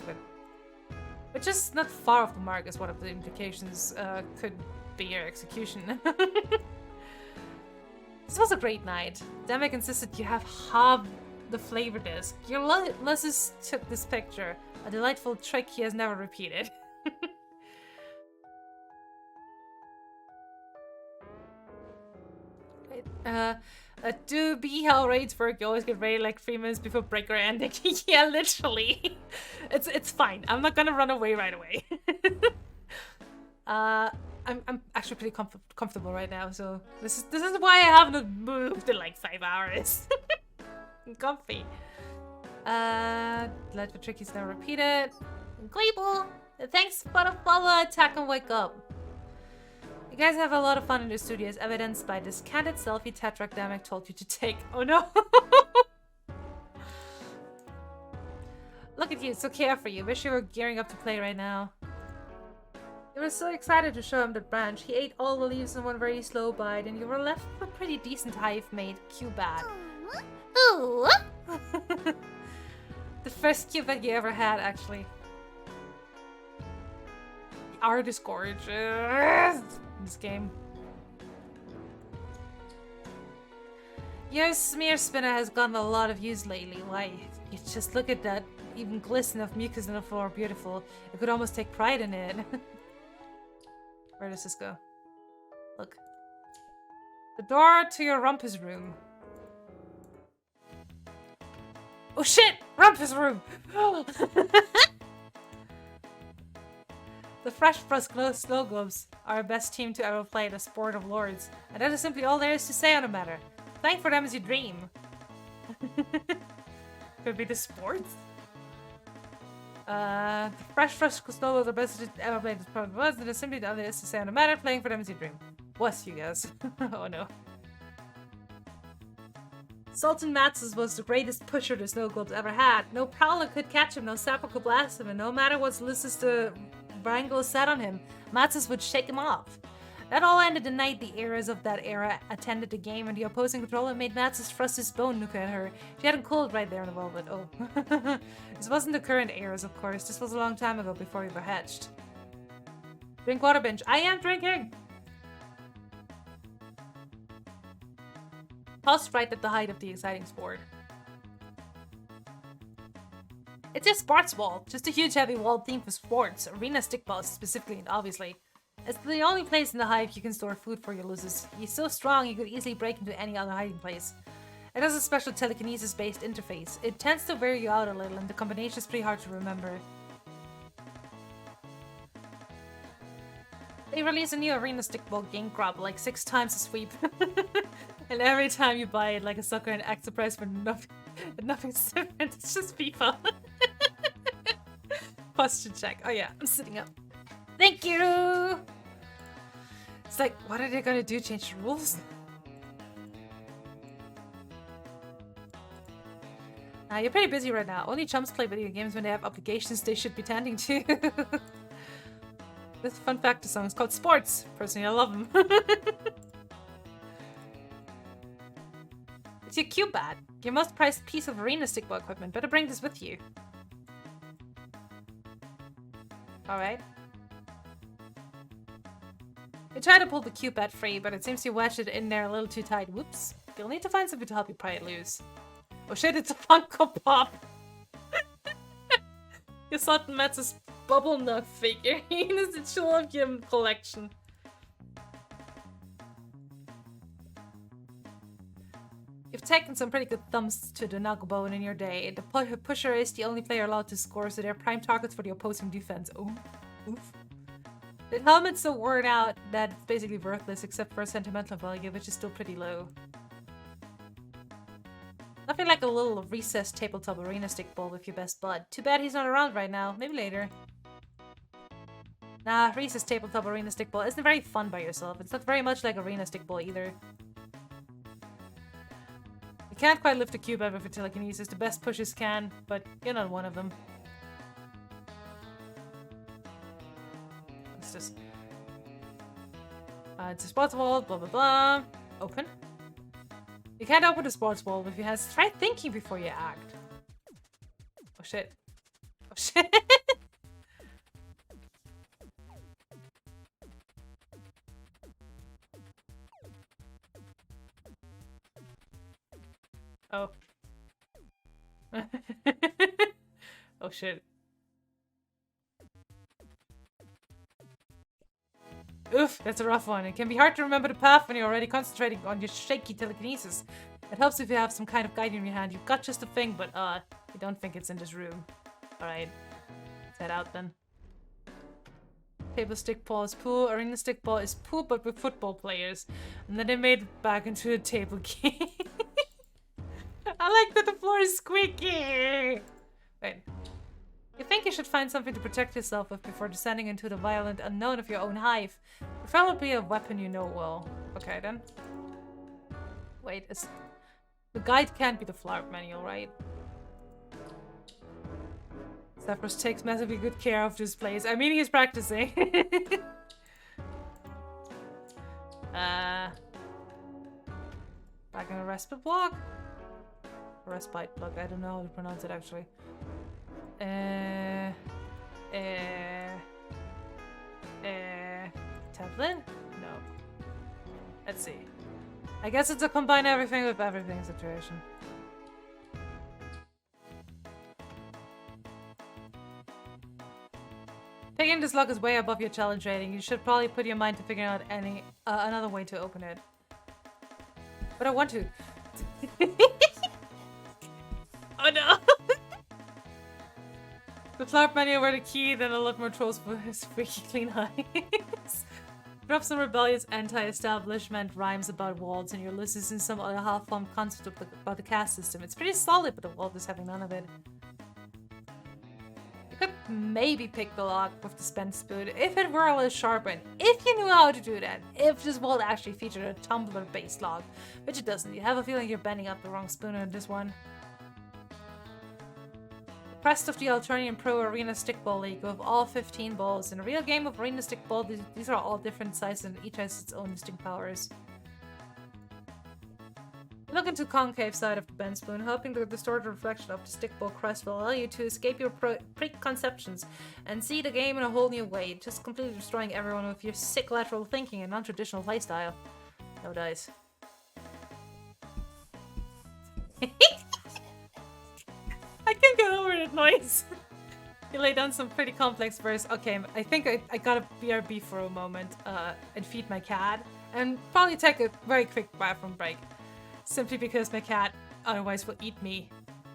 Which is not far off the mark, is one of the implications could be your execution. This was a great night. Demek insisted you have half the flavor disc. Your Lusus took this picture. A delightful trick he has never repeated. Do be how raids work. You always get ready like 3 minutes before breaker ending. Yeah, literally. It's fine. I'm not gonna run away right away. I'm actually pretty comfortable right now, so this is why I haven't moved in like 5 hours. I'm comfy. Let the trickies never repeat it. Gleeble! Thanks for the follow, attack and wake up. You guys have a lot of fun in the studio, as evidenced by this candid selfie Tetracdemic told you to take. Oh no! Look at you, so carefree. Wish you were gearing up to play right now. You were so excited to show him the branch. He ate all the leaves in one very slow bite, and you were left with a pretty decent hive made Cubat. Ooh. The first Cubat you ever had, actually. The art is gorgeous in this game. Your smear spinner has gotten a lot of use lately. Why? You just look at that. Even glisten of mucus on the floor. Beautiful. You could almost take pride in it. Where does this go? Look. The door to your Rumpus room. Oh shit! Rumpus room! The Fresh Frost Snow Globes are our best team to ever play the Sport of Lords. And that is simply all there is to say on the matter. Playing for them is your dream. Could be the sports? The Fresh Frost Snow Globes are best to ever play the Sport of Lords. And that is simply all there is to say on the matter. Playing for them is your dream. Bless you guys. Oh no. Sultan Matsus was the greatest pusher the Snow Globes ever had. No Prowler could catch him, no Sapper could blast him, and no matter what Ulysses the Wrangle said on him, Matsus would shake him off. That all ended the night the eras of that era attended the game, and the opposing controller made Matsus thrust his bone nuke at her. She hadn't cooled right there in the velvet. Oh. This wasn't the current eras, of course. This was a long time ago before we were hatched. Drink water, Binge. I am drinking! Paused right at the height of the exciting sport. It's a sports wall, just a huge heavy wall themed for sports, arena stickballs specifically and obviously. It's the only place in the hive you can store food for your losers. He's so strong you could easily break into any other hiding place. It has a special telekinesis-based interface. It tends to wear you out a little and the combination is pretty hard to remember. They release a new arena stickball game grab like 6 times a sweep. And every time you buy it like a sucker and act surprised for nothing's different. It's just FIFA. Posture check. Oh yeah, I'm sitting up. Thank you! It's like, what are they gonna do? Change the rules? You're pretty busy right now. Only chumps play video games when they have obligations they should be tending to. This fun fact song is called Sports. Personally, I love them. It's your Cubat, your most prized piece of arena stickball equipment. Better bring this with you. Alright. I tried to pull the Cubat free, but it seems you wedged it in there a little too tight. Whoops. You'll need to find something to help you pry it loose. Oh shit, it's a Funko Pop! Your Sultan Metz's Bubble Nut figurine is the Chillium collection. You've taken some pretty good thumbs to the Knucklebone in your day. The pusher is the only player allowed to score, so they're prime targets for the opposing defense. Oh, oof. The helmet's so worn out that it's basically worthless except for a sentimental value, which is still pretty low. Nothing like a little recessed tabletop arena stickball with your best bud. Too bad he's not around right now. Maybe later. Nah, recessed tabletop arena stickball isn't very fun by yourself. It's not very much like arena stickball either. You can't quite lift a cube out with a telekinesis. The best pushers can, but you're not one of them. What's this? It's a sports wall, blah blah blah. Open. You can't open the sports wall with your hands. Try thinking before you act. Oh shit. Oh shit. Oh. Oh shit. Oof, that's a rough one. It can be hard to remember the path when you're already concentrating on your shaky telekinesis. It helps if you have some kind of guide in your hand. You've got just a thing, but you don't think it's in this room. Alright. Let's head out then. Table stickball is pool. Arena stickball is pool, but with football players. And then they made it back into a table game. I like that the floor is squeaky! Wait. You think you should find something to protect yourself with before descending into the violent unknown of your own hive. Preferably a weapon you know well. Okay then. Wait, the guide can't be the flower manual, right? Zephyros takes massively good care of this place. I mean, he's practicing. Back in a respite block? Respite block, I don't know how to pronounce it actually. Tablet? No. Let's see. I guess it's a combine everything with everything situation. Picking this lock is way above your challenge rating. You should probably put your mind to figuring out another way to open it. But I want to. Oh no! The flower manual were the key, then a lot more trolls for his freaky clean eyes. Drop some rebellious anti-establishment rhymes about walls and you're listening to some other half-formed concept about the caste system. It's pretty solid, but the world is having none of it. You could maybe pick the lock with the spent spoon if it were a little sharpened. If you knew how to do that. If this world actually featured a tumbler-based lock. Which it doesn't. You have a feeling you're bending up the wrong spoon on this one. Crest of the Alternian Pro Arena Stickball League with all 15 balls. In a real game of Arena Stickball, these are all different sizes and each has its own distinct powers. Look into the concave side of the bent spoon, hoping the distorted reflection of the stickball crest will allow you to escape your preconceptions and see the game in a whole new way, just completely destroying everyone with your sick lateral thinking and non-traditional playstyle. No dice. I can't get over that noise. You lay down some pretty complex verse. Okay, I think I gotta BRB for a moment and feed my cat and probably take a very quick bathroom break. Simply because my cat otherwise will eat me.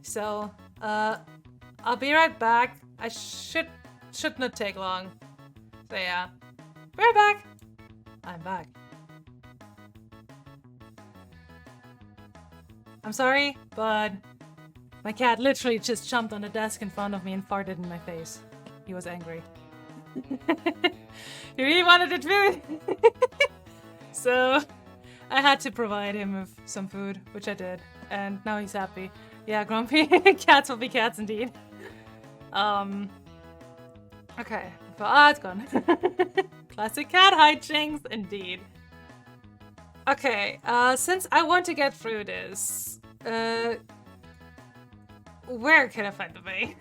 So, I'll be right back. I should not take long. So yeah. Be right back. I'm back. I'm sorry, but my cat literally just jumped on the desk in front of me and farted in my face. He was angry. He really wanted it food! So, I had to provide him with some food, which I did. And now he's happy. Yeah, grumpy. Cats will be cats indeed. Okay. It's gone. Classic cat hijinks, indeed. Okay, since I want to get through this, where can I find the way?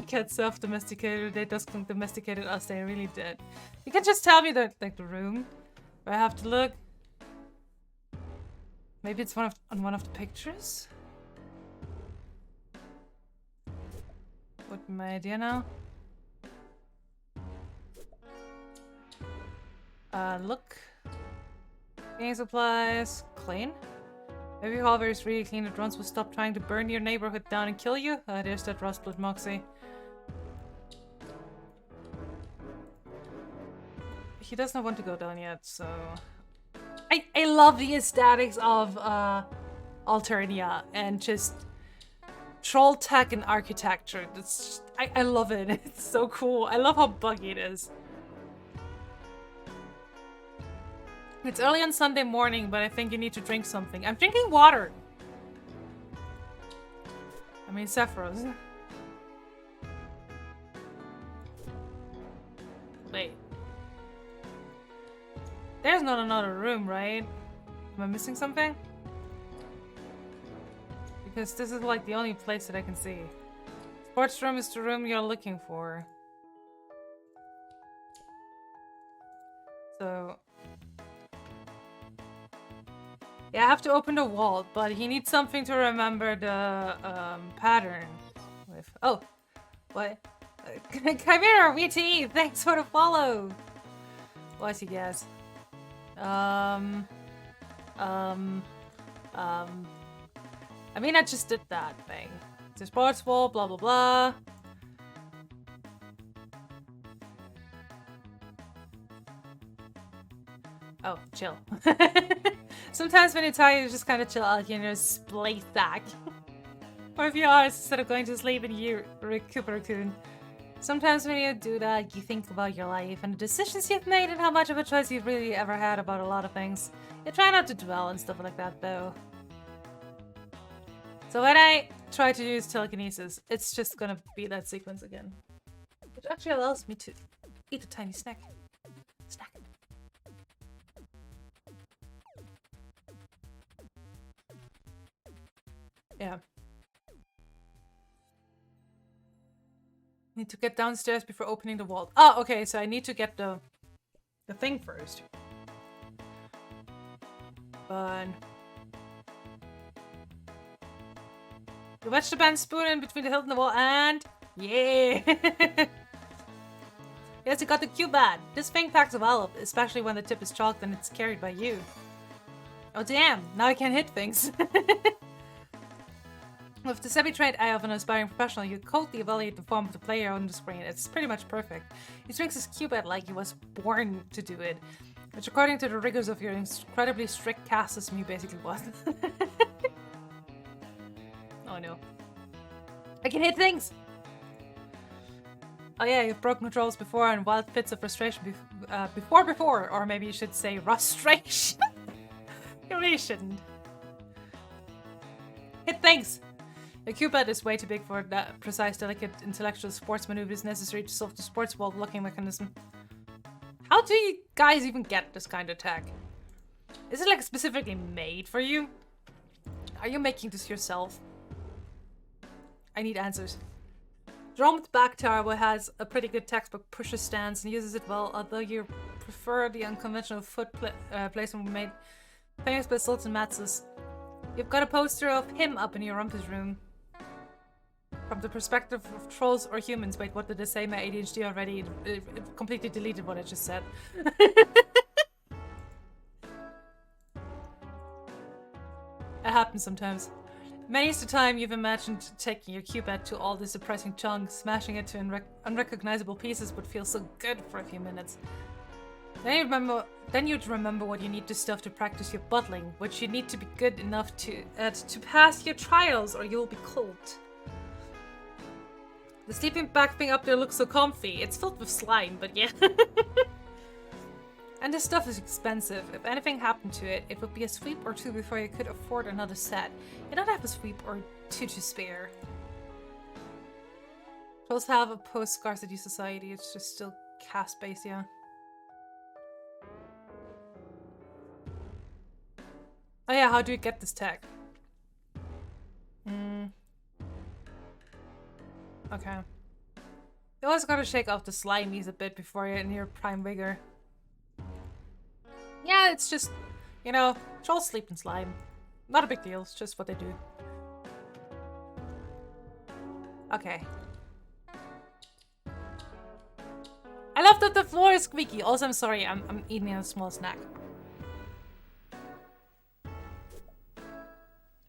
Cats self-domesticated, they just domesticated us, they really did. You can just tell me the room where I have to look. Maybe it's on one of the pictures? What my idea now? Look. Cleaning supplies. Clean? Maybe Hover is really clean that drones will stop trying to burn your neighborhood down and kill you? There's that Rustblood Moxie. He does not want to go down yet, so... I love the aesthetics of Alternia and just troll tech and architecture. That's just, I love it. It's so cool. I love how buggy it is. It's early on Sunday morning, but I think you need to drink something. I'm drinking water. I mean, Zephyros. Wait. There's not another room, right? Am I missing something? Because this is like the only place that I can see. Sports room is the room you're looking for. So... Yeah, I have to open the vault, but he needs something to remember the pattern with. Oh, what? Chimera, VT, thanks for the follow. What's he guess? I mean, I just did that thing. It's a sports wall, blah blah blah. Oh, chill. Sometimes when you're tired, you just kind of chill out, you know, splay back. For a few hours instead of going to sleep and you recuperate. Sometimes when you do that, you think about your life and the decisions you've made and how much of a choice you've really ever had about a lot of things. You try not to dwell on stuff like that, though. So when I try to use telekinesis, it's just gonna be that sequence again. Which actually allows me to eat a tiny snack. Snack. Yeah. Need to get downstairs before opening the vault. Oh, okay, so I need to get the thing first. But you wedge the band spoon in between the hilt and the wall and yeah. Yes, you got the Q-bad. This thing packs a wallop, especially when the tip is chalked and it's carried by you. Oh damn, now I can hit things. With the semi-trained eye of an aspiring professional, you coldly evaluate the form of the player on the screen. It's pretty much perfect. He swings his Q-bad like he was born to do it, which according to the rigors of your incredibly strict caste system, he basically was. Oh no. I can hit things! Oh yeah, you've broken controls before and wild fits of frustration before, or maybe you should say frustration. You really shouldn't. Hit things! The Q-bad is way too big for that precise, delicate, intellectual sports maneuvers necessary to solve the sports wall blocking mechanism. How do you guys even get this kind of tech? Is it like specifically made for you? Are you making this yourself? I need answers. Dromed Back Tower has a pretty good textbook pusher stance and uses it well, although you prefer the unconventional foot placement we made famous by Sultan Matzes. You've got a poster of him up in your rumpus room. From the perspective of trolls or humans. Wait, what did I say? My ADHD already it completely deleted what I just said. It happens sometimes. Many's the time you've imagined taking your Q-bad to all this depressing chunks, smashing it to unrecognizable pieces would feel so good for a few minutes. Then you'd remember what you need to stuff to practice your buttling, which you need to be good enough to pass your trials or you'll be cold. The sleeping bag thing up there looks so comfy. It's filled with slime, but yeah. And this stuff is expensive. If anything happened to it, it would be a sweep or two before you could afford another set. You don't have a sweep or two to spare. Trolls have a post-scarcity society. It's just still caste-based, yeah. Oh yeah, how do you get this tech? Okay. You always gotta shake off the slimies a bit before you're in your prime vigor. Yeah, it's just, you know, trolls sleep in slime. Not a big deal, it's just what they do. Okay. I love that the floor is squeaky. Also, I'm sorry, I'm eating a small snack.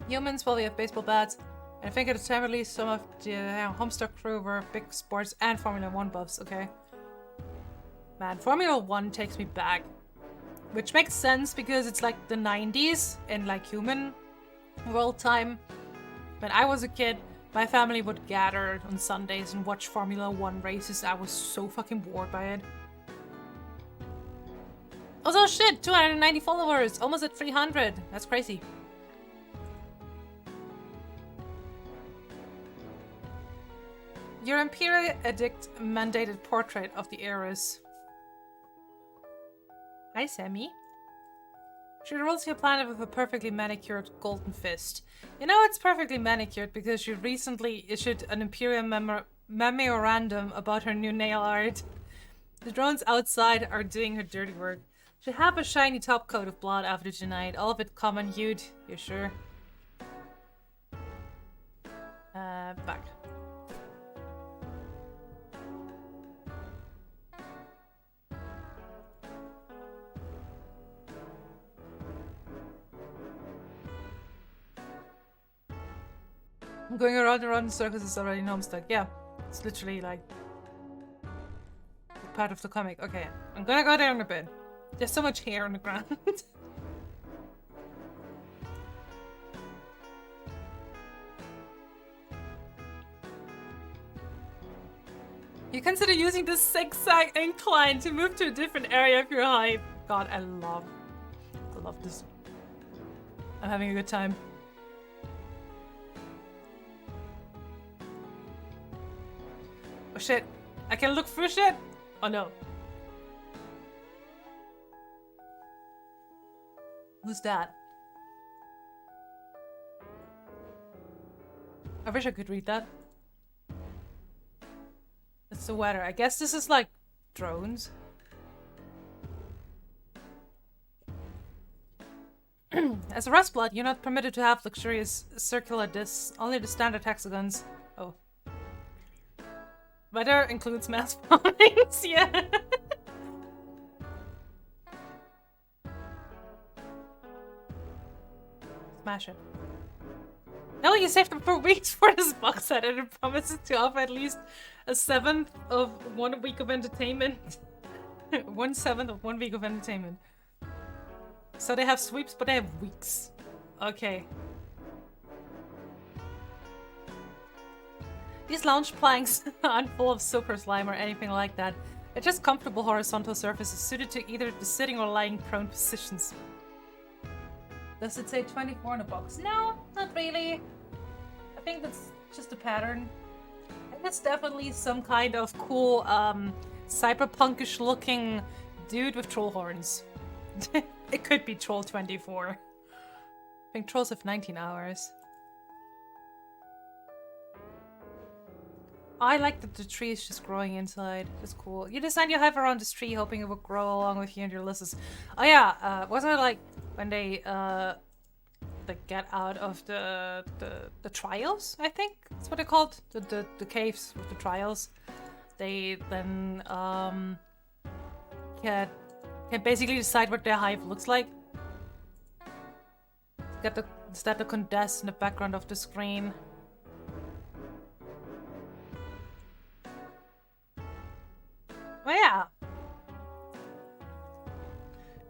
Humans, well, we have baseball bats. And I think at the time at least some of the Homestuck crew were big sports and Formula 1 buffs, okay? Man, Formula 1 takes me back. Which makes sense because it's like the 90s in like human world time. When I was a kid, my family would gather on Sundays and watch Formula 1 races. I was so fucking bored by it. Also, shit, 290 followers, almost at 300. That's crazy. Your Imperial Edict mandated portrait of the heiress. Hi, Sammy. She rolls your planet with a perfectly manicured golden fist. You know it's perfectly manicured because she recently issued an Imperial memorandum about her new nail art. The drones outside are doing her dirty work. Should have a shiny top coat of blood after tonight. All of it common hued. You sure? Back. I'm going around and around in circles is already in Homestuck. Yeah, it's literally like part of the comic. Okay, I'm gonna go down a bit. There's so much hair on the ground. You consider using the zigzag incline to move to a different area of your hive. God, I love this. I'm having a good time. Oh shit, I can look through shit? Oh no. Who's that? I wish I could read that. It's the weather. I guess this is like drones. As a Rustblood, you're not permitted to have luxurious circular discs, only the standard hexagons. Oh. Weather includes mass spawnings, yeah. Smash it. No, you saved them for weeks for this box set and it promises to offer at least a 1/7 of 1 week of entertainment. 1/7 of 1 week of entertainment. So they have sweeps, but they have weeks. Okay. These lounge planks aren't full of super slime or anything like that. They're just comfortable horizontal surfaces suited to either the sitting or lying prone positions. Does it say 24 in the box? No, not really. I think that's just a pattern. And it's definitely some kind of cool, cyberpunkish looking dude with troll horns. It could be Troll 24. I think trolls have 19 hours. I like that the tree is just growing inside. That's cool. You designed your hive around this tree, hoping it would grow along with you and your Ulysses. Oh yeah, wasn't it like when they get out of the trials? I think that's what they're called. The caves with the trials. They then can basically decide what their hive looks like. Is that the condense in the background of the screen? Oh yeah.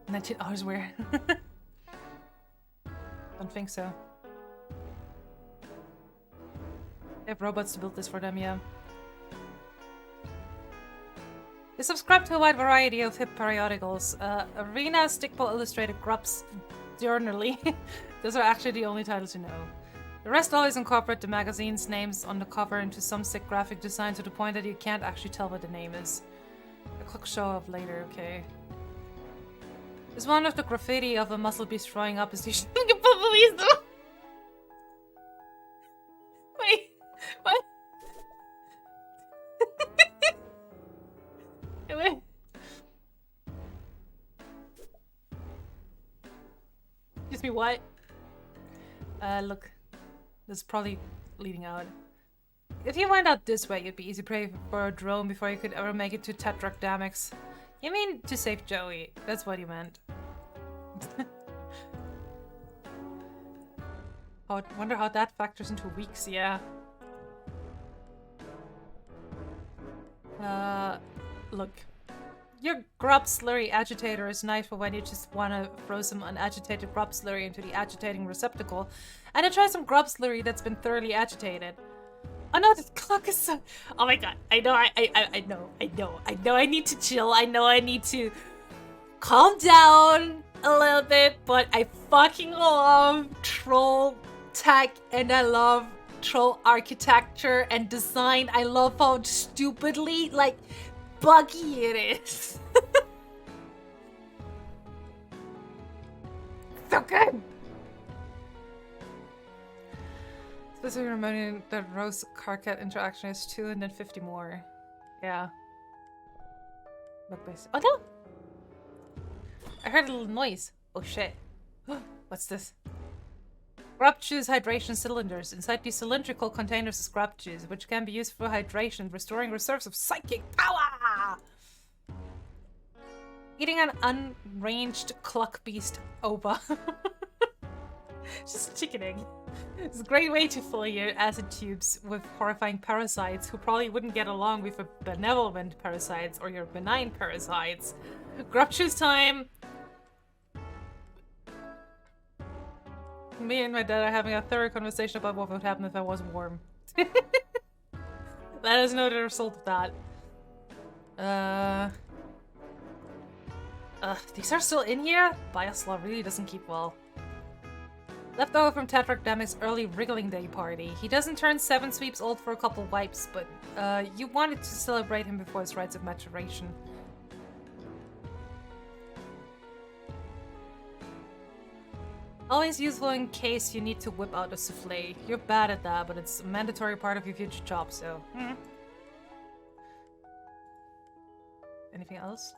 19 hours where? Don't think so. They have robots to build this for them, yeah. They subscribe to a wide variety of hip periodicals. Arena, Stickball Illustrated, Grubs, Journally. Those are actually the only titles you know. The rest always incorporate the magazine's names on the cover into some sick graphic design to the point that you can't actually tell what the name is. A quick show of later, okay. Is one of the graffiti of a muscle beast throwing up is usually police. Wait, what? Wait. Excuse me, what? Look. This is probably leading out. If you went out this way, you'd be easy prey for a drone before you could ever make it to Tetradamics. You mean to save Joey. That's what you meant. Oh, I wonder how that factors into weeks, yeah. Look. Your grub slurry agitator is nice for when you just want to throw some unagitated grub slurry into the agitating receptacle, and then try some grub slurry that's been thoroughly agitated. Oh no, the clock is so... Oh my god, I know, I know I need to chill, I know I need to calm down a little bit, but I fucking love troll tech and I love troll architecture and design. I love how stupidly, like, buggy it is. So good! Specifically reminding that Rose Carcat interaction is 2 and then 50 more. Yeah. Look base. Oh no! I heard a little noise. Oh shit. What's this? Grub juice hydration cylinders. Inside these cylindrical containers is grub juice, which can be used for hydration, restoring reserves of psychic power! Eating an unranged clock beast ova. Just chickening. It's a great way to fill your acid tubes with horrifying parasites who probably wouldn't get along with your benevolent parasites or your benign parasites. Grub juice time! Me and my dad are having a thorough conversation about what would happen if I wasn't warm. Let us know the result of that. These are still in here? Bioslaw really doesn't keep well. Left over from Tedric Demic's early wriggling day party. He doesn't turn 7 sweeps old for a couple wipes, but you wanted to celebrate him before his rites of maturation. Always useful in case you need to whip out a souffle. You're bad at that, but it's a mandatory part of your future job, so... Anything else?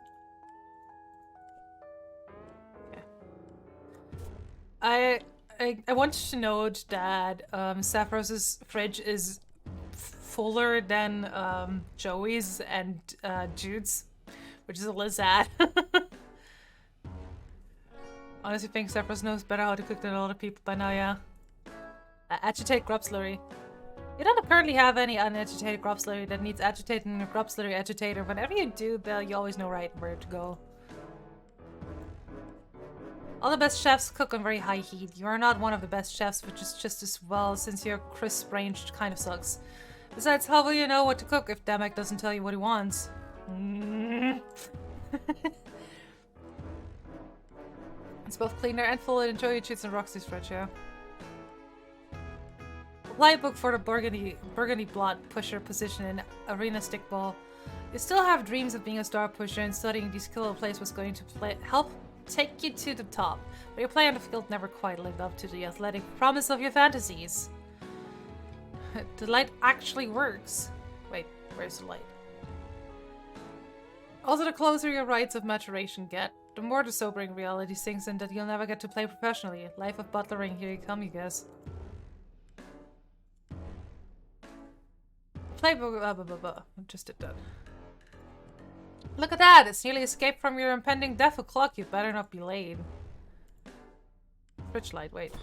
Yeah. I wanted to note that Sapphiros' fridge is fuller than Joey's and Jude's, which is a little sad. Honestly think Sapphiros knows better how to cook than a lot of people by now, yeah. Agitate grub slurry. You don't apparently have any unagitated grub slurry that needs agitating in a grub slurry agitator. Whenever you do, Belle, you always know right where to go. All the best chefs cook on very high heat. You are not one of the best chefs, which is just as well, since your crisp-ranged kind of sucks. Besides, how will you know what to cook if Demic doesn't tell you what he wants? It's both cleaner and full, and enjoy your cheats and Roxy's fridge, yeah. Apply a book for the burgundy blot pusher position in Arena Stickball. You still have dreams of being a star pusher, and studying these killer plays was going to help take you to the top, but your play on the field never quite lived up to the athletic promise of your fantasies. The light actually works. Wait, where's the light? Also, the closer your rites of maturation get, the more the sobering reality sinks in that you'll never get to play professionally. Life of butlering, here you come, you guess. Playbook, just did that. Look at that! It's nearly escaped from your impending death o'clock. You better not be late. Fridge light, wait.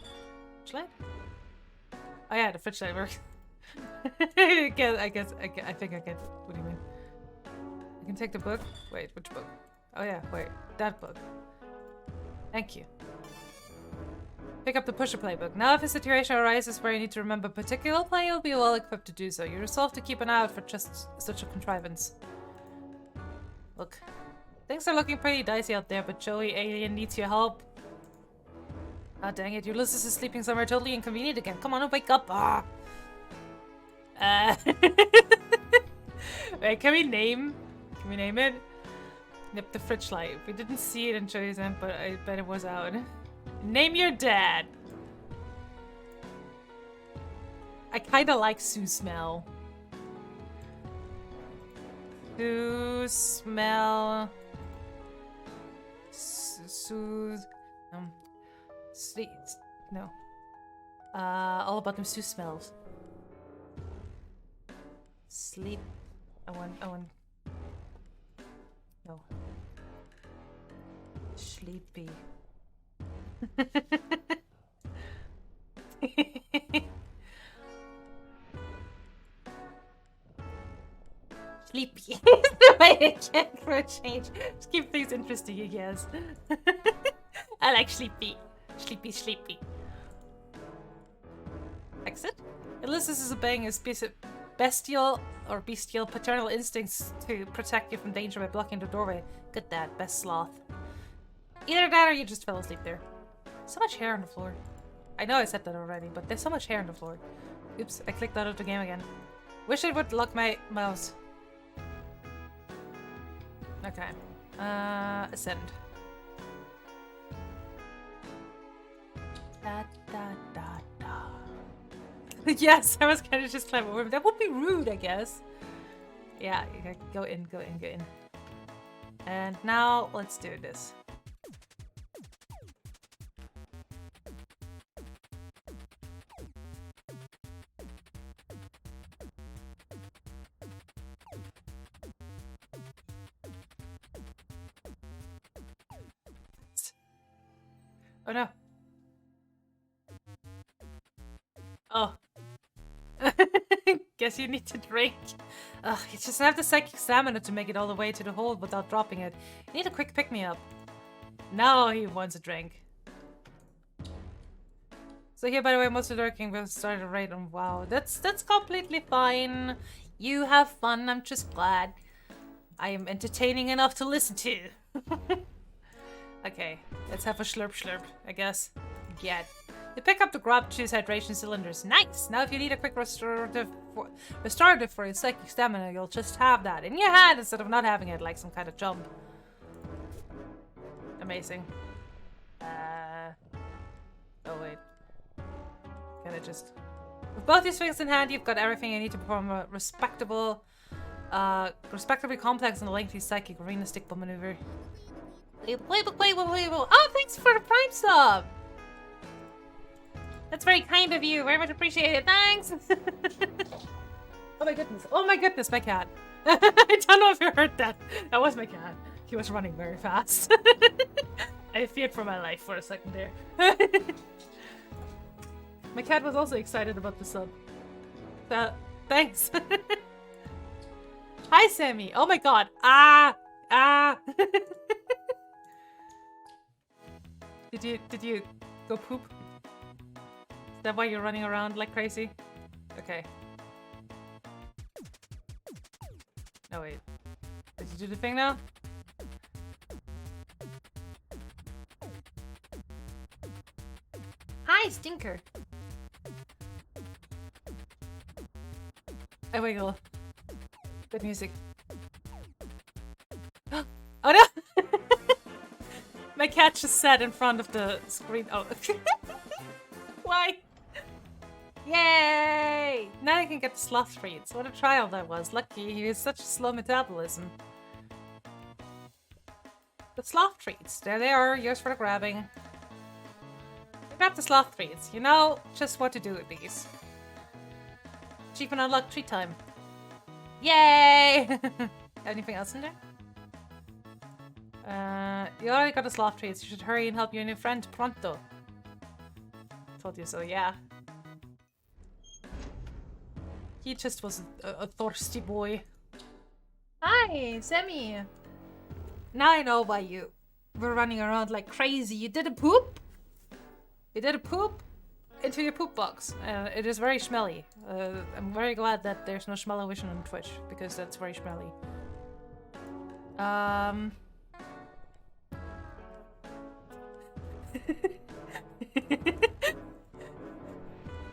Fridge light? Oh yeah, the fridge light works. I think I get what do you mean? I can take the book? Wait, which book? Oh yeah, wait. That book. Thank you. Pick up the pusher playbook. Now if a situation arises where you need to remember a particular play, you'll be well equipped to do so. You resolve to keep an eye out for just such a contrivance. Look, things are looking pretty dicey out there, but Joey Alien needs your help. Ah, dang it, Ulysses is sleeping somewhere totally inconvenient again. Come on, wake up! Ah! Wait, can we name it? Yep, the fridge light. We didn't see it in Joey's end, but I bet it was out. Name your dad! I kinda like Sue Smell. Sue Smell... Soothe... Sleep... No. All about them Sue Smells. Sleep... I want... No. Sleepy. Sleepy. The way I check for a change. Just keep things interesting, I guess. I like sleepy. Sleepy. Exit? Ulysses is obeying his bestial paternal instincts to protect you from danger by blocking the doorway. Good dad, best sloth. Either that or you just fell asleep there. So much hair on the floor. I know I said that already, but there's so much hair on the floor. Oops, I clicked out of the game again. Wish it would lock my mouse. Okay. Ascend. Yes, I was gonna just climb over. That would be rude, I guess. Yeah, go in. And now, let's do this. Oh no. Oh. Guess you need to drink. Ugh, you just have the psychic stamina to make it all the way to the hole without dropping it. You need a quick pick-me-up. Now he wants a drink. So here, by the way, most of the lurking will start a raid on WoW. That's completely fine. You have fun, I'm just glad. I am entertaining enough to listen to. Okay, let's have a slurp slurp, I guess. Get. You pick up the grub, choose hydration cylinders. Nice! Now if you need a quick restorative for your psychic stamina, you'll just have that in your hand instead of not having it like some kind of jump. Amazing. Oh wait. Can I just... With both these things in hand, you've got everything you need to perform a respectably complex and lengthy psychic arena stickball maneuver. Oh, thanks for the Prime sub! That's very kind of you. Very much appreciated. Thanks. Oh my goodness. Oh my goodness, my cat. I don't know if you heard that. That was my cat. He was running very fast. I feared for my life for a second there. My cat was also excited about the sub. Thanks. Hi, Sammy. Oh my god. Ah. Did you go poop? Is that why you're running around like crazy? Okay. No, wait. Did you do the thing now? Hi, Stinker! I wiggle. Good music. Oh no! My cat just sat in front of the screen. Oh. Why? Yay! Now I can get the sloth treats. What a trial that was. Lucky he has such a slow metabolism. The sloth treats. There they are. Yours for the grabbing. Grab the sloth treats. You know just what to do with these. Achievement unlocked, treat time. Yay! Anything else in there? You already got the sloth treats. You should hurry and help your new friend pronto. Told you so, yeah. He just was a thirsty boy. Hi, Sammy. Now I know why you were running around like crazy. You did a poop? You did a poop into your poop box. It is very smelly. I'm very glad that there's no smell-o-vision on Twitch, because that's very smelly.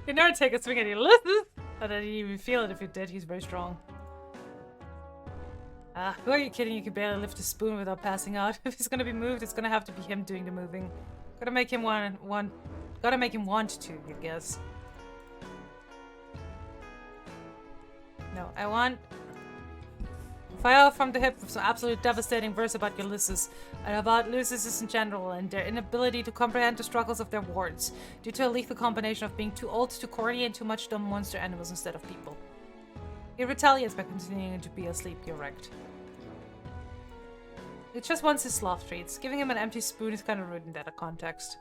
You never take a swing at your lizard. I didn't even feel it if you did. He's very strong. Who are you kidding? You can barely lift a spoon without passing out. If he's gonna be moved, it's gonna have to be him doing the moving. Gotta make him gotta make him want to, I guess. No, I want... Fire from the hip with some absolute devastating verse about Ulysses, and about Ulysses in general, and their inability to comprehend the struggles of their wards, due to a lethal combination of being too old, too corny, and too much dumb monster animals instead of people. He retaliates by continuing to be asleep, you're wrecked. It just wants his sloth treats. Giving him an empty spoon is kind of rude in that context.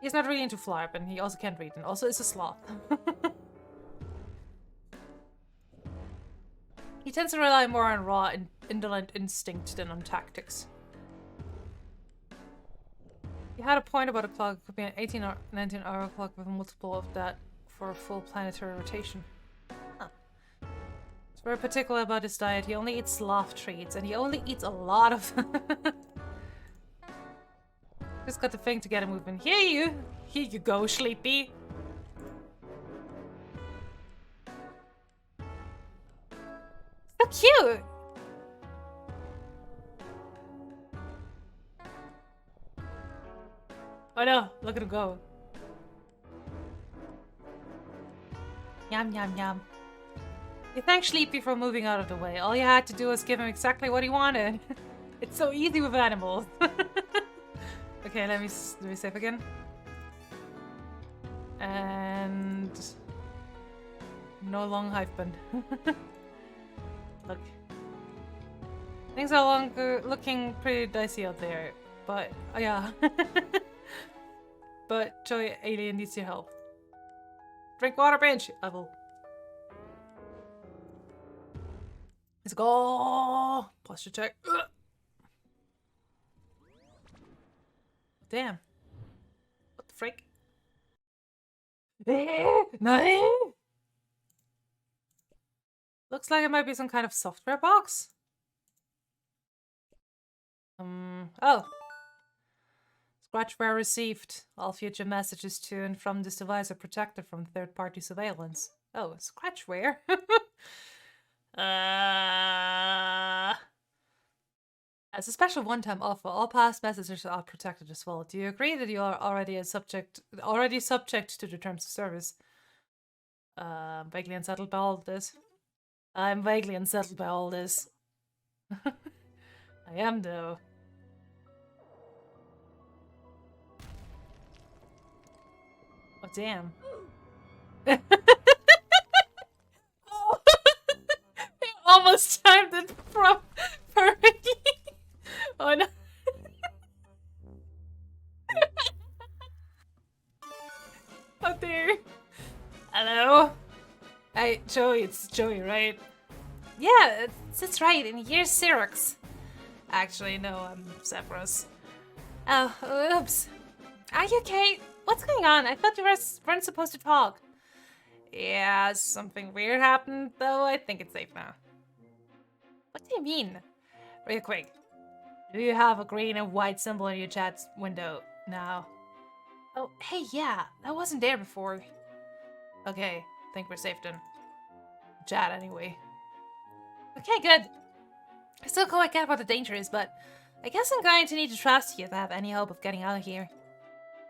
He's not really into flarp, and he also can't read, and also is a sloth. He tends to rely more on raw and indolent instinct than on tactics. You had a point about a clock. It could be an 18 or 19 hour clock with a multiple of that for a full planetary rotation. Huh. He's very particular about his diet. He only eats sloth treats, and he only eats a lot of them. Just got the thing to get him moving. Here you go, Sleepy. So cute! Oh no, look at him go. Yum yum yum. You thank Sleepy for moving out of the way. All you had to do was give him exactly what he wanted. It's so easy with animals. Okay, let me save again. And... no long hive bend. Look. Things are looking pretty dicey out there, but yeah. But Joey Alien needs your help. Drink water, bench level. Let's go. Posture check. Ugh. Damn. What the frick? No. Looks like it might be some kind of software box. Oh. Scratchware received. All future messages to and from this device are protected from third-party surveillance. Oh, scratchware? As a special one-time offer, all past messages are protected as well. Do you agree that you are already subject to the terms of service? Vaguely unsettled by all this. I'm vaguely unsettled by all this. I am, though. Oh, damn. Oh. I almost timed it perfectly. Oh, no. Oh, dear. Hello? Hey, Joey, it's Joey, right? Yeah, that's right, and here's Xerox. Actually, no, I'm Zephyros. Oh, oops. Are you okay? What's going on? I thought you weren't supposed to talk. Yeah, something weird happened, though I think it's safe now. What do you mean? Real quick. Do you have a green and white symbol in your chat window now? Oh, hey, yeah, that wasn't there before. Okay, think we're safe then. Chat anyway. Okay, good. I still quite get what the danger is, but I guess I'm going to need to trust you to have any hope of getting out of here.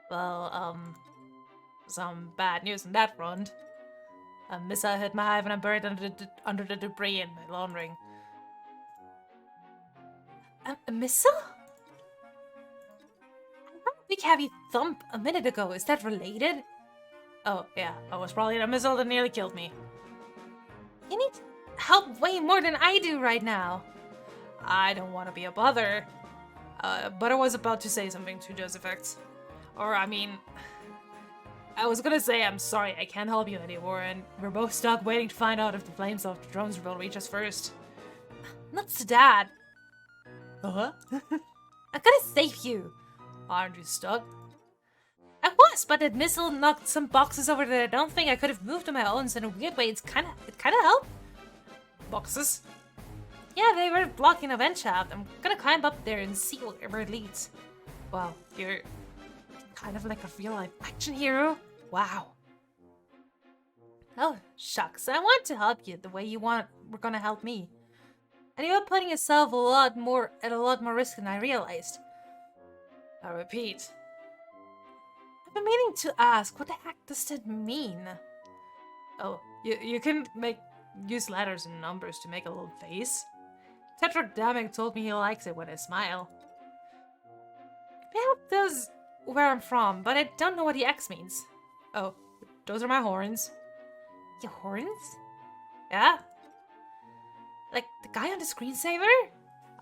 Well, some bad news on that front. A missile hit my hive and I'm buried under the debris in my laundering. A missile? I heard a big heavy thump a minute ago. Is that related? Oh, yeah. It was probably a missile that nearly killed me. You need help way more than I do right now. I don't want to be a bother. But I was about to say something to those effects. Or, I mean... I was gonna say I'm sorry I can't help you anymore, and we're both stuck waiting to find out if the flames of the drones will reach us first. Nuts to Dad. Uh-huh. I'm gonna save you. Aren't you stuck? I was, but that missile knocked some boxes over that I don't think I could have moved on my own, so in a weird way it kinda helped. Boxes? Yeah, they were blocking a vent shaft. I'm gonna climb up there and see where it leads. Wow, you're kind of like a real-life action hero. Wow. Oh, shucks. I want to help you the way you were gonna help me. And you're putting yourself at a lot more risk than I realized. I repeat. I've been meaning to ask, what the heck does that mean? Oh, you can use letters and numbers to make a little face. Tetradamic told me he likes it when I smile. Maybe it does where I'm from, but I don't know what the X means. Oh, those are my horns. Your horns? Yeah? Like the guy on the screensaver?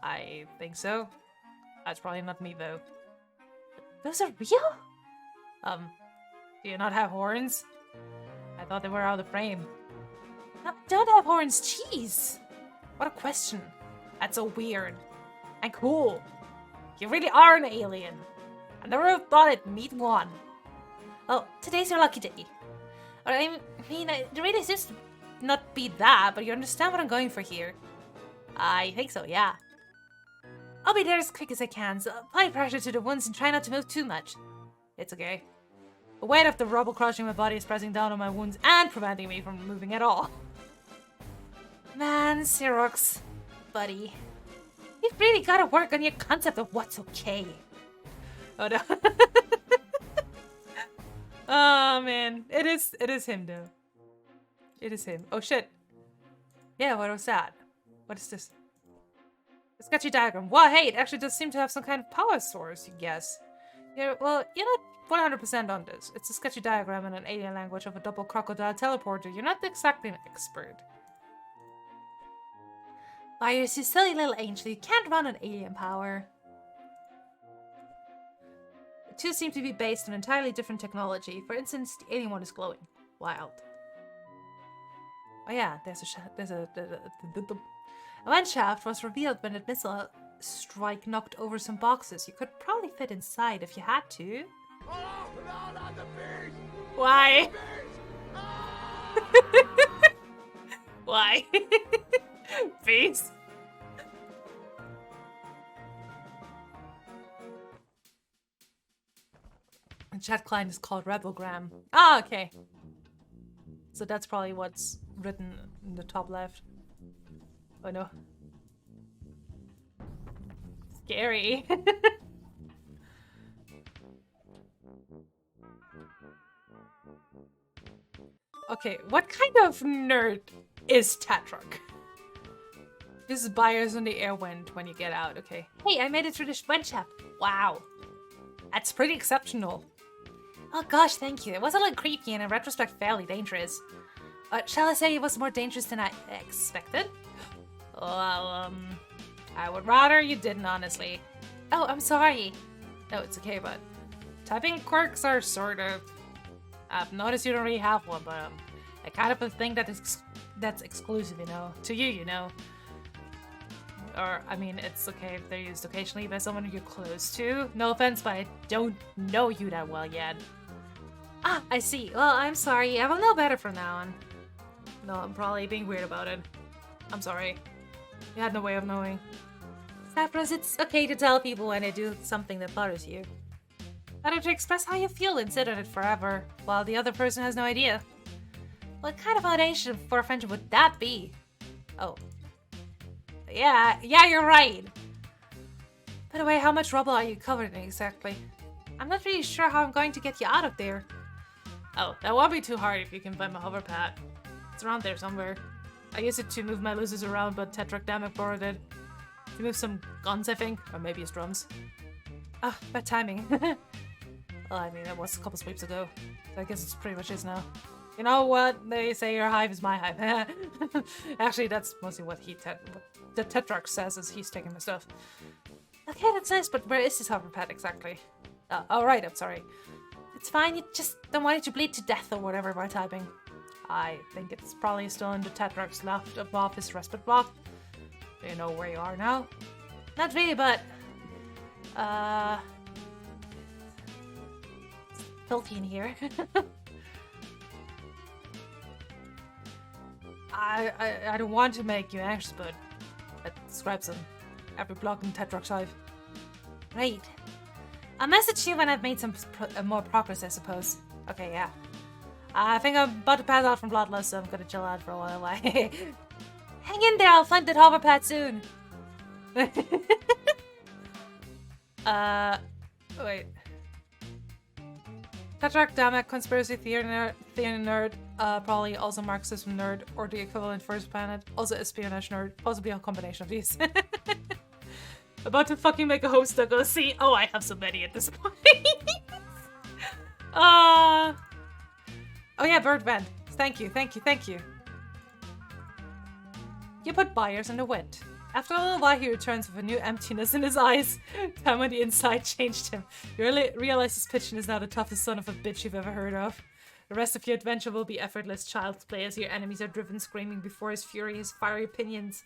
I think so. That's probably not me though. Those are real? Do you not have horns? I thought they were out of the frame. I don't have horns, jeez. What a question. That's so weird. And cool. You really are an alien. I never have thought I'd meet one. Oh, today's your lucky day. Or I mean, it really seems to not be that, but you understand what I'm going for here. I think so, yeah. I'll be there as quick as I can, so apply pressure to the wounds and try not to move too much. It's okay. The weight of the rubble crushing my body is pressing down on my wounds and preventing me from moving at all. Man, Xerox, buddy. You've really got to work on your concept of what's okay. Oh no. Oh man, it is him though. It is him. Oh shit. Yeah, what was that? What is this? A sketchy diagram. Well, hey, it actually does seem to have some kind of power source, you guess. Yeah, well, you're not 100% on this. It's a sketchy diagram in an alien language of a double crocodile teleporter. You're not exactly an expert. Why, you're so silly little angel. You can't run on alien power. two seem to be based on entirely different technology. For instance, the alien one is glowing. Wild. Oh yeah, there's a vent shaft was revealed when a missile strike knocked over some boxes. You could probably fit inside if you had to. Oh, no, not the beast! Why? The beast! Why? Beast? The chat client is called Rebelgram. Ah, okay. So that's probably what's written in the top left. Oh no. Scary. Okay, what kind of nerd is Tetrarch? This is buyers on the air when you get out, okay. Hey, I made it through the vent shaft. Wow. That's pretty exceptional. Oh gosh, thank you. It was a little creepy and in retrospect fairly dangerous. Shall I say it was more dangerous than I expected? Well, I would rather you didn't, honestly. Oh, I'm sorry. No, it's okay, but typing quirks are sort of... I've noticed you don't really have one, but a kind of a thing that's exclusive, you know, to you, you know. Or, I mean, it's okay if they're used occasionally by someone you're close to. No offense, but I don't know you that well yet. Ah, I see. Well, I'm sorry. I will know better from now on. No, I'm probably being weird about it. I'm sorry. You had no way of knowing. Sapros, it's okay to tell people when they do something that bothers you. Better to express how you feel than sit on it forever, while the other person has no idea. What kind of foundation for a friendship would that be? Oh. Yeah, you're right. By the way, how much rubble are you covered in exactly? I'm not really sure how I'm going to get you out of there. Oh, that won't be too hard if you can find my hover pad. It's around there somewhere. I used it to move my losers around, but Tetrarch Damek borrowed it. To move some guns, I think, or maybe his drums. Ah, bad timing. Well, I mean, that was a couple sweeps ago, so I guess it's pretty much is now. You know what? They say your hive is my hive. Actually, that's mostly what the Tetrarch says as he's taking my stuff. Okay, that's nice, but where is this hover pad exactly? Oh, right, I'm sorry. It's fine, you just don't want it to bleed to death or whatever by typing. I think it's probably still in the Tetrarch's left above his respite block. Do you know where you are now? Not really, but... It's filthy in here. I don't want to make you anxious, but it describes every block in Tetrarch's hive. Right. I'll message you when I've made some more progress, I suppose. Okay, yeah. I think I'm about to pass out from bloodlust, so I'm gonna chill out for a while. Hang in there, I'll find that hover pad soon. Wait. Tetrarch Damek, conspiracy theory nerd, probably also Marxism nerd, or the equivalent First Planet, also espionage nerd, possibly a combination of these. About to fucking make a host go see. Oh, I have so many at this point. Oh yeah, Bird Vent. Thank you. You put buyers in the wind. After a little while, he returns with a new emptiness in his eyes. Time on the inside changed him. You really realize his pigeon is now the toughest son of a bitch you've ever heard of. The rest of your adventure will be effortless child's play as your enemies are driven screaming before his fury, his fiery opinions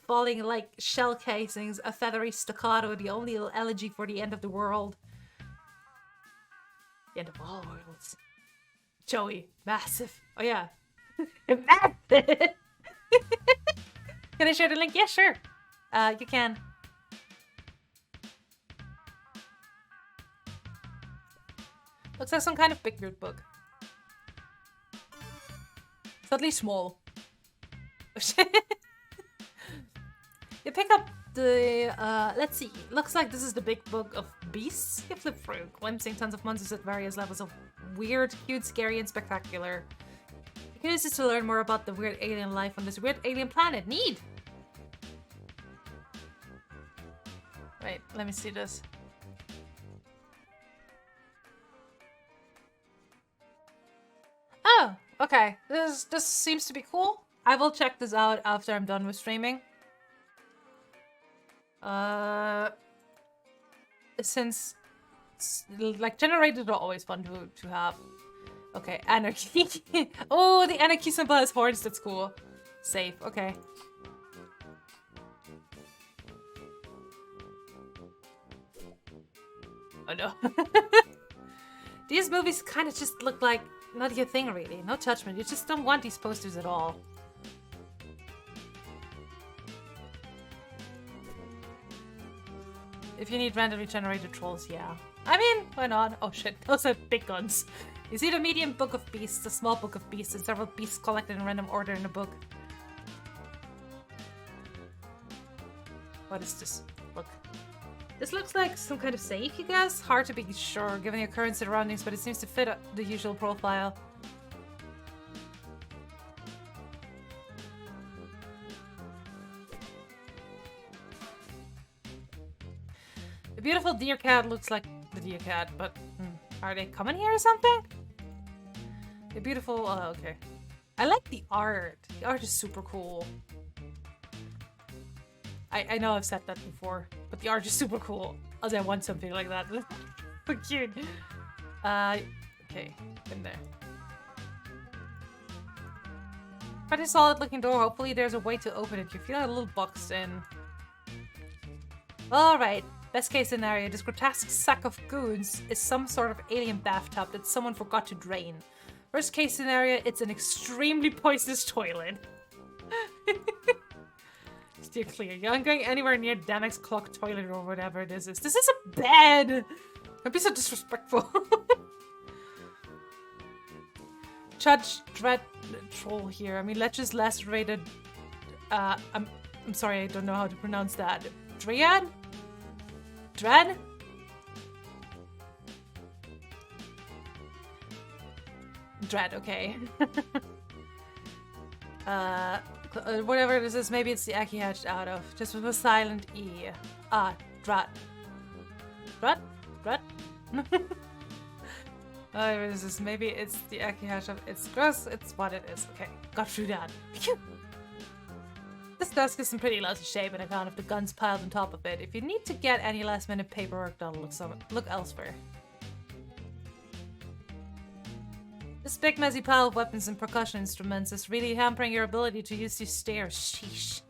falling like shell casings, a feathery staccato, the only elegy for the end of the world. The end of all worlds. Joey, massive. Oh yeah. Massive! Can I share the link? Yeah, sure. You can. Looks like some kind of big weird book. It's at least small. You pick up the, let's see. Looks like this is the big book of beasts. You flip through, glimpsing tons of monsters at various levels of weird, cute, scary, and spectacular. You can use this to learn more about the weird alien life on this weird alien planet. Neat! Wait, let me see this. Oh, okay. This seems to be cool. I will check this out after I'm done with streaming. Since like generated are always fun to have. Okay, anarchy. Oh, the anarchy symbol has horns. That's cool. Safe. Okay. Oh no. These movies kind of just look like not your thing, really. No judgment. You just don't want these posters at all. If you need randomly generated trolls, yeah. I mean, why not? Oh shit, those are big guns. You see the medium book of beasts, a small book of beasts, and several beasts collected in random order in a book. What is this? Look. This looks like some kind of safe, you guess? Hard to be sure given your current surroundings, but it seems to fit the usual profile. The beautiful deer cat looks like the deer cat, but are they coming here or something? The beautiful, oh, okay. I like the art. The art is super cool. I know I've said that before, but the art is super cool. I want something like that. So cute. Okay, in there. Pretty solid looking door. Hopefully there's a way to open it. You feel a little boxed in. Alright. Best case scenario, this grotesque sack of goons is some sort of alien bathtub that someone forgot to drain. Worst case scenario, it's an extremely poisonous toilet. Steer clear. You aren't going anywhere near Danek's clock toilet or whatever this is. This is a bed! Don't be so disrespectful. Judge Dread Troll here. I mean, let's just lacerated. I'm sorry, I don't know how to pronounce that. Dryad? Dread? Dread, okay. Whatever this is, maybe it's the Aki hatched out of. Just with a silent E. Drat. Drat? Drat? Whatever this is, maybe it's the Aki hatched of. It's gross, it's what it is. Okay, got through that. Phew. This desk is in pretty lousy shape on account of the guns piled on top of it. If you need to get any last minute paperwork done, look elsewhere. This big messy pile of weapons and percussion instruments is really hampering your ability to use these stairs. Sheesh.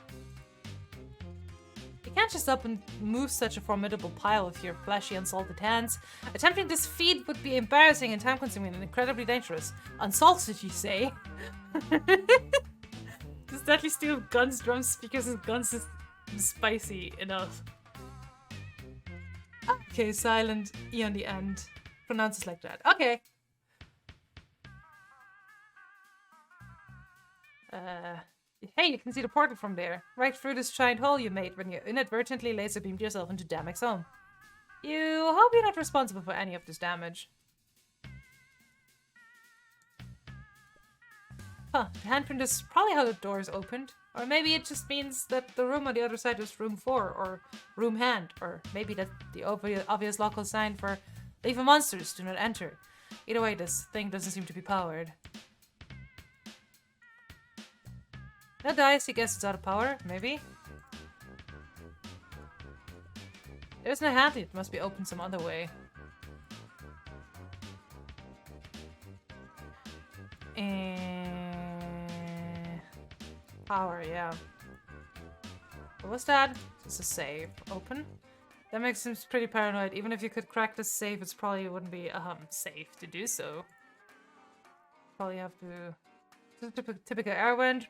You can't just up and move such a formidable pile with your fleshy, unsalted hands. Attempting this feat would be embarrassing and time-consuming and incredibly dangerous. Unsalted, you say? This deadly steel of guns, drums, speakers, and guns is spicy enough. Okay, silent E on the end. Pronounces like that. Okay. Hey, you can see the portal from there. Right through this giant hole you made when you inadvertently laser beamed yourself into Damek's home. You hope you're not responsible for any of this damage. Huh, the handprint is probably how the door is opened. Or maybe it just means that the room on the other side is room 4, or room hand. Or maybe that's the obvious local sign for leave monsters, do not enter. Either way, this thing doesn't seem to be powered. No dice, I guess it's out of power, maybe? There's no handle, it must be opened some other way. Power, yeah. What was that? This is safe. Open? That makes him pretty paranoid. Even if you could crack the safe, it probably wouldn't be safe to do so. Probably have to... Typical air vent.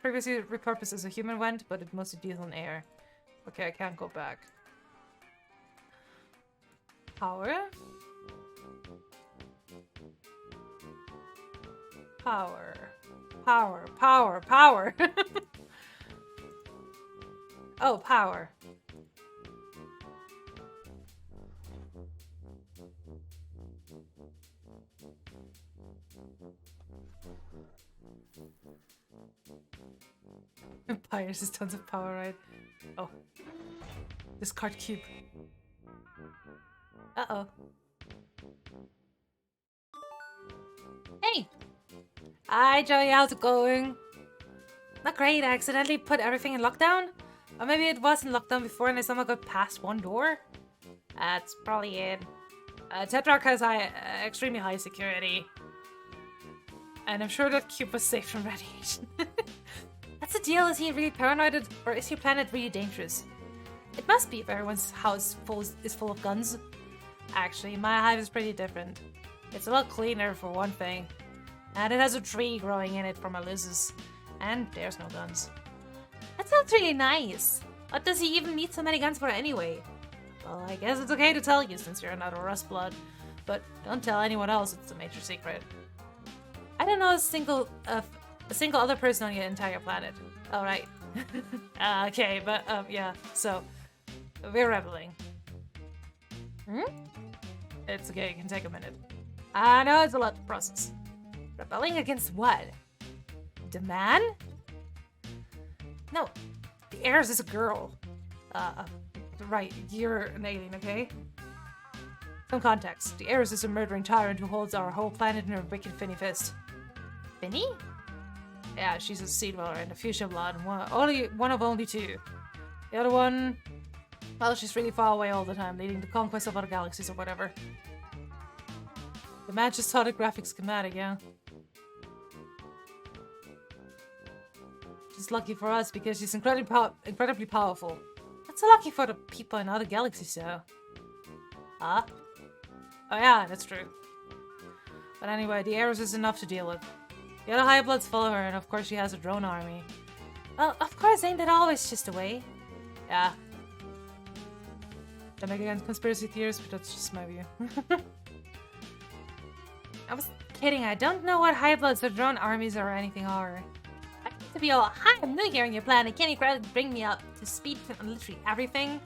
Previously repurposed as a human vent, but it mostly deals on air. Okay, I can't go back. Power? Power. Power. Power. Power. Oh, power. Empires has tons of power, right? Oh. Discard cube. Uh-oh. Hey! Hi, Joey, how's it going? Not great, I accidentally put everything in lockdown? Or maybe it was in lockdown before and I somehow got past one door? That's probably it. Tetrarch has extremely high security. And I'm sure that cube was safe from radiation. That's the deal, is he really paranoid or is your planet really dangerous? It must be if everyone's house is full of guns. Actually, my hive is pretty different. It's a lot cleaner for one thing. And it has a tree growing in it for my lizards. And there's no guns. That sounds really nice. What does he even need so many guns for anyway? Well, I guess it's okay to tell you since you're not a Rustblood. But don't tell anyone else, it's a major secret. I don't know a single other person on your entire planet. Alright. Okay, but yeah, so we're rebelling. It's okay, it can take a minute. I know it's a lot to process. Rebelling against what? The man? No, the heiress is a girl. Right, you're an alien, okay? Some context. The heiress is a murdering tyrant who holds our whole planet in her wicked finny fist. Finny? Yeah, she's a seed dweller and a fuchsia blood, one of only two. The other one, well, she's really far away all the time, leading to conquest of other galaxies or whatever. The man just saw the graphic schematic, yeah. She's lucky for us because she's incredibly powerful. Not so lucky for the people in other galaxies, though. Huh? Oh yeah, that's true. But anyway, the heiress is enough to deal with. The other High Bloods follow her, and of course she has a drone army. Well, of course, ain't that always just a way? Yeah. Don't make against conspiracy theories, but that's just my view. I was kidding, I don't know what High Bloods or drone armies or anything are. I need to be all, hi, I'm new here on your planet, can you bring me up to speed on literally everything?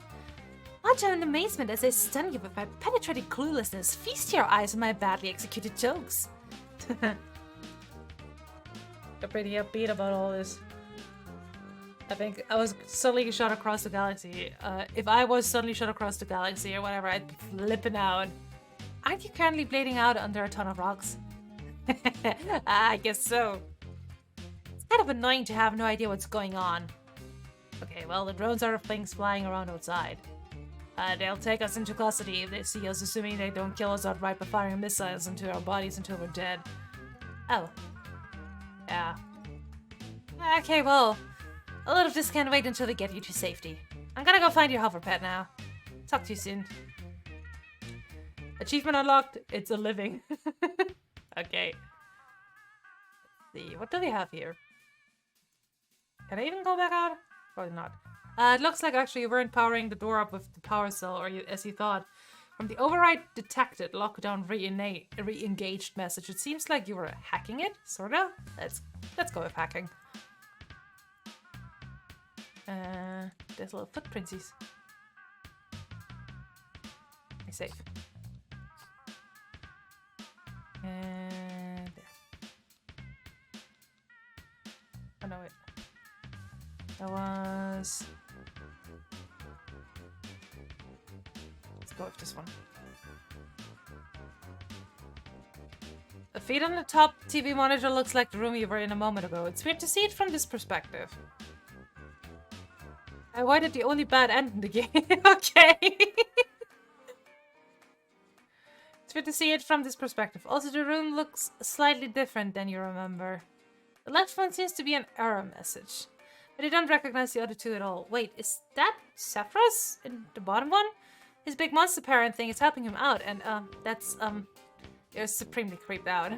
Watch out in amazement as I stun you with my penetrating cluelessness. Feast your eyes on my badly executed jokes. I'm pretty upbeat about all this. I think I was suddenly shot across the galaxy. If I was suddenly shot across the galaxy or whatever, I'd be flipping out. Aren't you currently bleeding out under a ton of rocks? I guess so. It's kind of annoying to have no idea what's going on. Okay, well, the drones are things flying around outside. They'll take us into custody if they see us, assuming they don't kill us outright by firing missiles into our bodies until we're dead. Oh. Yeah. Okay, well, a lot of this can wait until they get you to safety. I'm gonna go find your hover pet now. Talk to you soon. Achievement unlocked. It's a living. Okay. Let's see. What do they have here? Can I even go back out? Probably not. It looks like actually you weren't powering the door up with the power cell, or as you thought. From the override detected, lockdown re-engaged message. It seems like you were hacking it, sorta. Let's go with hacking. There's little footprintsies. Be safe. And there. Oh no, wait. That was... Let's go with this one. The feed on the top TV monitor looks like the room you were in a moment ago. It's weird to see it from this perspective. I avoided the only bad end in the game. Okay. It's weird to see it from this perspective. Also, the room looks slightly different than you remember. The left one seems to be an error message. But I don't recognize the other two at all. Wait, is that Sephiroth in the bottom one? His big monster parent thing is helping him out, and you're supremely creeped out.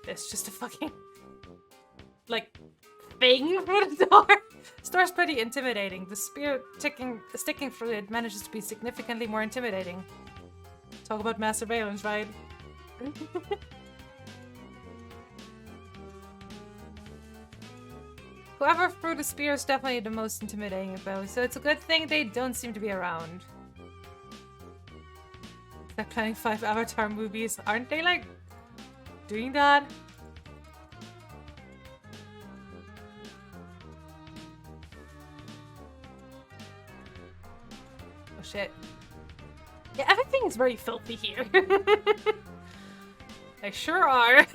There's just a fucking, like, thing for the door. This door's pretty intimidating. The spear sticking through it manages to be significantly more intimidating. Talk about mass surveillance, right? Whoever threw the spear is definitely the most intimidating about, so it's a good thing they don't seem to be around. They're planning 5 Avatar movies. Aren't they, like, doing that? Oh shit. Yeah, everything is very filthy here. They sure are.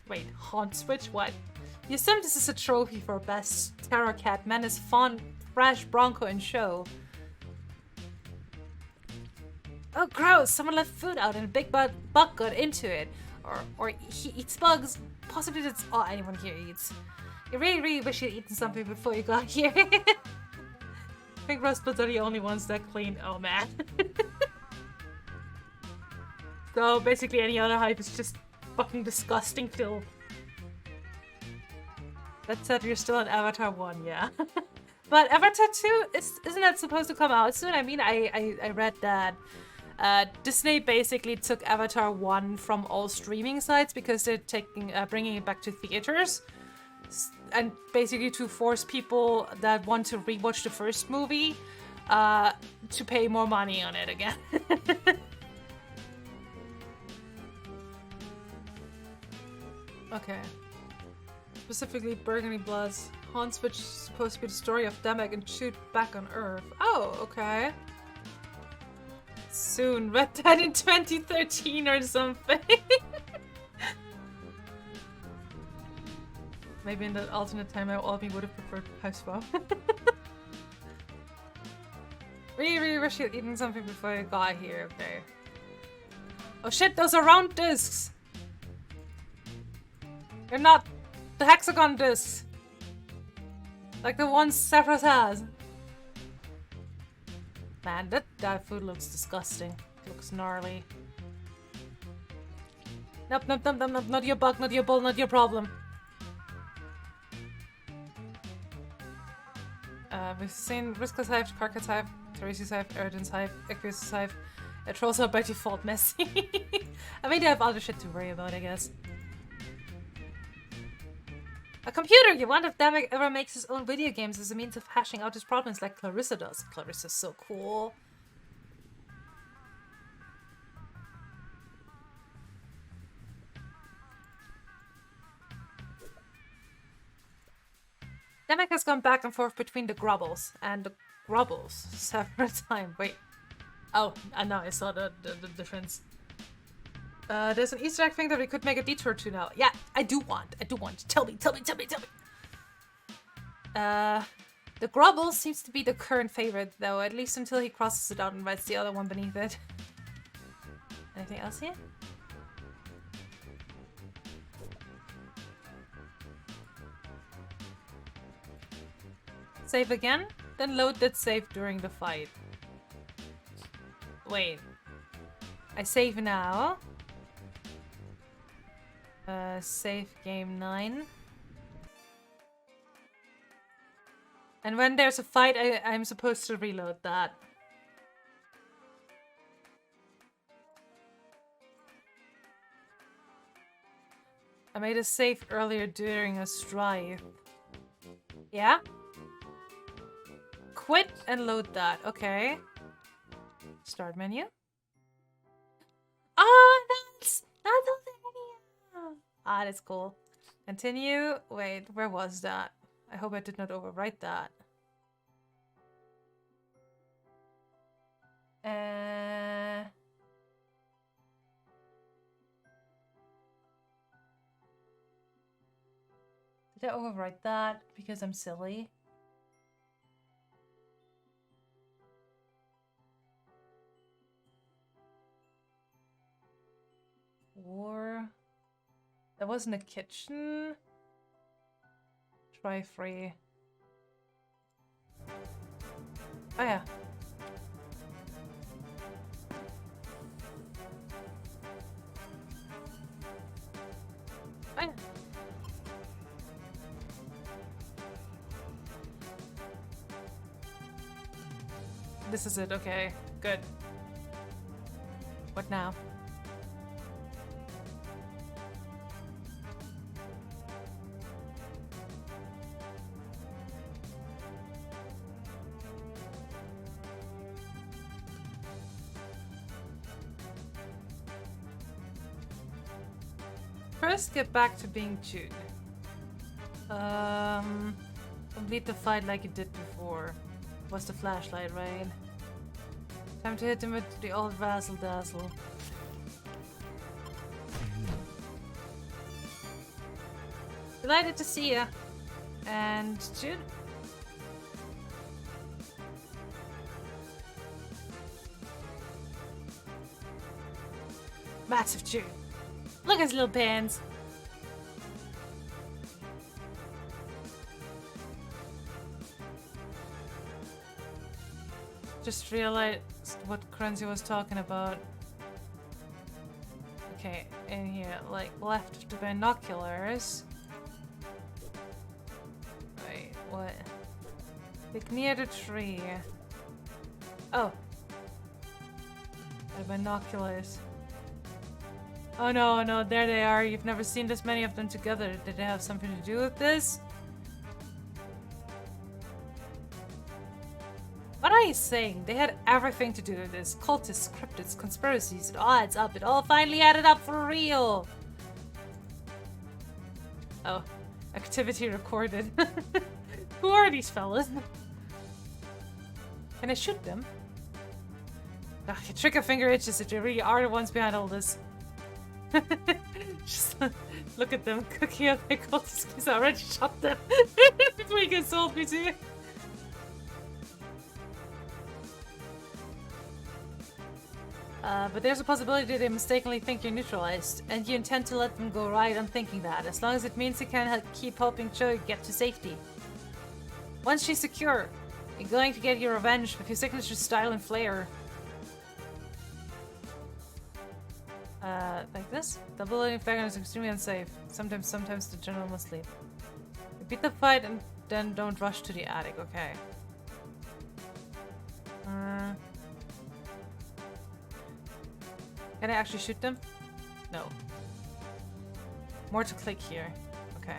Wait, haunt switch? What? You assume this is a trophy for best Terror Cat, Menace, Fawn, Thrash, Bronco, and Show. Oh, gross! Someone left food out and a big bug got into it. Or he eats bugs. Possibly that's all anyone here eats. You really, really wish you'd eaten something before you got here. I think Rustbloods are the only ones that clean. Oh, man. So, basically any other hive is just fucking disgusting filth. That said, you're still on Avatar 1, yeah. But Avatar 2, isn't that supposed to come out soon? I mean, I read that Disney basically took Avatar 1 from all streaming sites because they're bringing it back to theaters. And basically to force people that want to rewatch the first movie to pay more money on it again. Okay. Specifically, Burgundy Bloods. Haunts, which is supposed to be the story of Demek and shoot back on Earth. Oh, okay. Soon. Read that in 2013 or something. Maybe in that alternate time, Albie would have preferred Hiveswap. Really wish you'd eaten something before you got here. Okay. Oh shit, those are round discs! They're not the hexagon discs. Like the ones Sephiroth has. Man, that food looks disgusting. It looks gnarly. Nope, not your bug, not your bull, not your problem. We've seen Risca's Hive, Karkat's Hive, Teresi's Hive, Eridan's Hive, Equus' Hive. Trolls are by default messy. I mean, they have other shit to worry about, I guess. A computer! You wonder if Demek ever makes his own video games as a means of hashing out his problems like Clarissa does. Clarissa's so cool. Demek has gone back and forth between the Grubbles and the Grubbles several times. Wait. Oh, now I saw the difference. There's an Easter egg thing that we could make a detour to now. Yeah, I do want. Tell me. The Grubble seems to be the current favorite, though, at least until he crosses it out and writes the other one beneath it. Anything else here? Save again? Then load that save during the fight. Wait. I save now. Save game 9. And when there's a fight, I'm supposed to reload that. I made a save earlier during a strife. Yeah? Quit and load that. Okay. Start menu. Oh, that's ah, that's cool. Continue. Wait, where was that? I hope I did not overwrite that. Did I overwrite that because I'm silly? War. That wasn't a kitchen. Try free. Oh yeah. Oh yeah. This is it, okay. Good. What now? First, get back to being Jude. Complete the fight like you did before. Was the flashlight, right? Time to hit him with the old razzle dazzle. Delighted to see ya. And Jude, Massive chew. Look at his little pants. Just realized what Crunchy was talking about. Okay, in here, like left of the binoculars. Wait, what? Like near the tree. Oh. The binoculars. Oh no, no, there they are. You've never seen this many of them together. Did they have something to do with this? What are you saying? They had everything to do with this. Cultists, cryptids, conspiracies. It all adds up. It all finally added up for real. Oh. Activity recorded. Who are these fellas? Can I shoot them? Ugh, your trigger finger itches if they really are the ones behind all this. Just look at them cooking up their cultists. He's already shot them before he gets sold me to. But there's a possibility they mistakenly think you're neutralized, and you intend to let them go right on thinking that, as long as it means you can keep helping Joey get to safety. Once she's secure, you're going to get your revenge with your signature style and flair. Like this? Double loading flagon is extremely unsafe. Sometimes the general must leave. Repeat the fight and then don't rush to the attic, okay. Can I actually shoot them? No. More to click here. Okay.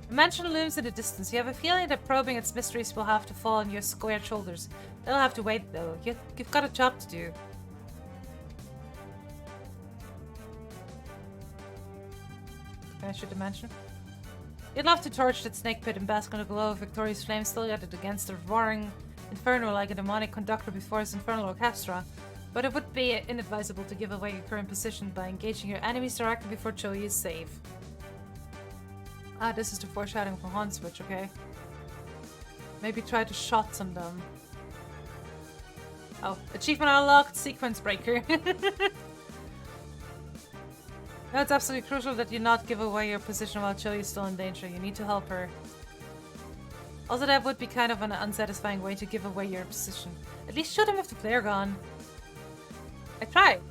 A mansion looms in the distance. You have a feeling that probing its mysteries will have to fall on your squared shoulders. They'll have to wait though. You've got a job to do. Can I shoot the mansion? You'd love to torch that snake pit and bask in the glow of Victoria's flame still yet against the roaring inferno like a demonic conductor before his infernal orchestra. But it would be inadvisable to give away your current position by engaging your enemies directly before Joey is safe. Ah, this is the foreshadowing for Horn Switch, okay. Maybe try to shot some them. Oh, achievement unlocked, sequence breaker. No, it's absolutely crucial that you not give away your position while Joey is still in danger. You need to help her. Also, that would be kind of an unsatisfying way to give away your position. At least shoot him with the flare gun. I tried.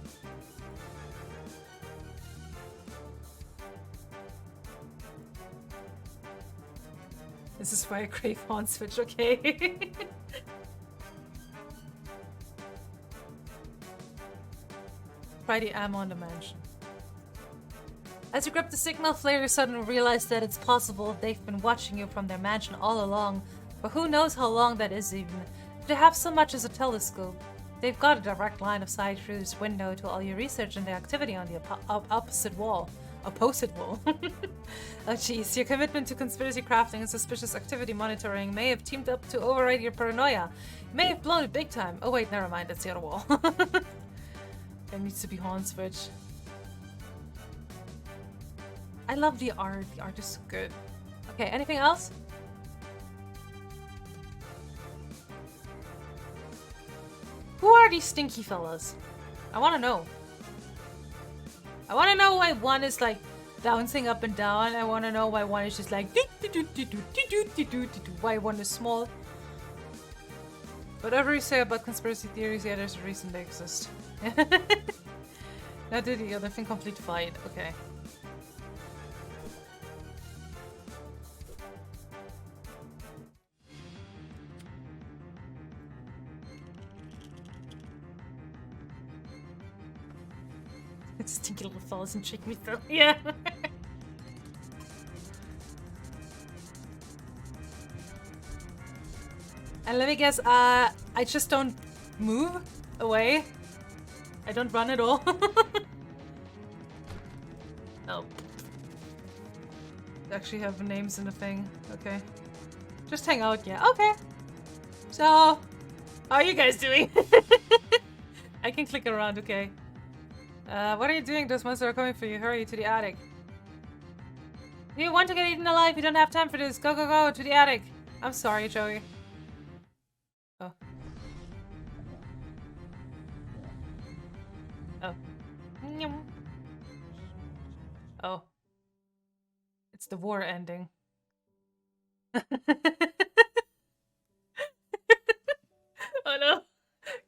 This is why I crave Horn Switch, okay? Try the ammo on the mansion. As you grab the signal flare, you suddenly realize that it's possible they've been watching you from their mansion all along. But who knows how long that is even. If they have so much as a telescope, they've got a direct line of sight through this window to all your research and the activity on the opposite wall. Opposite wall. Oh jeez, your commitment to conspiracy crafting and suspicious activity monitoring may have teamed up to override your paranoia. You may have blown it big time. Oh wait, never mind, that's the other wall. There needs to be Horn Switch. I love the art. The art is good. Okay, anything else? Who are these stinky fellas? I want to know. I want to know why one is like bouncing up and down. I want to know why one is just like why one is small. Whatever you say about conspiracy theories, yeah, there's a reason they exist. Now did the other thing complete fight? Okay. Stinky little fellas and shake me through. Yeah. And let me guess, I just don't move away. I don't run at all. Oh. They actually have names in the thing. Okay. Just hang out, yeah. Okay. So, how are you guys doing? I can click around, okay. What are you doing? Those monsters are coming for you. Hurry to the attic. Do you want to get eaten alive? You don't have time for this. Go, go, go to the attic. I'm sorry, Joey. Oh. Oh. It's the war ending. Oh no!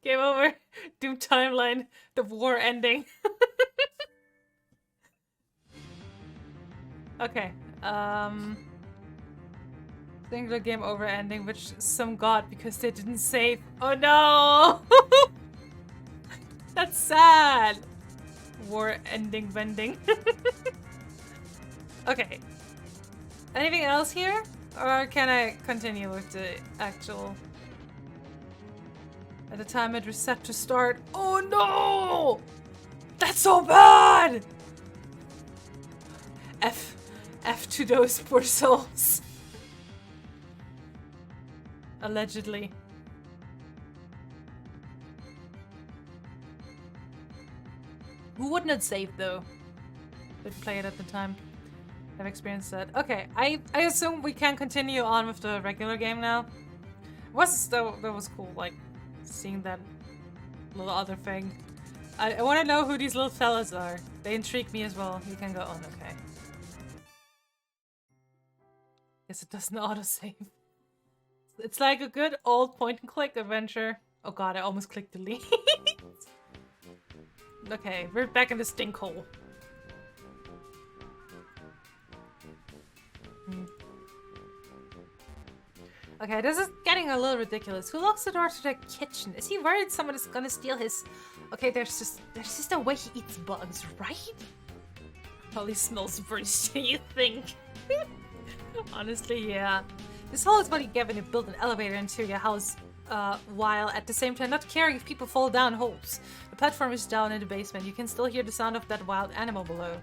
Game over. Doom timeline. The war ending. Okay. Singular game over ending, which some got because they didn't save. Oh no! That's sad. War ending vending. Okay. Anything else here? Or can I continue with the actual... At the time it reset to start. Oh no! That's so bad! F to those poor souls. Allegedly. Who wouldn't have saved though? Didn't play it at the time. I've experienced that. Okay, I assume we can continue on with the regular game now. That was cool, like seeing that little other thing. I want to know who these little fellas are. They intrigue me as well. You can go on, okay. Guess it doesn't autosave. It's like a good old point-and-click adventure. Oh god, I almost clicked delete. Okay, we're back in the stink hole. Okay, this is getting a little ridiculous. Who locks the door to the kitchen? Is he worried someone is gonna steal his... Okay, there's just a way he eats bugs, right? Probably smells worse than you think. Honestly, yeah. This hole is what you get when you build an elevator into your house, while at the same time not caring if people fall down holes. The platform is down in the basement. You can still hear the sound of that wild animal below.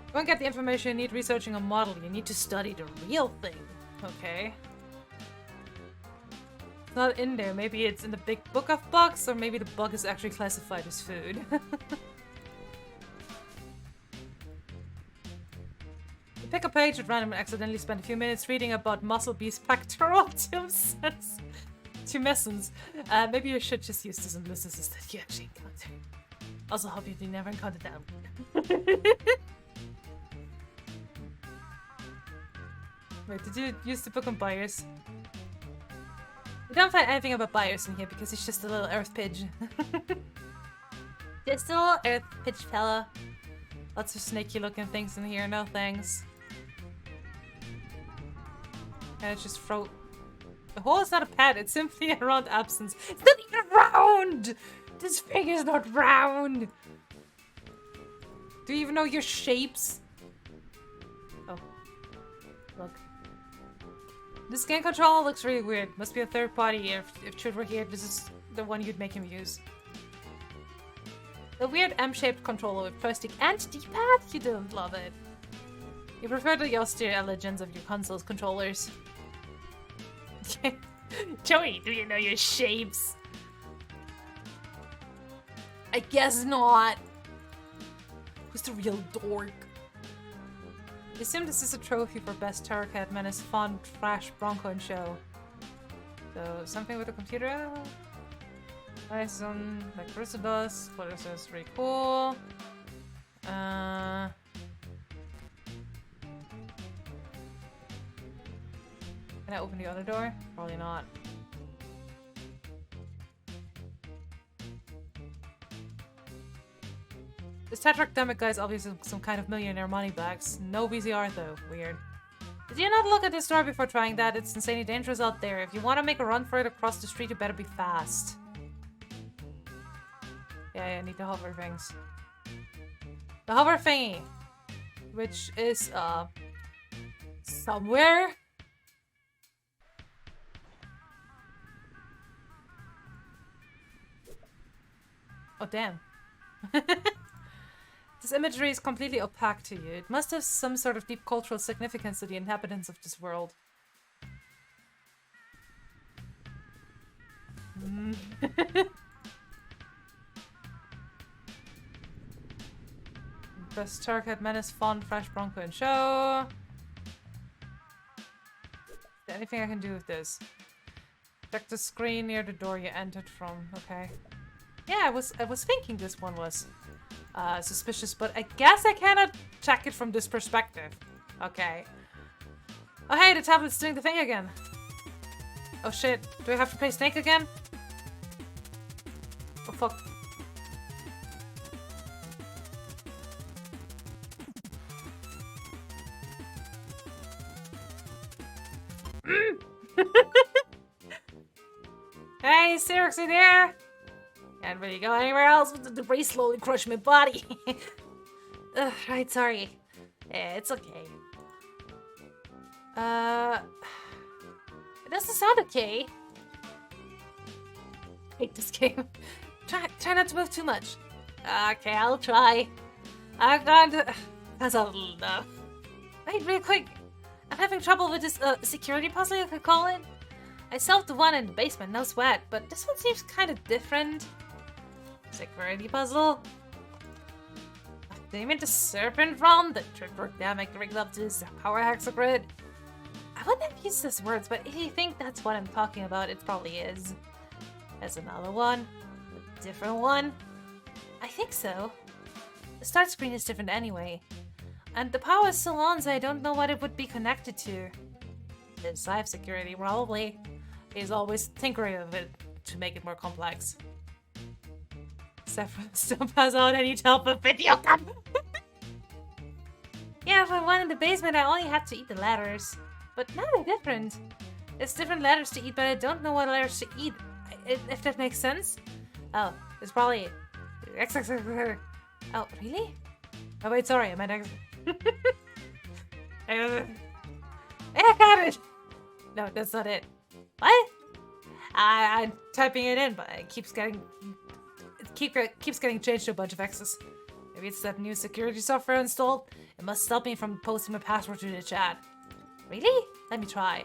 You won't get the information you need researching a model. You need to study the real thing. Okay. It's not in there. Maybe it's in the big book of bugs, or maybe the bug is actually classified as food. You pick a page at random and accidentally spend a few minutes reading about muscle beast pectoral tumescence. Maybe you should just use the symbiosis that you actually encounter. Also hope you never encounter that. Wait, did you use the book on buyers? We don't find anything about buyers in here because he's just a little earth pidge. Just a little earth pidge fella. Lots of snaky looking things in here, no thanks. And it's just throw... The hole is not a pad, it's simply a round absence. It's not even round! This thing is not round! Do you even know your shapes? Oh. Look. This game controller looks really weird. Must be a third party. If Chud were here, this is the one you'd make him use. The weird M-shaped controller with joystick and D-pad? You didn't love it. You prefer the austere elegance of your console's controllers. Joey, do you know your shapes? I guess not. Who's the real dork? I assume this is a trophy for best Terror Cat Menace Font Flash Bronco and Show. So, something with a computer? Nice on like Carissa does. What is this? Really cool. Can I open the other door? Probably not. This tetractemic guy is obviously some kind of millionaire moneybags. No VCR though. Weird. Did you not look at this door before trying that? It's insanely dangerous out there. If you want to make a run for it across the street, you better be fast. Yeah, I need the hover things. The hover thingy! Which is, somewhere? Oh, damn. This imagery is completely opaque to you. It must have some sort of deep cultural significance to the inhabitants of this world. Best Target Menace Font Fresh Bronco and Show. Is there anything I can do with this? Check the screen near the door you entered from. Okay. Yeah, I was thinking this one was. suspicious, but I guess I cannot check it from this perspective. Okay. Oh hey, the tablet's doing the thing again. Oh shit, do I have to play Snake again? Oh fuck. Hey, seriously there? Can't really go anywhere else with the debris slowly crushing my body. Ugh, right, sorry. It's okay. It doesn't sound okay. I hate this game. Try not to move too much. Okay, I'll try. I'm going to... That's a little enough. Wait, real quick. I'm having trouble with this security puzzle, you could call it. I solved the one in the basement, no sweat, but this one seems kind of different. Security puzzle. They made the serpent from the dynamic rigged up to this power hexagrid. I wouldn't have used these words, but if you think that's what I'm talking about, it probably is. There's another one. A different one. I think so. The start screen is different anyway. And the power is still on, so I don't know what it would be connected to. This live security, probably. He's always tinkering with it to make it more complex. Sephra still pass out any help of video game. Yeah, for one in the basement, I only had to eat the letters. But now they're different. It's different letters to eat, but I don't know what letters to eat. If that makes sense. Oh, it's probably... Oh, really? Oh wait, sorry, I meant X. I got it! No, that's not it. What? I'm typing it in, but it keeps getting changed to a bunch of X's. Maybe it's that new security software installed. It must stop me from posting my password to the chat. Really? Let me try.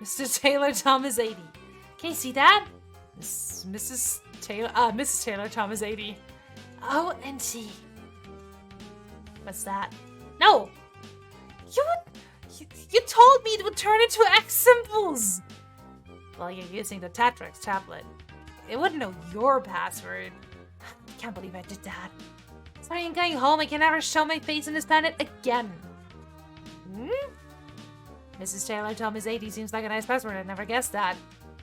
Mr. Taylor Thomas 80. Can you see that? Mrs. Taylor Thomas 80. Oh, and T. What's that? No! You told me it would turn into X symbols! Well, you're using the Tetrix tablet. It wouldn't know your password. I can't believe I did that. Sorry, I'm going home. I can never show my face on this planet again. Hmm? Mrs. Taylor Thomas 80 seems like a nice password. I never guessed that.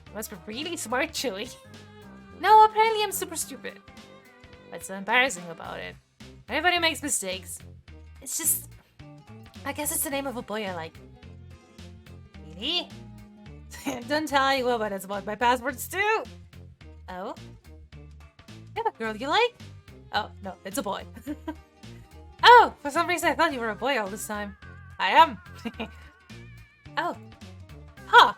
You must be really smart, Chewie. No, apparently I'm super stupid. What's so embarrassing about it? Everybody makes mistakes. It's just... I guess it's the name of a boy I like. Really? Don't tell anyone, but it's about my passwords too. Oh? You have a girl you like? Oh, no, it's a boy. Oh, for some reason I thought you were a boy all this time. I am. Oh. Huh.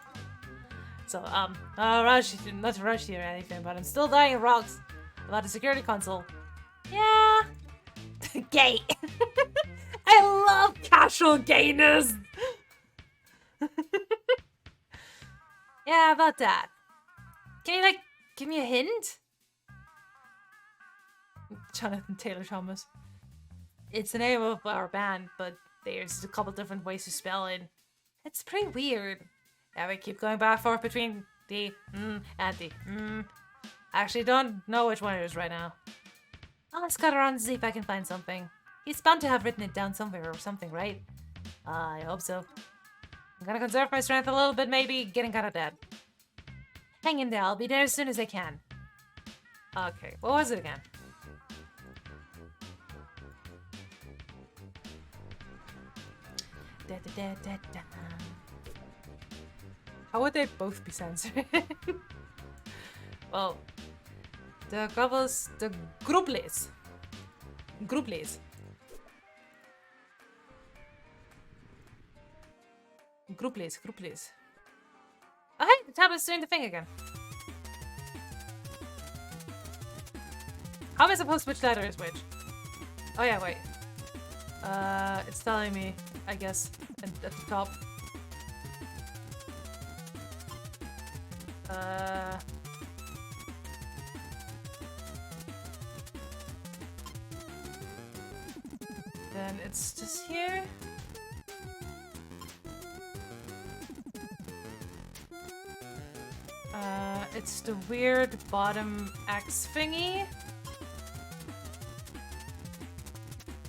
So, not to rush you or anything, but I'm still dying of rocks about the security console. Yeah. Gay. I love casual gayness. Yeah, about that. Can you, give me a hint? Jonathan Taylor Thomas. It's the name of our band, but there's a couple different ways to spell it. It's pretty weird. Yeah, we keep going back and forth between the and the I actually don't know which one it is right now. I'll scout around and see if I can find something. He's bound to have written it down somewhere or something, right? I hope so. I'm gonna conserve my strength a little bit, maybe getting kind of dead. Hang in there, I'll be there as soon as I can. Okay, what was it again? How would they both be censored? Well, the groupless. Groupless. Oh hey, the tablet's doing the thing again. How am I supposed to which letter is which? Oh yeah, wait. It's telling me, I guess, at the top. Then it's just here. It's the weird bottom X thingy.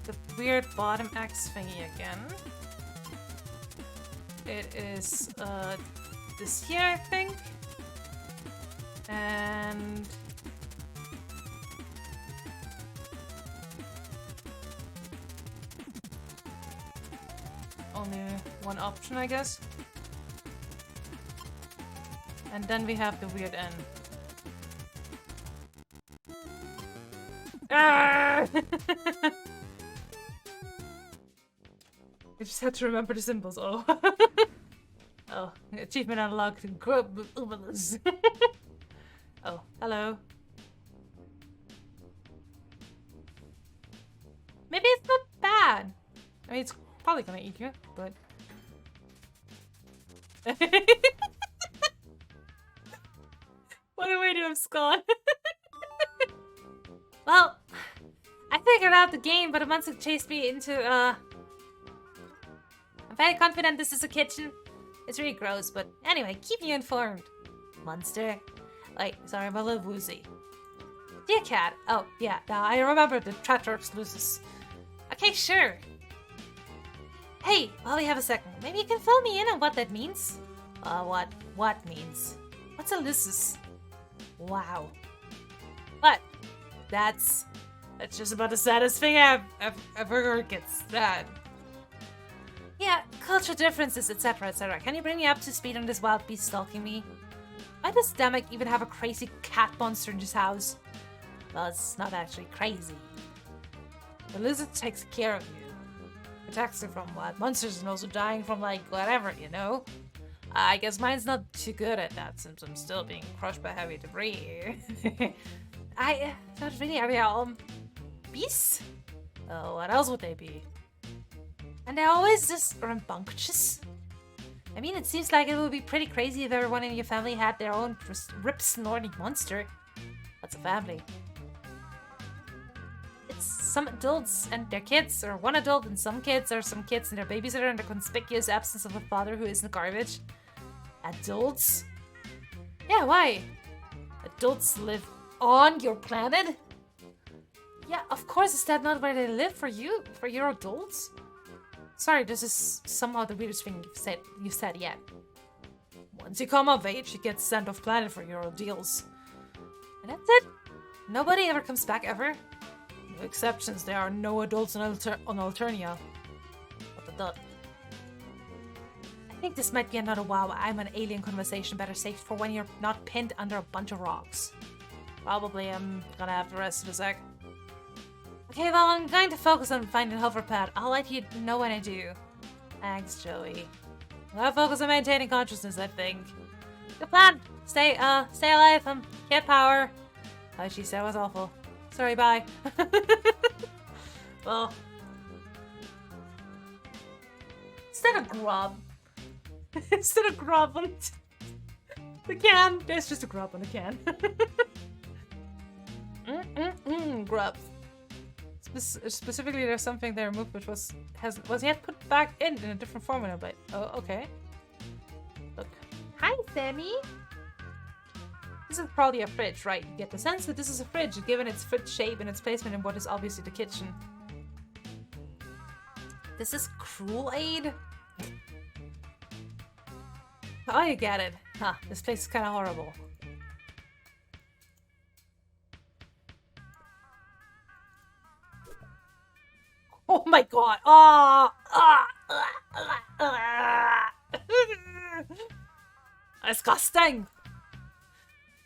the weird bottom X thingy again. It is this here, I think. And only one option, I guess. And then we have the weird N. Ah! I just had to remember the symbols. Oh. Oh, achievement unlocked. Oh, hello. Maybe it's not bad. I mean, it's probably gonna eat you, but... What a way to abscond. Well, I figured out the game, but it must have chased me into, I'm very confident this is a kitchen. It's really gross, but anyway, keep me informed. Monster. Wait, sorry, I'm a little woozy. Dear cat. Oh, yeah, now I remember the Tractor exclusives. Okay, sure. Hey, while we have a second, maybe you can fill me in on what that means? What means? What's Ulysses? Wow. What? That's just about the saddest thing I've ever heard. Gets sad. Yeah, culture differences, etc., etc. Can you bring me up to speed on this wild beast stalking me? Why does Damek even have a crazy cat monster in his house? Well, it's not actually crazy. The lizard takes care of you. Protects you from what? Monsters and also dying from, like, whatever, you know? I guess mine's not too good at that since I'm still being crushed by heavy debris. I don't really have beasts? Oh, what else would they be? And they're always this rambunctious. I mean, it seems like it would be pretty crazy if everyone in your family had their own rip-snorting monster. What's a family? It's some adults and their kids, or one adult and some kids, or some kids and their babysitter, and the conspicuous absence of a father who isn't garbage. Adults? Yeah, why? Adults live on your planet? Yeah, of course, is that not where they live for you? For your adults? Sorry, this is somehow the weirdest thing you've said yet. Once you come of age, you get sent off planet for your ordeals. And that's it? Nobody ever comes back ever? No exceptions, there are no adults on Alternia. What the duck? I think this might be another wow, I'm an alien conversation better saved for when you're not pinned under a bunch of rocks. Probably I'm gonna have the rest of the sec. Okay, well, I'm going to focus on finding Hoverpad. I'll let you know when I do. Thanks, Joey. I'll focus on maintaining consciousness, I think. Good plan. Stay alive. Get power. Oh, she said was awful. Sorry, bye. Well. Instead of grub. Instead of grub on the can. There's just a grub on the can. Grub. Specifically, there's something they removed which was yet put back in a different formula, but oh, okay. Look. Hi, Sammy. This is probably a fridge, right? You get the sense that this is a fridge, given its fridge shape and its placement in what is obviously the kitchen. This is cruel aid. Oh, you get it. Huh, this place is kind of horrible. Oh my god! Disgusting!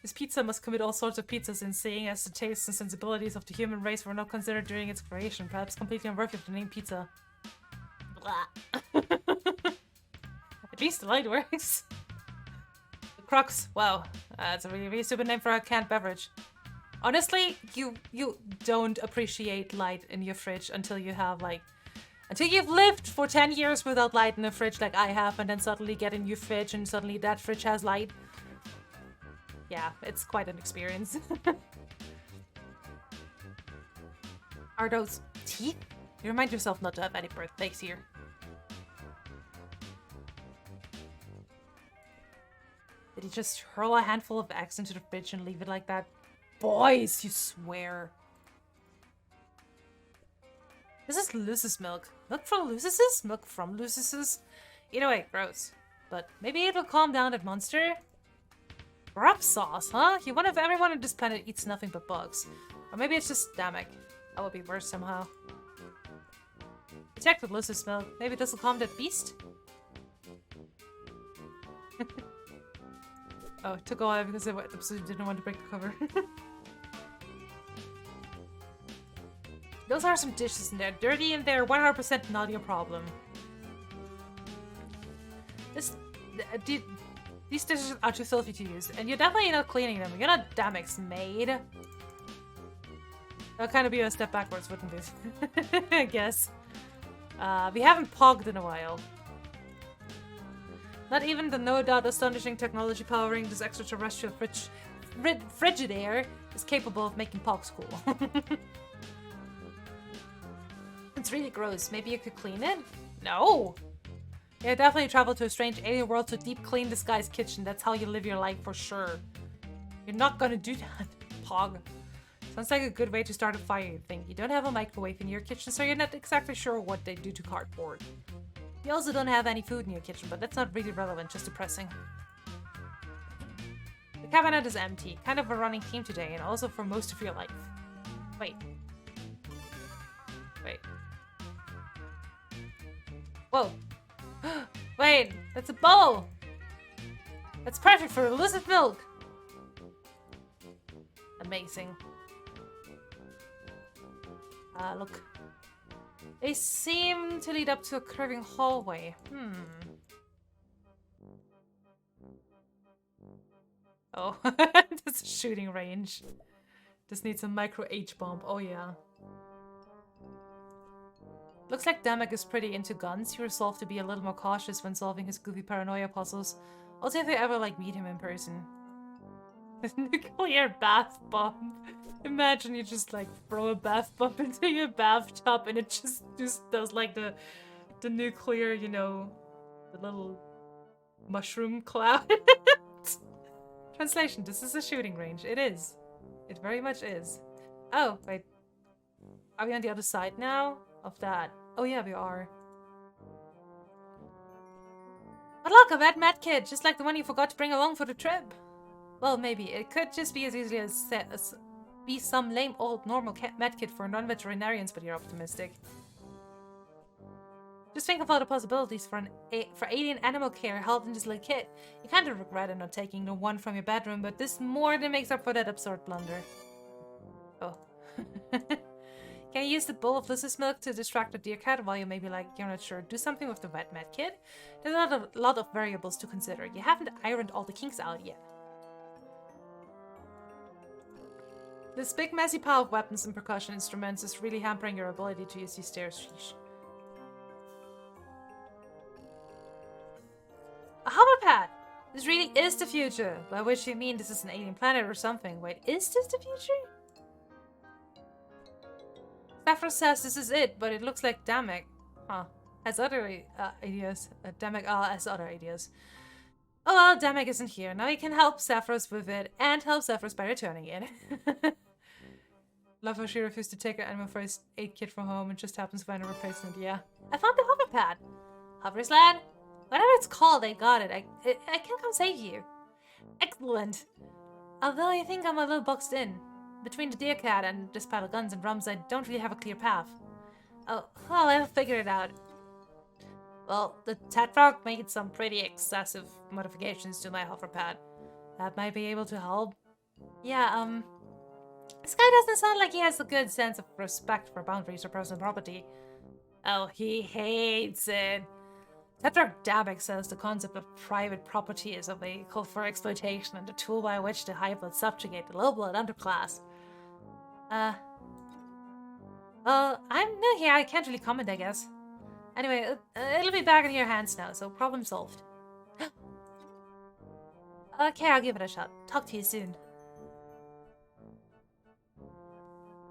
This pizza must commit all sorts of pizzas in seeing as the tastes and sensibilities of the human race were not considered during its creation, perhaps completely unworthy of the name pizza. At least the light works. The Crux. Wow. That's a really, really stupid name for a canned beverage. Honestly, you don't appreciate light in your fridge until you have, like... Until you've lived for 10 years without light in a fridge like I have, and then suddenly get a new fridge and suddenly that fridge has light. Yeah, it's quite an experience. Are those teeth? You remind yourself not to have any birthdays here. Did he just hurl a handful of eggs into the fridge and leave it like that? Boys, you swear. This is Lucy's milk. Milk from Lucy's? Milk from Lucy's? Either way, gross. But maybe it'll calm down that monster. Grub sauce, huh? You wonder if everyone on this planet eats nothing but bugs. Or maybe it's just Damek. That would be worse somehow. Check with Lucy's milk. Maybe this will calm that beast? Oh, it took a while because I absolutely didn't want to break the cover. Those are some dishes in there. Dirty in there, 100% not your problem. These dishes are too filthy to use, and you're definitely not cleaning them. You're not Damek's maid. That would kind of be a step backwards, wouldn't it? I guess. We haven't pogged in a while. Not even the no doubt astonishing technology powering this extraterrestrial Frigidaire is capable of making pogs cool. It's really gross. Maybe you could clean it? No! Yeah, definitely travel to a strange alien world to deep clean this guy's kitchen. That's how you live your life for sure. You're not gonna do that, Pog. Sounds like a good way to start a fire, you think. You don't have a microwave in your kitchen, so you're not exactly sure what they do to cardboard. You also don't have any food in your kitchen, but that's not really relevant, just depressing. The cabinet is empty. Kind of a running theme today, and also for most of your life. Wait. Wait. Whoa. Wait, that's a bowl! That's perfect for illicit milk! Amazing. Look. They seem to lead up to a curving hallway. Oh, that's a shooting range. This needs a micro H-bomb. Oh yeah. Looks like Damek is pretty into guns. He resolved to be a little more cautious when solving his goofy paranoia puzzles. Also, if I ever, meet him in person. Nuclear bath bomb. Imagine you just, throw a bath bomb into your bathtub and it just does, the nuclear, the little mushroom cloud. Translation, this is a shooting range. It is. It very much is. Oh, wait. Are we on the other side now? Of that. Oh yeah, we are. But look, a red medkit, just like the one you forgot to bring along for the trip. Well, maybe. It could just be as easily as be some lame old normal medkit for non-veterinarians, but you're optimistic. Just think of all the possibilities for alien animal care held in this little kit. You kind of regret not taking the one from your bedroom, but this more than makes up for that absurd blunder. Oh. Can you use the bowl of Lucy's milk to distract the deer cat while you maybe you're not sure? Do something with the wet med kit? There's a lot of variables to consider. You haven't ironed all the kinks out yet. This big messy pile of weapons and percussion instruments is really hampering your ability to use these stairs. Sheesh. A hoverpad! This really is the future. By which you mean this is an alien planet or something. Wait, is this the future? Sappho says this is it, but it looks like Damek, has other ideas. Damek, has other ideas. Oh well, Damek isn't here. Now he can help Sappho's with it, and help Sappho's by returning it. Love how she refused to take her animal first aid kit from home and just happens to find a replacement. Yeah. I found the hoverpad. Hoversled? Whatever it's called, I got it. I can come save you. Excellent. Although I think I'm a little boxed in. Between the deer cat and this pile of guns and drums, I don't really have a clear path. Oh, well, I'll figure it out. Well, the Tetrarch made some pretty excessive modifications to my hoverpad. That might be able to help. Yeah, this guy doesn't sound like he has a good sense of respect for boundaries or personal property. Oh, he hates it. Tetrarch Damek says the concept of private property is a vehicle for exploitation and a tool by which the Hive will subjugate the low-blood underclass. Well, I'm new here. I can't really comment, I guess. Anyway, it'll be back in your hands now, so problem solved. Okay, I'll give it a shot. Talk to you soon.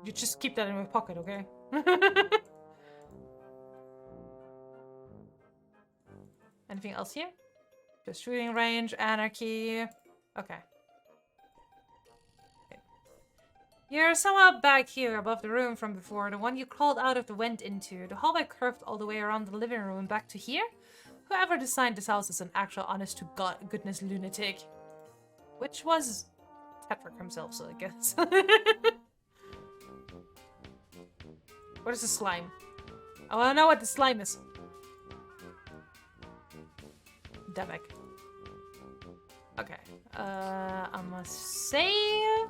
You just keep that in my pocket, okay? Anything else here? Just shooting range, anarchy. Okay. You're somehow back here above the room from before, the one you crawled out of the vent into. The hallway curved all the way around the living room and back to here. Whoever designed this house is an actual honest-to-goodness lunatic. Which was Tetrick himself, so I guess. What is the slime? I wanna know what the slime is. Demek. Okay. I must save.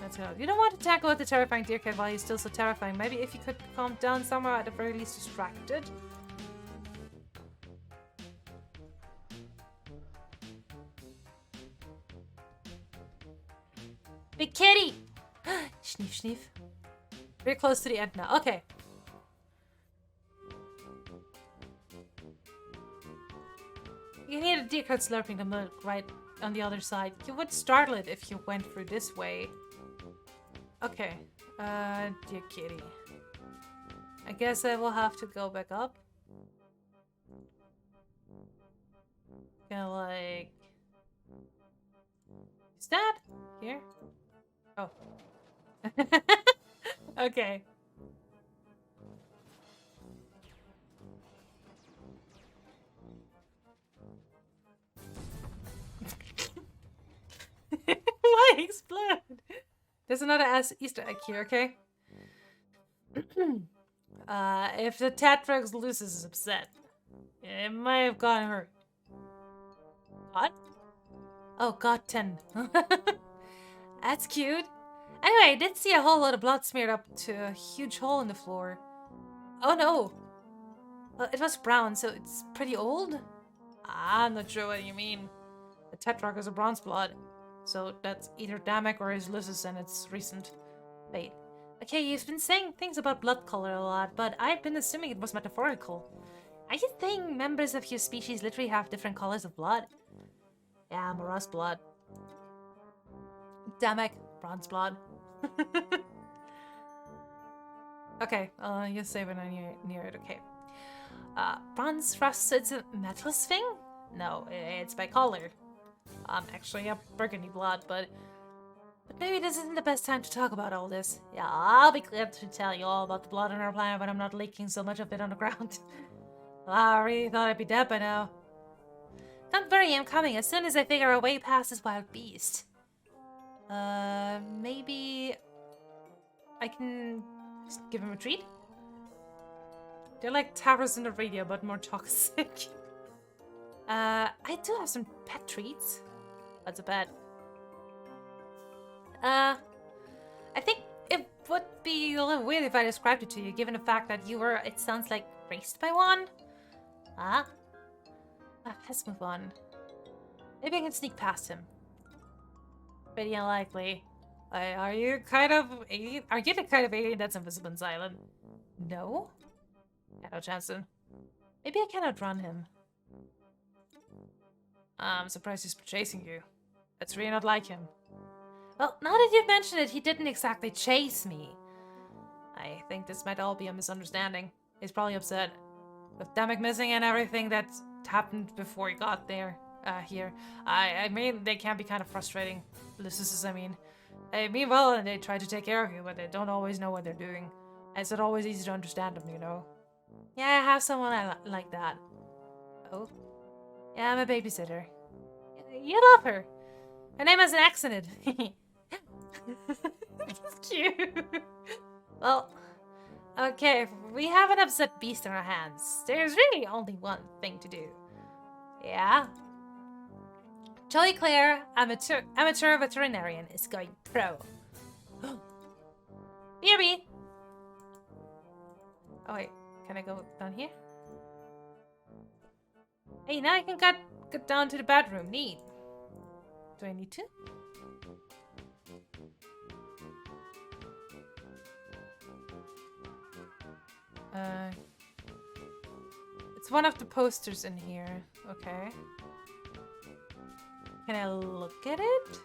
Let's go. You don't want to tackle with the terrifying deer cat while he's still so terrifying. Maybe if you could calm down somewhere, at the very least distracted. Big kitty! Sniff, sniff. We're close to the end now. Okay. You can hear the deer cat slurping the milk right on the other side. You would startle it if you went through this way. Okay. Dear kitty. I guess I will have to go back up. Gonna like... Is that? Here? Oh. Okay. Why explode? There's another Easter egg here, okay? If the Tetrax loses is upset, it might have gotten hurt. What? Oh, God, 10. That's cute. Anyway, I did see a whole lot of blood smeared up to a huge hole in the floor. Oh no! Well, it was brown, so it's pretty old? I'm not sure what you mean. The Tetrarch is a bronze blood, so that's either Damek or his Lysis and it's recent. Wait. Okay, you've been saying things about blood color a lot, but I've been assuming it was metaphorical. Are you saying members of your species literally have different colors of blood? Yeah, I'm a rust blood. Damek, bronze blood. Okay, you're saving near it, okay. Bronze rust, so it's a metal thing? No, it's by color. Actually a burgundy blood, but maybe this isn't the best time to talk about all this. Yeah, I'll be glad to tell you all about the blood on our planet when I'm not leaking so much of it on the ground. I really thought I'd be dead by now. Don't worry, I'm coming as soon as I figure a way past this wild beast. Maybe I can give him a treat? They're like towers in the radio, but more toxic. I do have some pet treats. That's a bet. I think it would be a little weird if I described it to you, given the fact that you were, it sounds like, raised by one. Huh? Let's move on. Maybe I can sneak past him. Pretty unlikely. Are you kind of alien? Are you the kind of alien that's invisible and silent? No? Yeah, no chance then. Maybe I can outrun him. I'm surprised he's chasing you. That's really not like him. Well, now that you've mentioned it, he didn't exactly chase me. I think this might all be a misunderstanding. He's probably upset. With Damek missing and everything that's happened before he got there, here. I mean, they can be kind of frustrating. Lysis, I mean. They mean well and they try to take care of you, but they don't always know what they're doing. And it's not always easy to understand them, you know? Yeah, I have someone like that. Oh? Yeah, I'm a babysitter. You love her. Her name has an accent. It's cute. Well, okay, we have an upset beast in our hands. There's really only one thing to do. Yeah? Jolly Claire, amateur veterinarian, is going pro. BRB! Oh wait, can I go down here? Hey, now I can get down to the bedroom. Neat. Do I need to? It's one of the posters in here. Okay. Can I look at it?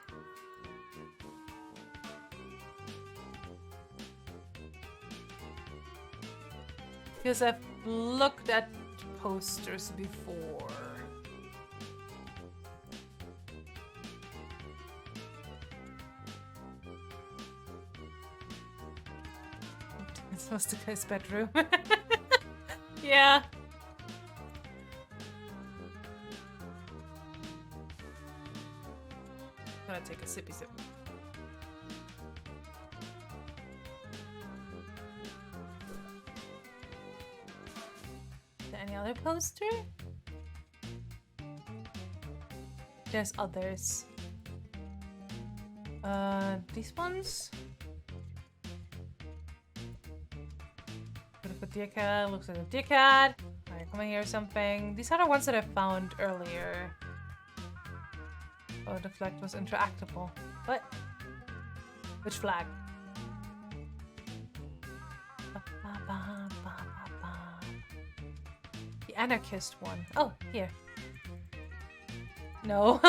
Because I've looked at posters before. This was the guy's bedroom. Yeah. I'm gonna take a sippy sip. Is there any other poster? There's others. These ones? Beautiful deer cat, looks like a deer cat. Alright, come in here or something. These are the ones that I found earlier. Oh, the flag was interactable. What? Which flag? The anarchist one. Oh, here. No.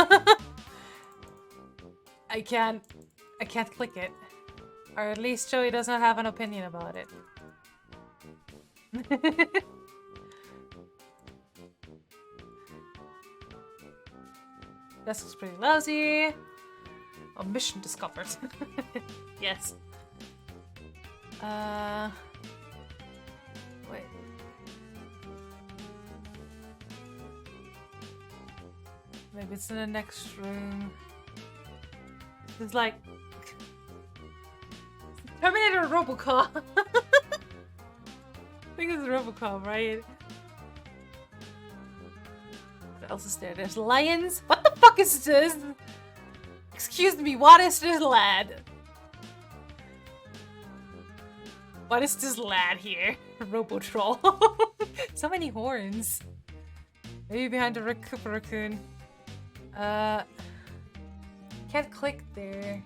I can't click it. Or at least Joey does not have an opinion about it. This looks pretty lousy. Oh, mission discovered. Yes. Wait. Maybe it's in the next room. It's like Terminator Robocop. I think it's Robocop, right? What else is there? There's lions. What the fuck is this? Excuse me, what is this lad? What is this lad here? Robotroll. So many horns. Maybe behind the raccoon. Can't click there.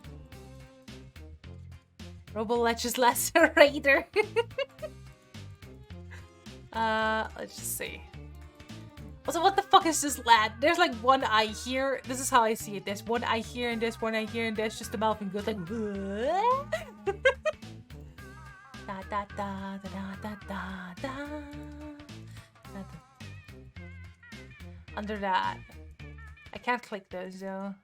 Robo-Leches Lacerator. Let's just see. Also, what the fuck is this lad? There's like one eye here. This is how I see it. There's one eye here, and there's one eye here, and there's just the mouth and goes like. Da da da da da da da. Under that, I can't click those though.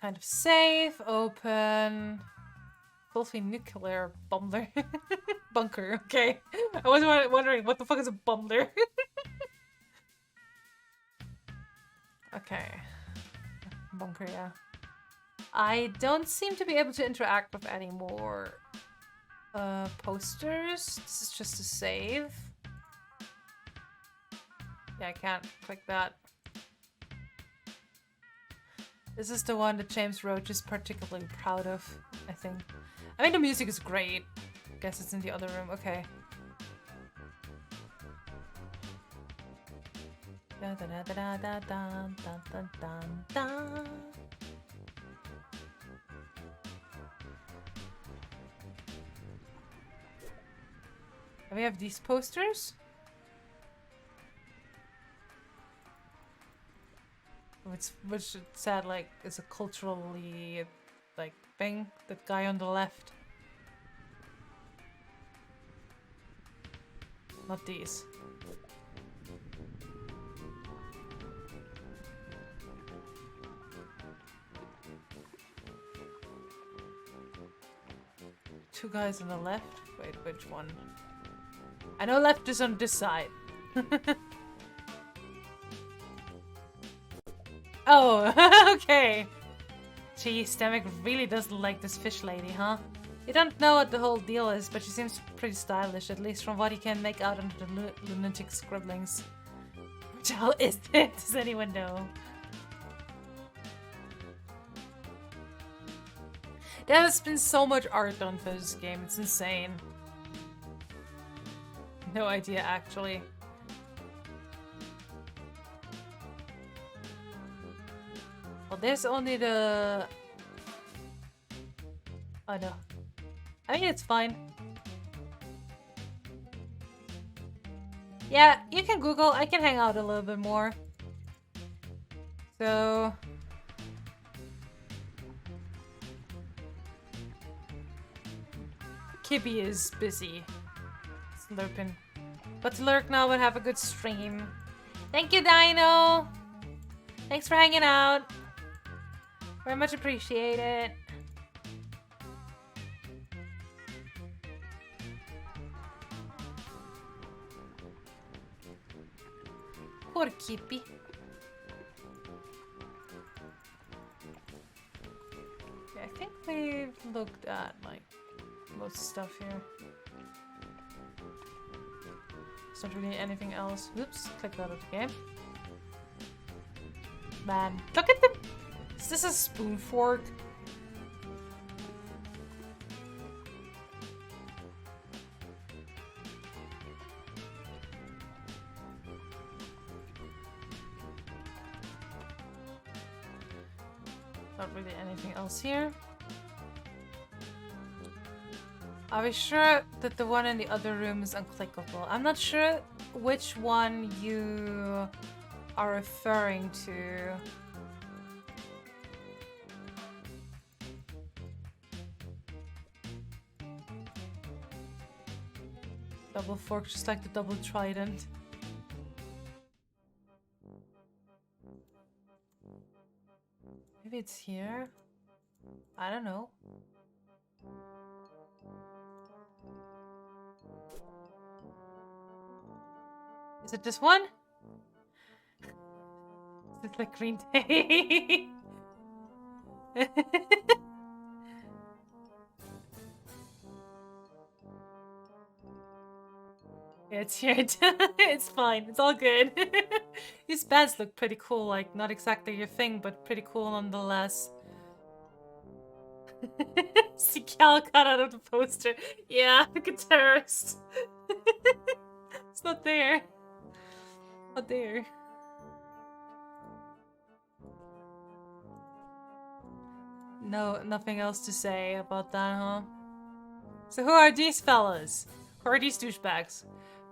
Kind of safe, open. Fully nuclear bumbler. Bunker, okay. I was wondering what the fuck is a bumbler? Okay. Bunker, yeah. I don't seem to be able to interact with any more posters. This is just a save. Yeah, I can't click that. This is the one that James Roach is particularly proud of, I think. I mean, the music is great. I guess it's in the other room. Okay. Da da da da da da da da da. And we have these posters. Which said like is a culturally like thing. That guy on the left. Not these. Two guys on the left. Wait, which one? I know left is on this side. Oh, okay. Gee, Stemek really doesn't like this fish lady, huh? You don't know what the whole deal is, but she seems pretty stylish, at least from what he can make out under the lunatic scribblings. Which hell is it? Does anyone know? There has been so much art done for this game, it's insane. No idea, actually. Well, there's only the... Oh no. I mean, it's fine. Yeah, you can Google. I can hang out a little bit more. So... Kibby is busy. Slurping. But to lurk now would have a good stream. Thank you, Dino! Thanks for hanging out. Very much appreciated. Poor Kippy. Yeah, I think we've looked at like most stuff here. There's not really anything else. Oops, clicked out of the game. Man, look at them! Is this a spoon fork? Not really anything else here. Are we sure that the one in the other room is unclickable? I'm not sure which one you are referring to. Double fork, just like the double trident. Maybe it's here? I don't know. Is it this one? Is it like Green Day? Yeah, it's here. It's fine. It's all good. These bands look pretty cool. Like, not exactly your thing, but pretty cool nonetheless. See Cal cut out of the poster. Yeah, the guitarist. It's not there. Not there. No, nothing else to say about that, huh? So who are these fellas? Who are these douchebags?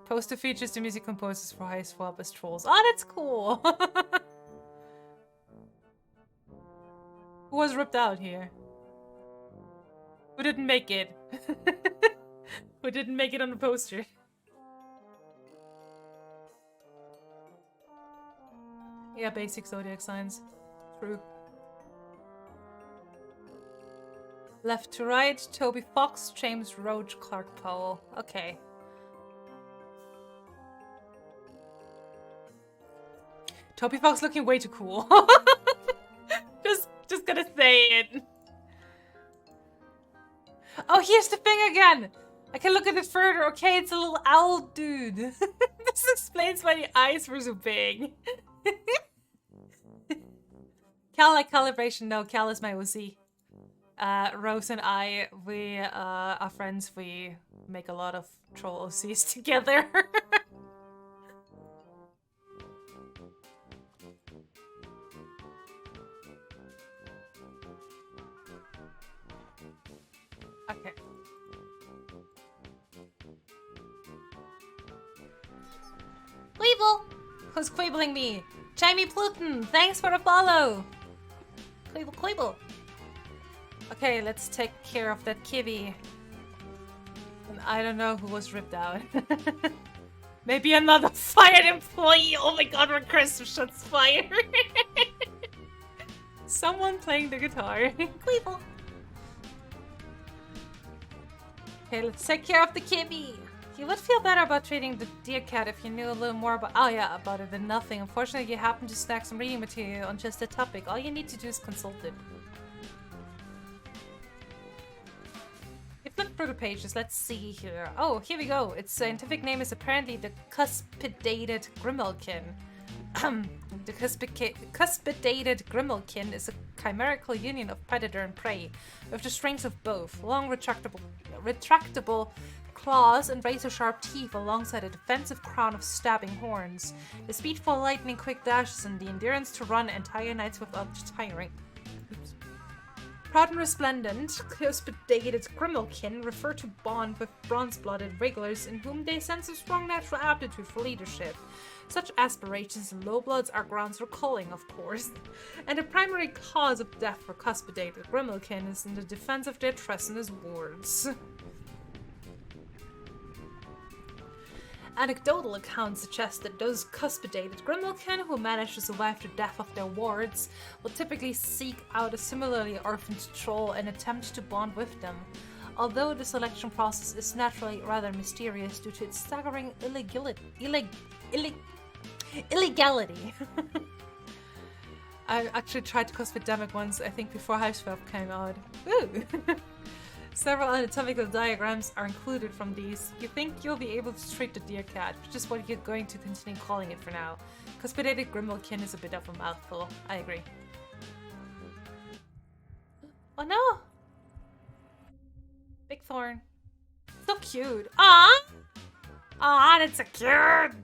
Poster features the music composers for Hiveswap as trolls. Oh, that's cool! Who was ripped out here? Who didn't make it? Who didn't make it on the poster? Yeah, basic zodiac signs. True. Left to right, Toby Fox, James Roach, Clark Powell. Okay. Toby Fox looking way too cool. just gonna say it. Oh, here's the thing again! I can look at it further. Okay, it's a little owl dude. This explains why the eyes were so big. Cal like calibration. No, Cal is my OC. Rose and I, we are friends. We make a lot of troll OCs together. Okay. Queeble! Who's queebling me? Jamie Pluton, thanks for the follow! Queeble, Queeble! Okay, let's take care of that kibby. And I don't know who was ripped out. Maybe another fired employee! Oh my god, we're Christmas shots fired! Someone playing the guitar. Queeble! Okay, let's take care of the kibby. You would feel better about treating the deer cat if you knew a little more about about it than nothing. Unfortunately, you happen to snag some reading material on just the topic. All you need to do is consult it. You flip through the pages. Let's see here. Oh, here we go. Its scientific name is apparently the cuspidated grimalkin. The cuspidated grimalkin is a chimerical union of predator and prey, with the strengths of both. Long, retractable claws and razor-sharp teeth alongside a defensive crown of stabbing horns. The speed for lightning-quick dashes and the endurance to run entire nights without tiring. Oops. Proud and resplendent, cuspidated grimalkin refer to bond with bronze-blooded regulars in whom they sense a strong natural aptitude for leadership. Such aspirations in lowbloods are grounds for culling, of course, and the primary cause of death for cuspidated grimalkin is in the defense of their treasonous wards. Anecdotal accounts suggest that those cuspidated Grimmelkin who manage to survive the death of their wards will typically seek out a similarly orphaned troll and attempt to bond with them, although the selection process is naturally rather mysterious due to its staggering illegality. I actually tried to cuspidemic once, I think before Hiveswap came out. Woo! Several anatomical diagrams are included from these. You think you'll be able to treat the deer cat, which is what you're going to continue calling it for now. Cuspidated Grimmelkin is a bit of a mouthful. I agree. Oh no! Big thorn. So cute. Aww! Aww, that's so cute!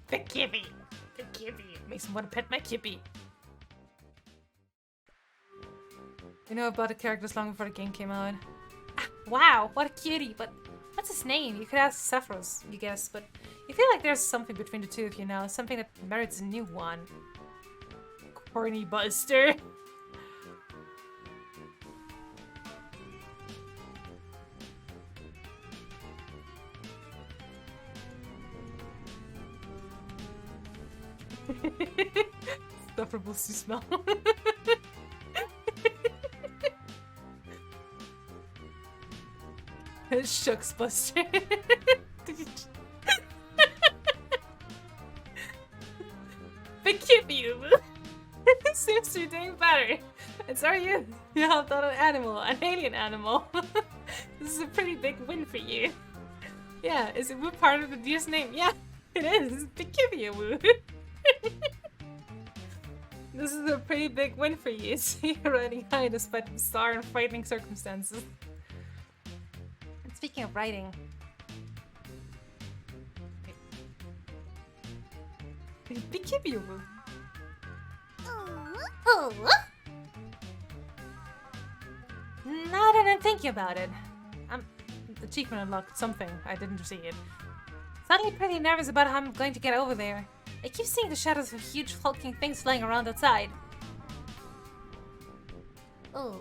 The kippy. The kippy. Makes me want to pet my kippy. I know about the characters long before the game came out. Ah, wow, what a cutie, but what's his name? You could ask Sephiroth, you guess, but you feel like there's something between the two of you now, something that merits a new one. Corny Buster. Insufferable to smell. Shucks, Buster. Big you. Seems to be doing better. And so are you. You helped out an animal, an alien animal. This is a pretty big win for you. Yeah, is it Woo part of the deer's name? Yeah, it is. Big Woo. This is a pretty big win for you. So you're riding high despite bizarre and frightening circumstances. And speaking of riding, Big Woo. Oh. Now that I'm thinking about it, achievement unlocked something. I didn't see it. Suddenly pretty nervous about how I'm going to get over there. I keep seeing the shadows of huge hulking things flying around outside. Oh.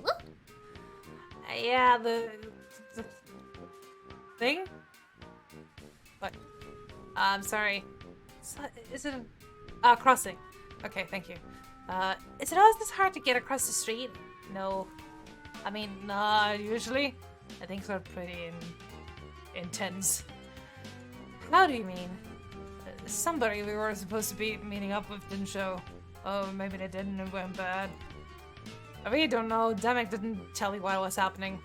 Yeah, the thing? What? I'm sorry. Is it a crossing? Okay, thank you. Is it always this hard to get across the street? No. I mean, not usually. I think they're pretty intense. How do you mean? Somebody we were supposed to be meeting up with didn't show. Oh, maybe they didn't and it went bad. I really don't know. Demek didn't tell me what was happening.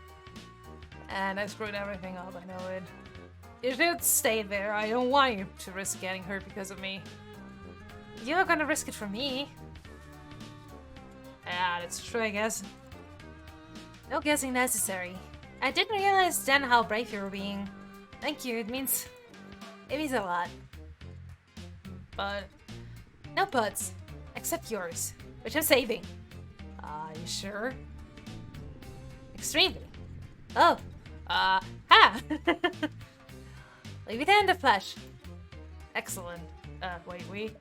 And I screwed everything up, I know it. You should stay there. I don't want you to risk getting hurt because of me. You're gonna risk it for me. Yeah, that's true, I guess. No guessing necessary. I didn't realize then how brave you were being. Thank you, it means a lot. But no buts, except yours, which I'm saving. You sure? Extremely. Oh, ha! Leave it in the flesh. Excellent. Wait.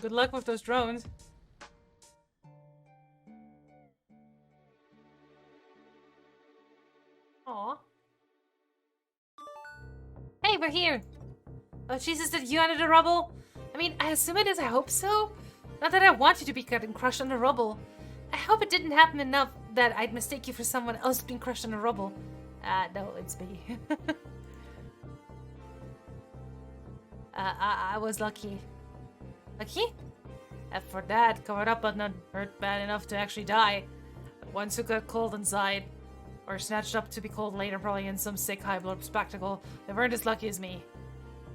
Good luck with those drones. Aw. Hey, we're here! Oh, Jesus, did you under the rubble? I mean, I assume it is, I hope so? Not that I want you to be getting crushed in the rubble. I hope it didn't happen enough that I'd mistake you for someone else being crushed in the rubble. No, it's me. I was lucky. Lucky? For that, covered up but not hurt bad enough to actually die. The ones who got cold inside, or snatched up to be cold later, probably in some sick high blood spectacle, they weren't as lucky as me.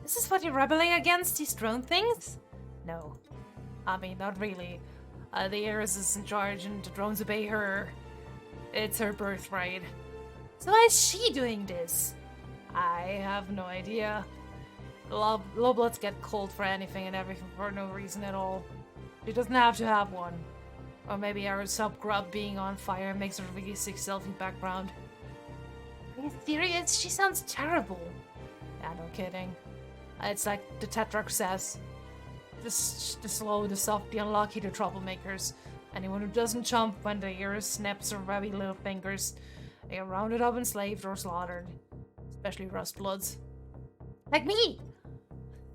This is what you're rebelling against, these drone things? No. I mean, not really. The Heiress is in charge and the drones obey her. It's her birthright. So why is she doing this? I have no idea. Low bloods get cold for anything and everything for no reason at all. She doesn't have to have one. Or maybe our sub-grub being on fire makes her really sick selfie background. Are you serious? She sounds terrible. Yeah, no kidding. It's like the Tetrarch says. The slow, the soft, the unlucky, the troublemakers. Anyone who doesn't chomp when the ears snaps their webby little fingers, they are rounded up, enslaved, or slaughtered. Especially rust bloods. Like me!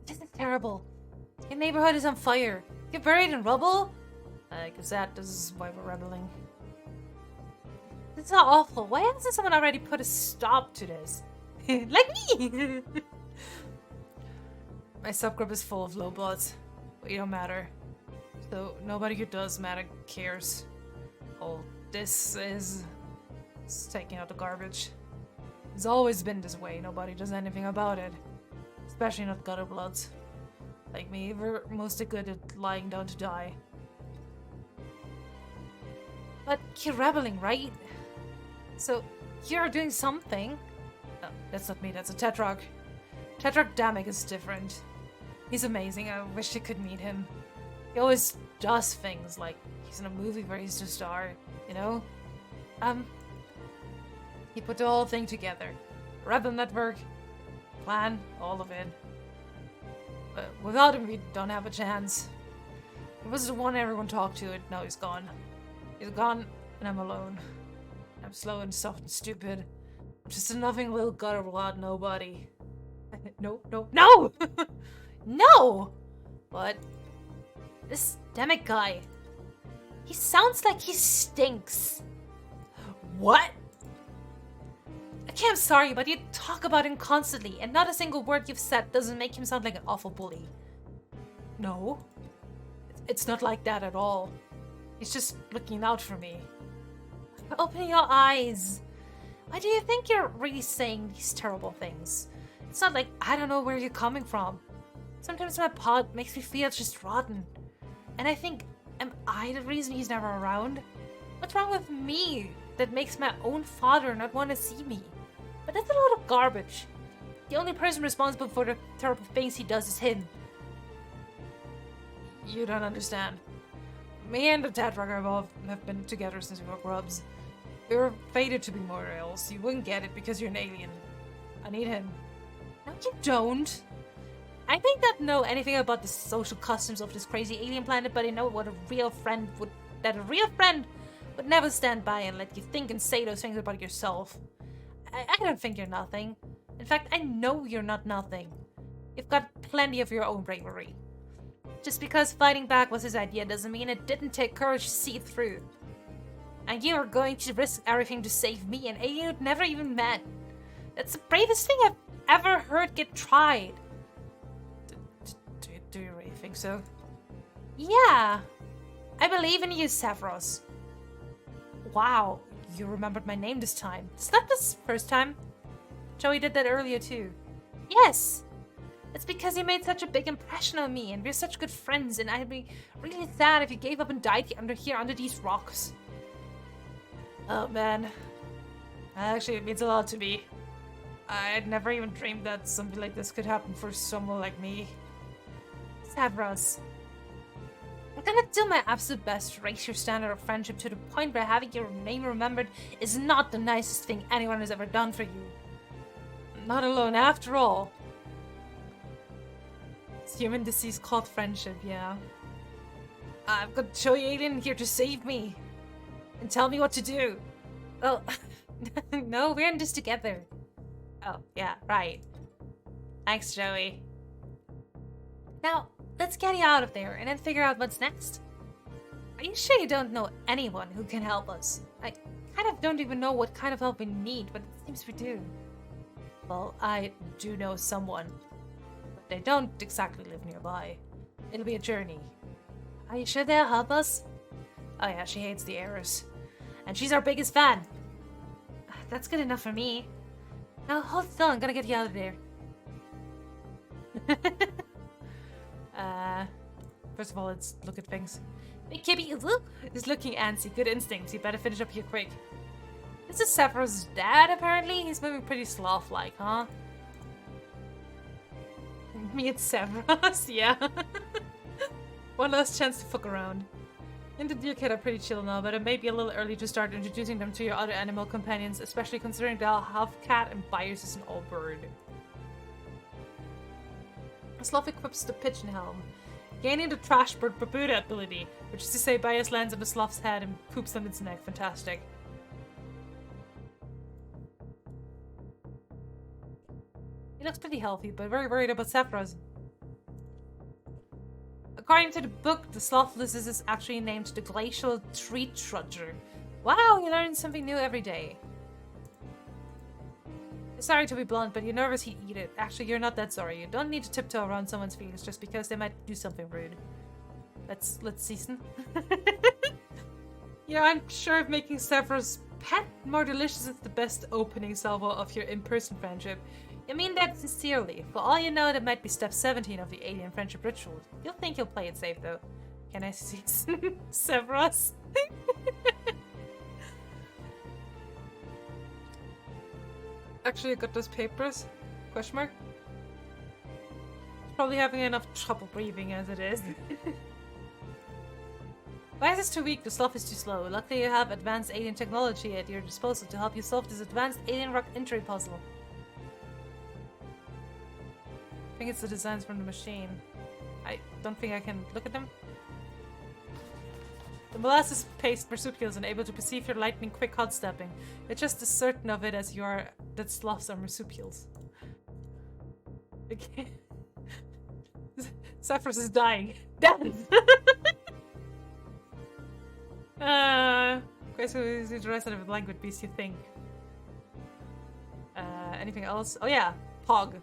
This is terrible. Your neighborhood is on fire. You're buried in rubble? I guess this is why we're rebelling. This is awful. Why hasn't someone already put a stop to this? Like me! My subgroup is full of low bloods, but you don't matter. So nobody who does matter cares. Oh, this is taking out the garbage. It's always been this way. Nobody does anything about it. Especially not gutter bloods. Like me, we're mostly good at lying down to die. But you're rebelling, right? So you're doing something. Oh, that's not me, that's a Tetrarch. Tetrarch Damek is different. He's amazing. I wish I could meet him. He always does things like he's in a movie where he's the star, you know? He put the whole thing together. Rebel network, plan, all of it. But without him, we don't have a chance. He was the one everyone talked to, and now he's gone. He's gone, and I'm alone. I'm slow and soft and stupid. I'm just a nothing little gutter blood nobody. No! No! But this Damek guy, he sounds like he stinks. What? Okay, I'm sorry, but you talk about him constantly, and not a single word you've said doesn't make him sound like an awful bully. No. It's not like that at all. He's just looking out for me. Open your eyes. Why do you think you're really saying these terrible things? It's not like I don't know where you're coming from. Sometimes my pod makes me feel just rotten. And I think, am I the reason he's never around? What's wrong with me that makes my own father not want to see me? But that's a lot of garbage. The only person responsible for the terrible things he does is him. You don't understand. Me and the Tetrarch have been together since we were grubs. We were fated to be more, else you wouldn't get it because you're an alien. I need him. No, you don't. I think that know anything about the social customs of this crazy alien planet, but I know what a real friend would never stand by and let you think and say those things about yourself. I don't think you're nothing. In fact, I know you're not nothing. You've got plenty of your own bravery. Just because fighting back was his idea doesn't mean it didn't take courage to see it through. And you are going to risk everything to save me, an alien you'd never even met. That's the bravest thing I've ever heard get tried. Do you really think so? Yeah. I believe in you, Severos. Wow, you remembered my name this time. It's not the first time. Joey did that earlier too. Yes. It's because you made such a big impression on me, and we're such good friends, and I'd be really sad if you gave up and died under these rocks. Oh man. Actually, it means a lot to me. I'd never even dreamed that something like this could happen for someone like me. Savros. I'm gonna do my absolute best to raise your standard of friendship to the point where having your name remembered is not the nicest thing anyone has ever done for you. Not alone after all. It's human disease called friendship, yeah. I've got Joey Alien here to save me. And tell me what to do. Oh, no, we're in this together. Oh, yeah, right. Thanks, Joey. Now, let's get you out of there and then figure out what's next. Are you sure you don't know anyone who can help us? I kind of don't even know what kind of help we need, but it seems we do. Well, I do know someone, but they don't exactly live nearby. It'll be a journey. Are you sure they'll help us? Oh yeah, she hates the errors. And she's our biggest fan. That's good enough for me. Now hold still, I'm gonna get you out of there. First of all, let's look at things. Big Kibby is looking antsy. Good instincts. You better finish up here quick. This is Sephiroth's dad, apparently. He's moving pretty sloth-like, huh? Me and Sephiroth, yeah. One last chance to fuck around. You and the deer kid are pretty chill now, but it may be a little early to start introducing them to your other animal companions, especially considering they'll have cat and Bios is an all bird. Sloth equips the pigeon helm. Gaining the trash bird Barbuda ability, which is to say Bias lands on the sloth's head and poops on its neck. Fantastic. He looks pretty healthy, but very worried about Sephiroth. According to the book, the Slothless is actually named the Glacial Tree Trudger. Wow, you learn something new every day. Sorry to be blunt, but you're nervous he'd eat it. Actually, you're not that sorry. You don't need to tiptoe around someone's feelings just because they might do something rude. Let's season. Yeah, I'm sure if making Sephiroth's pet more delicious is the best opening salvo of your in-person friendship. I mean that sincerely. For all you know, that might be step 17 of the alien friendship ritual. You'll think you'll play it safe though. Can I season Sephiroth? Actually, I got those papers? Question mark? Probably having enough trouble breathing as it is. Bias is too weak, the sloth is too slow. Luckily you have advanced alien technology at your disposal to help you solve this advanced alien rock entry puzzle. I think it's the designs from the machine. I don't think I can look at them. The molasses paste marsupials and able to perceive your lightning quick hot stepping. It's just as certain of it as you are that sloths are marsupials. Okay. Sephiroth is dying. Dance! Okay, so is the rest of the language beast you think? Anything else? Oh yeah, Pog.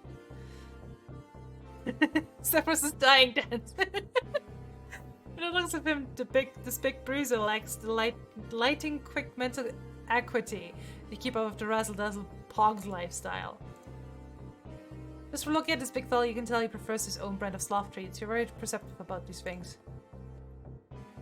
Sephiroth is dying, dance. And it looks of him, this big bruiser lacks the lighting quick mental acuity to keep up with the razzle-dazzle Pog's lifestyle. Just from looking at this big fella, you can tell he prefers his own brand of sloth treats. You're very perceptive about these things.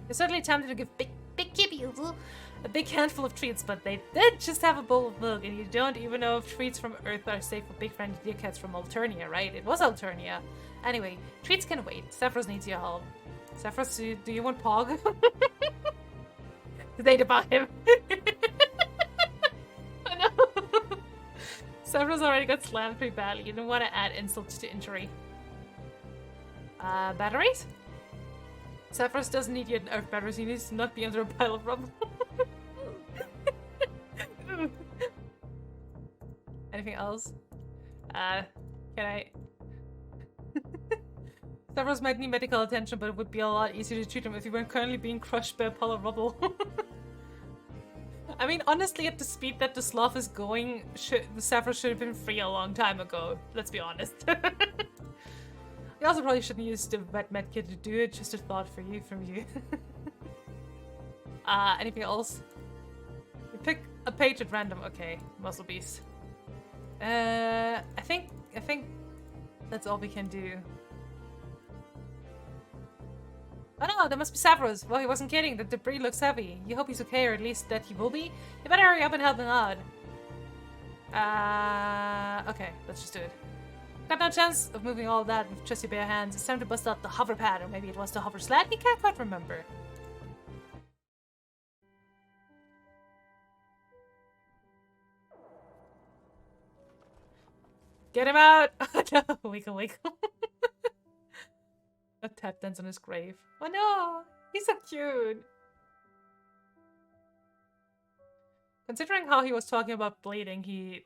You're certainly tempted to give big kibbles a big handful of treats, but they did just have a bowl of milk, and you don't even know if treats from Earth are safe for big friendly dickheads from Alternia, right? It was Alternia. Anyway, treats can wait. Sephiroth needs your help. Sephiroth, do you want Pog? They about him. I know. Sephiroth's already got slammed pretty badly. You don't want to add insult to injury. Batteries? Sephiroth doesn't need your Earth batteries. He needs to not be under a pile of rubble. Anything else? Can I... Sephiroth might need medical attention, but it would be a lot easier to treat him if he weren't currently being crushed by a pile of rubble. I mean, honestly, at the speed that the sloth is going, the Sephiroth should have been free a long time ago. Let's be honest. We also probably shouldn't use the wet medkit to do it. Just a thought for you, from you. Anything else? We pick a page at random. Okay, Muscle Beast. I think that's all we can do. Oh no, that must be Sephiroth. Well, he wasn't kidding. The debris looks heavy. You hope he's okay, or at least that he will be. You better hurry up and help him out. Okay, let's just do it. Got no chance of moving all of that with just your bare hands. It's time to bust out the hover pad, or maybe it was the hover sled. You can't quite remember. Get him out! Oh no, wiggle wiggle. A tap dance on his grave. Oh no! He's so cute! Considering how he was talking about bleeding, he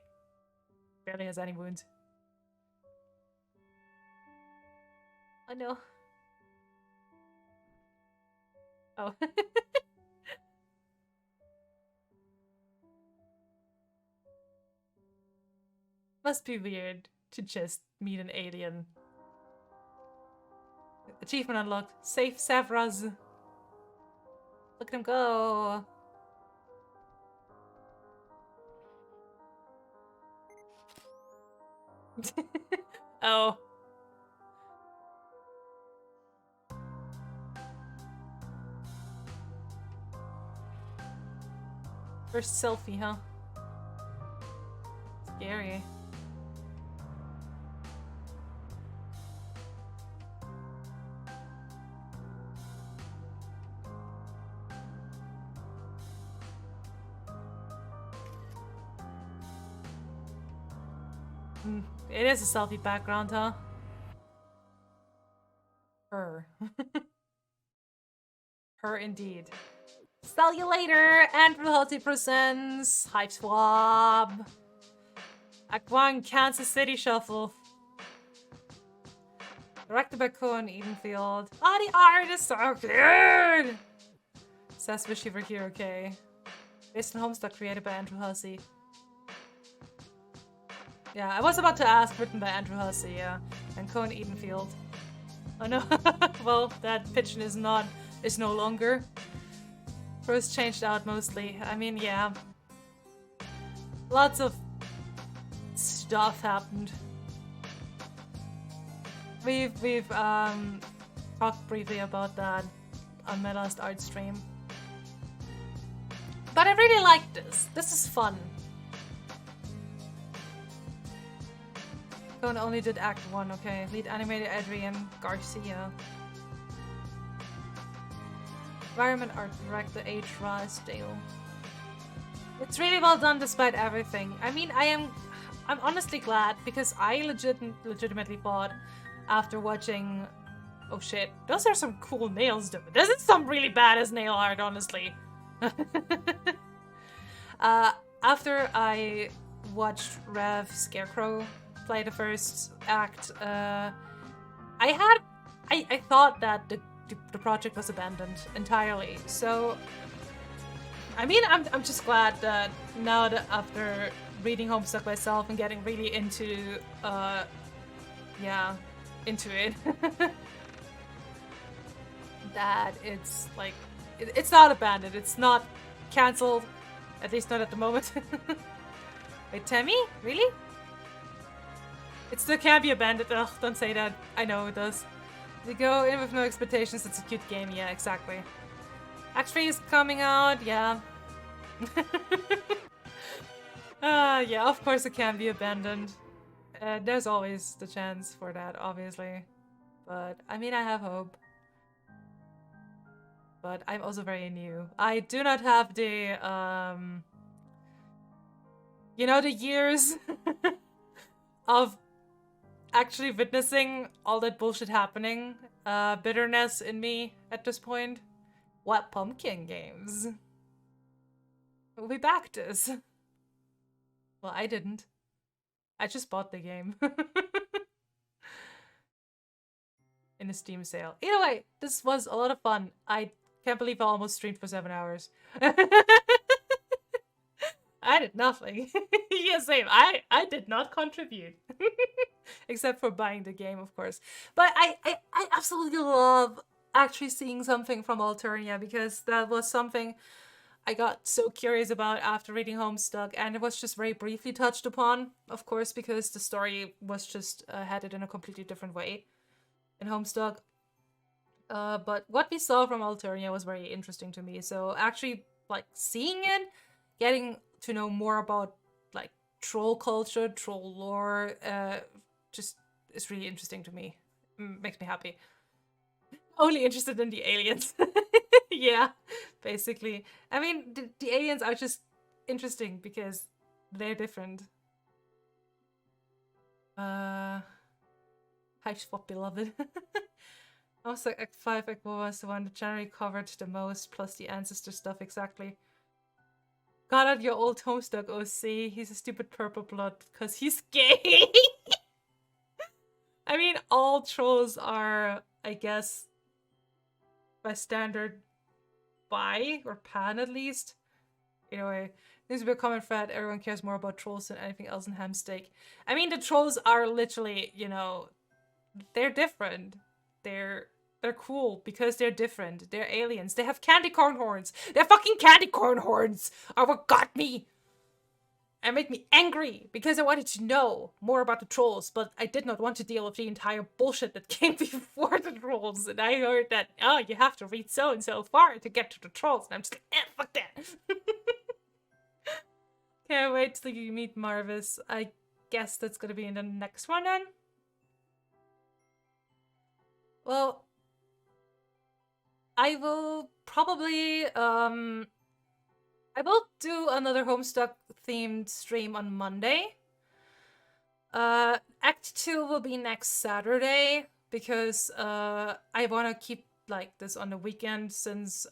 barely has any wounds. Oh no. Oh. Must be weird to just meet an alien. Achievement unlocked. Save Sephiroth. Look at him go. Oh. First selfie, huh? Scary. It is a selfie background, huh? Her. Her indeed. See you later! Andrew Halsey presents Hiveswap. Act 1 Kansas City Shuffle. Directed by Cohen Edenfield. Oh, the art is so good! Says Wish You Were Here, okay. Based on Homestuck, created by Andrew Halsey. Yeah, I was about to ask, written by Andrew Halsey, yeah. And Cohen Edenfield. Oh no, well, that pigeon is no longer. First changed out mostly. I mean, yeah. Lots of stuff happened. We've talked briefly about that on my last art stream. But I really like this. This is fun. Cohen only did Act 1, okay. Lead animator Adrian Garcia. Environment art director H. Rysdale. It's really well done despite everything. I mean, I'm honestly glad because I legitimately thought after watching... Oh shit, those are some cool nails though. This is some really badass nail art, honestly. After I watched Rev Scarecrow play the first act, I thought that the project was abandoned entirely. So, I mean, I'm just glad that now that after reading Homestuck myself and getting really into, into it, that it's like, it's not abandoned. It's not cancelled, at least not at the moment. Wait, Tammy? Really? It still can't be abandoned. Ugh, don't say that. I know it does. You go in with no expectations, it's a cute game. Yeah, exactly. Act 3 is coming out, yeah. Yeah, of course it can be abandoned. There's always the chance for that, obviously. But, I mean, I have hope. But I'm also very new. I do not have the, you know, the years of actually witnessing all that bullshit happening. Bitterness in me at this point. What pumpkin games? We backed this. Well, I didn't. I just bought the game. In a Steam sale. Either way, this was a lot of fun. I can't believe I almost streamed for 7 hours. I did nothing. Yeah, same. I did not contribute. Except for buying the game, of course. But I absolutely love actually seeing something from Alternia, because that was something I got so curious about after reading Homestuck, and it was just very briefly touched upon, of course, because the story was just headed in a completely different way in Homestuck. But what we saw from Alternia was very interesting to me. So actually, like, seeing it, getting to know more about, like, troll culture, troll lore, just is really interesting to me. Makes me happy. Only interested in the aliens. Yeah, basically. I mean, the aliens are just interesting because they're different. Hiveswap beloved. Also, Act 5 Act 4 was the one that generally covered the most, plus the ancestor stuff, exactly. Got out your old Homestuck OC. He's a stupid purple blood because he's gay. I mean, all trolls are, I guess, by standard, bi, or pan at least. Anyway, this will be a common thread. Everyone cares more about trolls than anything else in Hamsteak. I mean, the trolls are literally, you know, they're different. They're cool because they're different. They're aliens. They have candy corn horns. They're fucking candy corn horns are what got me. And made me angry because I wanted to know more about the trolls, but I did not want to deal with the entire bullshit that came before the trolls. And I heard that, oh, you have to read so and so far to get to the trolls. And I'm just like, fuck that. Can't wait till you meet Marvis. I guess that's gonna be in the next one then. Well, I will probably, I will do another Homestuck themed stream on Monday. Act 2 will be next Saturday. because I want to keep like this on the weekend since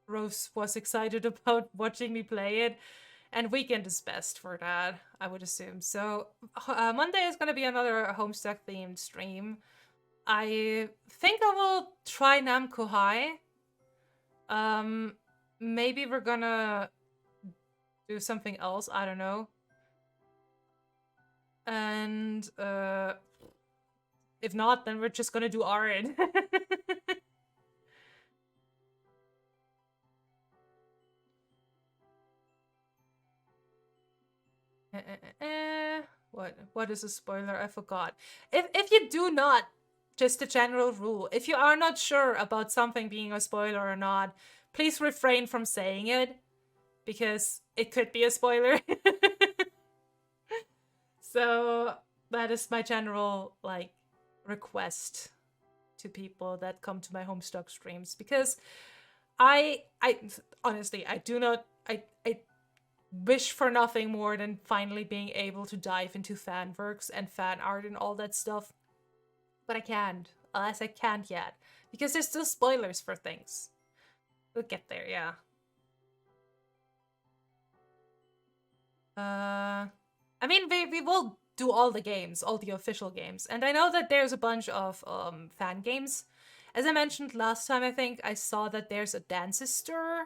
Rose was excited about watching me play it. And weekend is best for that, I would assume. So Monday is going to be another Homestuck themed stream. I think I will try Namco High. Maybe we're gonna do something else, I don't know. And if not, then we're just gonna do Arid. What is a spoiler? I forgot. If you do not, just a general rule, if you are not sure about something being a spoiler or not, please refrain from saying it, because it could be a spoiler. So that is my general like request to people that come to my Homestuck streams, because I honestly I do not I wish for nothing more than finally being able to dive into fan works and fan art and all that stuff. But I can't. Alas, I can't yet. Because there's still spoilers for things. We'll get there, yeah. I mean, we will do all the games, all the official games. And I know that there's a bunch of fan games. As I mentioned last time, I think I saw that there's a Dancester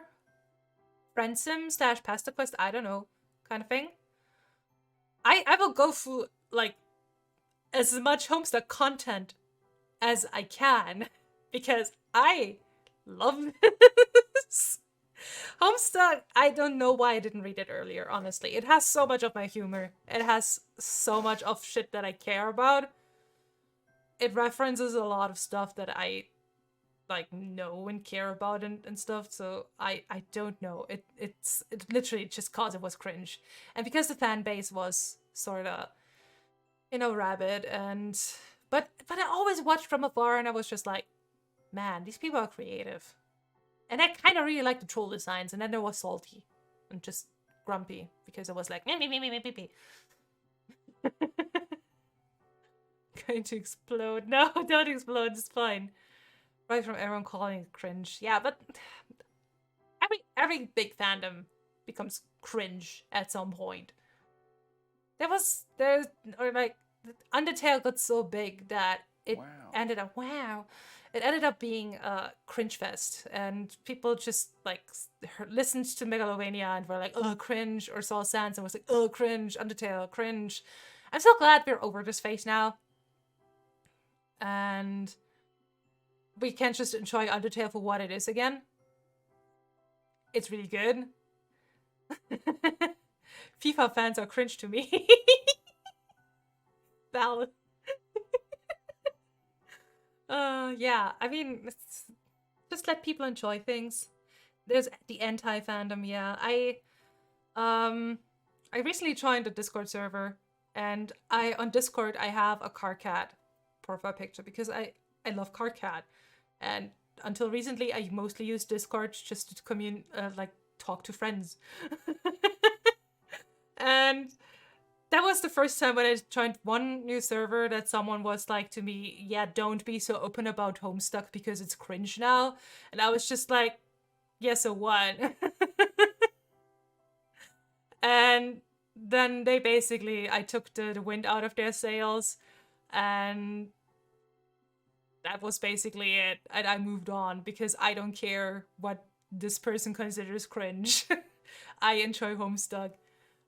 Friendsim / Pasta Quest, I don't know, kind of thing. I will go through, like, as much Homestuck content as I can, because I love this. Homestuck, I don't know why I didn't read it earlier, honestly. It has so much of my humor. It has so much of shit that I care about. It references a lot of stuff that I like know and care about and stuff, so I don't know. It literally just cause it was cringe. And because the fan base was sorta, you know, rabid, and but I always watched from afar and I was just like, man, these people are creative. And I kind of really liked the troll designs, and then there was Salty and just grumpy because I was like, me. Going to explode. No, don't explode, it's fine. Right from everyone calling it cringe. Yeah, but every big fandom becomes cringe at some point. Undertale got so big that it ended up it ended up being a cringe fest, and people just like listened to Megalovania and were like, oh, cringe, or saw Sans and was like, oh, cringe, Undertale, cringe. I'm so glad we're over this phase now, and we can just enjoy Undertale for what it is again. It's really good. FIFA fans are cringe to me. Valid. Yeah, I mean, just let people enjoy things. There's the anti-fandom, yeah. I recently joined a Discord server, and on Discord I have a Carcat profile picture because I love Carcat, and until recently I mostly used Discord just to talk to friends. And that was the first time when I joined one new server that someone was like to me, yeah, don't be so open about Homestuck because it's cringe now. And I was just like, yeah, so what? And then I took the wind out of their sails, and that was basically it. And I moved on because I don't care what this person considers cringe. I enjoy Homestuck.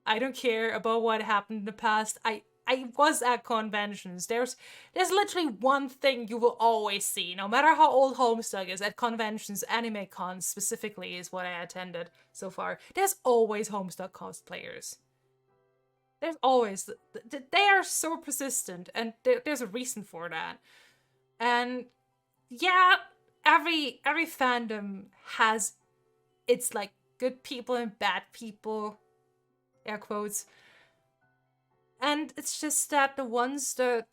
I don't care about what happened in the past. I was at conventions. There's literally one thing you will always see, no matter how old Homestuck is, at conventions, anime cons specifically is what I attended so far. There's always Homestuck cosplayers. There's always, they are so persistent, and there's a reason for that. And yeah, every fandom has its like good people and bad people, air quotes. And it's just that the ones that,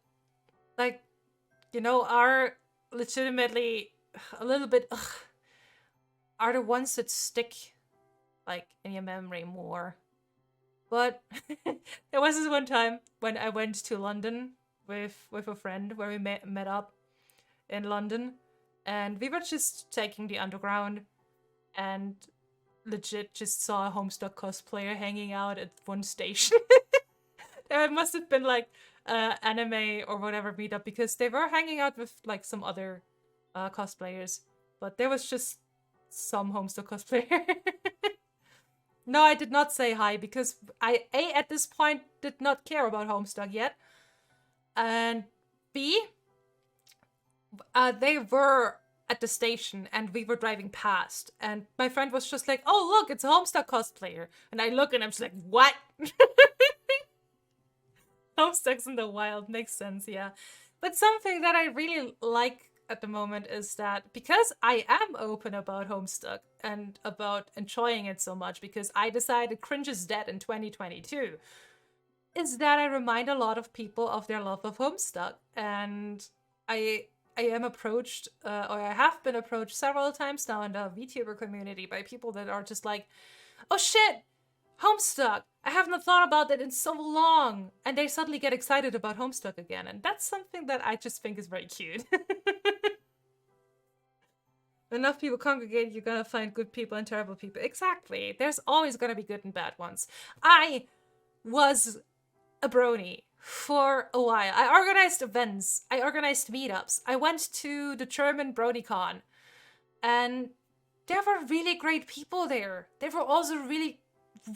like, you know, are legitimately a little bit are the ones that stick, like, in your memory more. But there was this one time when I went to London with a friend where we met up in London, and we were just taking the underground, and legit just saw a Homestuck cosplayer hanging out at one station. It must have been like anime or whatever meetup, because they were hanging out with like some other cosplayers, but there was just some Homestuck cosplayer. No, I did not say hi because I at this point did not care about Homestuck yet, and B, they were at the station and we were driving past, and my friend was just like, "Oh look, it's a Homestuck cosplayer," and I look and I'm just like, "What?" Homestuck's in the wild, makes sense, yeah. But something that I really like at the moment is that because I am open about Homestuck and about enjoying it so much because I decided cringe is dead in 2022, is that I remind a lot of people of their love of Homestuck. And I am approached, or I have been approached several times now in the VTuber community by people that are just like, "Oh shit, Homestuck! I haven't thought about it in so long!" And they suddenly get excited about Homestuck again. And that's something that I just think is very cute. Enough people congregate, you're gonna find good people and terrible people. Exactly. There's always gonna be good and bad ones. I was a brony for a while. I organized events. I organized meetups. I went to the German BronyCon. And there were really great people there. There were also really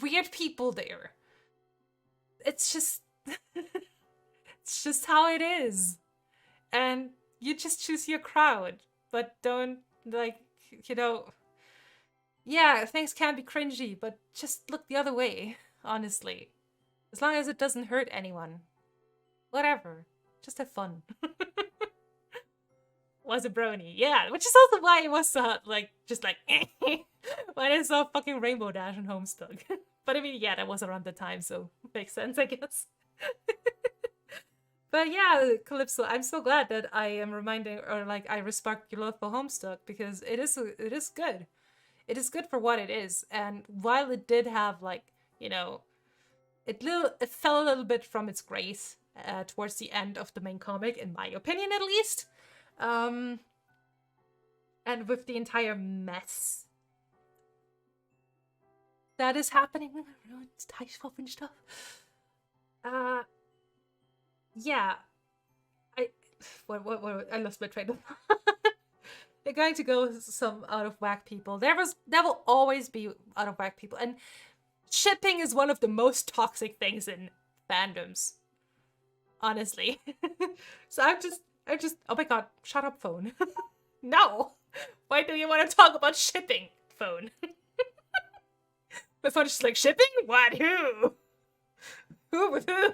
weird people there. It's just it's just how it is. And you just choose your crowd, but don't like, yeah, things can be cringy, but just look the other way, honestly. As long as it doesn't hurt anyone. Whatever. Just have fun. Was a brony, yeah, which is also why it was just like when I saw fucking Rainbow Dash and Homestuck. But I mean, yeah, that was around the time, so makes sense, I guess. But yeah, Calypso, I'm so glad that I am reminding, or like, I respect your love for Homestuck, because it is good. It is good for what it is, and while it did have like, it fell a little bit from its grace towards the end of the main comic, in my opinion, at least. And with the entire mess that is happening around Hiveswap and stuff. Yeah. I lost my train of thought. They're going to go some out of whack people. There will always be out of whack people, and shipping is one of the most toxic things in fandoms. Honestly. So I'm just, oh my god, shut up, phone. No! Why do you want to talk about shipping, phone? My phone is just like, shipping? What? Who? Who with who?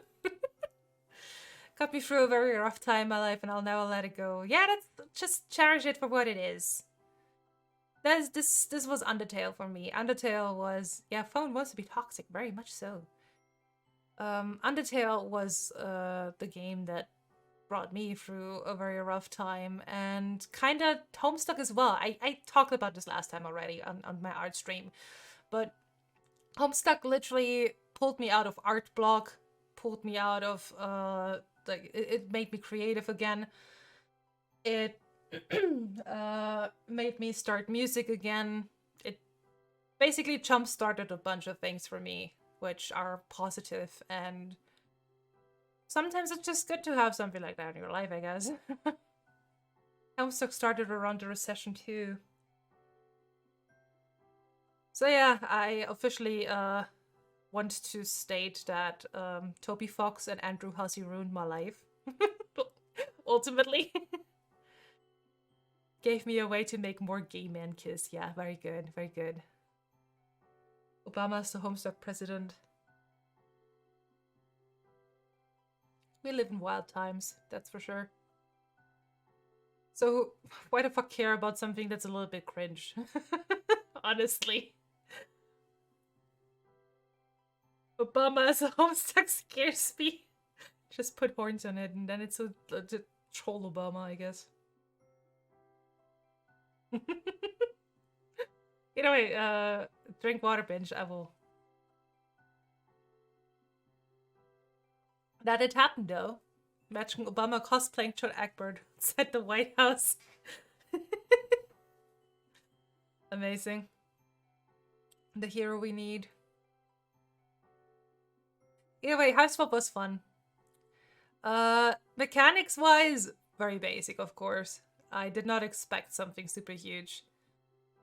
Got me through a very rough time in my life, and I'll never let it go. Yeah, just cherish it for what it is. This was Undertale for me. Undertale was, yeah, phone wants to be toxic, very much so. Undertale was the game that brought me through a very rough time, and kinda Homestuck as well. I talked about this last time already on my art stream, but Homestuck literally pulled me out of art block, pulled me out of it made me creative again. It made me start music again. It basically jump-started a bunch of things for me, which are positive, and sometimes it's just good to have something like that in your life, I guess. Homestuck started around the recession too. So yeah, I officially want to state that Toby Fox and Andrew Hussey ruined my life. Ultimately. Gave me a way to make more gay men kiss. Yeah, very good, very good. Obama's the Homestuck president. We live in wild times, that's for sure. So, why the fuck care about something that's a little bit cringe? Honestly. Obama as a Homestuck scares me. Just put horns on it and then it's a troll Obama, I guess. Anyway, drink water, binge, I will. That did happen though. Imagine Obama cosplaying John Egbert outside the White House. Amazing. The hero we need. Either way, Hiveswap was fun. Mechanics-wise, very basic, of course. I did not expect something super huge.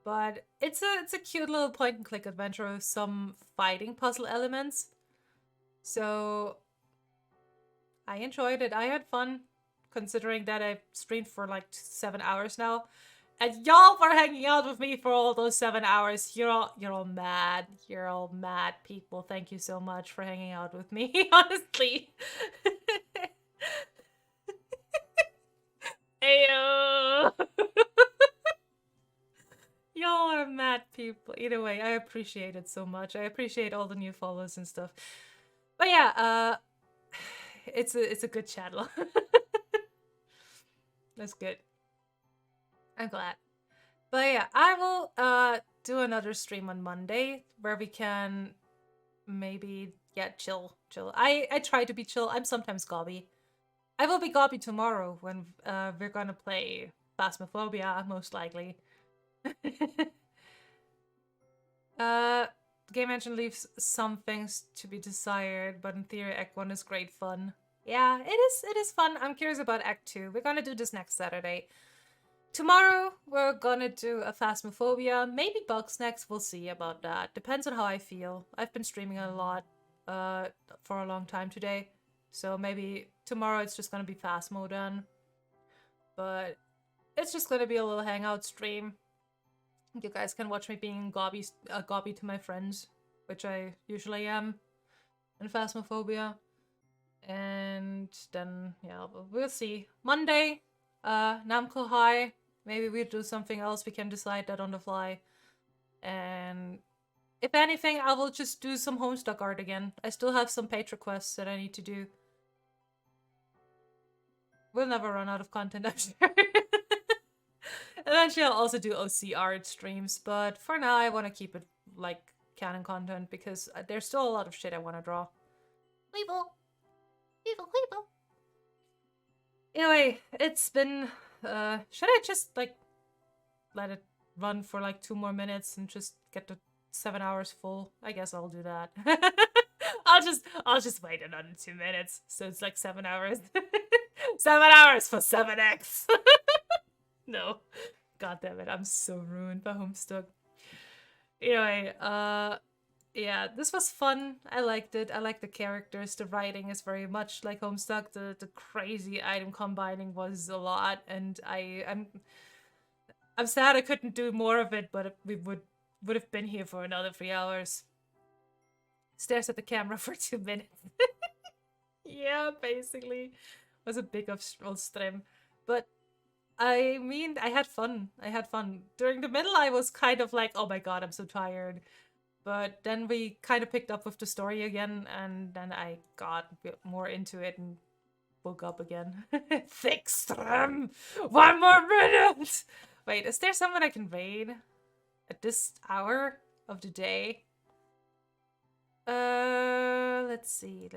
But it's a cute little point-and-click adventure with some fighting puzzle elements. So I enjoyed it. I had fun, considering that I've streamed for like 7 hours now. And y'all were hanging out with me for all those 7 hours. You're all mad. You're all mad people. Thank you so much for hanging out with me, honestly. Ayo! Y'all are mad people. Either way, I appreciate it so much. I appreciate all the new follows and stuff. But yeah, it's a good channel. That's good. I'm glad. But yeah, I will do another stream on Monday where we can maybe chill. I try to be chill. I'm sometimes gobby. I will be gobby tomorrow when we're gonna play Phasmophobia, most likely. Game engine leaves some things to be desired, but in theory Act 1 is great fun. Yeah, it is fun. I'm curious about Act 2. We're gonna do this next Saturday. Tomorrow, we're gonna do a Phasmophobia, maybe Bugs next, we'll see about that. Depends on how I feel. I've been streaming a lot for a long time today, so maybe tomorrow it's just gonna be Phasmo then. But it's just gonna be a little hangout stream. You guys can watch me being gobby to my friends, which I usually am in Phasmophobia. And then, yeah, we'll see. Monday, Namco High. Maybe we'll do something else. We can decide that on the fly. And if anything, I will just do some Homestuck art again. I still have some page requests that I need to do. We'll never run out of content, I'm sure. Eventually, I'll also do OC art streams, but for now, I want to keep it like canon content because there's still a lot of shit I want to draw. Weeble! Anyway, it's been, should I just, like, let it run for, like, 2 more minutes and just get the 7 hours full? I guess I'll do that. I'll just wait another 2 minutes, so it's, like, 7 hours. 7 hours for 7x! No. God damn it, I'm so ruined by Homestuck. Anyway, yeah, this was fun. I liked it. I like the characters. The writing is very much like Homestuck. The crazy item combining was a lot, and I'm sad I couldn't do more of it, but we would have been here for another 3 hours. Stares at the camera for 2 minutes. Yeah, basically. It was a big old stream. But I mean, I had fun. During the middle, I was kind of like, oh my god, I'm so tired. But then we kind of picked up with the story again, and then I got a bit more into it and woke up again. Thick stream! 1 more minute! Wait, is there someone I can raid at this hour of the day? Let's see.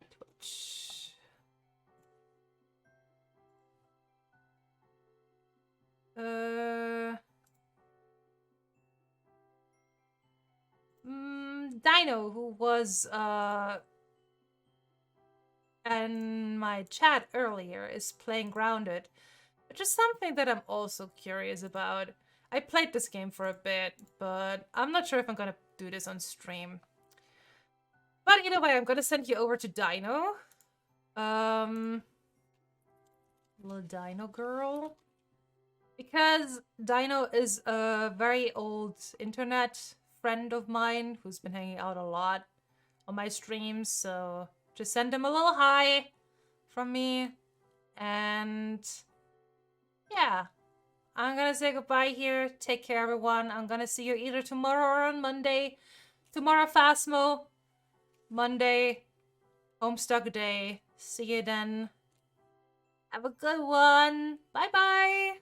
Twitch. Dino, who was in my chat earlier, is playing Grounded, which is something that I'm also curious about. I played this game for a bit, but I'm not sure if I'm gonna do this on stream. But either way, I'm gonna send you over to Dino. Little Dino girl. Because Dino is a very old internet friend of mine who's been hanging out a lot on my streams, so just send him a little hi from me. And yeah, I'm gonna say goodbye here. Take care, everyone. I'm gonna see you either tomorrow or on Monday. Tomorrow, Phasmo. Monday, Homestuck Day. See you then. Have a good one. Bye-bye.